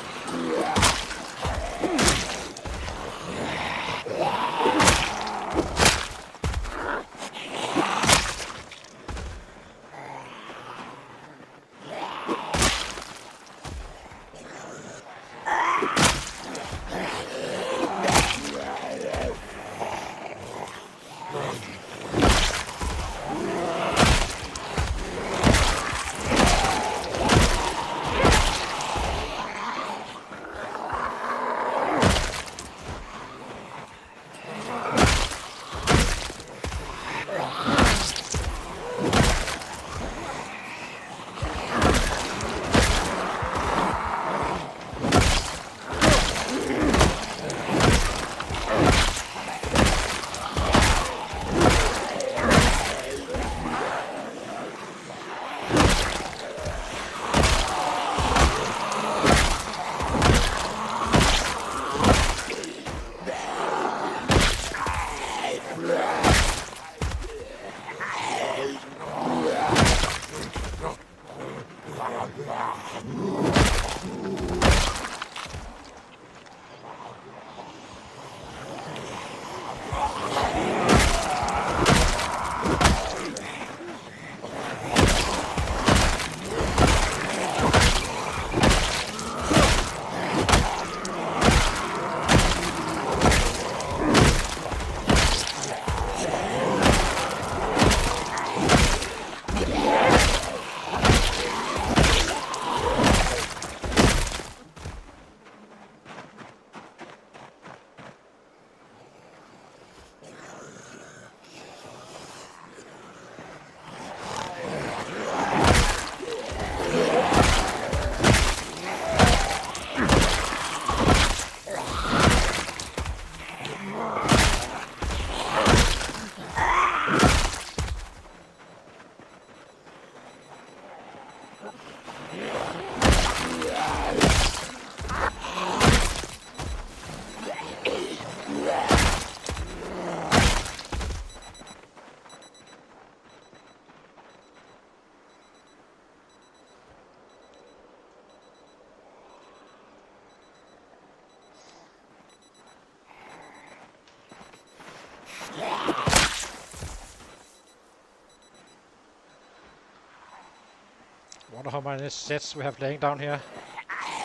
Wonder how many sets we have laying down here.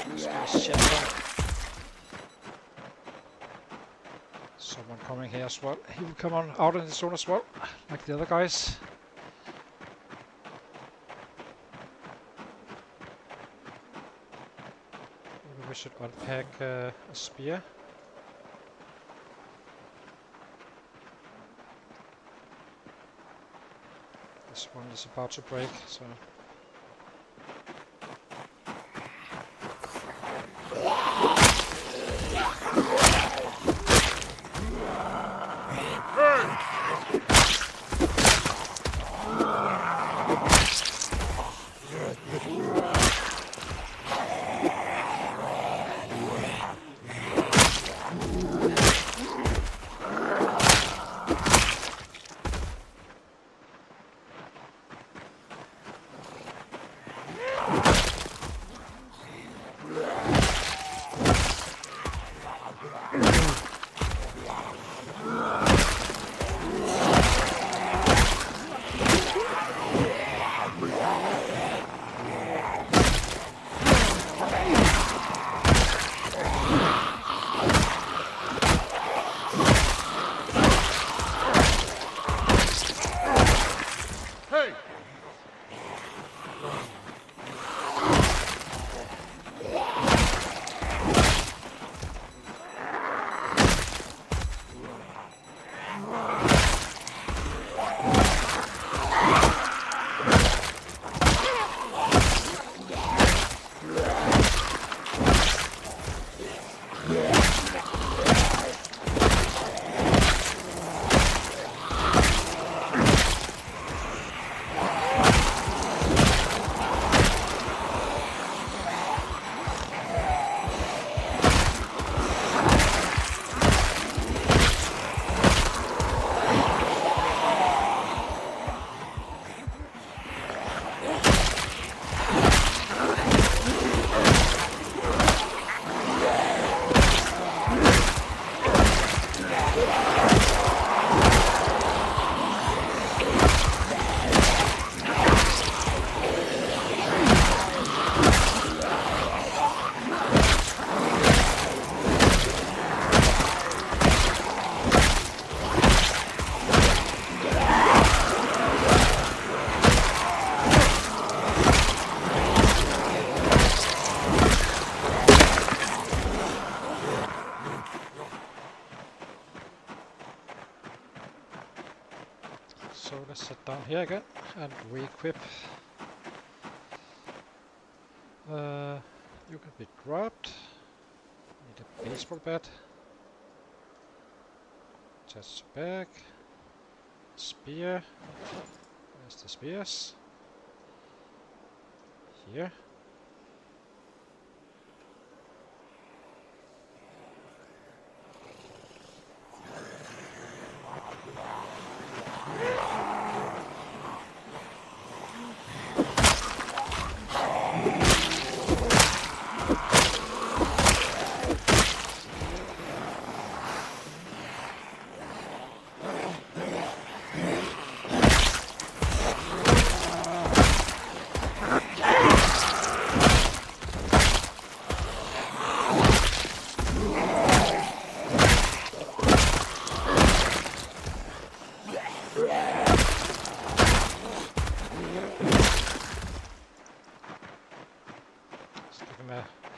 Let's go check them. Someone coming here as well. He will come on out in the zone as well, like the other guys. Maybe we should unpack a spear. This one is about to break, so... So let's sit down here again and re-equip. You can be dropped. Need a baseball bat. Attach the bag. Spear. Where's the spears? Here.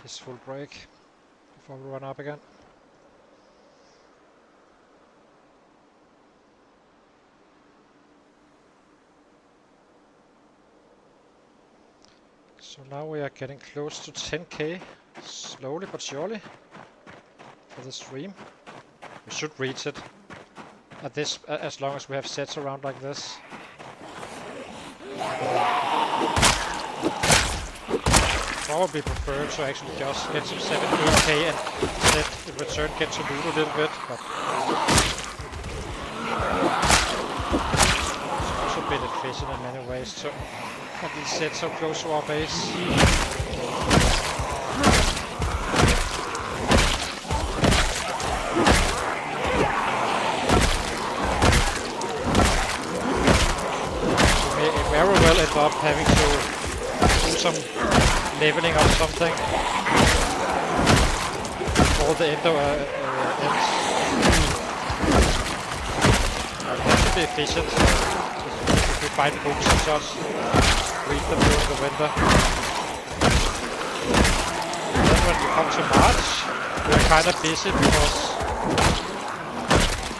His full break before we run up again. So now we are getting close to 10k, slowly but surely, for the stream. We should reach it at this, as long as we have sets around like this. Probably prefer to actually just get some 7-8k and let in return get to loot a little bit, but it's also a bit efficient in many ways to have these sets so close to our base. very well end up having to do some leveling or something before the end ends. It has to be efficient. If we find books and such, read them during the winter. And then when we come to March, we're kind of busy because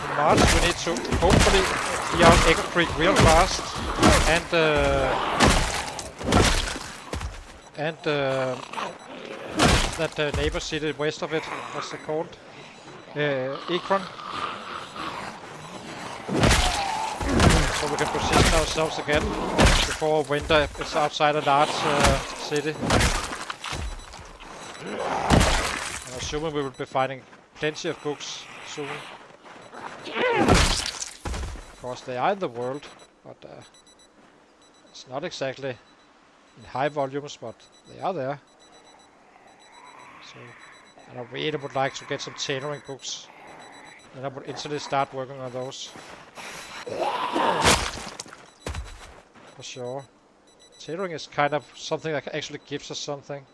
in March we need to hopefully be on Echo Creek real fast and that neighbor city west of it, what's it called? Ekron. So we can position ourselves again before winter. It's outside a large city. I'm assuming we will be finding plenty of books soon. Of course they are in the world, but it's not exactly in high volumes, but they are there. So, and I really would like to get some tailoring books. And I would instantly start working on those. For sure. Tailoring is kind of something that actually gives us something.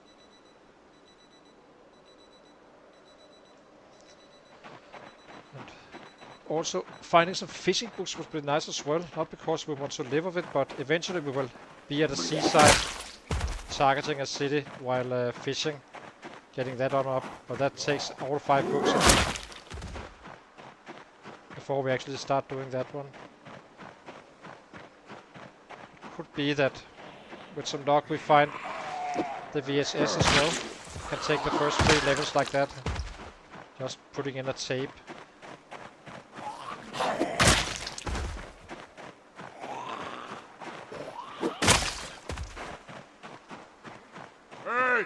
And also, finding some fishing books would be nice as well. Not because we want to live of it, but eventually we will be at a seaside targeting a city while fishing. Getting that on up, but that takes all 5 books before we actually start doing that one. Could be that with some luck we find the VSS as well. Can take the first 3 levels like that. Just putting in a tape. Hey!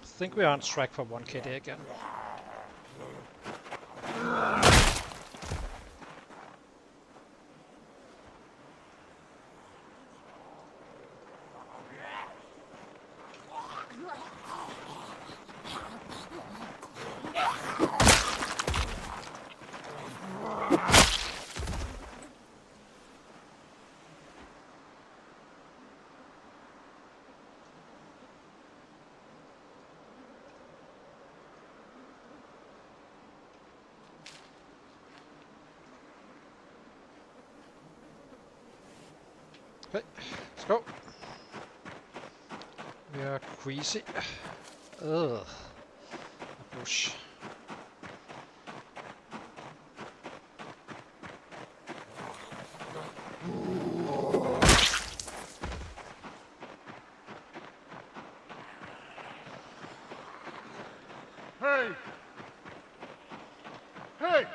I think we are on track for 1 KD again. Okay, let's go. We are queasy. Ugh. A bush. Hey! Hey!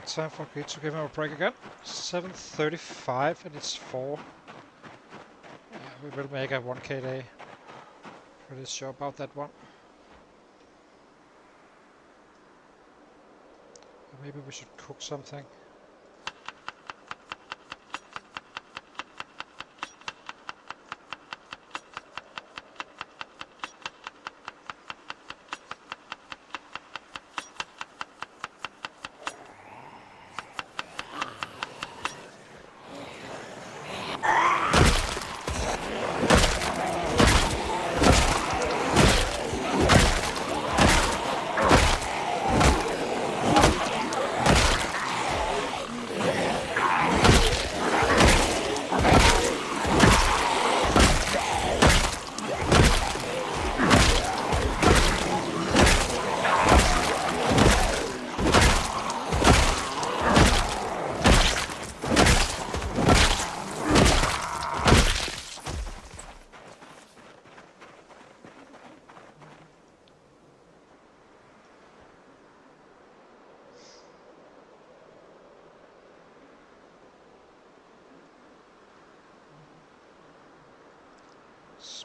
Time for me to give him a break again. 7:35 and it's 4. Yeah, we will make a 1k day. Pretty sure about that one. Maybe we should cook something.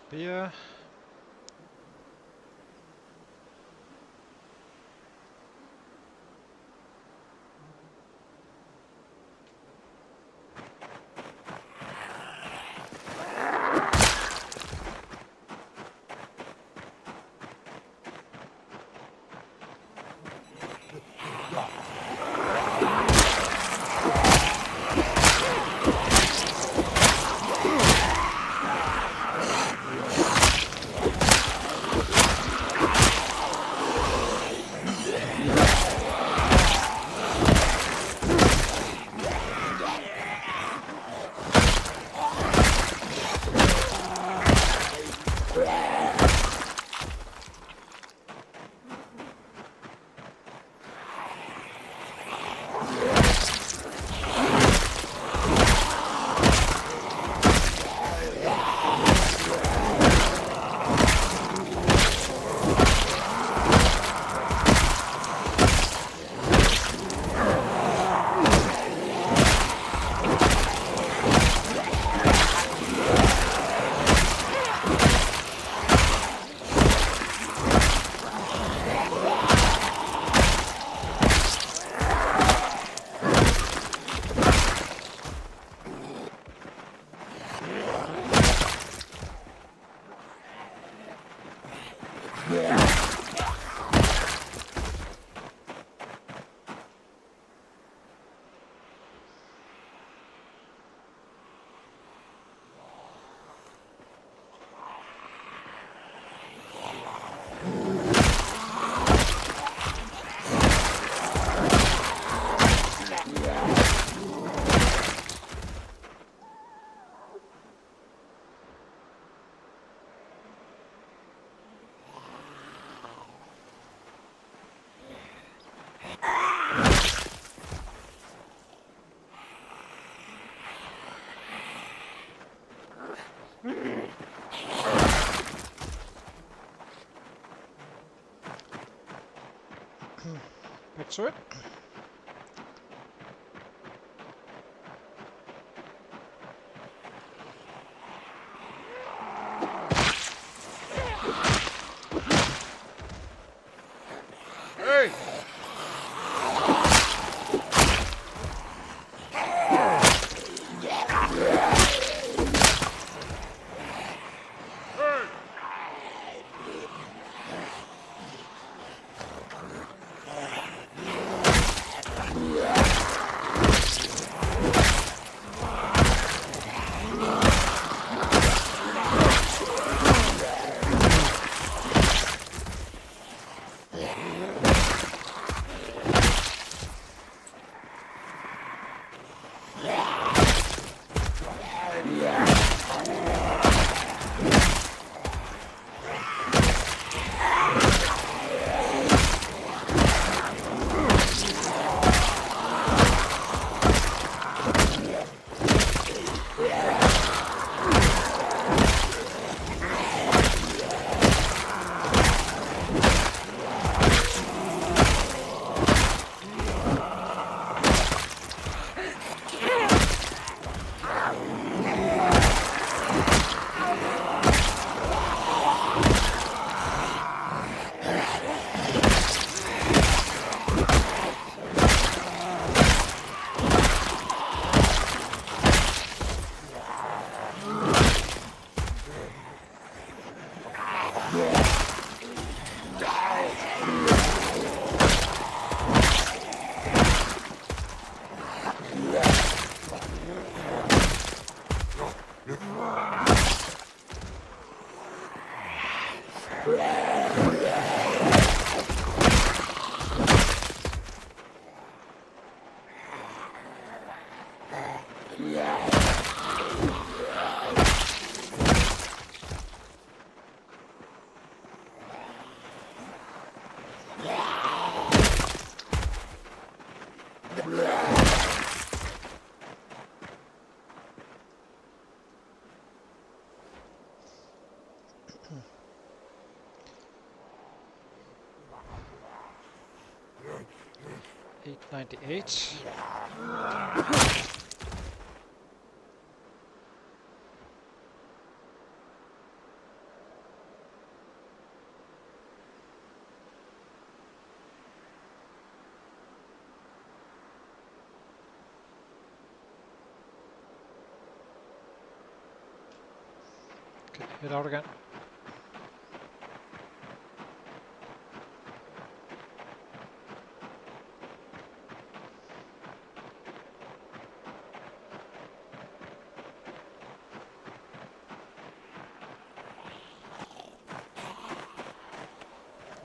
Spear. Back to it. Hey! Hey! $8.98. Okay, head out again.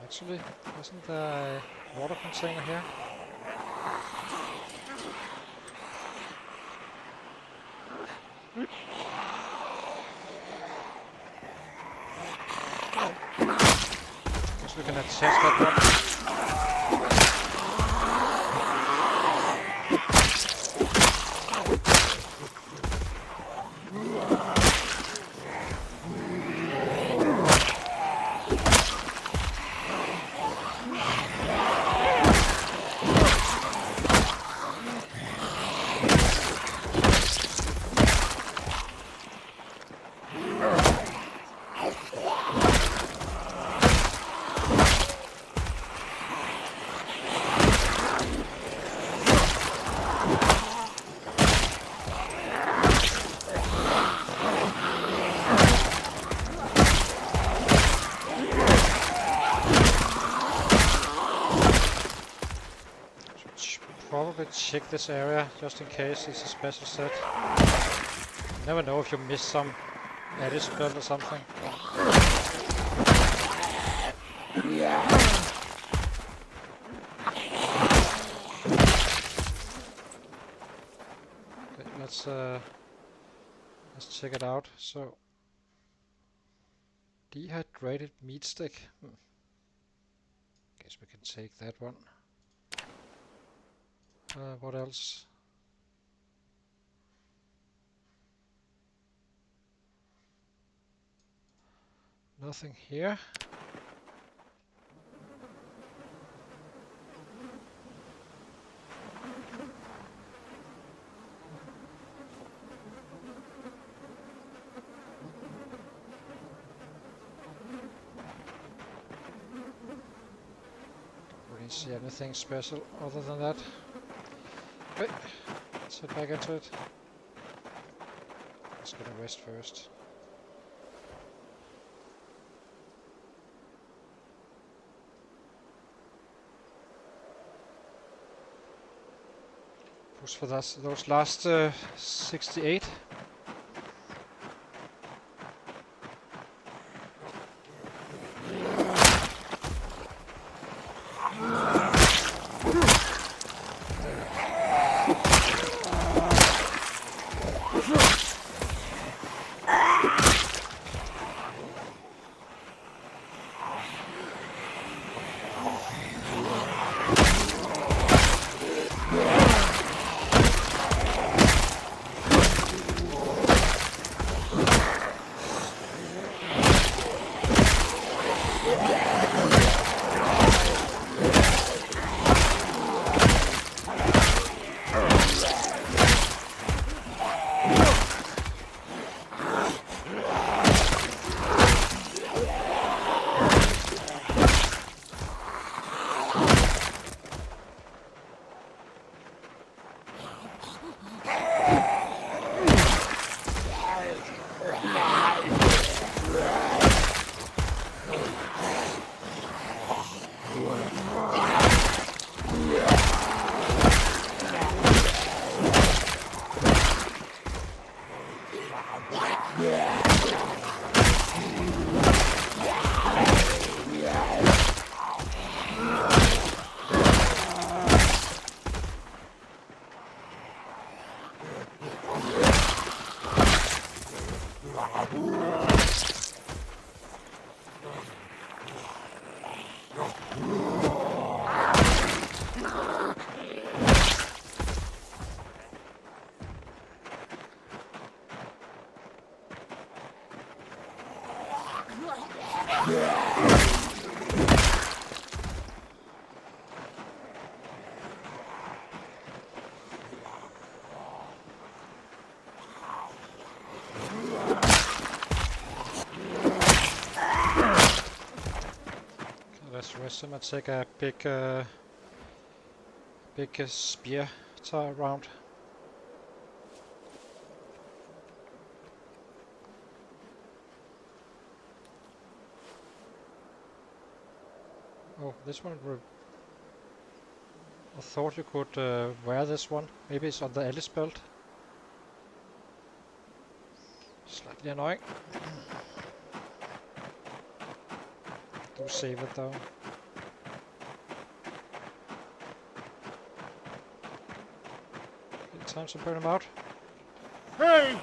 Actually, isn't there a water container here? Guess we can attach that one. Probably check this area just in case it's a special set. You never know if you miss some edit spell or something. Okay, let's check it out. So, dehydrated meat stick. Guess we can take that one. What else? Nothing here. Don't really see anything special other than that. Okay, let's head back into it. Let's get a rest first. Push for those last 68. Let's rest him and take a big spear round. Oh, this one. I thought you could wear this one. Maybe it's on the Alice belt. Slightly annoying. Do save it though. Okay, time to burn him out. Hey!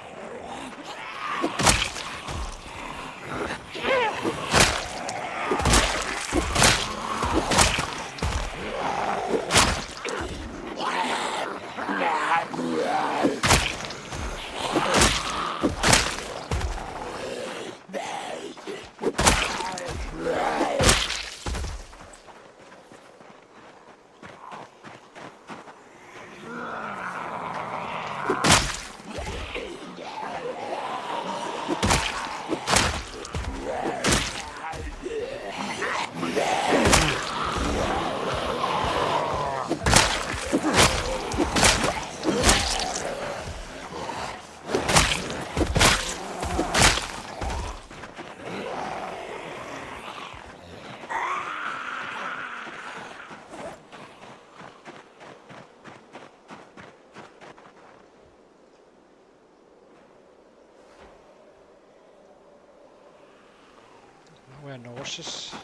We're nauseous.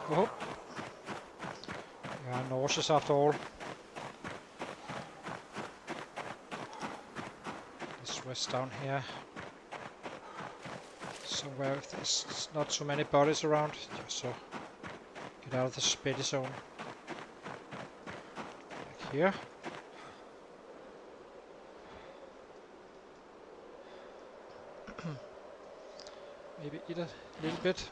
Oh, yeah, nauseous after all. Let's rest down here. Somewhere if there's not too many bodies around, just so get out of the spitty zone. Like here. Maybe eat a little bit.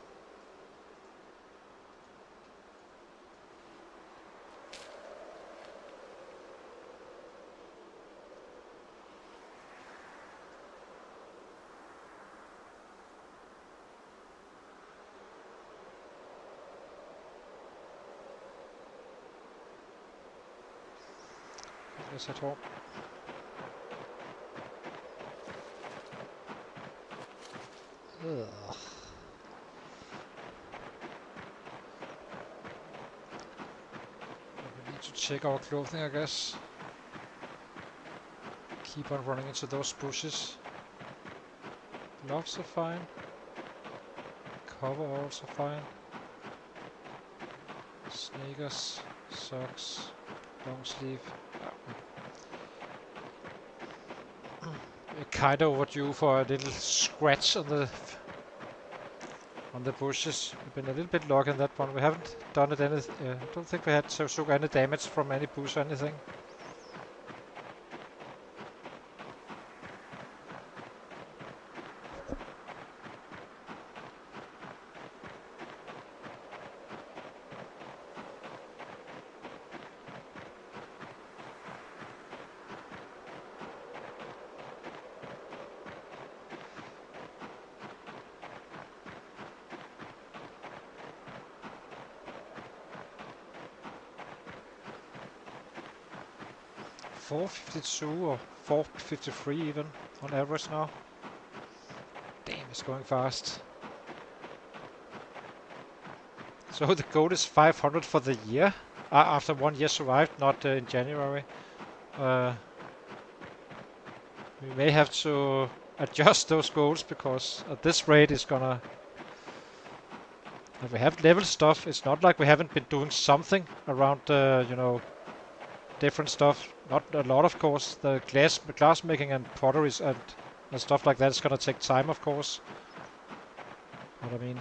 This at all. Ugh. We need to check our clothing, I guess. Keep on running into those bushes. Gloves are fine. Cover also fine. Sneakers, socks, long sleeve. We're kind of overdue for a little scratch on the bushes. We've been a little bit lucky on that one. We haven't done it any. I don't think we had took any damage from any bush or anything. 452 or 453 even on average now. Damn, it's going fast. So the goal is 500 for the year after 1 year survived, not in January. We may have to adjust those goals because at this rate it's gonna. If we have level stuff, it's not like we haven't been doing something around, you know, different stuff. Not a lot, of course. The glass making and potteries and stuff like that is gonna take time, of course. But I mean,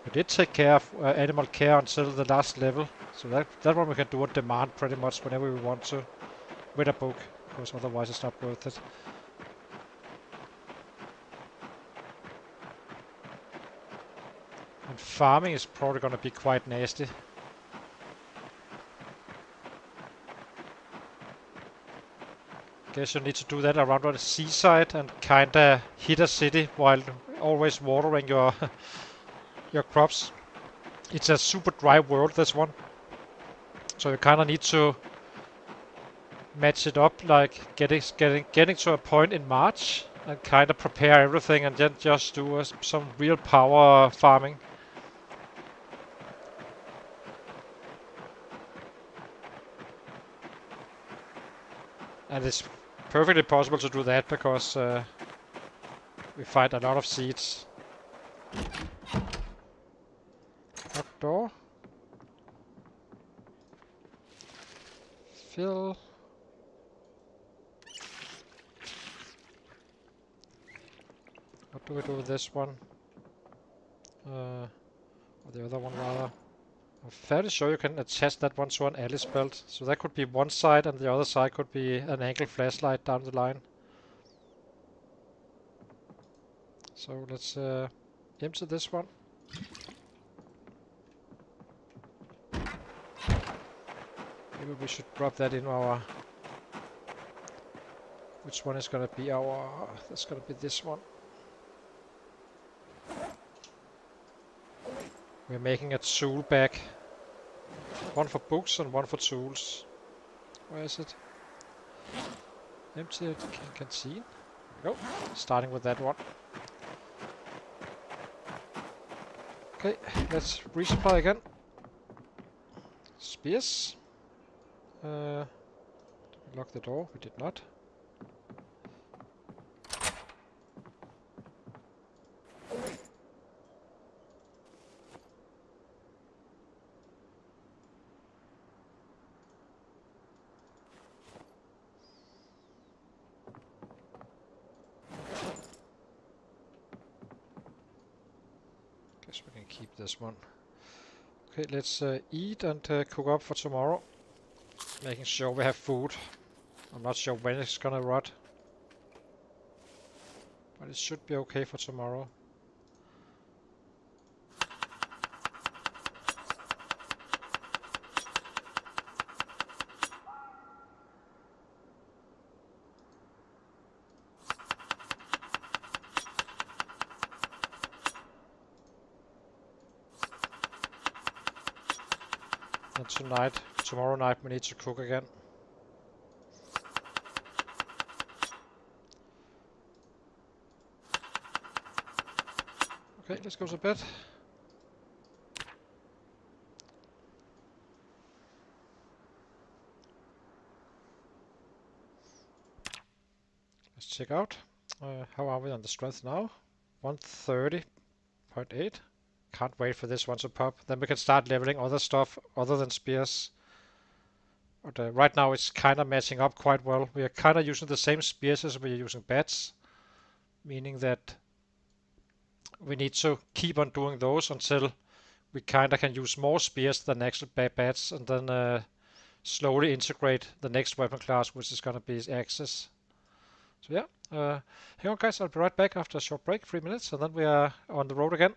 we did take care of animal care until the last level, so that one we can do on demand pretty much whenever we want to, with a book, because otherwise it's not worth it. And farming is probably gonna be quite nasty. Guess you need to do that around on the seaside and kinda hit a city while always watering your your crops. It's a super dry world, this one, so you kinda need to match it up, like getting to a point in March and kinda prepare everything and then just do some real power farming. And it's perfectly possible to do that because we find a lot of seeds. Locked door. Fill. What do we do with this one? Or the other one rather. I'm fairly sure you can attach that one to an Alice belt. So that could be one side and the other side could be an angle flashlight down the line. So let's empty this one. Maybe we should drop that in our... Which one is gonna be our... That's gonna be this one. We're making a tool bag. One for books and one for tools. Where is it? Empty canteen. There we go. Starting with that one. Okay, let's resupply again. Spears. Did we lock the door? We did not. Guess we can keep this one. Okay, let's eat and cook up for tomorrow. Making sure we have food. I'm not sure when it's gonna rot, but it should be okay for tomorrow. And tomorrow night we need to cook again. Okay, let's go to bed. Let's check out. How are we on the strength now? 130.8. Can't wait for this one to pop. Then we can start leveling other stuff other than spears. But right now it's kind of matching up quite well. We are kind of using the same spears as we are using bats. Meaning that we need to keep on doing those until we kind of can use more spears than actual bats, and then slowly integrate the next weapon class, which is going to be Axes. So yeah, hang on guys, I'll be right back after a short break, 3 minutes, and then we are on the road again.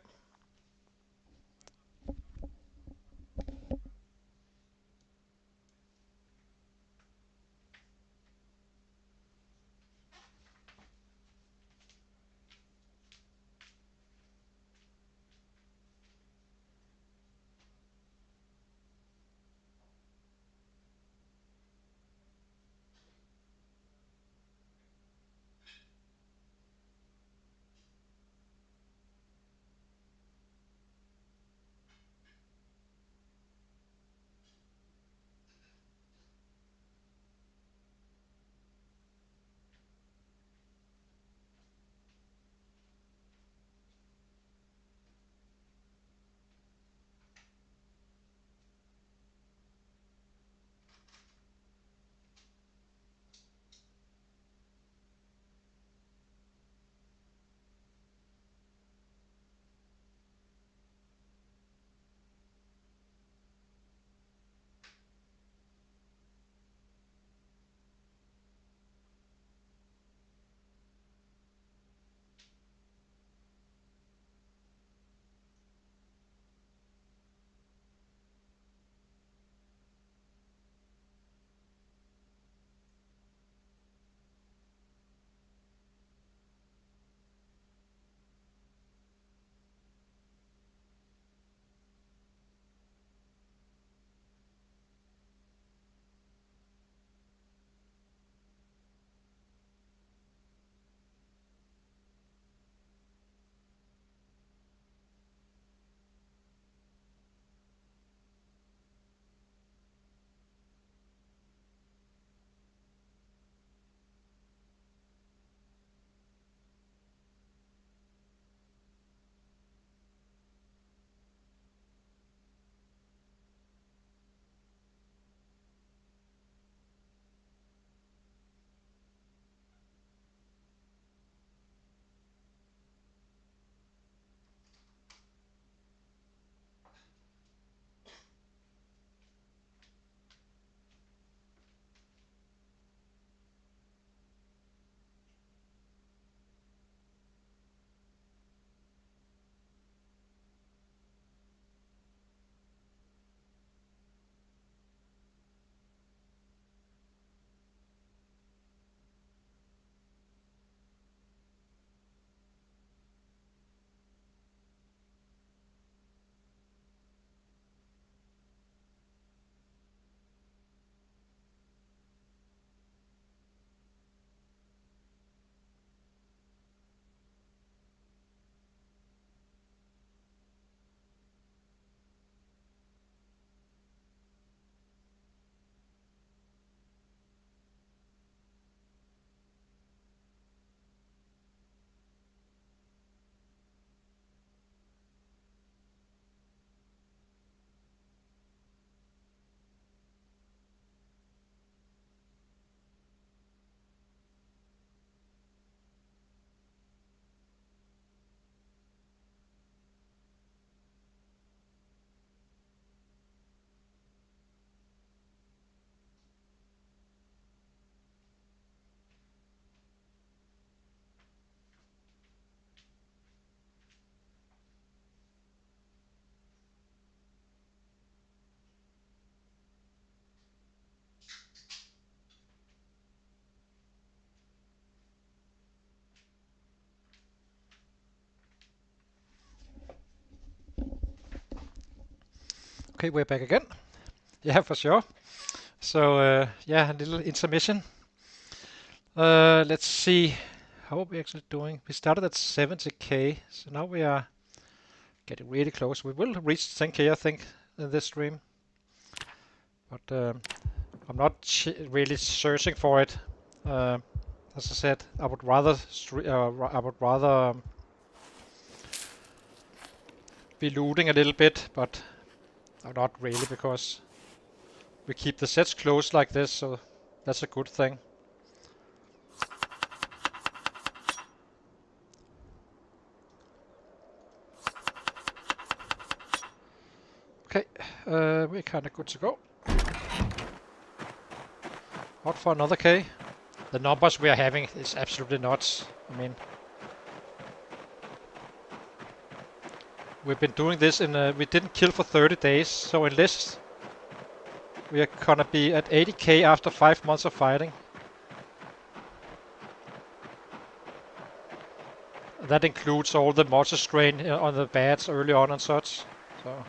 Okay, we're back again. Yeah, for sure. So, yeah, a little intermission. Let's see. How are we actually doing? We started at 70k, so now we are getting really close. We will reach 10k, I think, in this stream. But I'm not really searching for it. As I said, I would rather be looting a little bit, but not really, because we keep the sets closed like this, so that's a good thing. Okay, we're kind of good to go. Out for another K. The numbers we are having is absolutely nuts. I mean, we've been doing this we didn't kill for 30 days, so unless we are gonna be at 80k after 5 months of fighting. That includes all the mortar strain on the bats early on and such. So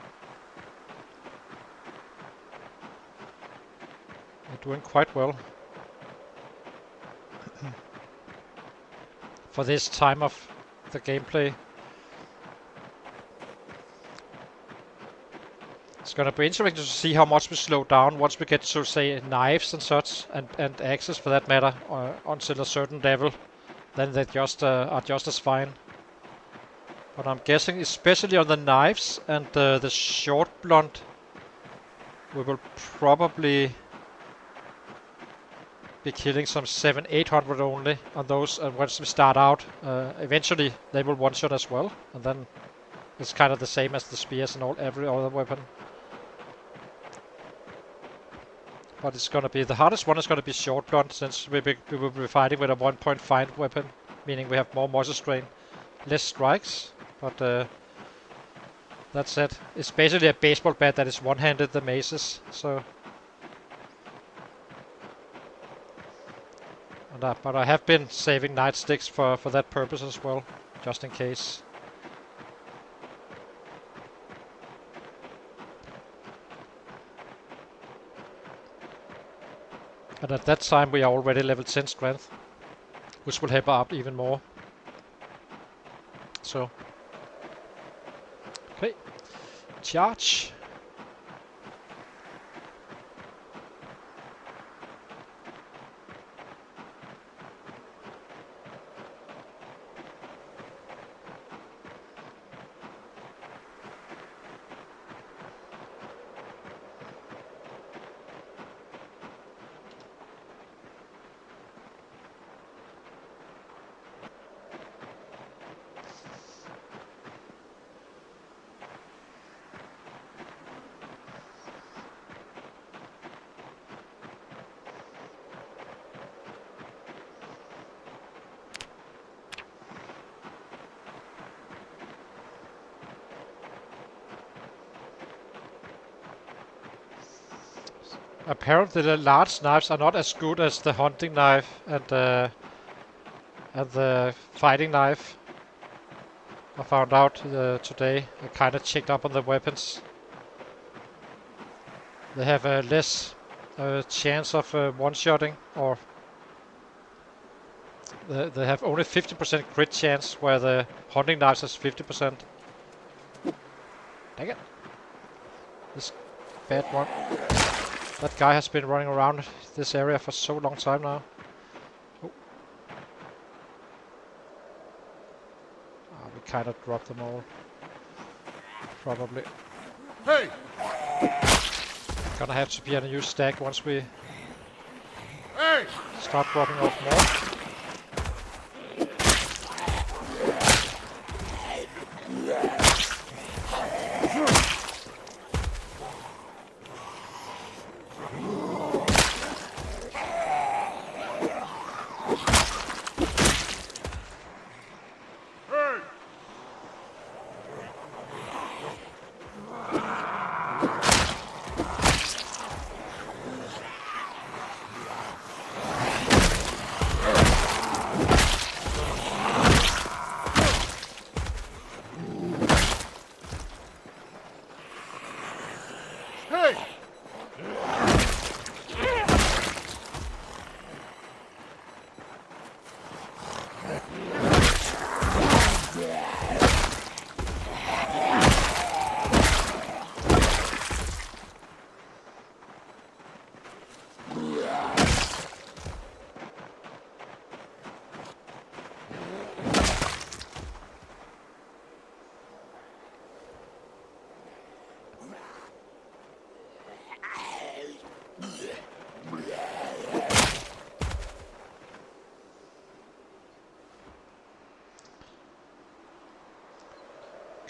we're doing quite well for this time of the gameplay. It's gonna be interesting to see how much we slow down once we get to, say, knives and such, and axes for that matter, until a certain level. Then they just are just as fine. But I'm guessing, especially on the knives and the short blunt, we will probably be killing some 700-800 only on those once we start out. Eventually they will one-shot as well, and then it's kind of the same as the spears and every other weapon. But it's gonna be the hardest one is gonna be short blunt, since we will be fighting with a 1.5 weapon, meaning we have more muzzle strain, less strikes. But that's it. It's basically a baseball bat that is one-handed, the maces. So, but I have been saving nightsticks for that purpose as well, just in case. And at that time we are already level 10 strength, which will help out even more. So, okay, charge. Apparently the large knives are not as good as the hunting knife and the fighting knife. I found out today. I kind of checked up on the weapons. They have a less chance of one-shotting, or they have only 50% crit chance, where the hunting knives has 50%. Dang it. This bad one. That guy has been running around this area for so long time now. Oh. We kind of dropped them all. Probably. Hey! Gonna have to be a new stack once we Hey! start dropping off more.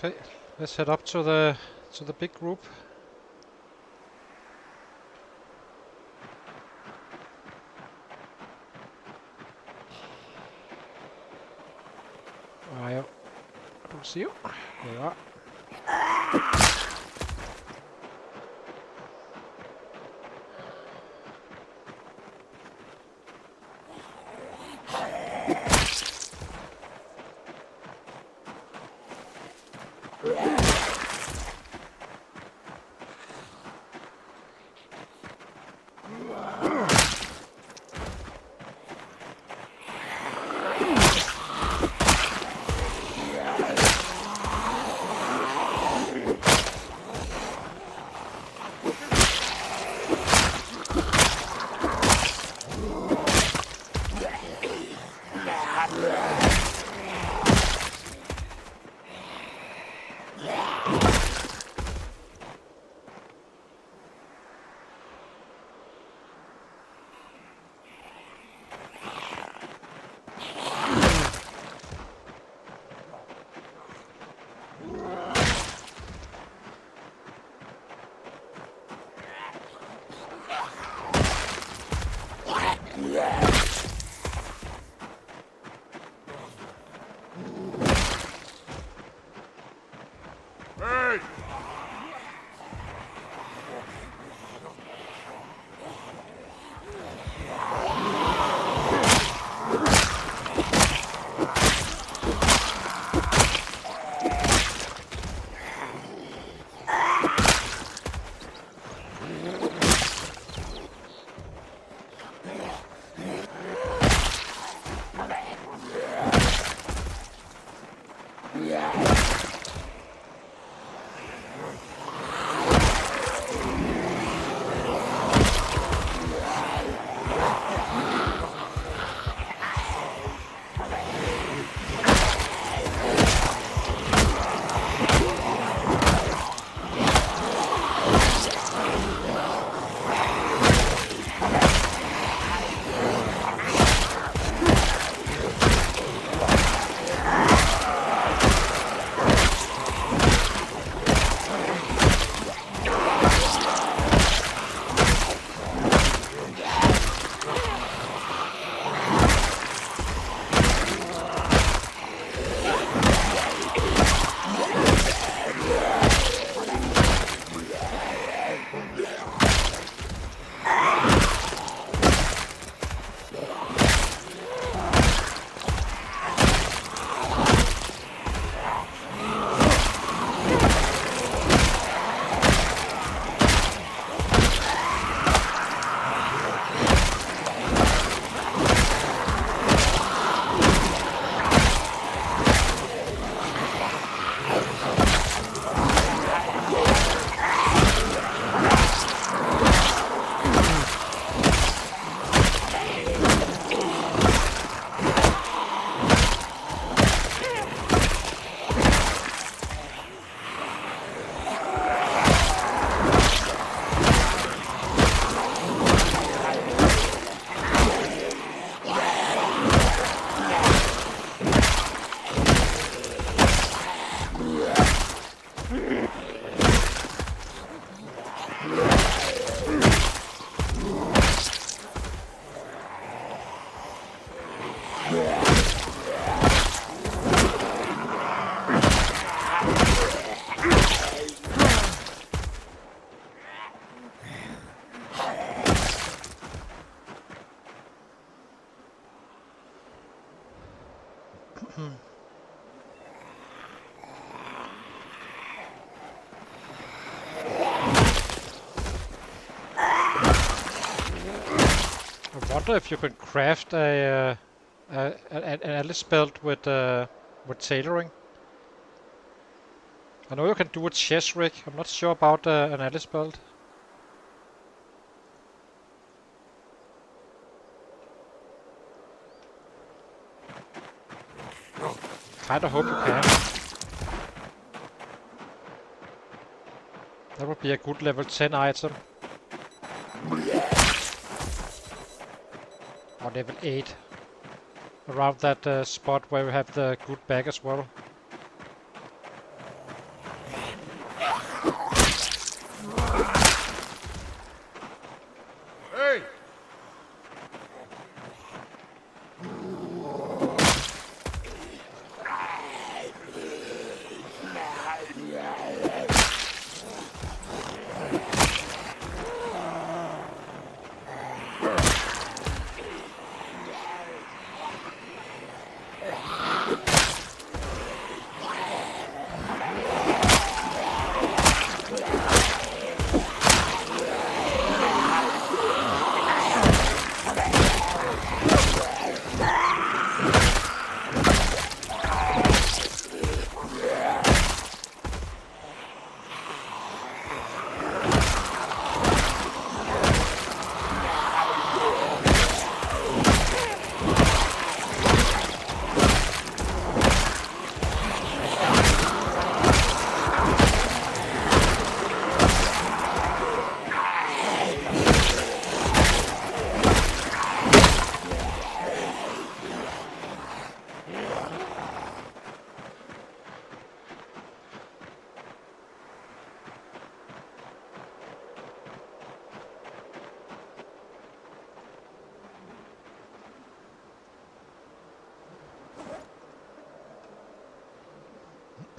Okay, let's head up to the big group. I don't see you. There you are. Hey! I wonder if you can craft an Alice belt with tailoring. I know you can do a chest rig. I'm not sure about an Alice belt. Kinda hope you can. That would be a good level 10 item. Or level 8. Around that spot where we have the good bag as well.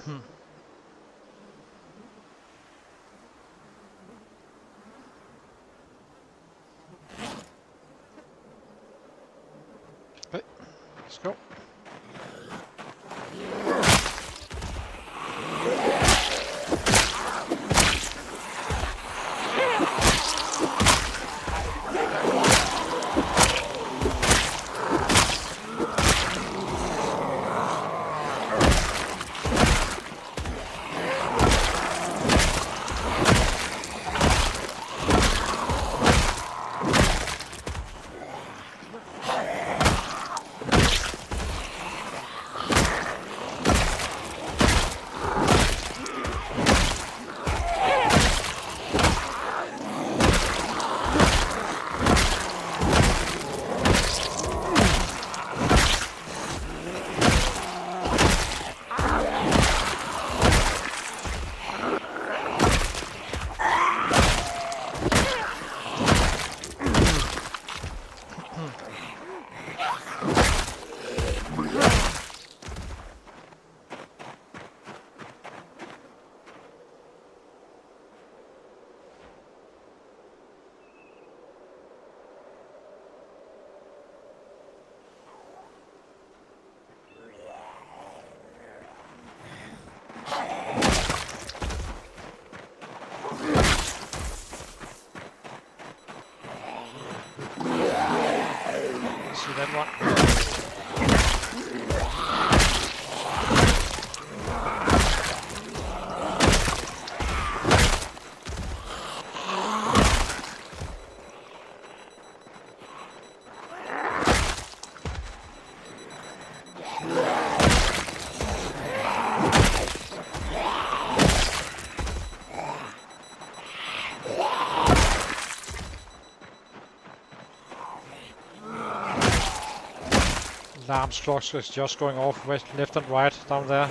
Okay, let's go. See that one? Alarm clocks is just going off left and right down there.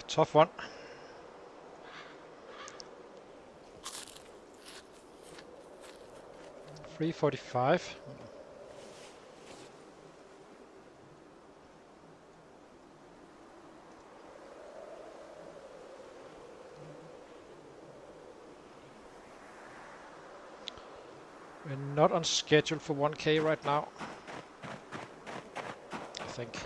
Tough one. $345. We're not on schedule for 1K right now, I think.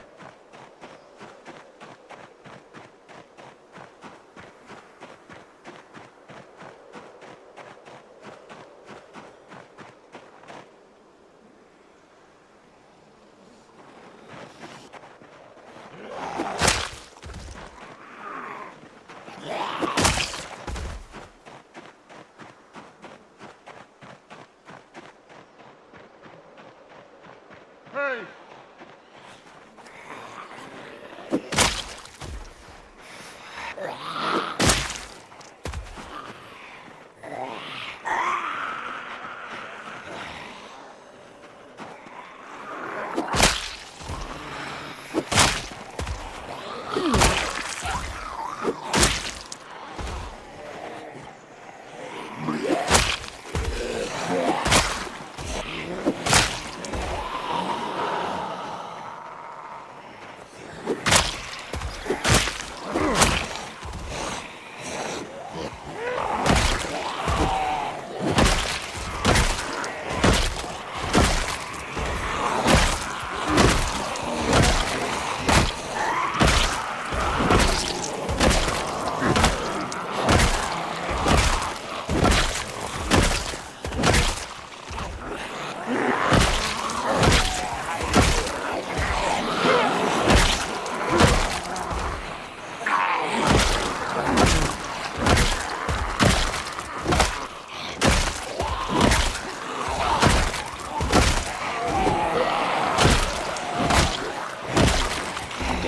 I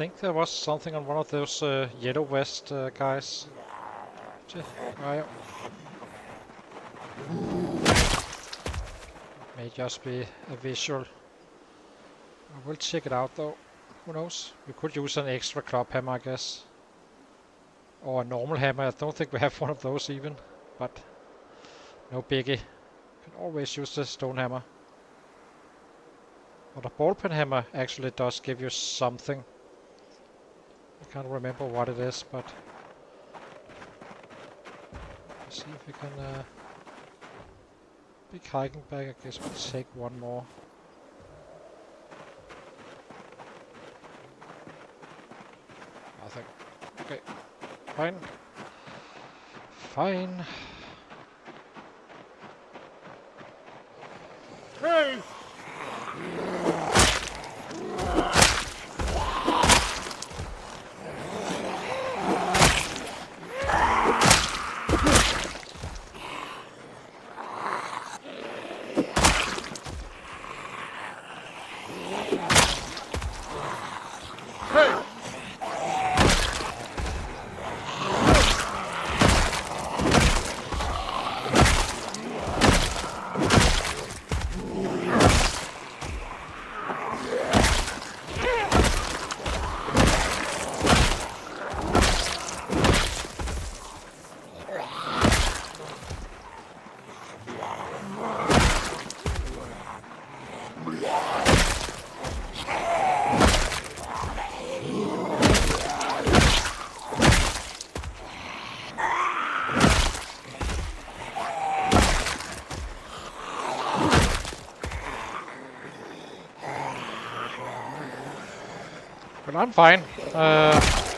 think there was something on one of those yellow vest guys. May just be a visual. I will check it out though. Who knows? We could use an extra club hammer, I guess. Or a normal hammer. I don't think we have one of those even. But no biggie. Can always use the stone hammer. But a ball pen hammer actually does give you something. I can't remember what it is, but let's see if we can big hiking bag. I guess we'll take one more. Nothing. Okay. Fine. Fine. Hey! But I'm fine.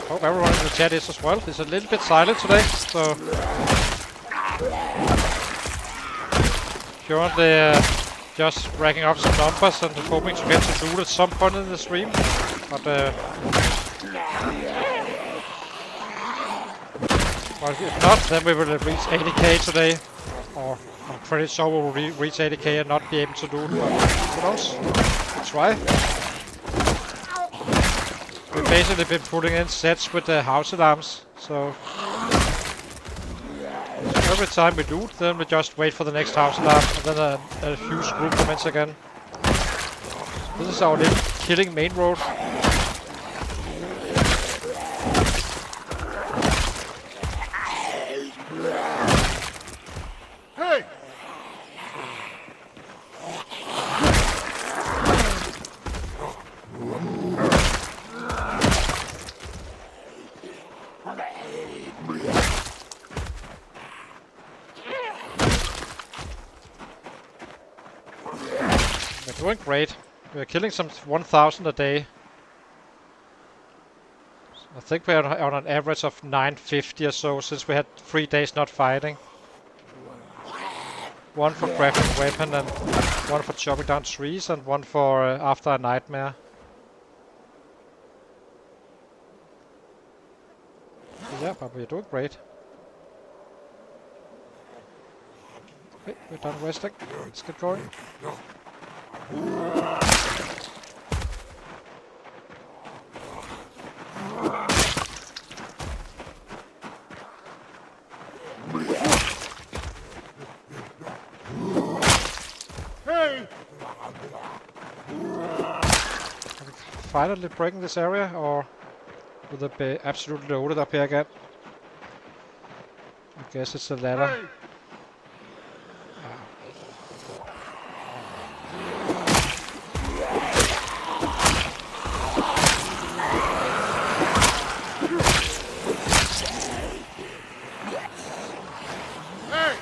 Hope everyone in the chat is as well. It's a little bit silent today, so currently just racking up some numbers and hoping to get some loot at some point in the stream. But well, if not, then we will reach 80k today, or I'm pretty sure we will reach 80k and not be able to loot. But who knows? We'll try. We've basically been putting in sets with the house alarms, so every time we loot, then we just wait for the next house alarm, and then a huge group commences again. This is our little killing main road. Hey! We're doing great. We're killing some 1,000 a day. I think we're on an average of 950 or so since we had 3 days not fighting. One for crafting weapon and one for chopping down trees and one for after a nightmare. So yeah, but we're doing great. Okay, we're done resting. Let's get going. Hey! Finally breaking this area, or will it be absolutely loaded up here again? I guess it's the latter. Hey! Hey!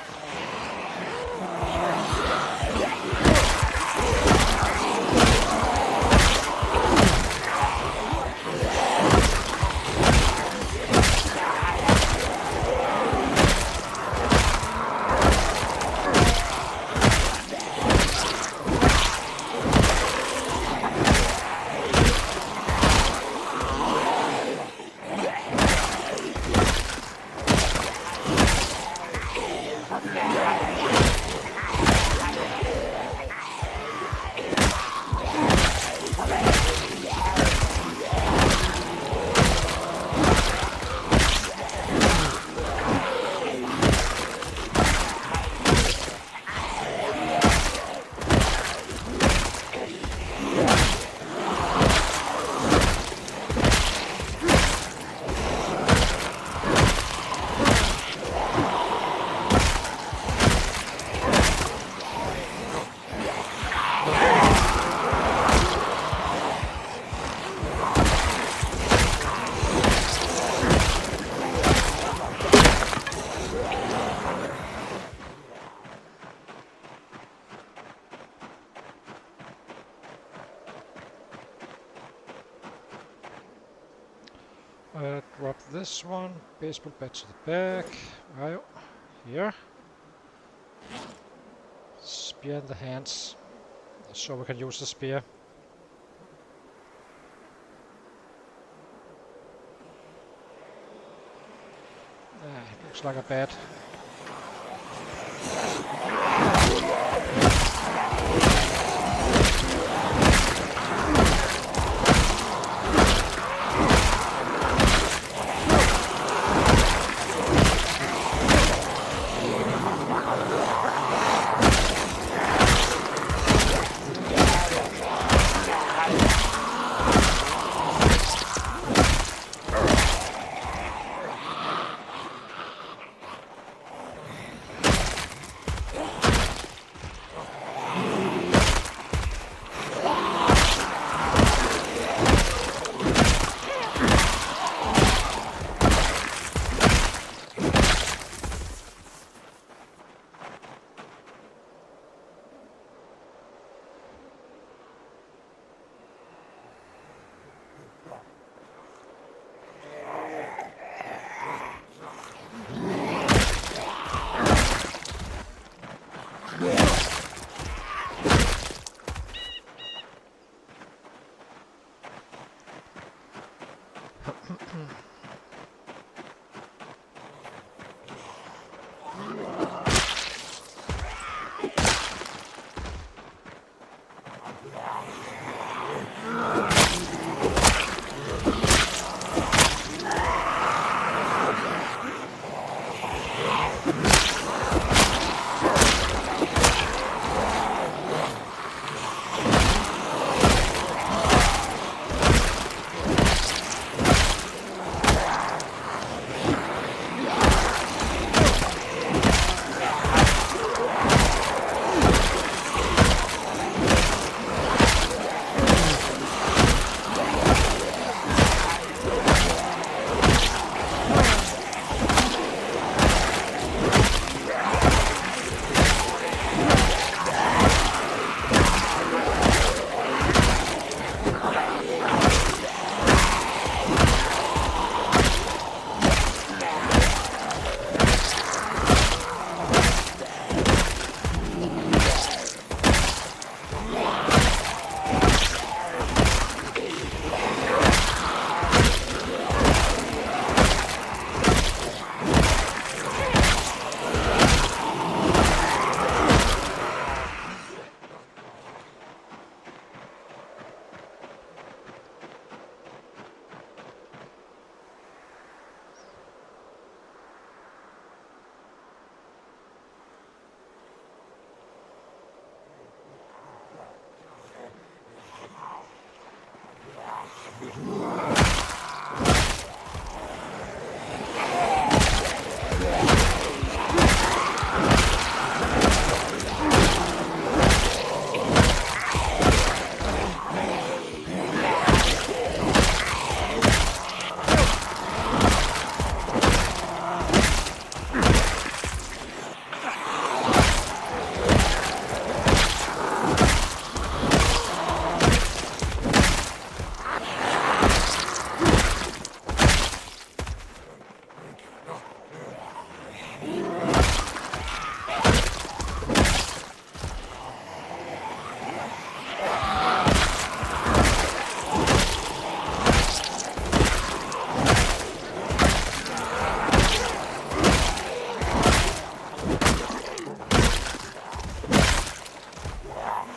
Drop this one. Baseball bat to the back. Right here. Spear in the hands. So we can use the spear. Looks like a bat.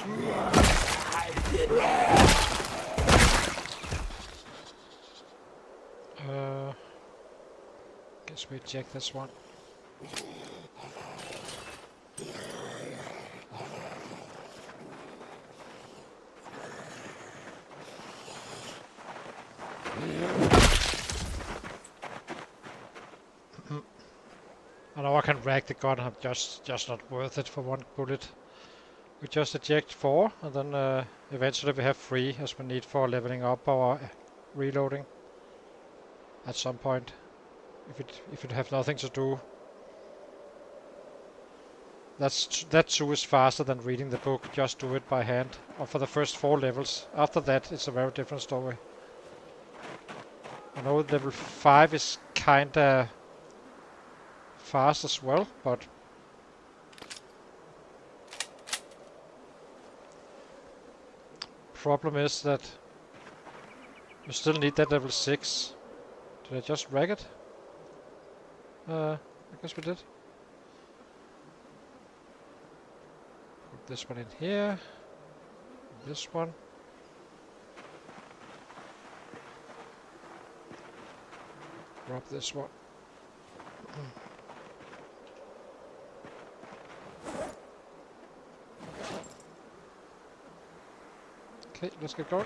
Guess we check this one. I know I can rack the gun, I'm just not worth it for one bullet. We just eject 4, and then eventually we have 3 as we need for leveling up our reloading. At some point, if it have nothing to do. That too is faster than reading the book. Just do it by hand, or for the first 4 levels. After that, it's a very different story. I know level 5 is kinda fast as well, but problem is that you still need that level 6. Did I just rag it? I guess we did. Put this one in here. This one. Drop this one. Okay, let's get going.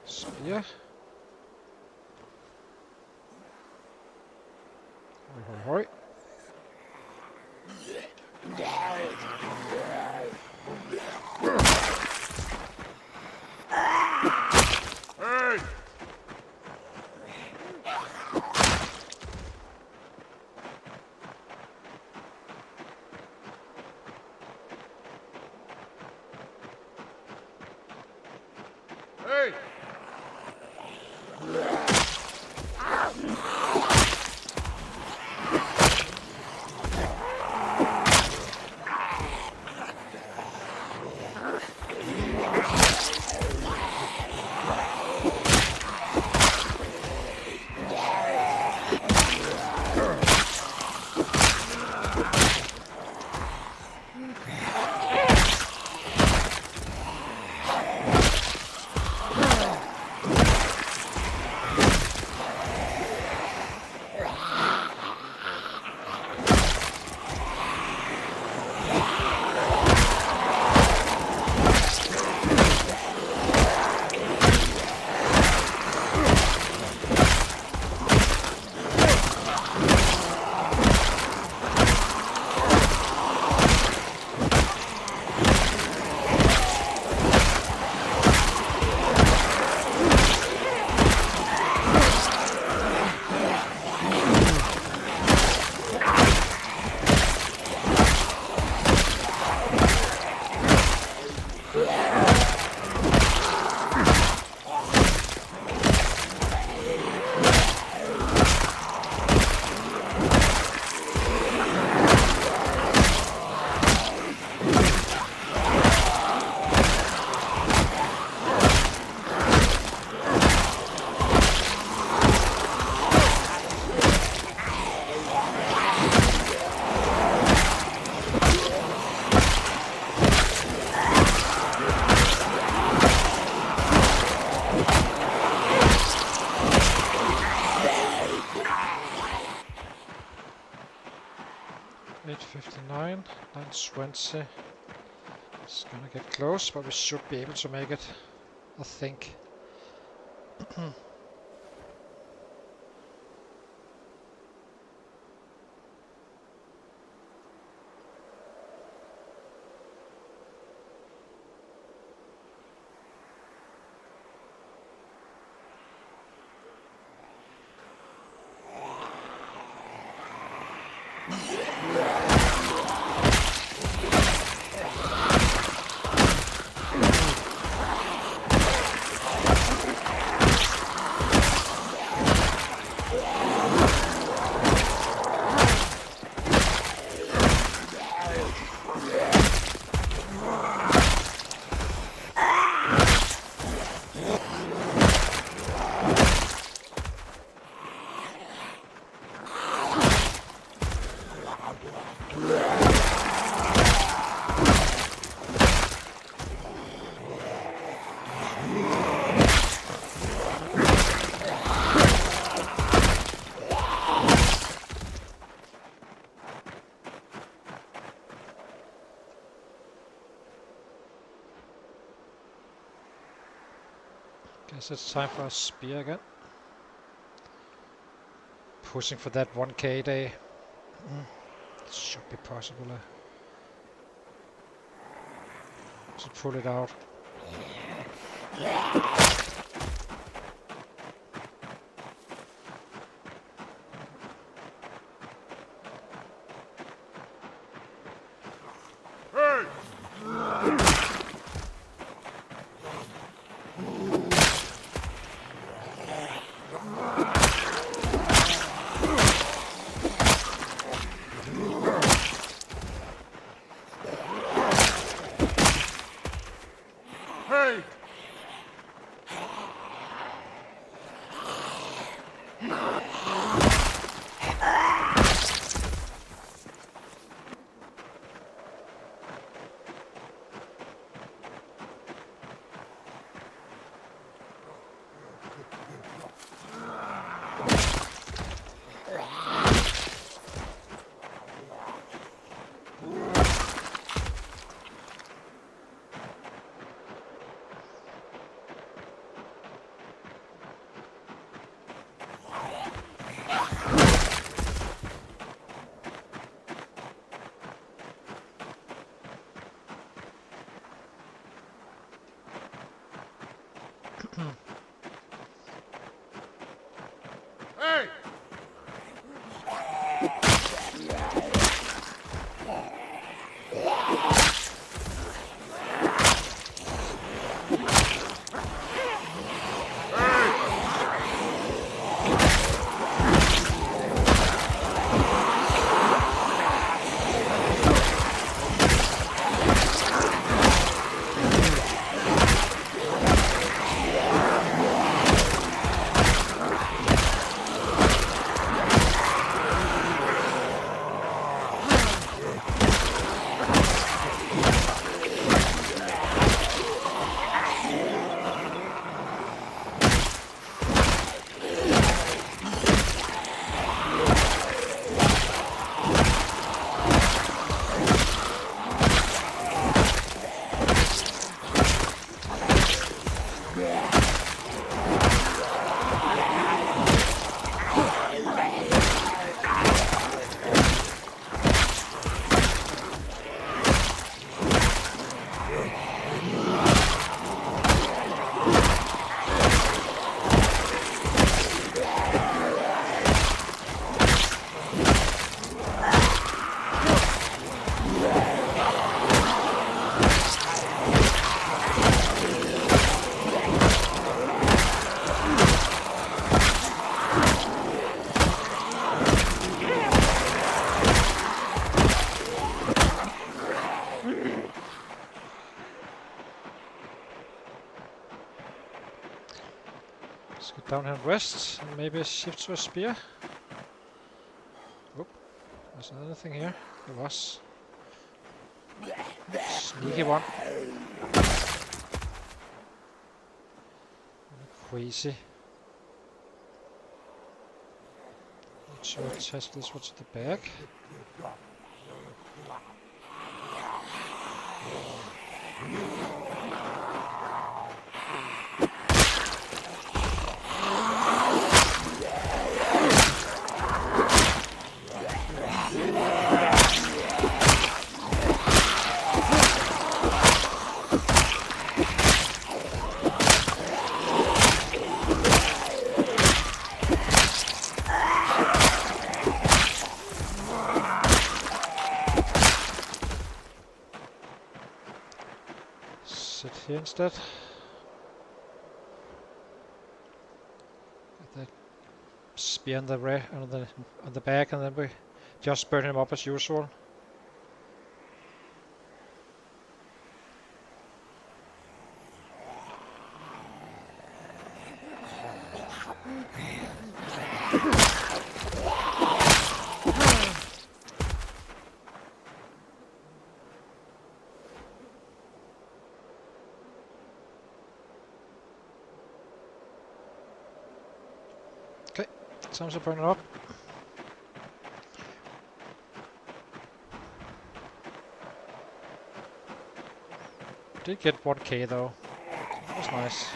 So yeah. Hoi. Hey! Hey! 8:59, 9:20. It's gonna get close, but we should be able to make it, I think. Guess it's time for a spear again. Pushing for that 1k day. Should be possible. To pull it out. Hey! Let's go down here and rest, and maybe shift to a spear. Oop, there's another thing here. There was. Sneaky one. Crazy. Need to attach this one to the back. Sit here instead. Get the spear on the back, and then we just burn him up as usual. Time to burn it up. Did get 1k though. That was nice.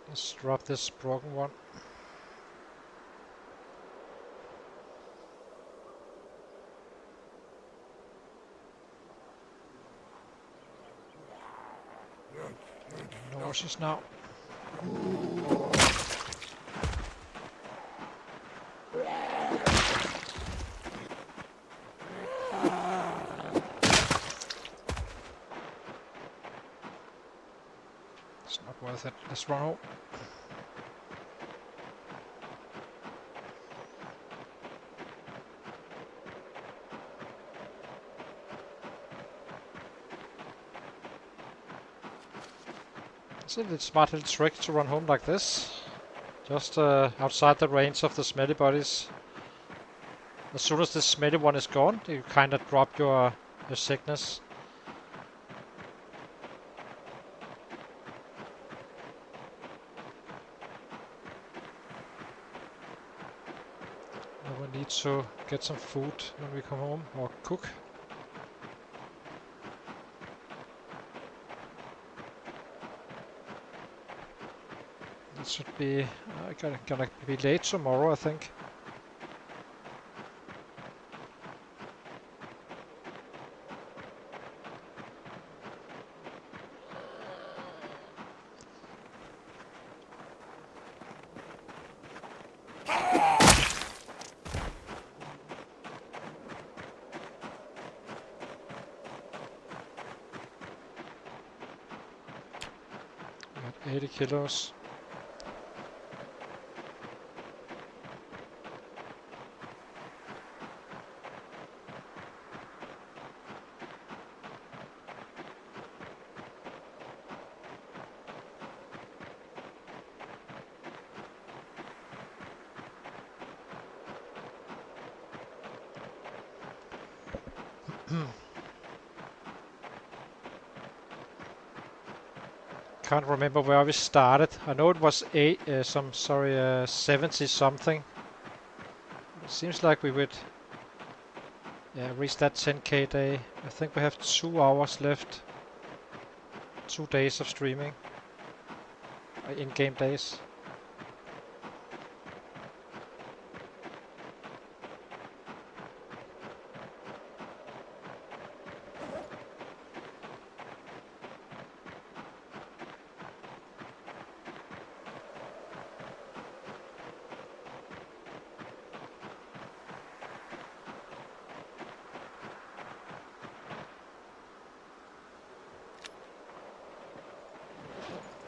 Let's drop this broken one. Nauseous now. It's not worth it. Let's run home. It's a smart little trick to run home like this. Just outside the range of the smelly bodies. As soon as the smelly one is gone, you kind of drop your sickness. Now we need to get some food when we come home, or cook. It should be gonna be late tomorrow, I think. We got 80 kilos. Can't remember where we started. I know it was 70 something. It seems like we would reach that 10k day. I think we have 2 hours left. 2 days of streaming. in-game days.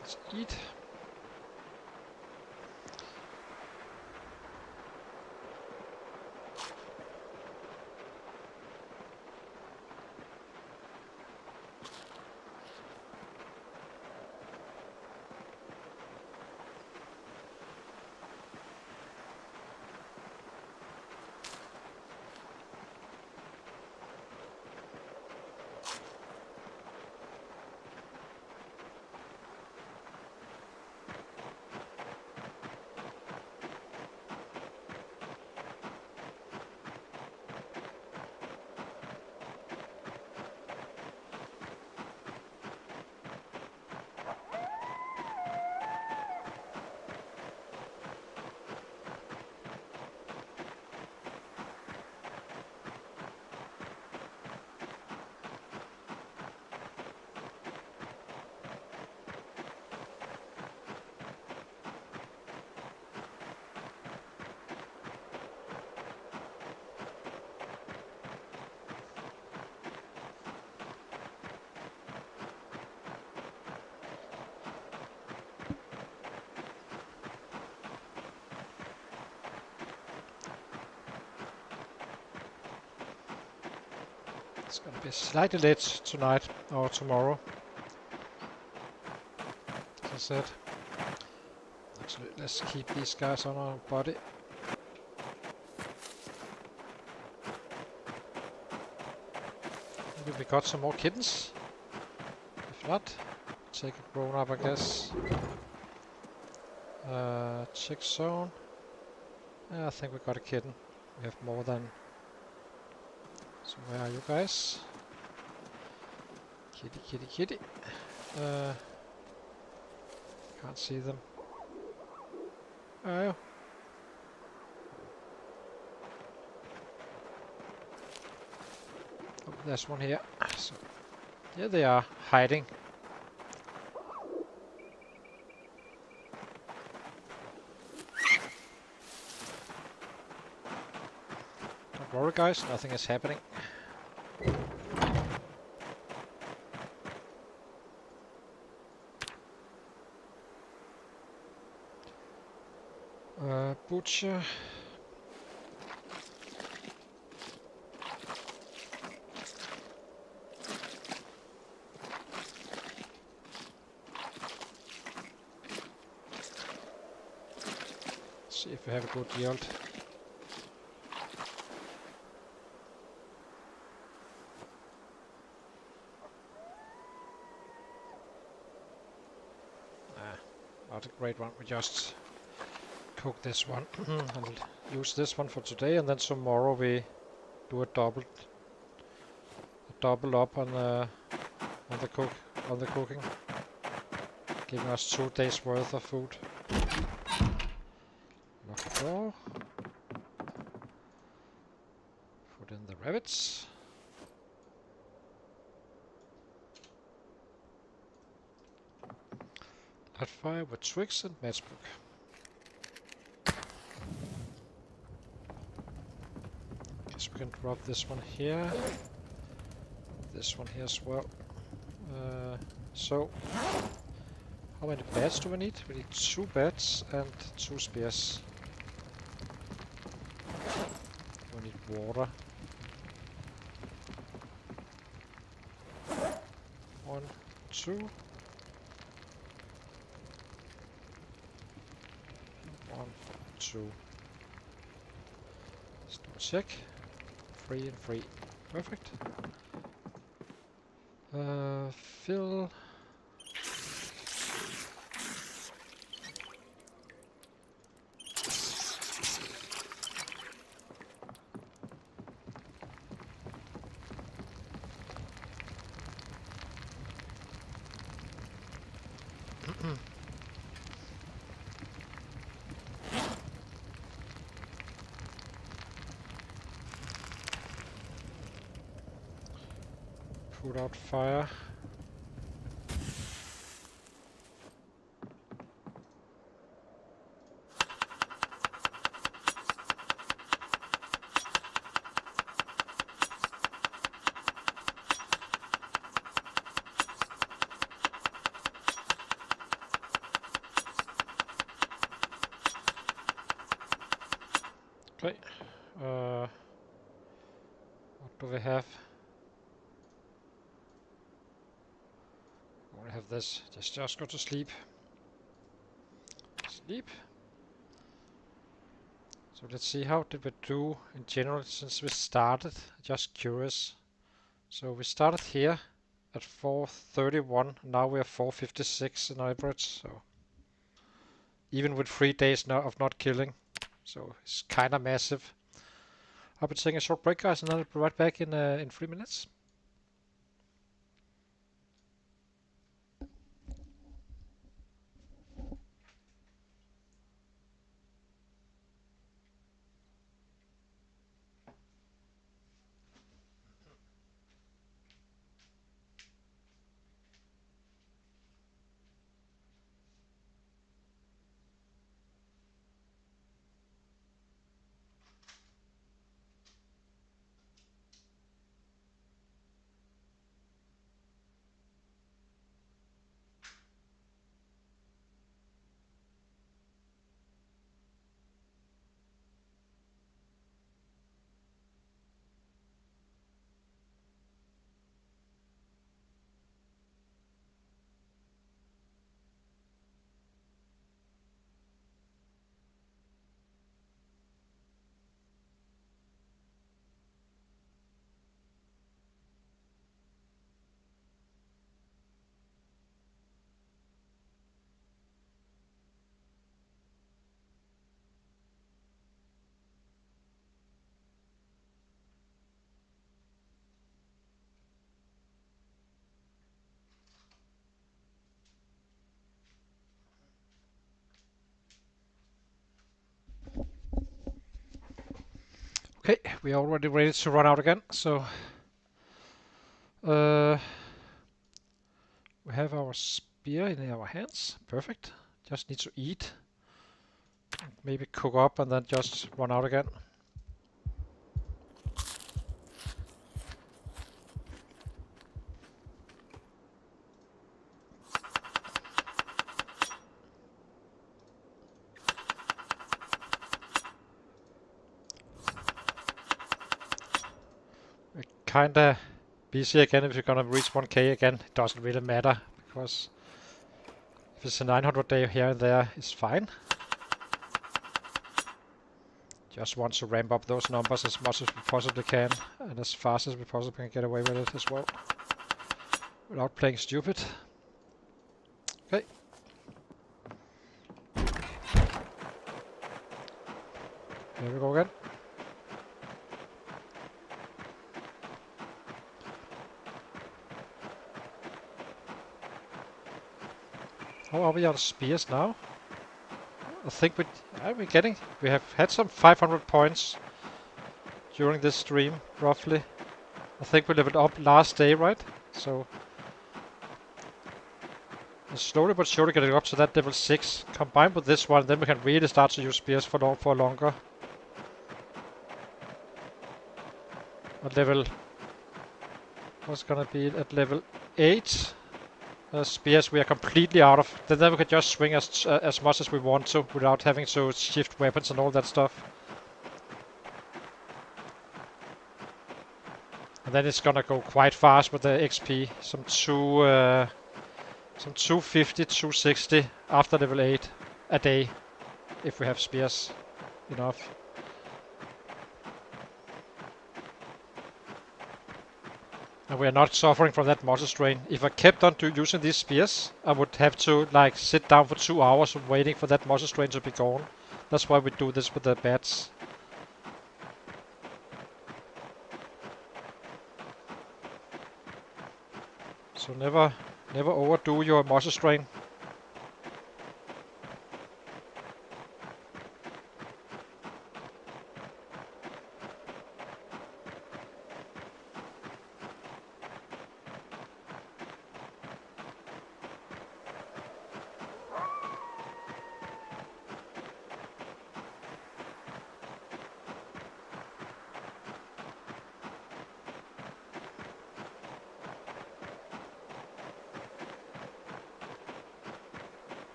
Let's eat. It's gonna be slightly late tonight or tomorrow. As I said. Actually, let's keep these guys on our body. Maybe we got some more kittens. If not, take a grown up, I guess. Check zone. Yeah, I think we got a kitten. We have more than. So where are you guys? Kitty, kitty, kitty. Can't see them. Oh. Oh, there's one here. So, here they are, hiding. Don't worry guys, nothing is happening. Butcher. See if we have a good yield. Not a great one. We just cook this one and use this one for today, and then tomorrow we do a double up on the cooking, giving us 2 days worth of food. Lock the door. Put in the rabbits. Light fire with twigs and matchbook. Guess we can drop this one here. This one here as well. So, how many bats do we need? We need 2 bats and 2 spears. We need water. 1, 2. 1, 2. Let's do a check. 3 and 3. Perfect. Fill. Put out fire. Okay. What do we have? We have this. Just go to sleep. Sleep. So let's see, how did we do in general since we started? Just curious. So we started here at 431. Now we are 456 in average. So even with 3 days now of not killing, so it's kind of massive. I'll be taking a short break, guys, and I'll be right back in 3 minutes. Okay, we are already ready to run out again. So we have our spear in our hands. Perfect. Just need to eat. Maybe cook up and then just run out again. We're kinda busy again. If you're gonna reach 1k again, it doesn't really matter, because if it's a 900 day here and there, it's fine. Just want to ramp up those numbers as much as we possibly can, and as fast as we possibly can get away with it as well, without playing stupid. Okay. Here we go again. How are we on spears now? I think we have had some 500 points during this stream, roughly. I think we leveled up last day, right? So slowly but surely getting up to that level 6. Combined with this one, then we can really start to use spears for longer. At level... what's gonna be at level 8? Spears we are completely out of. Then we can just swing as much as we want to without having to shift weapons and all that stuff. And then it's gonna go quite fast with the XP. Some 250, 260 after level 8 a day, if we have spears enough. And we are not suffering from that muscle strain. If I kept on using these spears, I would have to like sit down for 2 hours waiting for that muscle strain to be gone. That's why we do this with the bats. So never overdo your muscle strain.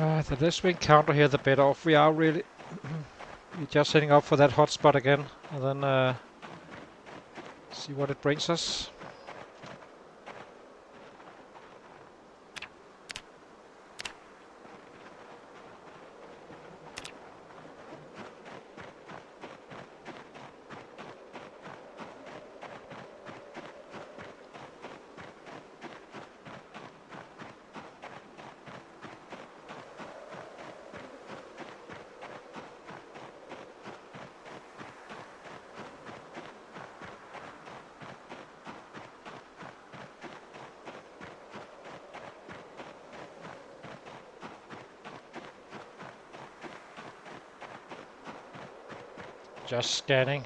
The less we encounter here, the better off we are, really. We're just heading up for that hotspot again, and then see what it brings us. Just scanning.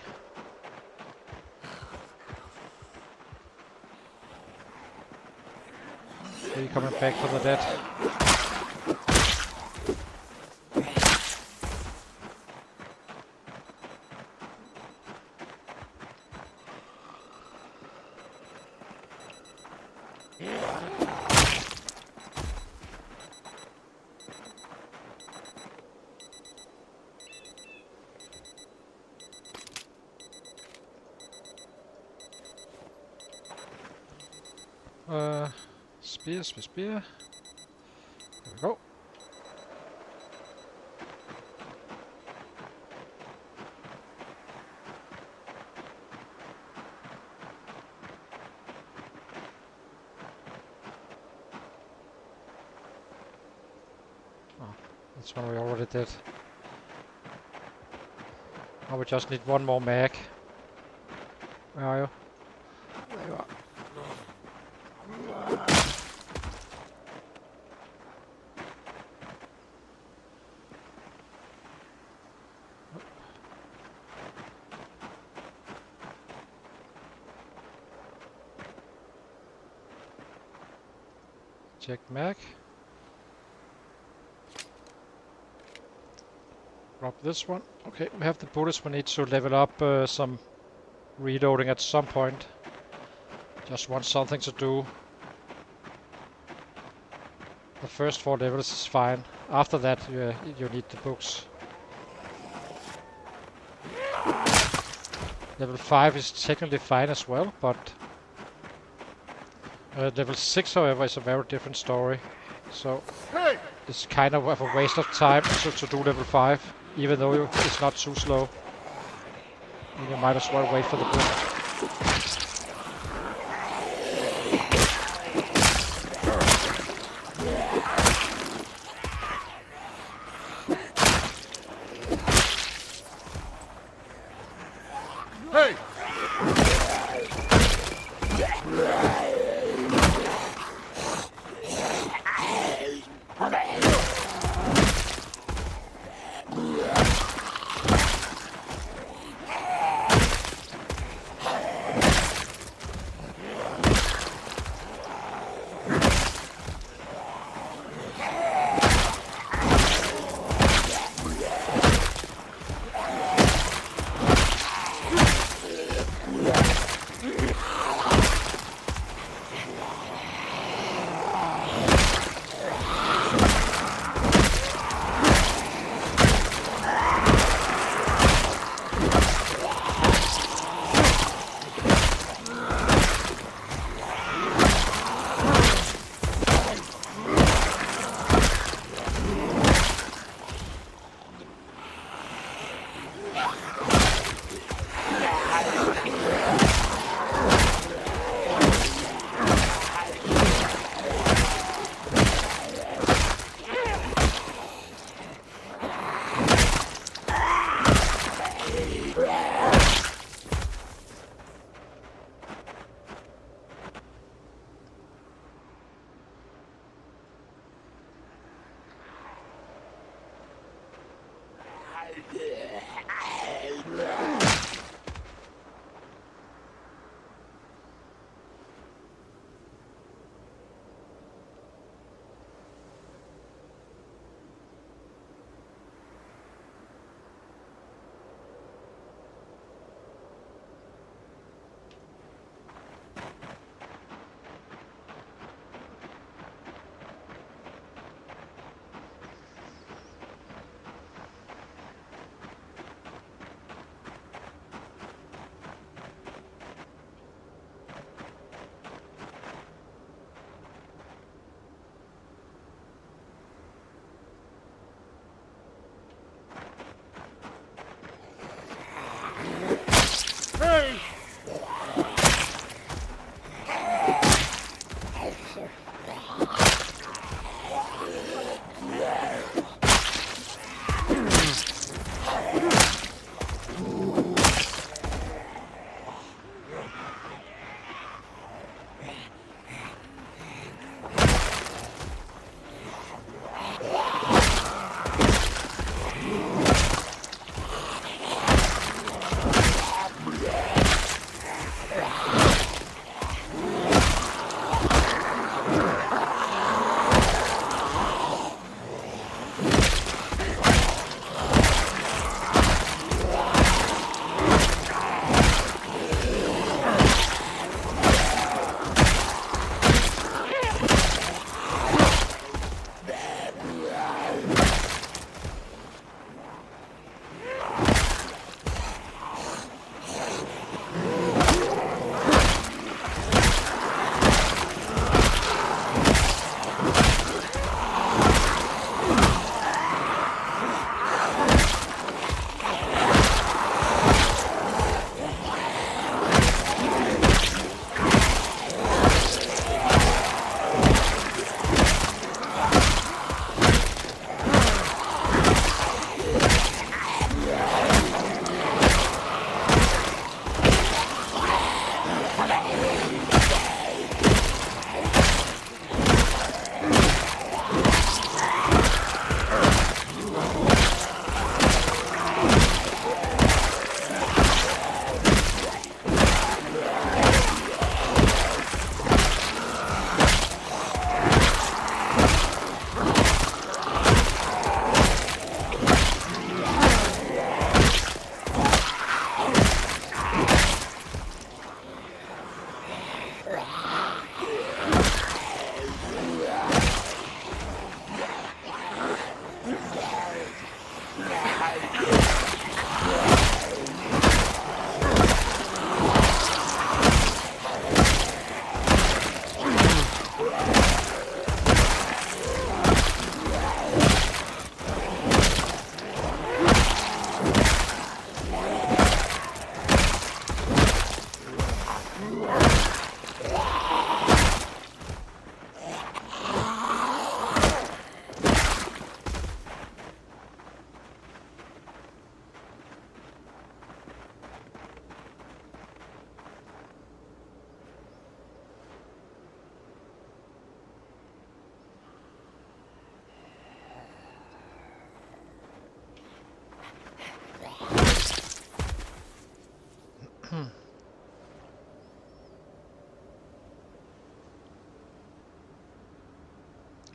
Three coming back from the dead. Spear. There we go. Oh, that's one we already did. Now we just need one more mag. Where are you? There you are. Check mag. Drop this one. Okay, we have the bullets. We need to level up some reloading at some point. Just want something to do. The first 4 levels is fine. After that, you need the books. Level 5 is technically fine as well, but level 6, however, is a very different story. So it's kind of a waste of time to do level 5, even though it's not too slow. And you might as well wait for the book.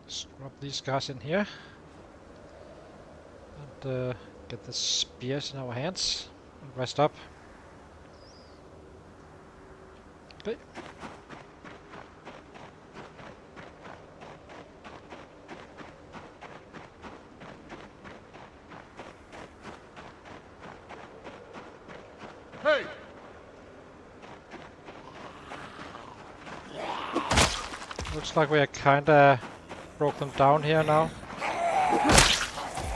Let's drop these guys in here and get the spears in our hands and rest up. Okay. Hey! Looks like we are kinda broke them down here now.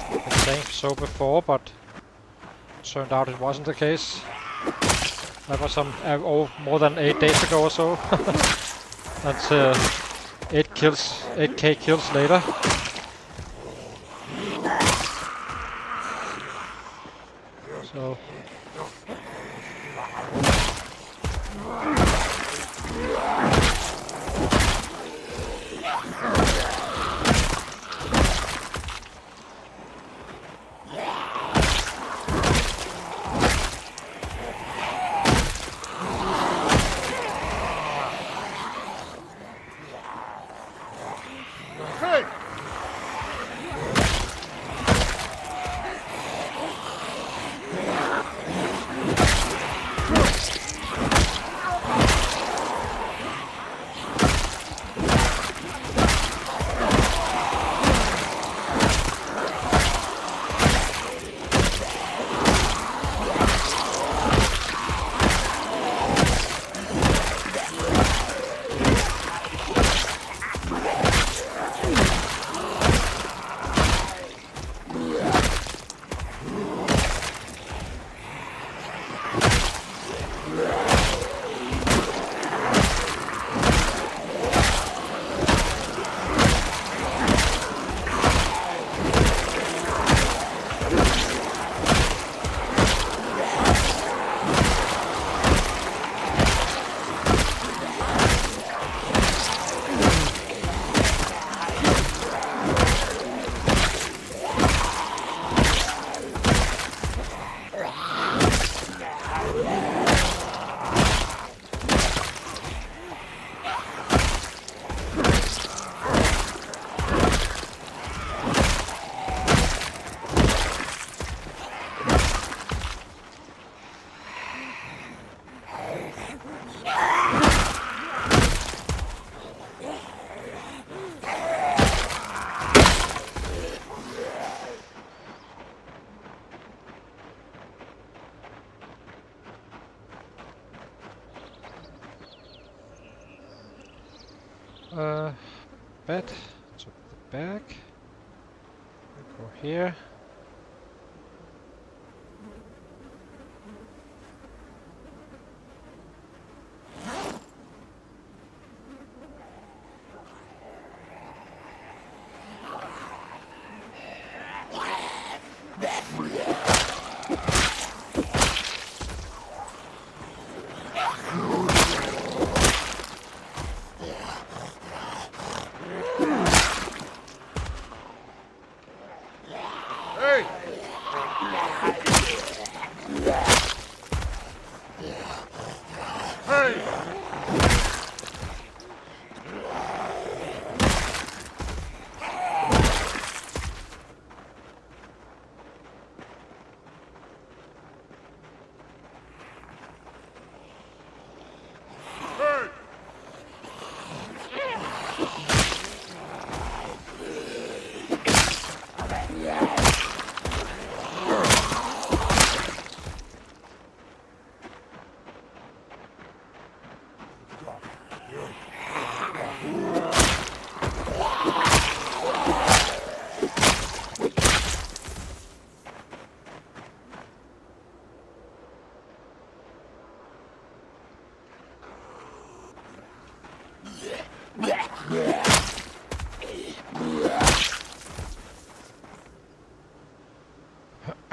Been saying so before, but turned out it wasn't the case. That was some more than 8 days ago or so. That's 8k kills later. So Hey! bed to the back. We go here. Hey! Hey! Hey!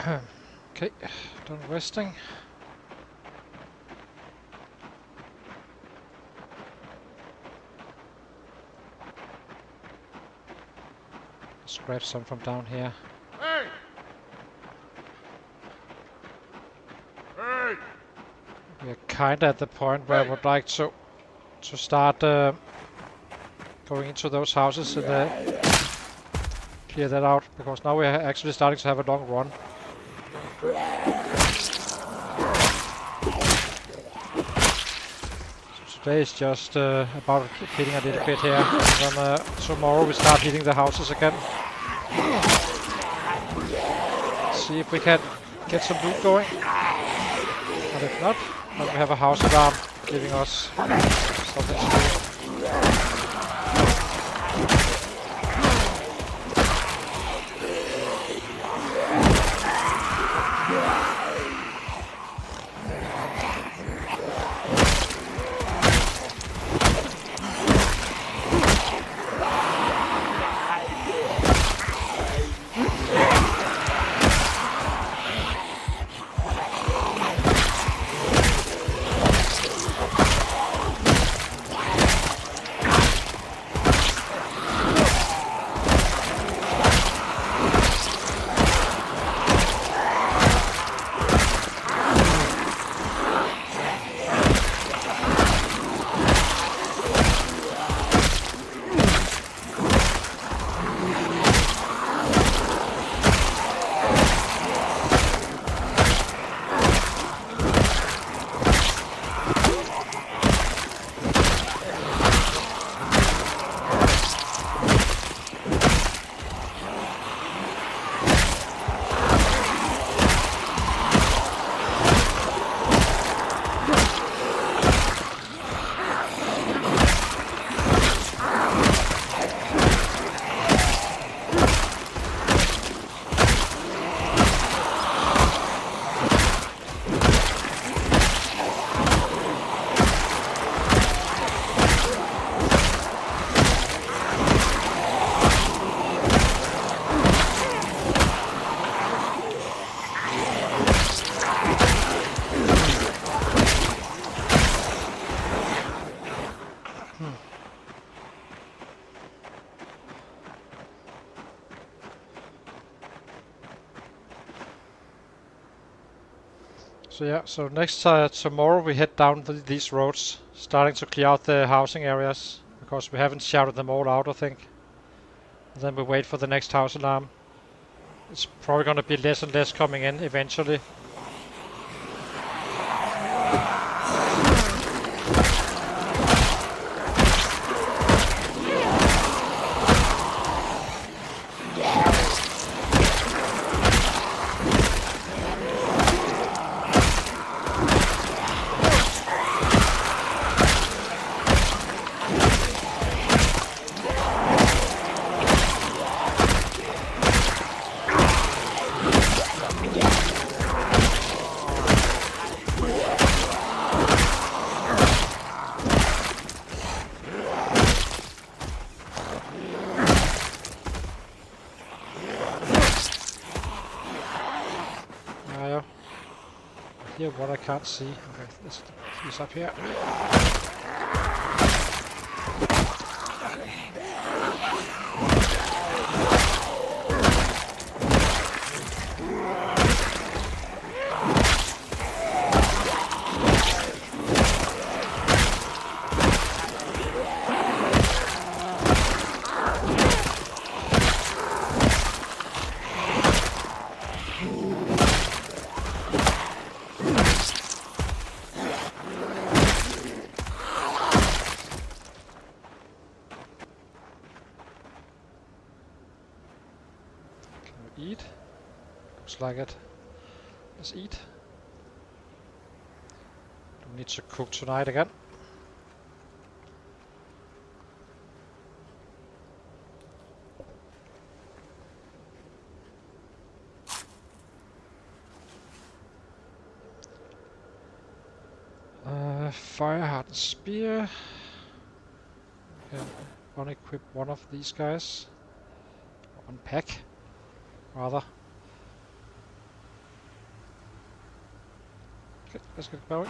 Okay, done resting. Let's grab some from down here. Hey! Hey! We are kinda at the point where I would like to start going into those houses and clear that out, because now we are actually starting to have a long run. So today is just about hitting a little bit here, and then tomorrow we start hitting the houses again. See if we can get some loot going. And if not, then we have a house alarm giving us something to do. So yeah, so next tomorrow we head down these roads, starting to clear out the housing areas, because we haven't shouted them all out, I think. And then we wait for the next house alarm. It's probably going to be less and less coming in eventually. Here, what I can't see. Okay, he's up here. Eat. Looks like it. Let's eat. Don't need to cook tonight again. Fire hardened spear. Okay, unequip one of these guys. Unpack. Rather. Okay, let's get going.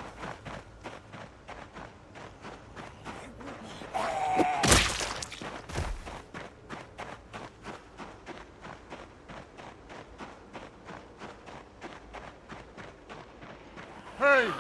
Hey!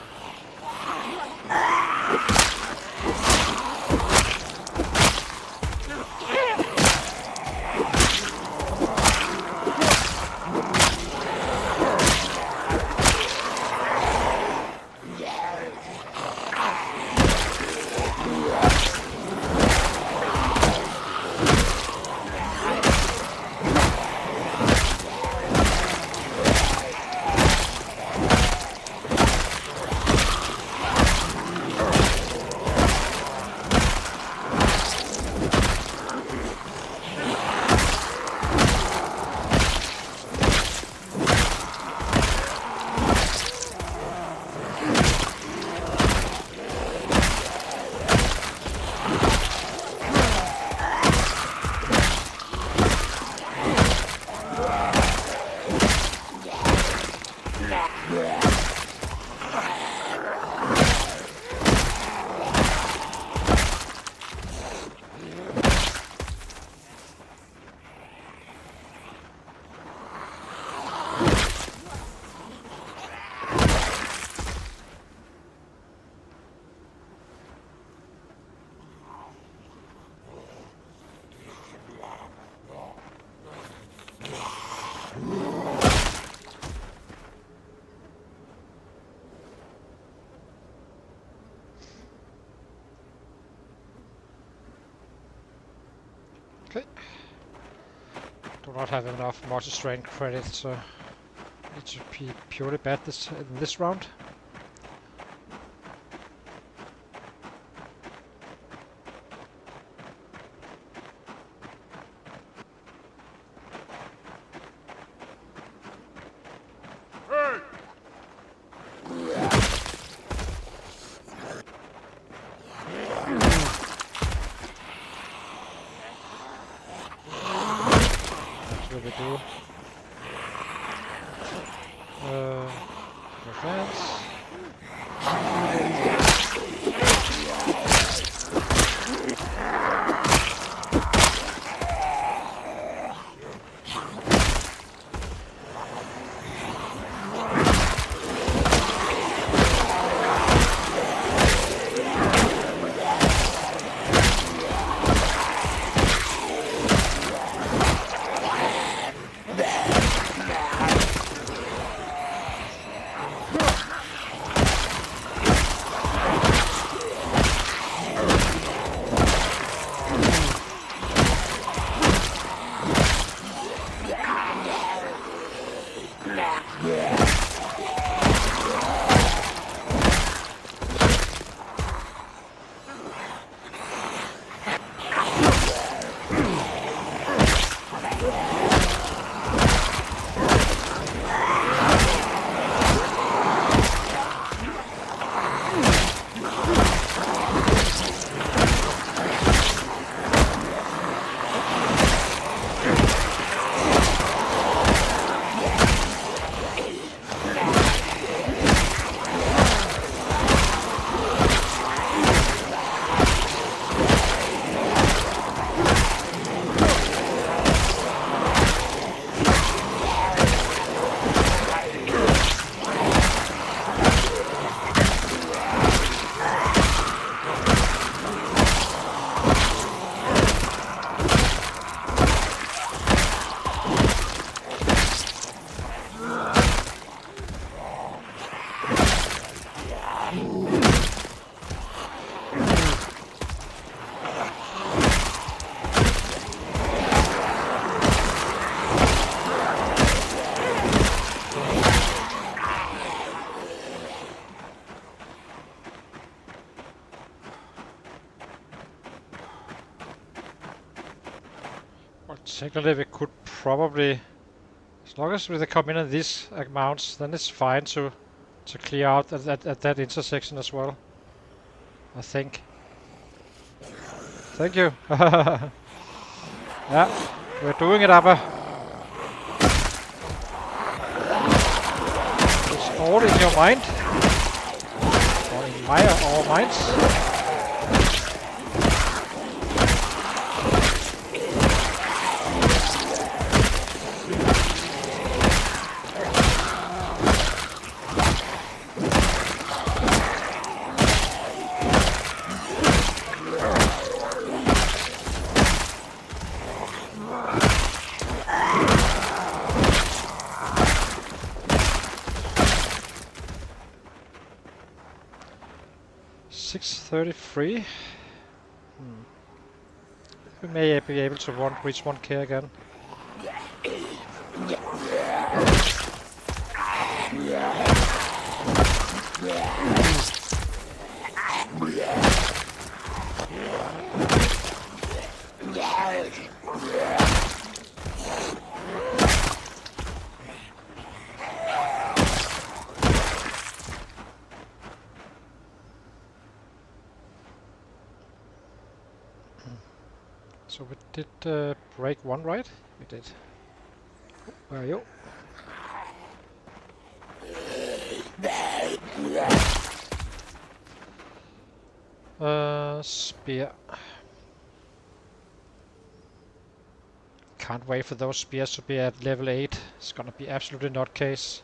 Okay. Do not have enough multi-strain credits, so need to be purely bad in this round. Hey! That's what we do. Defense. Well, technically we could probably, as long as they come in at these amounts, then it's fine to clear out at that intersection as well. I think. Thank you. Yeah, we're doing it, Abba. It's all in your mind. our mines. $633. We may be able to reach 1k again. So we did break one, right? We did. Where are you? Spear. Can't wait for those spears to be at level 8. It's gonna be absolutely nutcase.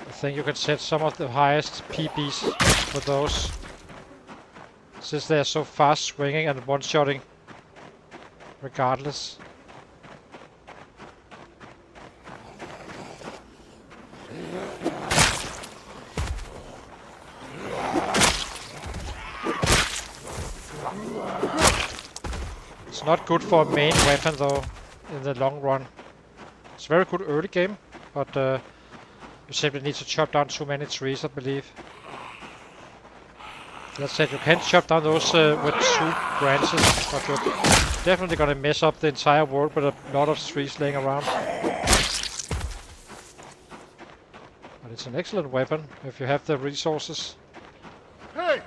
I think you can set some of the highest PBs for those, since they are so fast swinging and one-shotting regardless. It's not good for a main weapon though, in the long run. It's very good early game, but you simply need to chop down too many trees, I believe. That said, you can chop down those with 2 branches, but you're definitely gonna mess up the entire world with a lot of trees laying around. But it's an excellent weapon if you have the resources. Hey!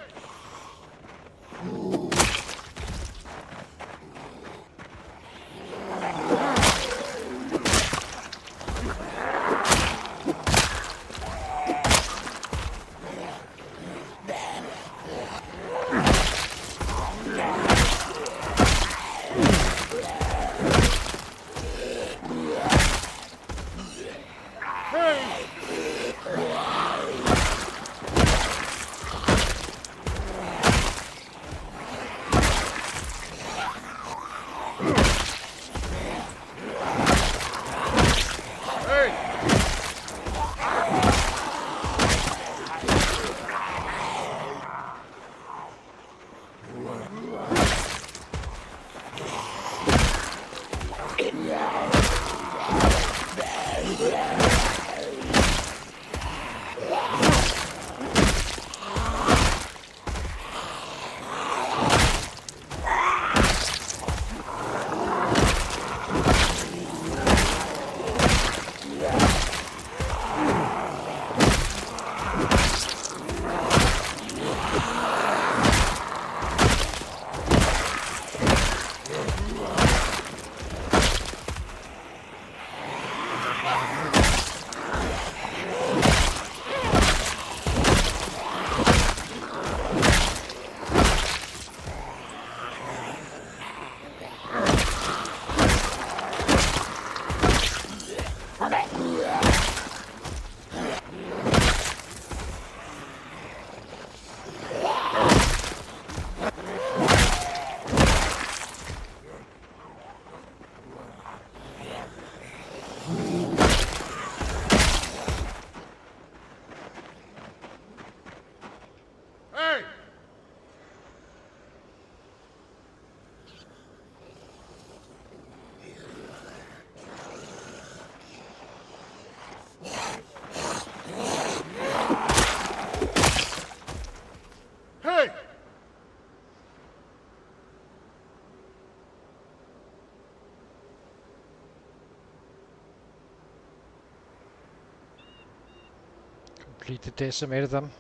Completely decimated them.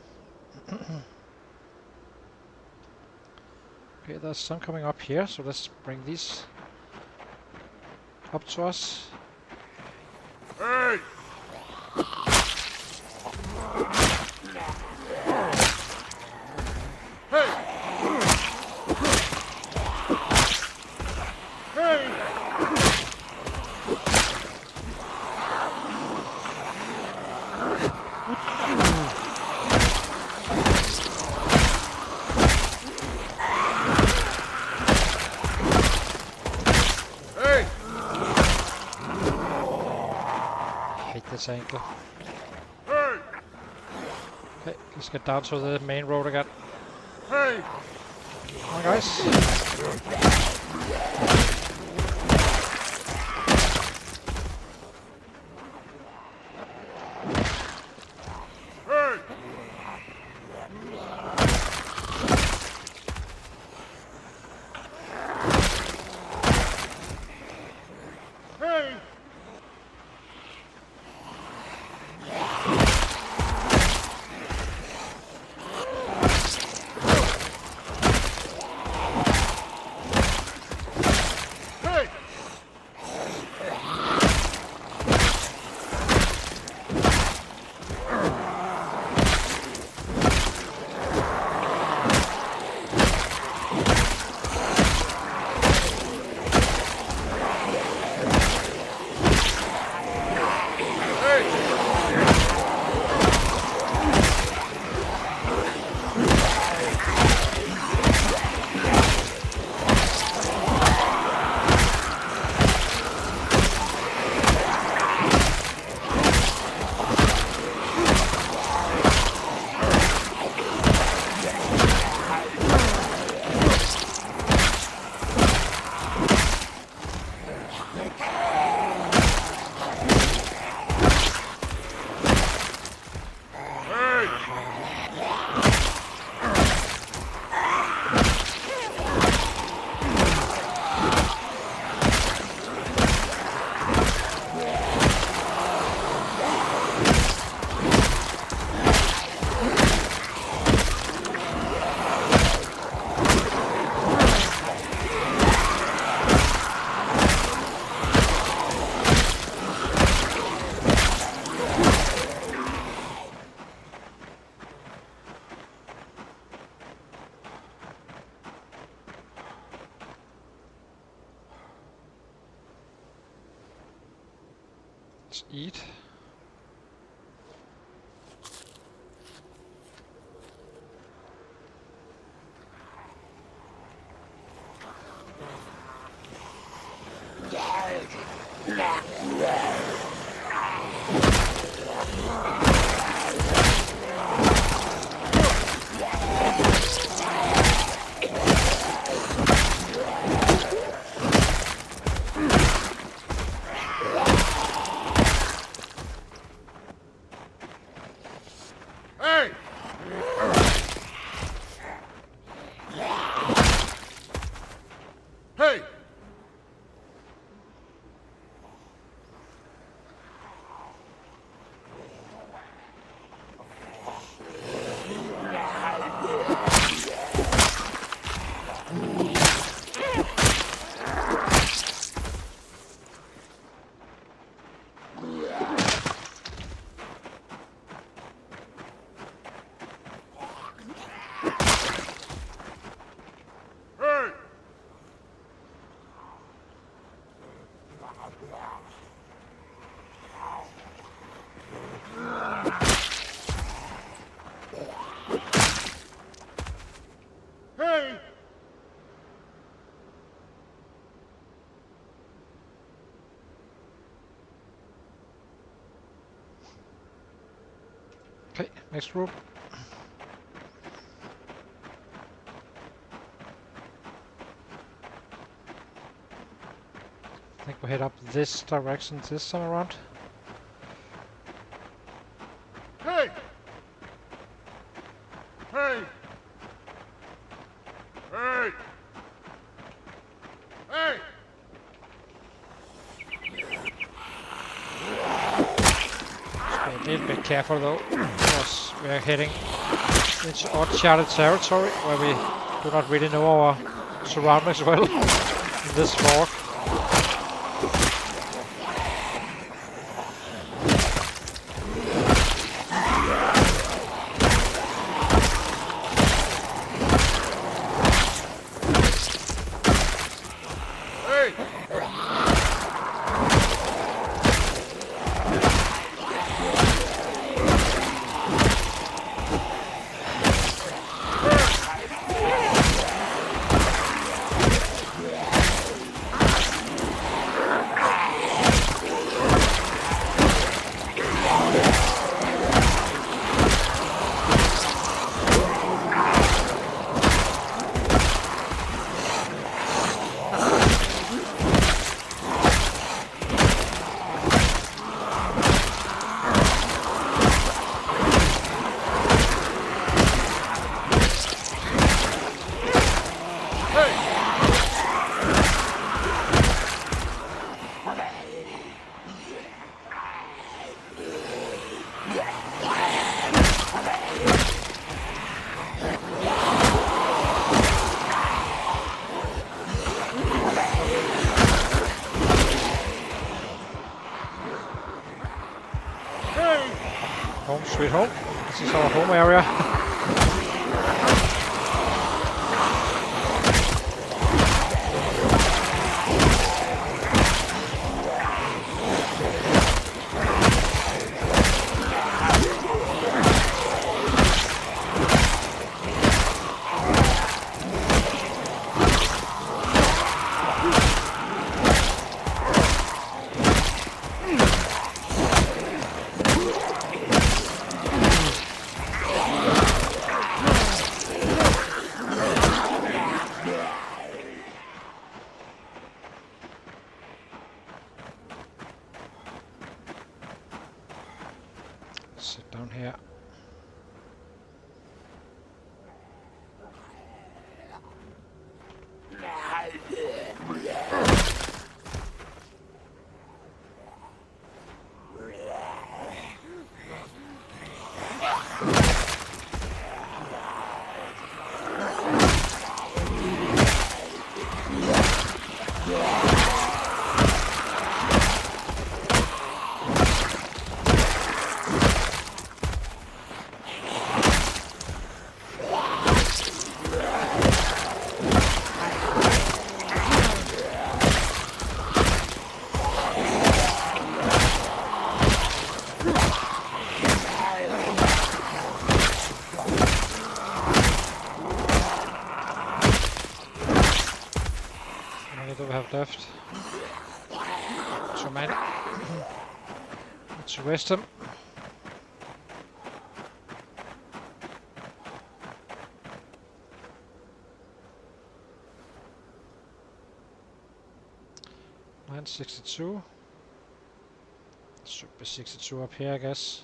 Okay, there's some coming up here, so let's bring these up to us. Hey! hate this angle. Hey! Okay, let's get down to the main road again. Hey! Come on, guys. Hey! Hey! Hey! Let's eat. Hey! Hey! Hey! Hey! Okay, next room. I think we head up this direction this time around. Hey! Hey! Hey! Hey! Be a little bit careful though, because we're heading into uncharted territory where we do not really know our surroundings well in this fog. Home sweet home. This is our home area. Sit down here. Left. Too many. Let's rest him. Mine 62. Should be 62 up here, I guess.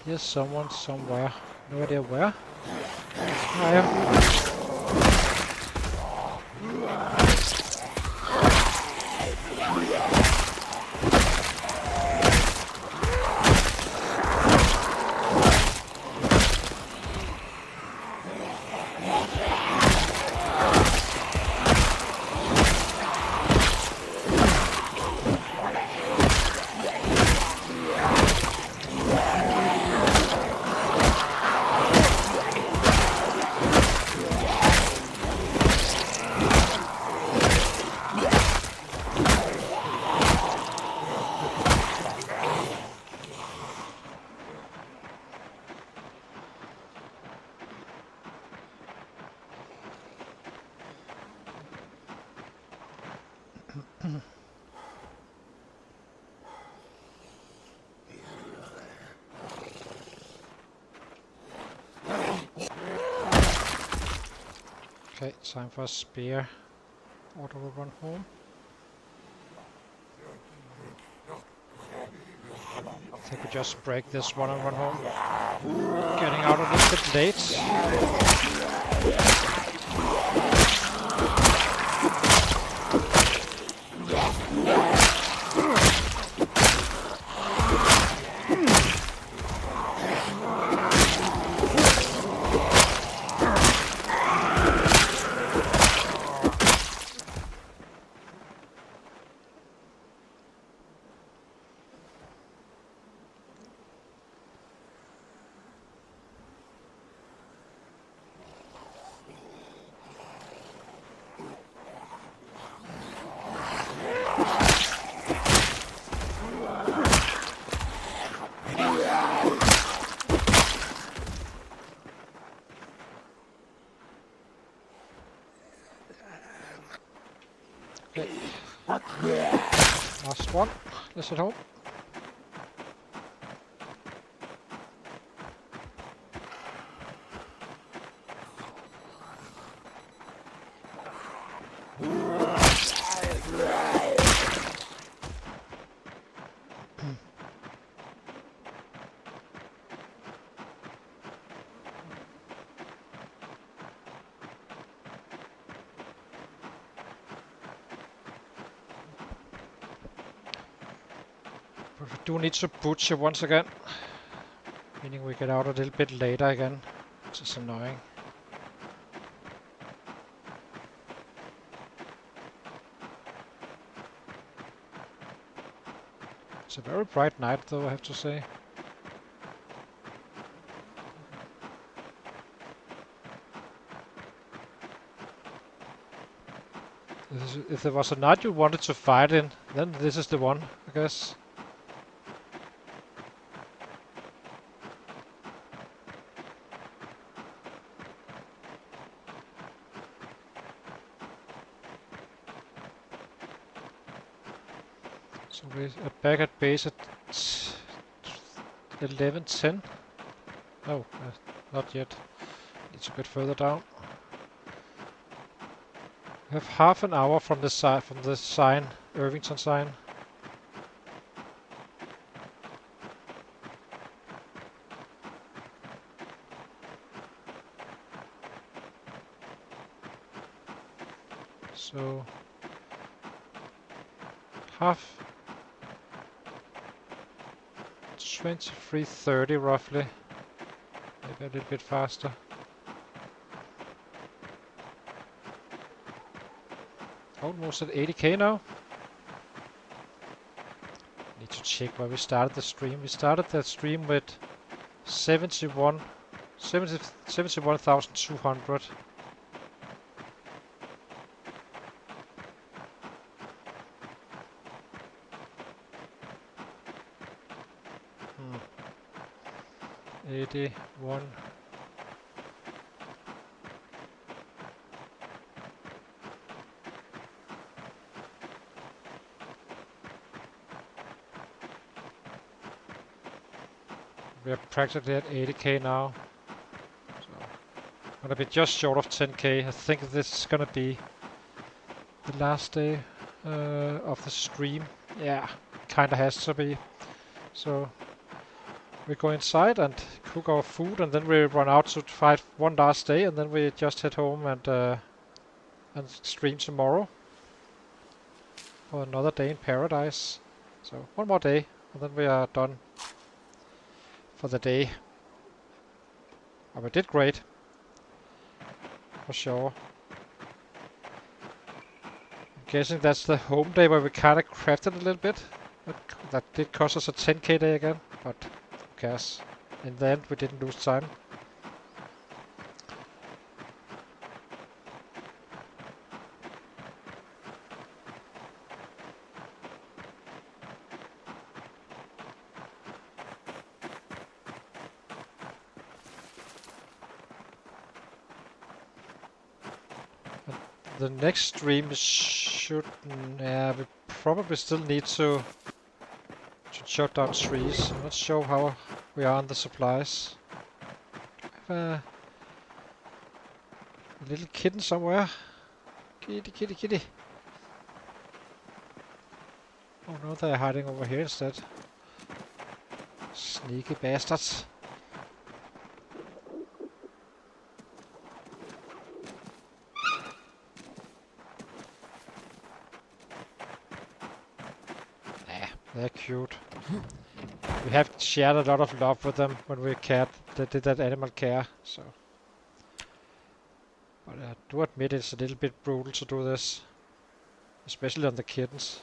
Here's someone somewhere. No idea where. I am. Okay, time for a spear. Or do we run home? I think we just break this one and run home. Getting out a little bit late. Okay. Last one. Let's head home. But we do need to butcher once again. Meaning we get out a little bit later again, which is annoying. It's a very bright night though, I have to say. If there was a night you wanted to fight in, then this is the one, I guess. So we are back at base at 11:10. No, not yet. It's a bit further down. We have half an hour from the sign, Irvington sign. So half 23:30 roughly. Maybe a little bit faster. Almost at 80k now. Need to check where we started the stream. We started the stream with 71,200. Hmm. 81. We are practically at 80k now. So gonna be just short of 10k. I think this is gonna be the last day of the stream. Yeah, kinda has to be. So we go inside and cook our food, and then we run out to fight one last day, and then we just head home and stream tomorrow for another day in paradise. So one more day, and then we are done for the day. Oh, we did great, for sure. I'm guessing that's the home day where we kind of crafted a little bit. That did cost us a 10k day again, but who cares? In the end, we didn't lose time. The next stream should... yeah, we probably still need to shut down trees. I'm not sure how we are on the supplies. I have a little kitten somewhere. Kitty, kitty, kitty. Oh no, they're hiding over here instead. Sneaky bastards. They're cute. We have shared a lot of love with them when we did that animal care, so. But I do admit it's a little bit brutal to do this. Especially on the kittens.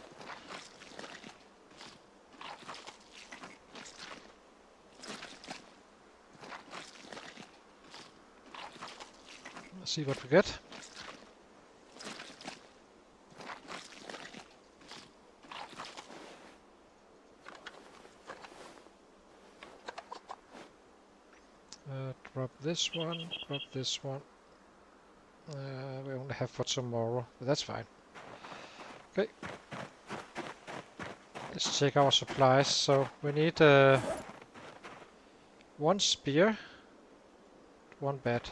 Let's see what we get. Drop this one, drop this one. We only have for tomorrow, but that's fine. Okay. Let's check our supplies. So we need one spear, one bat.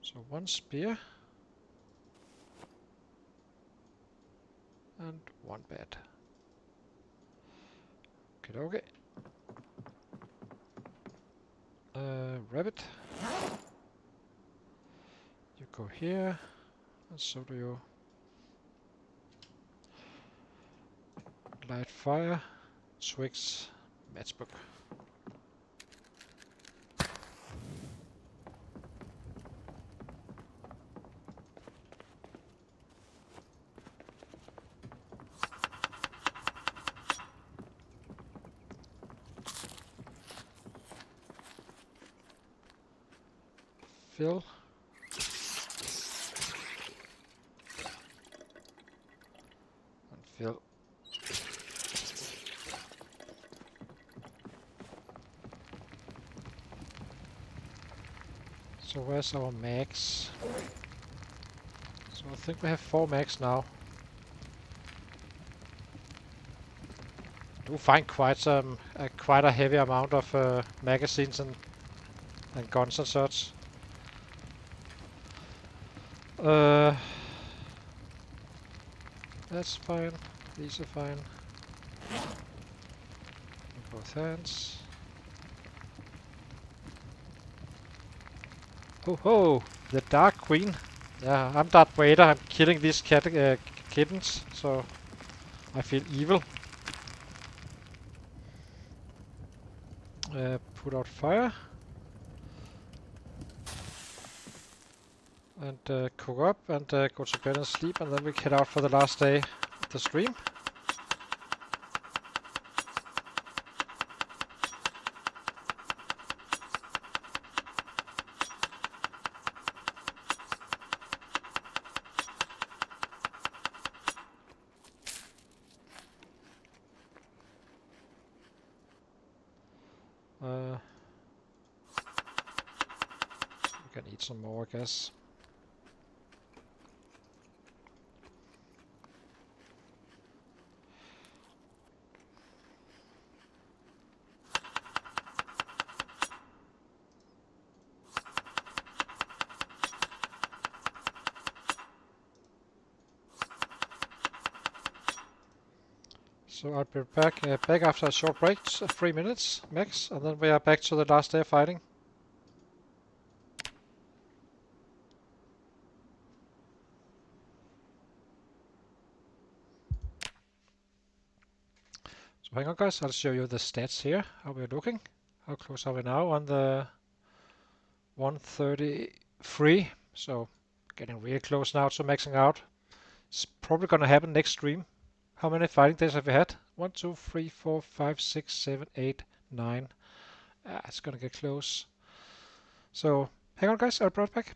So one spear and one bat. Okay, okay. Rabbit. You go here, and so do you. Light fire. Twigs. Matchbook. Fill. And fill. So where's our mags? So I think we have 4 mags now. Do find quite quite a heavy amount of magazines and guns and such. That's fine. These are fine. In both hands. Oh ho! The Dark Queen. Yeah, I'm Darth Vader. I'm killing these kittens, so I feel evil. Put out fire. And cook up and go to bed and sleep, and then we head out for the last day of the stream. We can eat some more, I guess. So I'll be back after a short break, 3 minutes max, and then we are back to the last day of fighting. So hang on guys, I'll show you the stats here, how we're looking. How close are we now on the 133? So getting really close now to maxing out. It's probably gonna happen next stream. How many fighting days have we had? 1, 2, 3, 4, 5, 6, 7, 8, 9. It's gonna get close. So hang on guys, I'll be right back.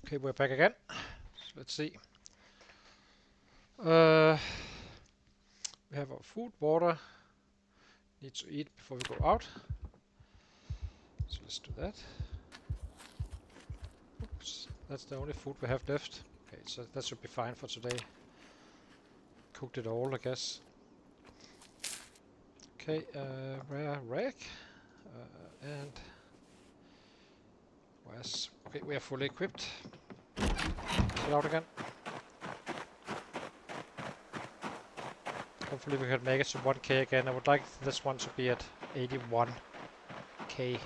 Okay, we're back again. So let's see. We have our food, water. Need to eat before we go out. So let's do that. Oops, that's the only food we have left. Okay, so that should be fine for today. Cooked it all, I guess. Okay, rare rack. And where's... Okay, we are fully equipped. Chill out again. Hopefully we can make it to 1k again. I would like this one to be at 81k.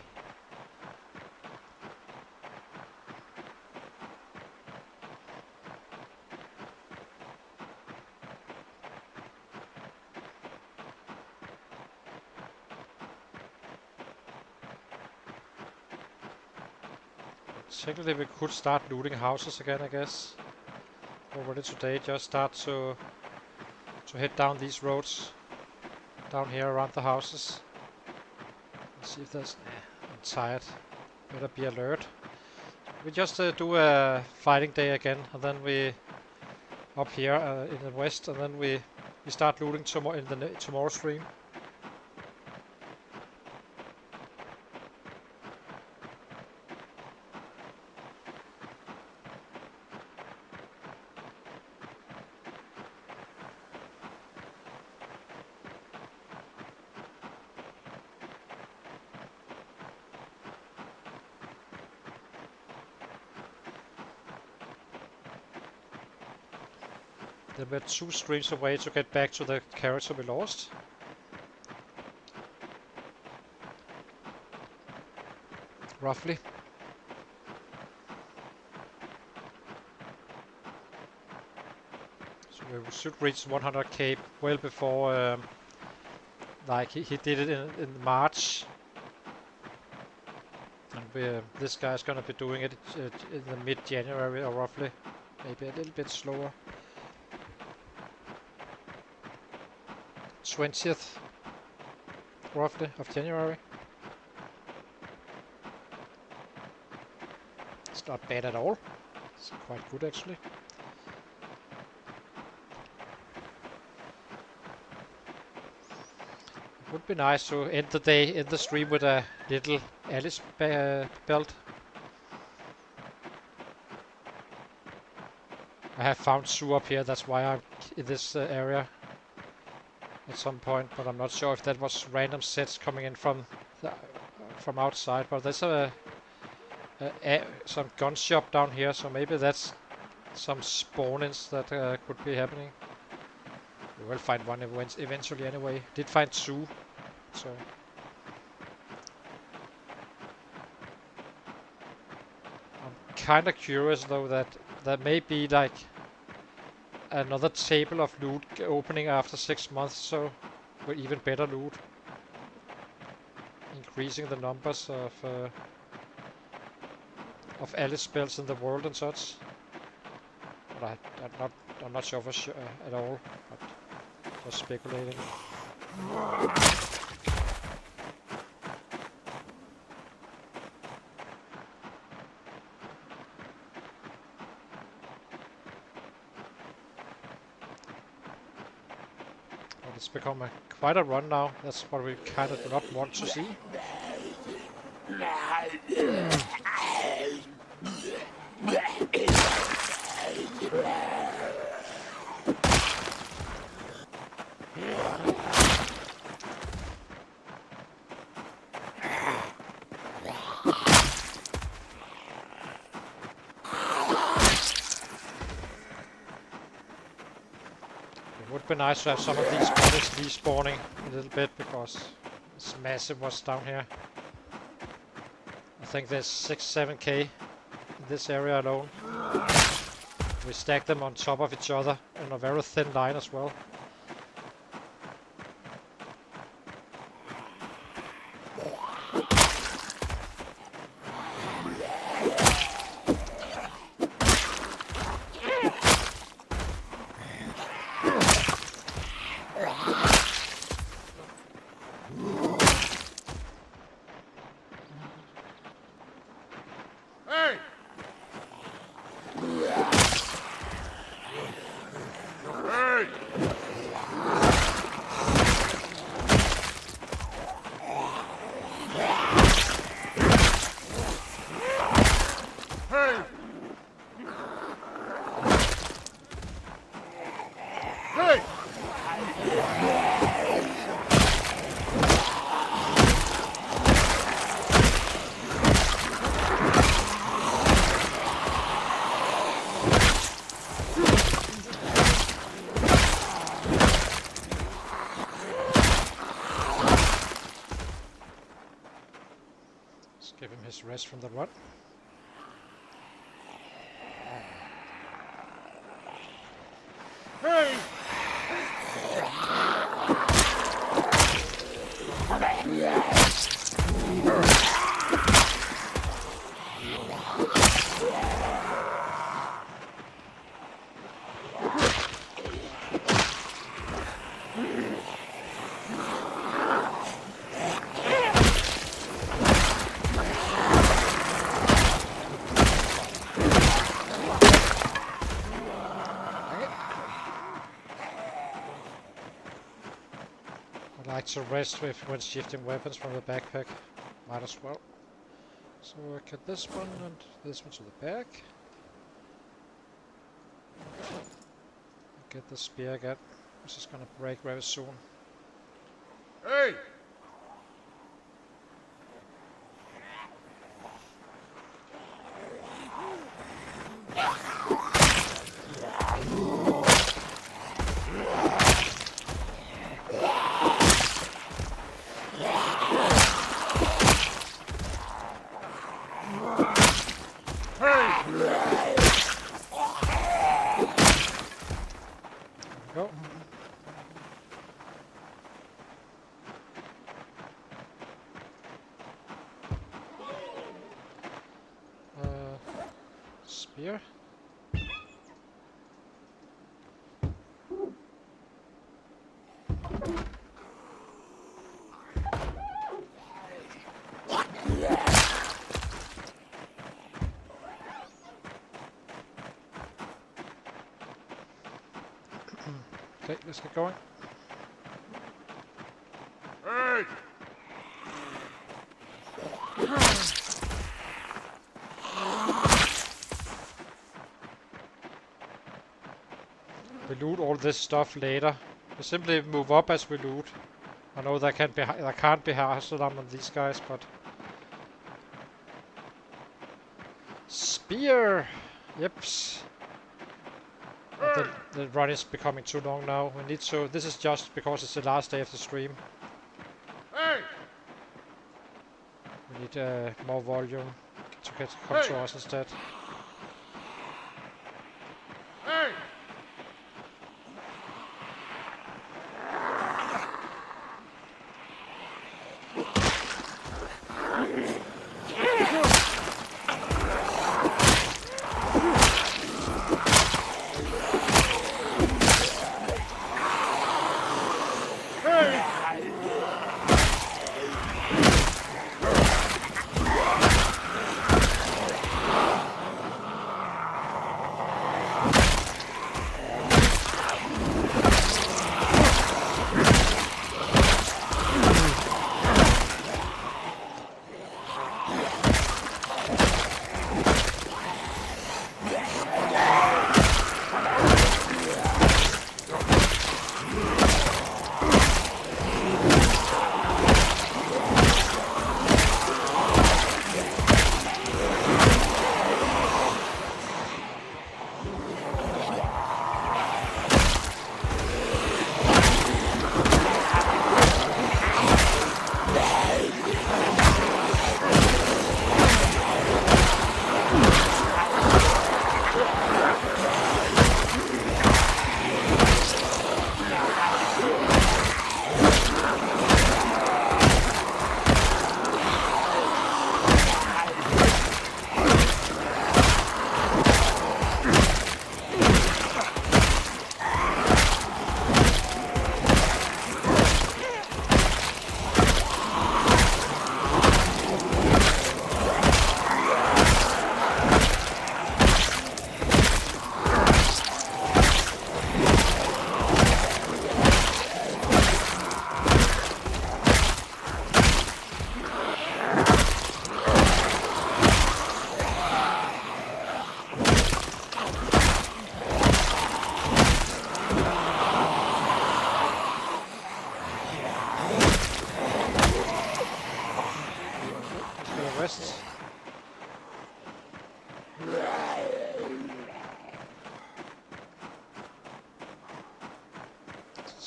Technically we could start looting houses again, I guess. Already today, just start to head down these roads. Down here around the houses. Let's see if there's... I'm tired. Better be alert. We just do a fighting day again, and then we... Up here in the west, and then we start looting tomorrow in the tomorrow stream. Then we're 2 streams away to get back to the character we lost. Roughly. So we should reach 100k well before, like he did it in March. And this guy's gonna be doing it in the mid-January or roughly. Maybe a little bit slower. 20th, roughly, of January. It's not bad at all. It's quite good actually. It would be nice to end the day in the stream with a little Alice belt. I have found Sue up here, that's why I'm in this area. At some point, but I'm not sure if that was random sets coming in from outside. But there's some gun shop down here, so maybe that's some spawnings that could be happening. We will find one eventually anyway. Did find 2, so I'm kind of curious though that there may be like another table of loot opening after 6 months, so with even better loot, increasing the numbers of Alice spells in the world and such. But I'm not sure for sure at all. But just speculating. It's become quite a run now. That's what we kind of do not want to see. It would be nice to have some of these bodies respawning a little bit, because it's massive what's down here. I think there's 6-7k in this area alone. We stack them on top of each other in a very thin line as well. Hey! Give him his rest from the run. Hey! I like to rest with when shifting weapons from the backpack. Might as well. So I get this one and this one to the back. Get the spear again, which is gonna break very soon. Hey! Go. Spear. Okay, let's get going. Hey! We loot all this stuff later. We simply move up as we loot. I know there can't be hassle on these guys, but spear. Yeps. The run is becoming too long now. We need to. This is just because it's the last day of the stream. Hey! We need more volume to come to us instead. Hey!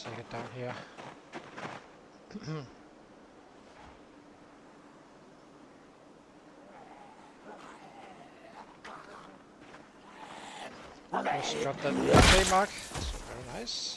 Take it down here. Just got that OK mark. So very nice.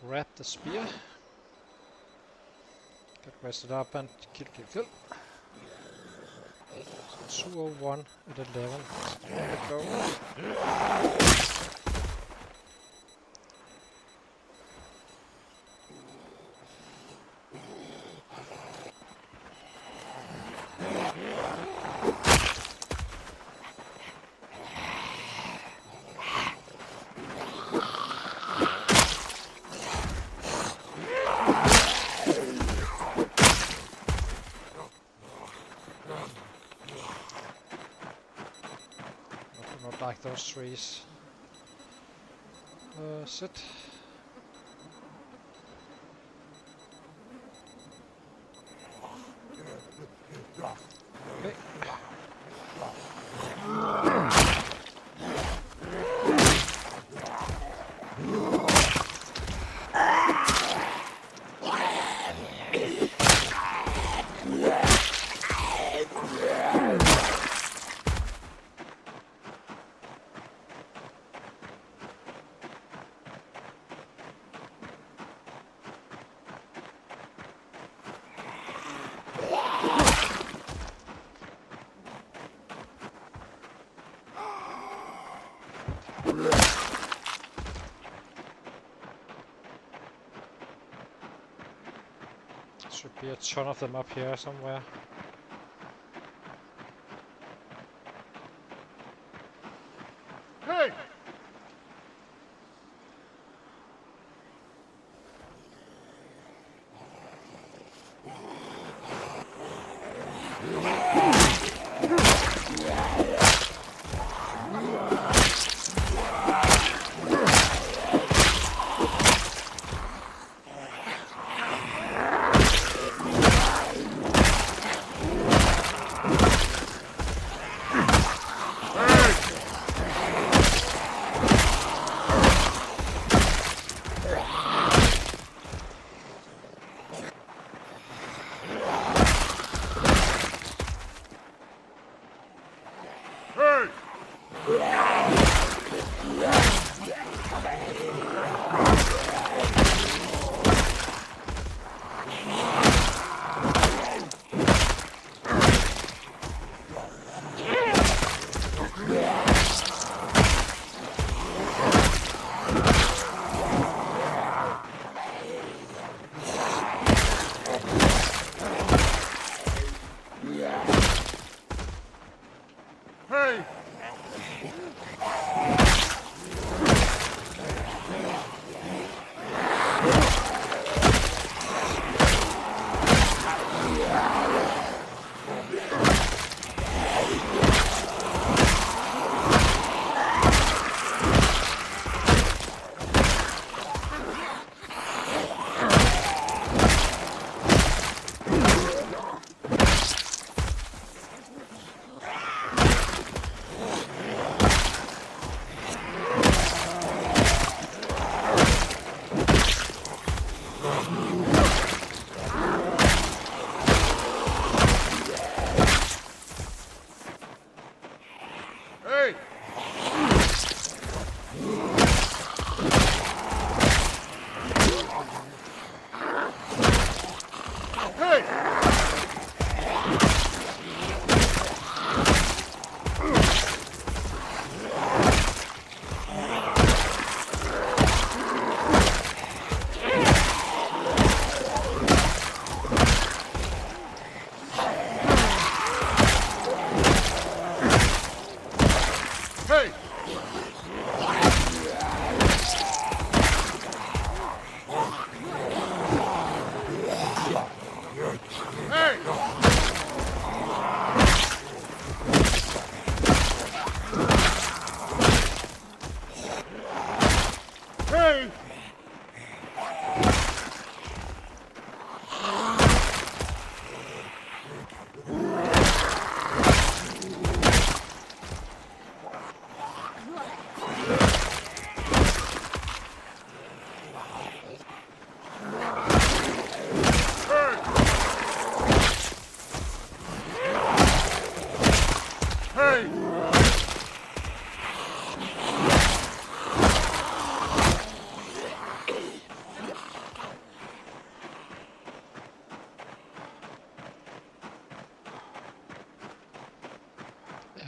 Grab the spear. Get rested up and kill. So 201 at 11. Let's go. Like those trees. Sit. Okay. Should be a ton of them up here somewhere. Hey!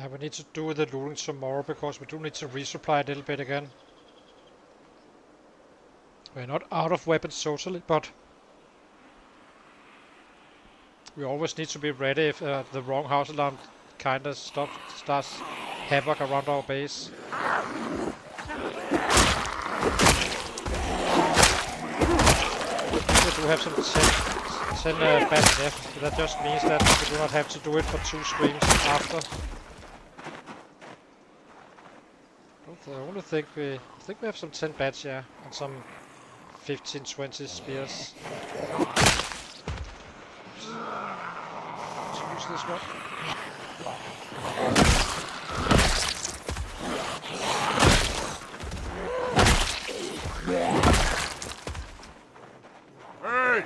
We need to do the looting tomorrow because we do need to resupply a little bit again. We're not out of weapons totally, but we always need to be ready if the wrong house alarm kinda starts havoc around our base. We do have some 10 bats left, but that just means that we do not have to do it for 2 streams after. I only think we have some 10 bats, yeah, and some 15-20 spears. Let's use this one. Hey!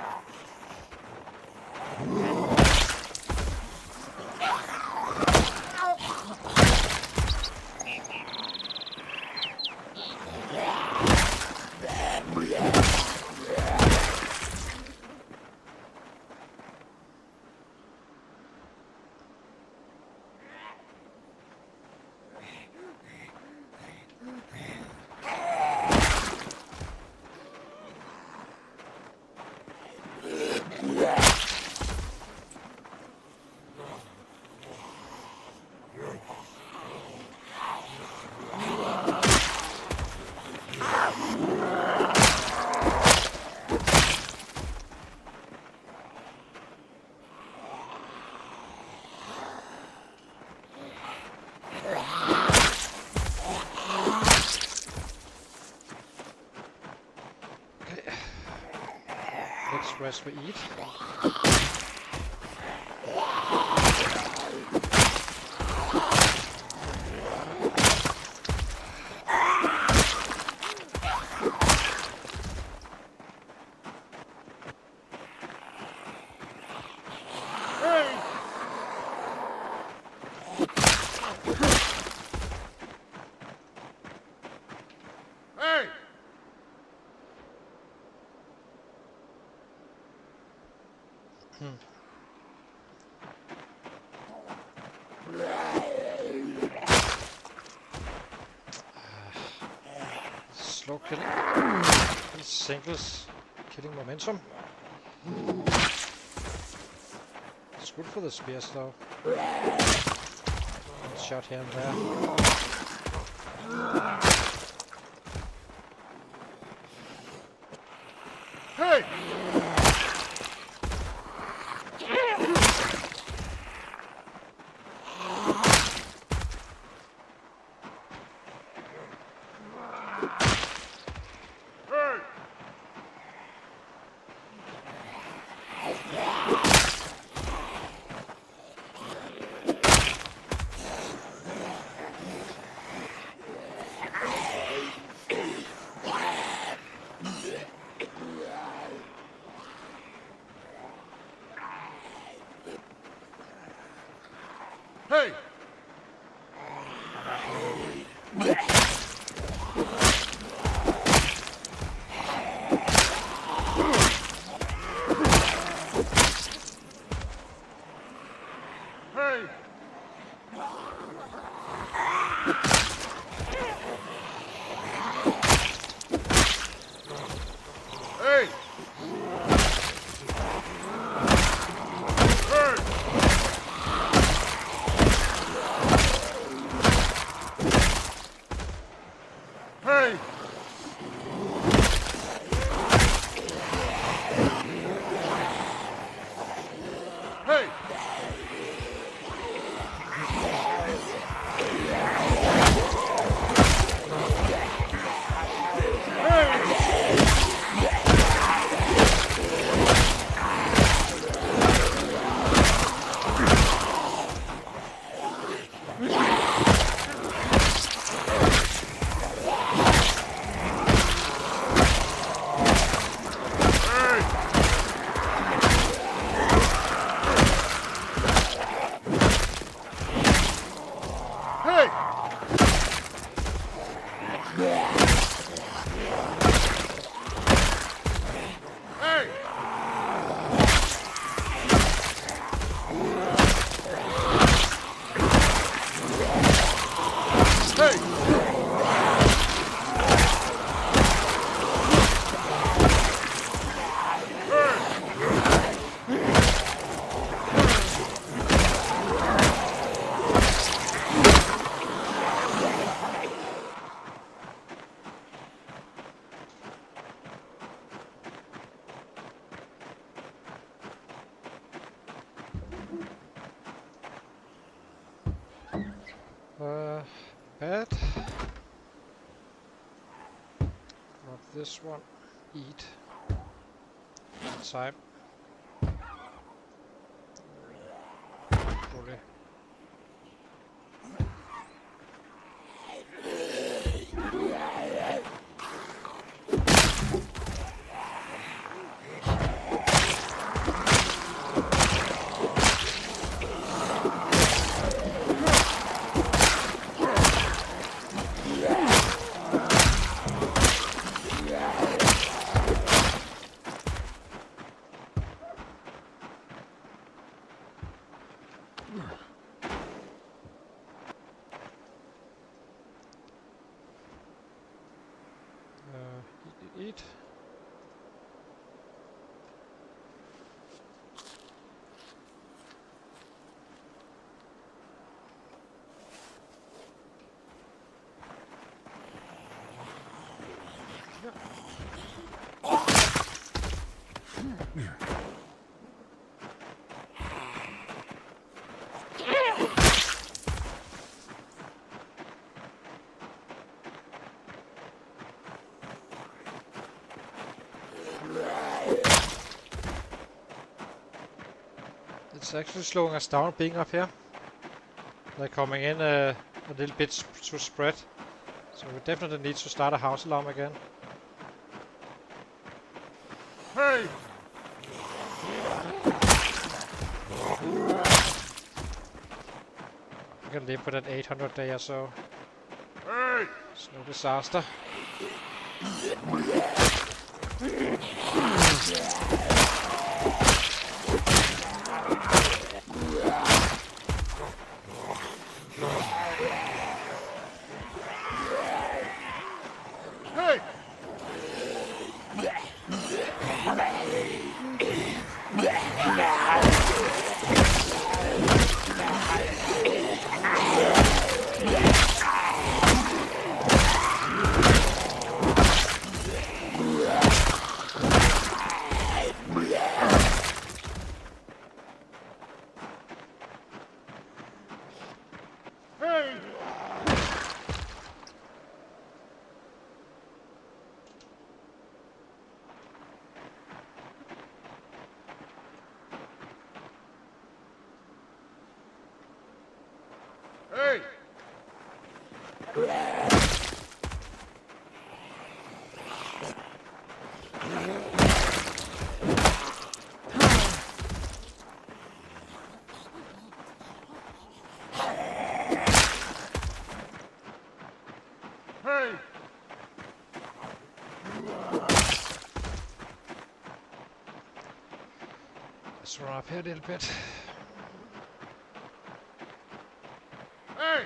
Let's rest, we eat. Hey! Hey! Slow killing. These singles killing momentum. It's good for the spears though. One shot here and there. Hey! Hey! Bad. Not this one. Eat. Time. Bully. Eat. It's actually slowing us down being up here. They're coming in a little bit to spread. So we definitely need to start a house alarm again. Hey! We can live with an 800 day or so. Hey! It's no disaster. Hey! Hey! Hey! Hey! Let's run up here a little bit. Hey!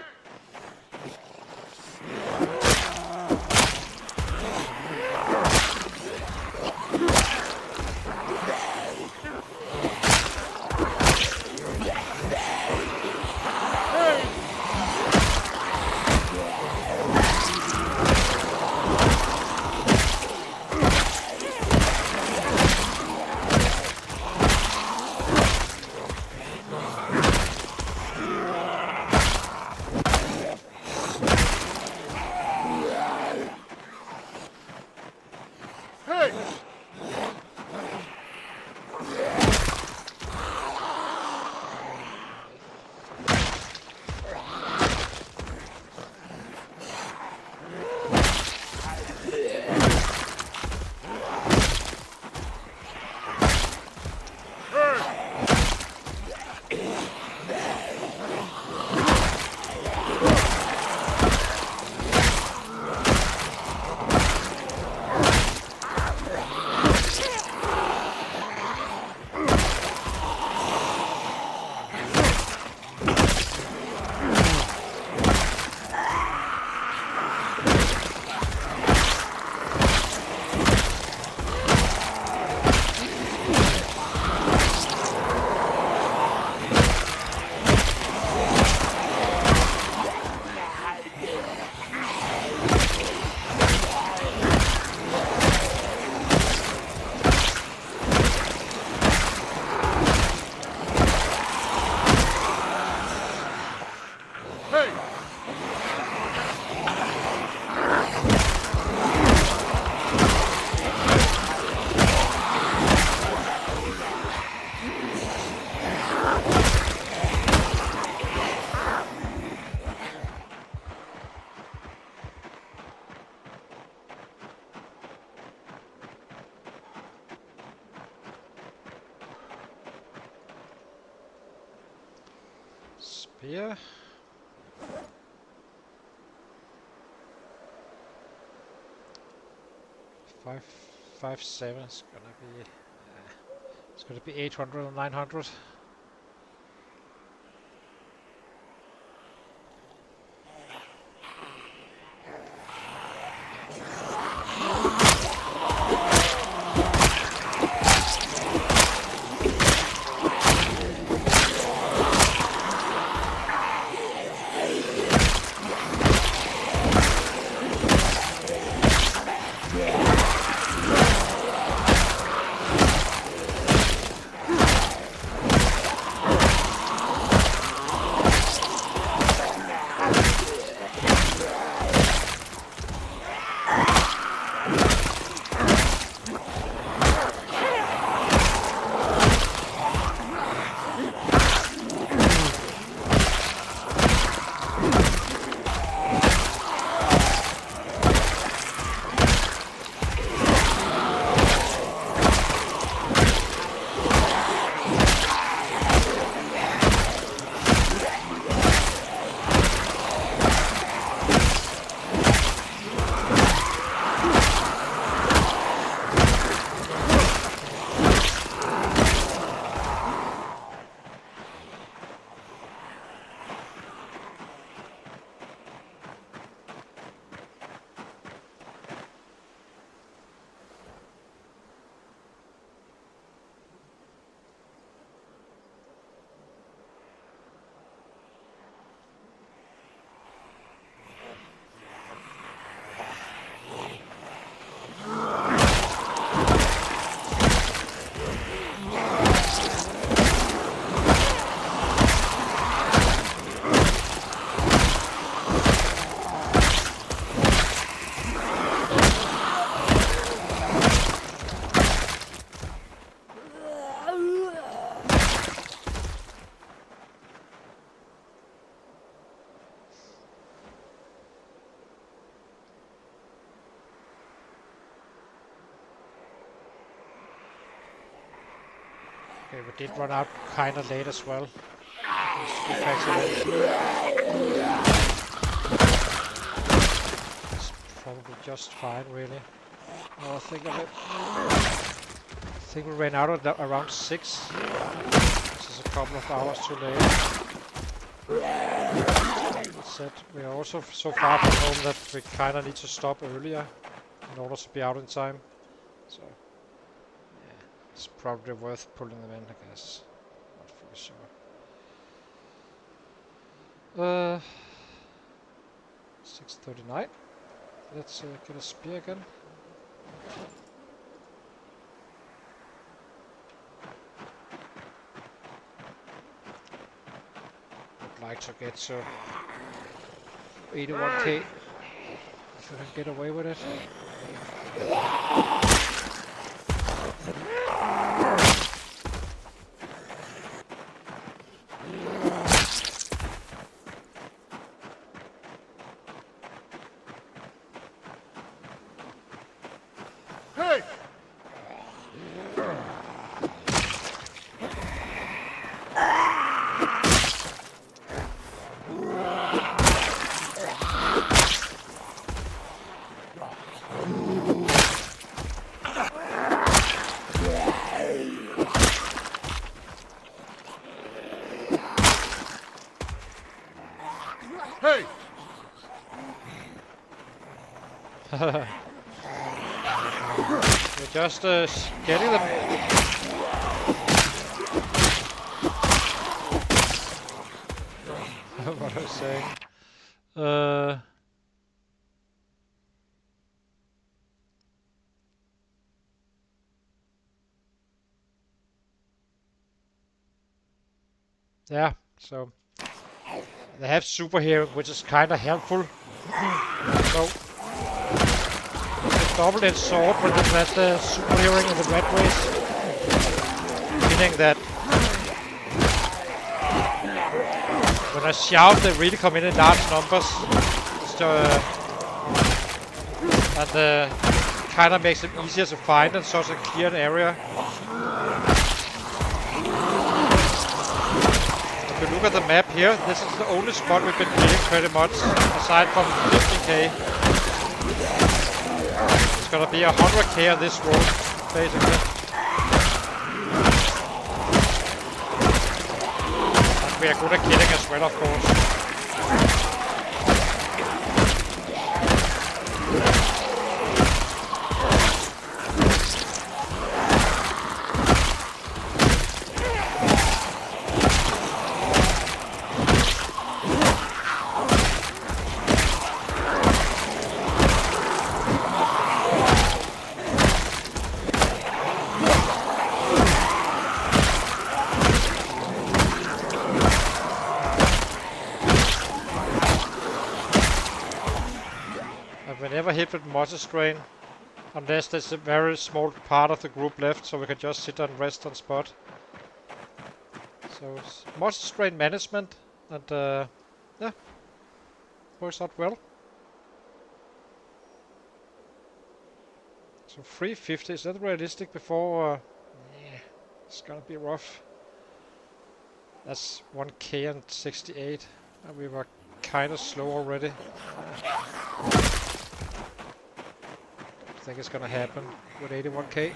Spear. 557 is gonna be. It's gonna be 800 or 900. Okay, we did run out kinda late as well. It's probably just fine, really. Now I think of it. I think we ran out of around 6. This is a couple of hours too late. That said, we are also so far from home that we kinda need to stop earlier in order to be out in time. So. It's probably worth pulling them in, I guess. Not fully sure. 6:39. Let's get a spear again. I'd like to get to 81k if I can get away with it. Hey! Hey! We're just getting them. What I was saying. Yeah, so they have super hearing, which is kind of helpful. So the double-edged sword when they had the super hearing in the red race, meaning that when I shout, they really come in large numbers. So, and kind of makes them easier to find in such a cleared area. you look at the map here, this is the only spot we've been killing pretty much, aside from 15k. It's gonna be 100k on this road, basically. And we are good at killing as well, of course. Hit with multi-strain unless there's a very small part of the group left, so we can just sit and rest on spot. So multi-strain management, and yeah, works out well. So 350, is that realistic before? Yeah, it's gonna be rough. That's 1k and 68, and we were kind of slow already. I think it's gonna happen with 81k.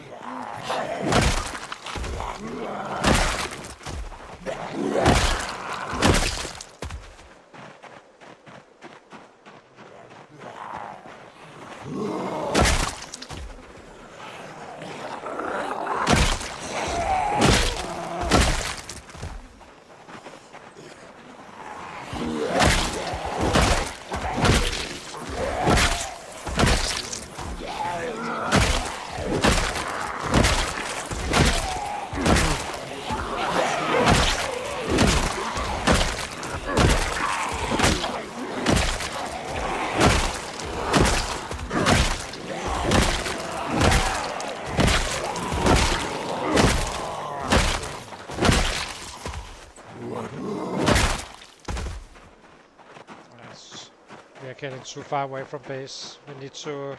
Getting too far away from base. We need to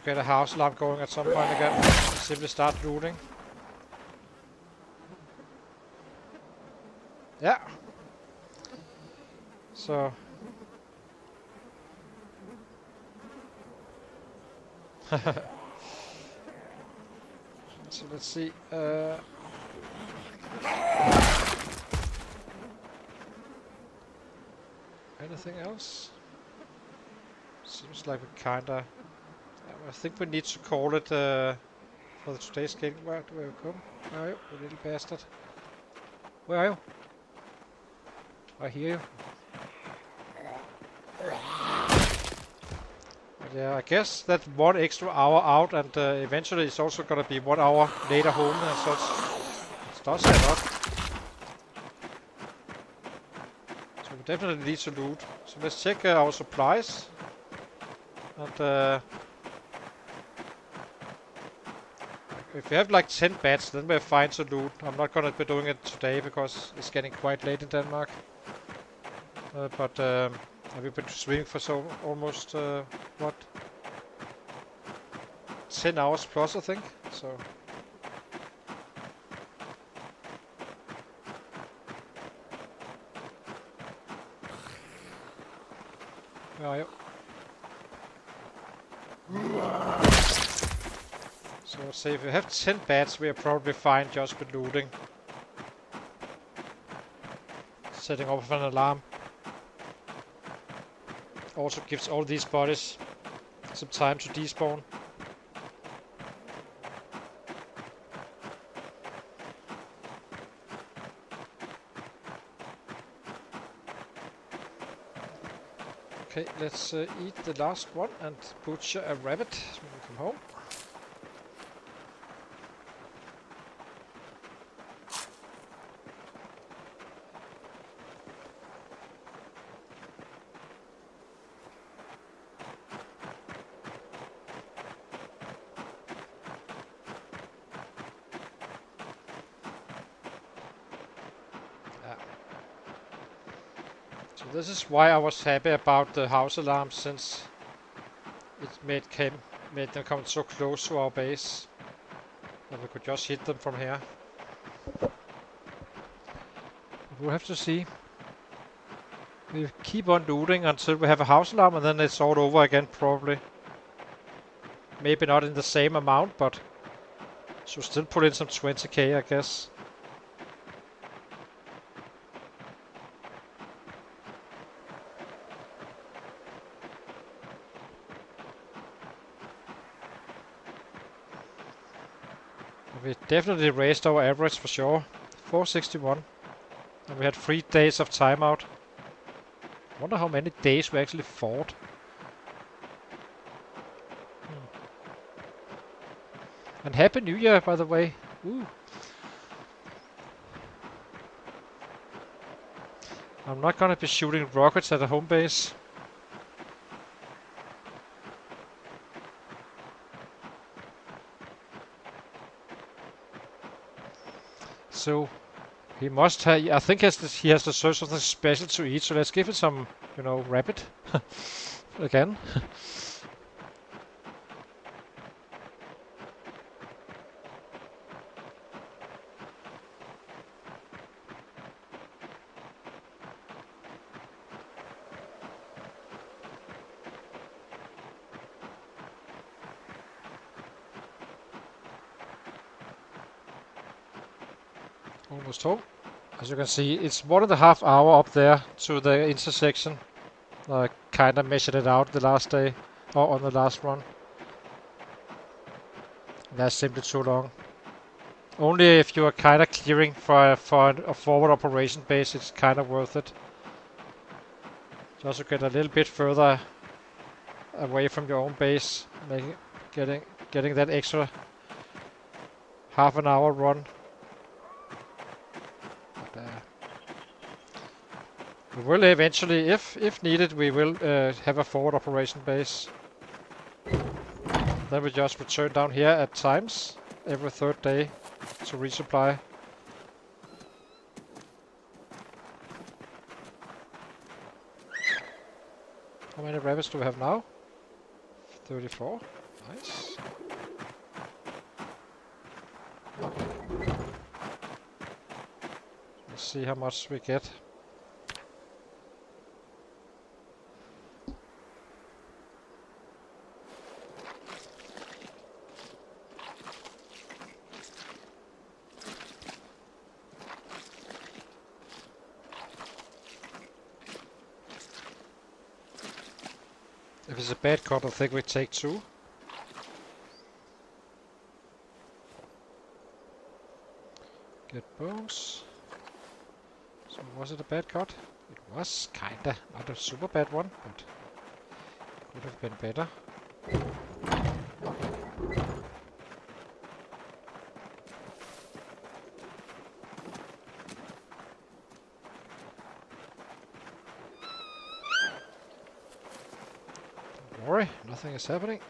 get a house alarm going at some point again. Simply start looting. Yeah. So. So let's see. Anything else? Seems like we kinda... I think we need to call it for the today's game. Where do we come? Where are you, you little bastard? Where are you? I hear you. But yeah, I guess that 1 extra hour out, and eventually it's also gonna be 1 hour later home and such. It does add up. Definitely need to loot. So let's check our supplies. And if we have like 10 bats, then we're fine to loot. I'm not gonna be doing it today because it's getting quite late in Denmark. But we've been swimming for almost what? 10 hours plus, I think. So. Where are you? So let's say if we have 10 bats, we are probably fine just with looting. Setting off an alarm. Also gives all these bodies some time to despawn. Okay, let's eat the last one and butcher a rabbit when we come home. This is why I was happy about the house alarms, since it made them come so close to our base that we could just hit them from here. We'll have to see. We keep on looting until we have a house alarm, and then it's all over again, probably. Maybe not in the same amount, but should still put in some 20k, I guess. We definitely raised our average for sure. 461. And we had 3 days of timeout. Wonder how many days we actually fought. And Happy New Year, by the way. Woo. I'm not gonna be shooting rockets at the home base. So he must have. I think he has to search something special to eat. So let's give it some, you know, rabbit again. Almost home. As you can see, it's 1.5 hours up there to the intersection. I kinda measured it out the last day, or on the last run. That's simply too long. Only if you are kinda clearing for a forward operation base, it's kinda worth it. Just to get a little bit further away from your own base, getting that extra half an hour run. But, we will eventually, if needed, we will have a forward operation base. Then we just return down here at times, every 3rd day, to resupply. How many rabbits do we have now? 34. Nice. Let's see how much we get. If it's a bad cut, I think we take 2. Get bones. So was it a bad cut? It was kinda. Not a super bad one, but could have been better. Don't worry, nothing is happening.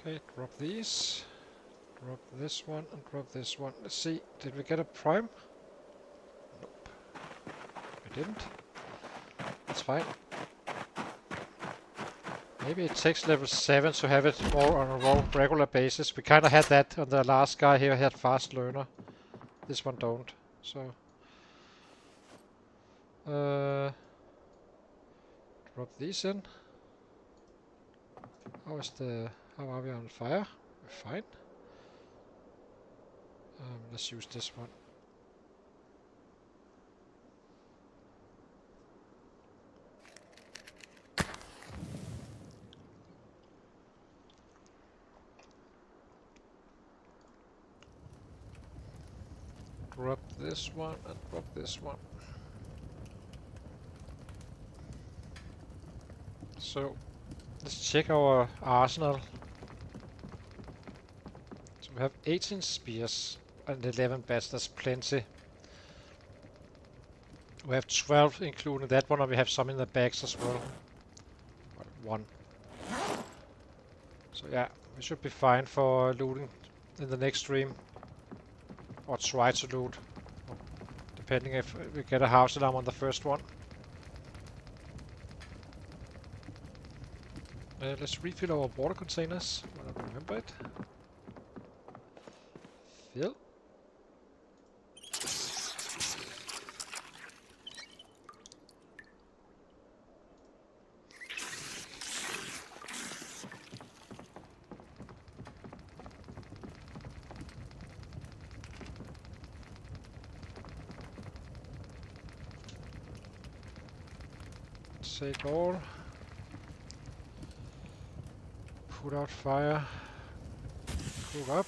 Okay, drop these. Drop this one and drop this one. Let's see, did we get a prime? Nope. We didn't. That's fine. Maybe it takes level 7 to have it more on a regular basis. We kinda had that on the last guy here, he had fast learner. This one don't, so... drop these in. How are we on fire? We're fine. Let's use this one. Drop this one and drop this one. So let's check our arsenal. So we have 18 spears and 11 bats. That's plenty. We have 12 including that one, and we have some in the bags as well. One. So yeah, we should be fine for looting in the next stream. Or try to loot. Depending if we get a house alarm on the first one. Let's refill our water containers when I remember it. Fill. Take all. Put out fire. Cook up.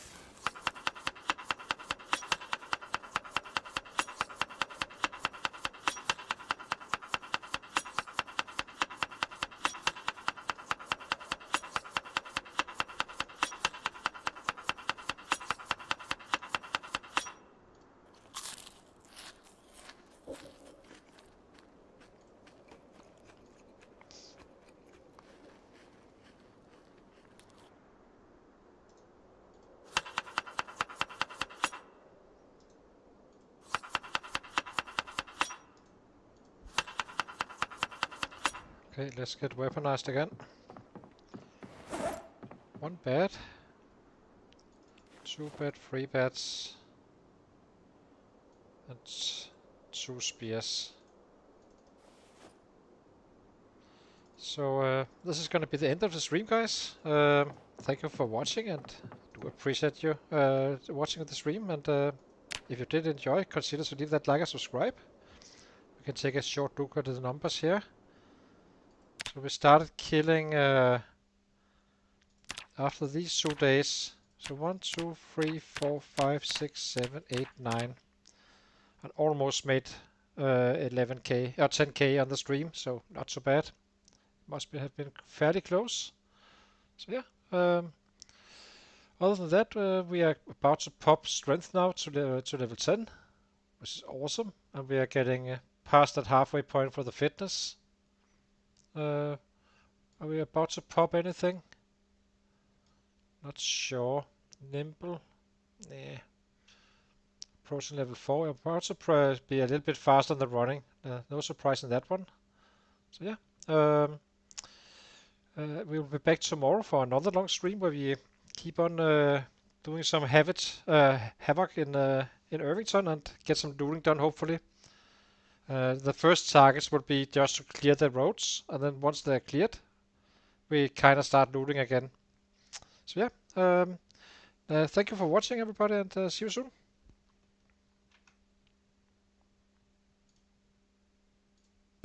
Okay, let's get weaponized again. One bat. Two bat, three bats. And two spears. So this is gonna be the end of the stream, guys. Thank you for watching, and do appreciate you watching the stream. And if you did enjoy, consider to leave that like and subscribe. We can take a short look at the numbers here. So we started killing after these 2 days. So 1, 2, 3, 4, 5, 6, 7, 8, 9. And almost made 11k or 10k on the stream, so not so bad. Have been fairly close. So yeah. Other than that, we are about to pop strength now to level 10, which is awesome, and we are getting past that halfway point for the fitness. Are we about to pop anything? Not sure. Nimble? Nah. Approaching level 4. I'm about to be a little bit faster than running. No surprise in that one. So yeah. We will be back tomorrow for another long stream where we keep on doing some havoc in Irvington and get some looting done, hopefully. The first targets will be just to clear the roads, and then once they're cleared, we kind of start looting again. So yeah, thank you for watching, everybody, and see you soon.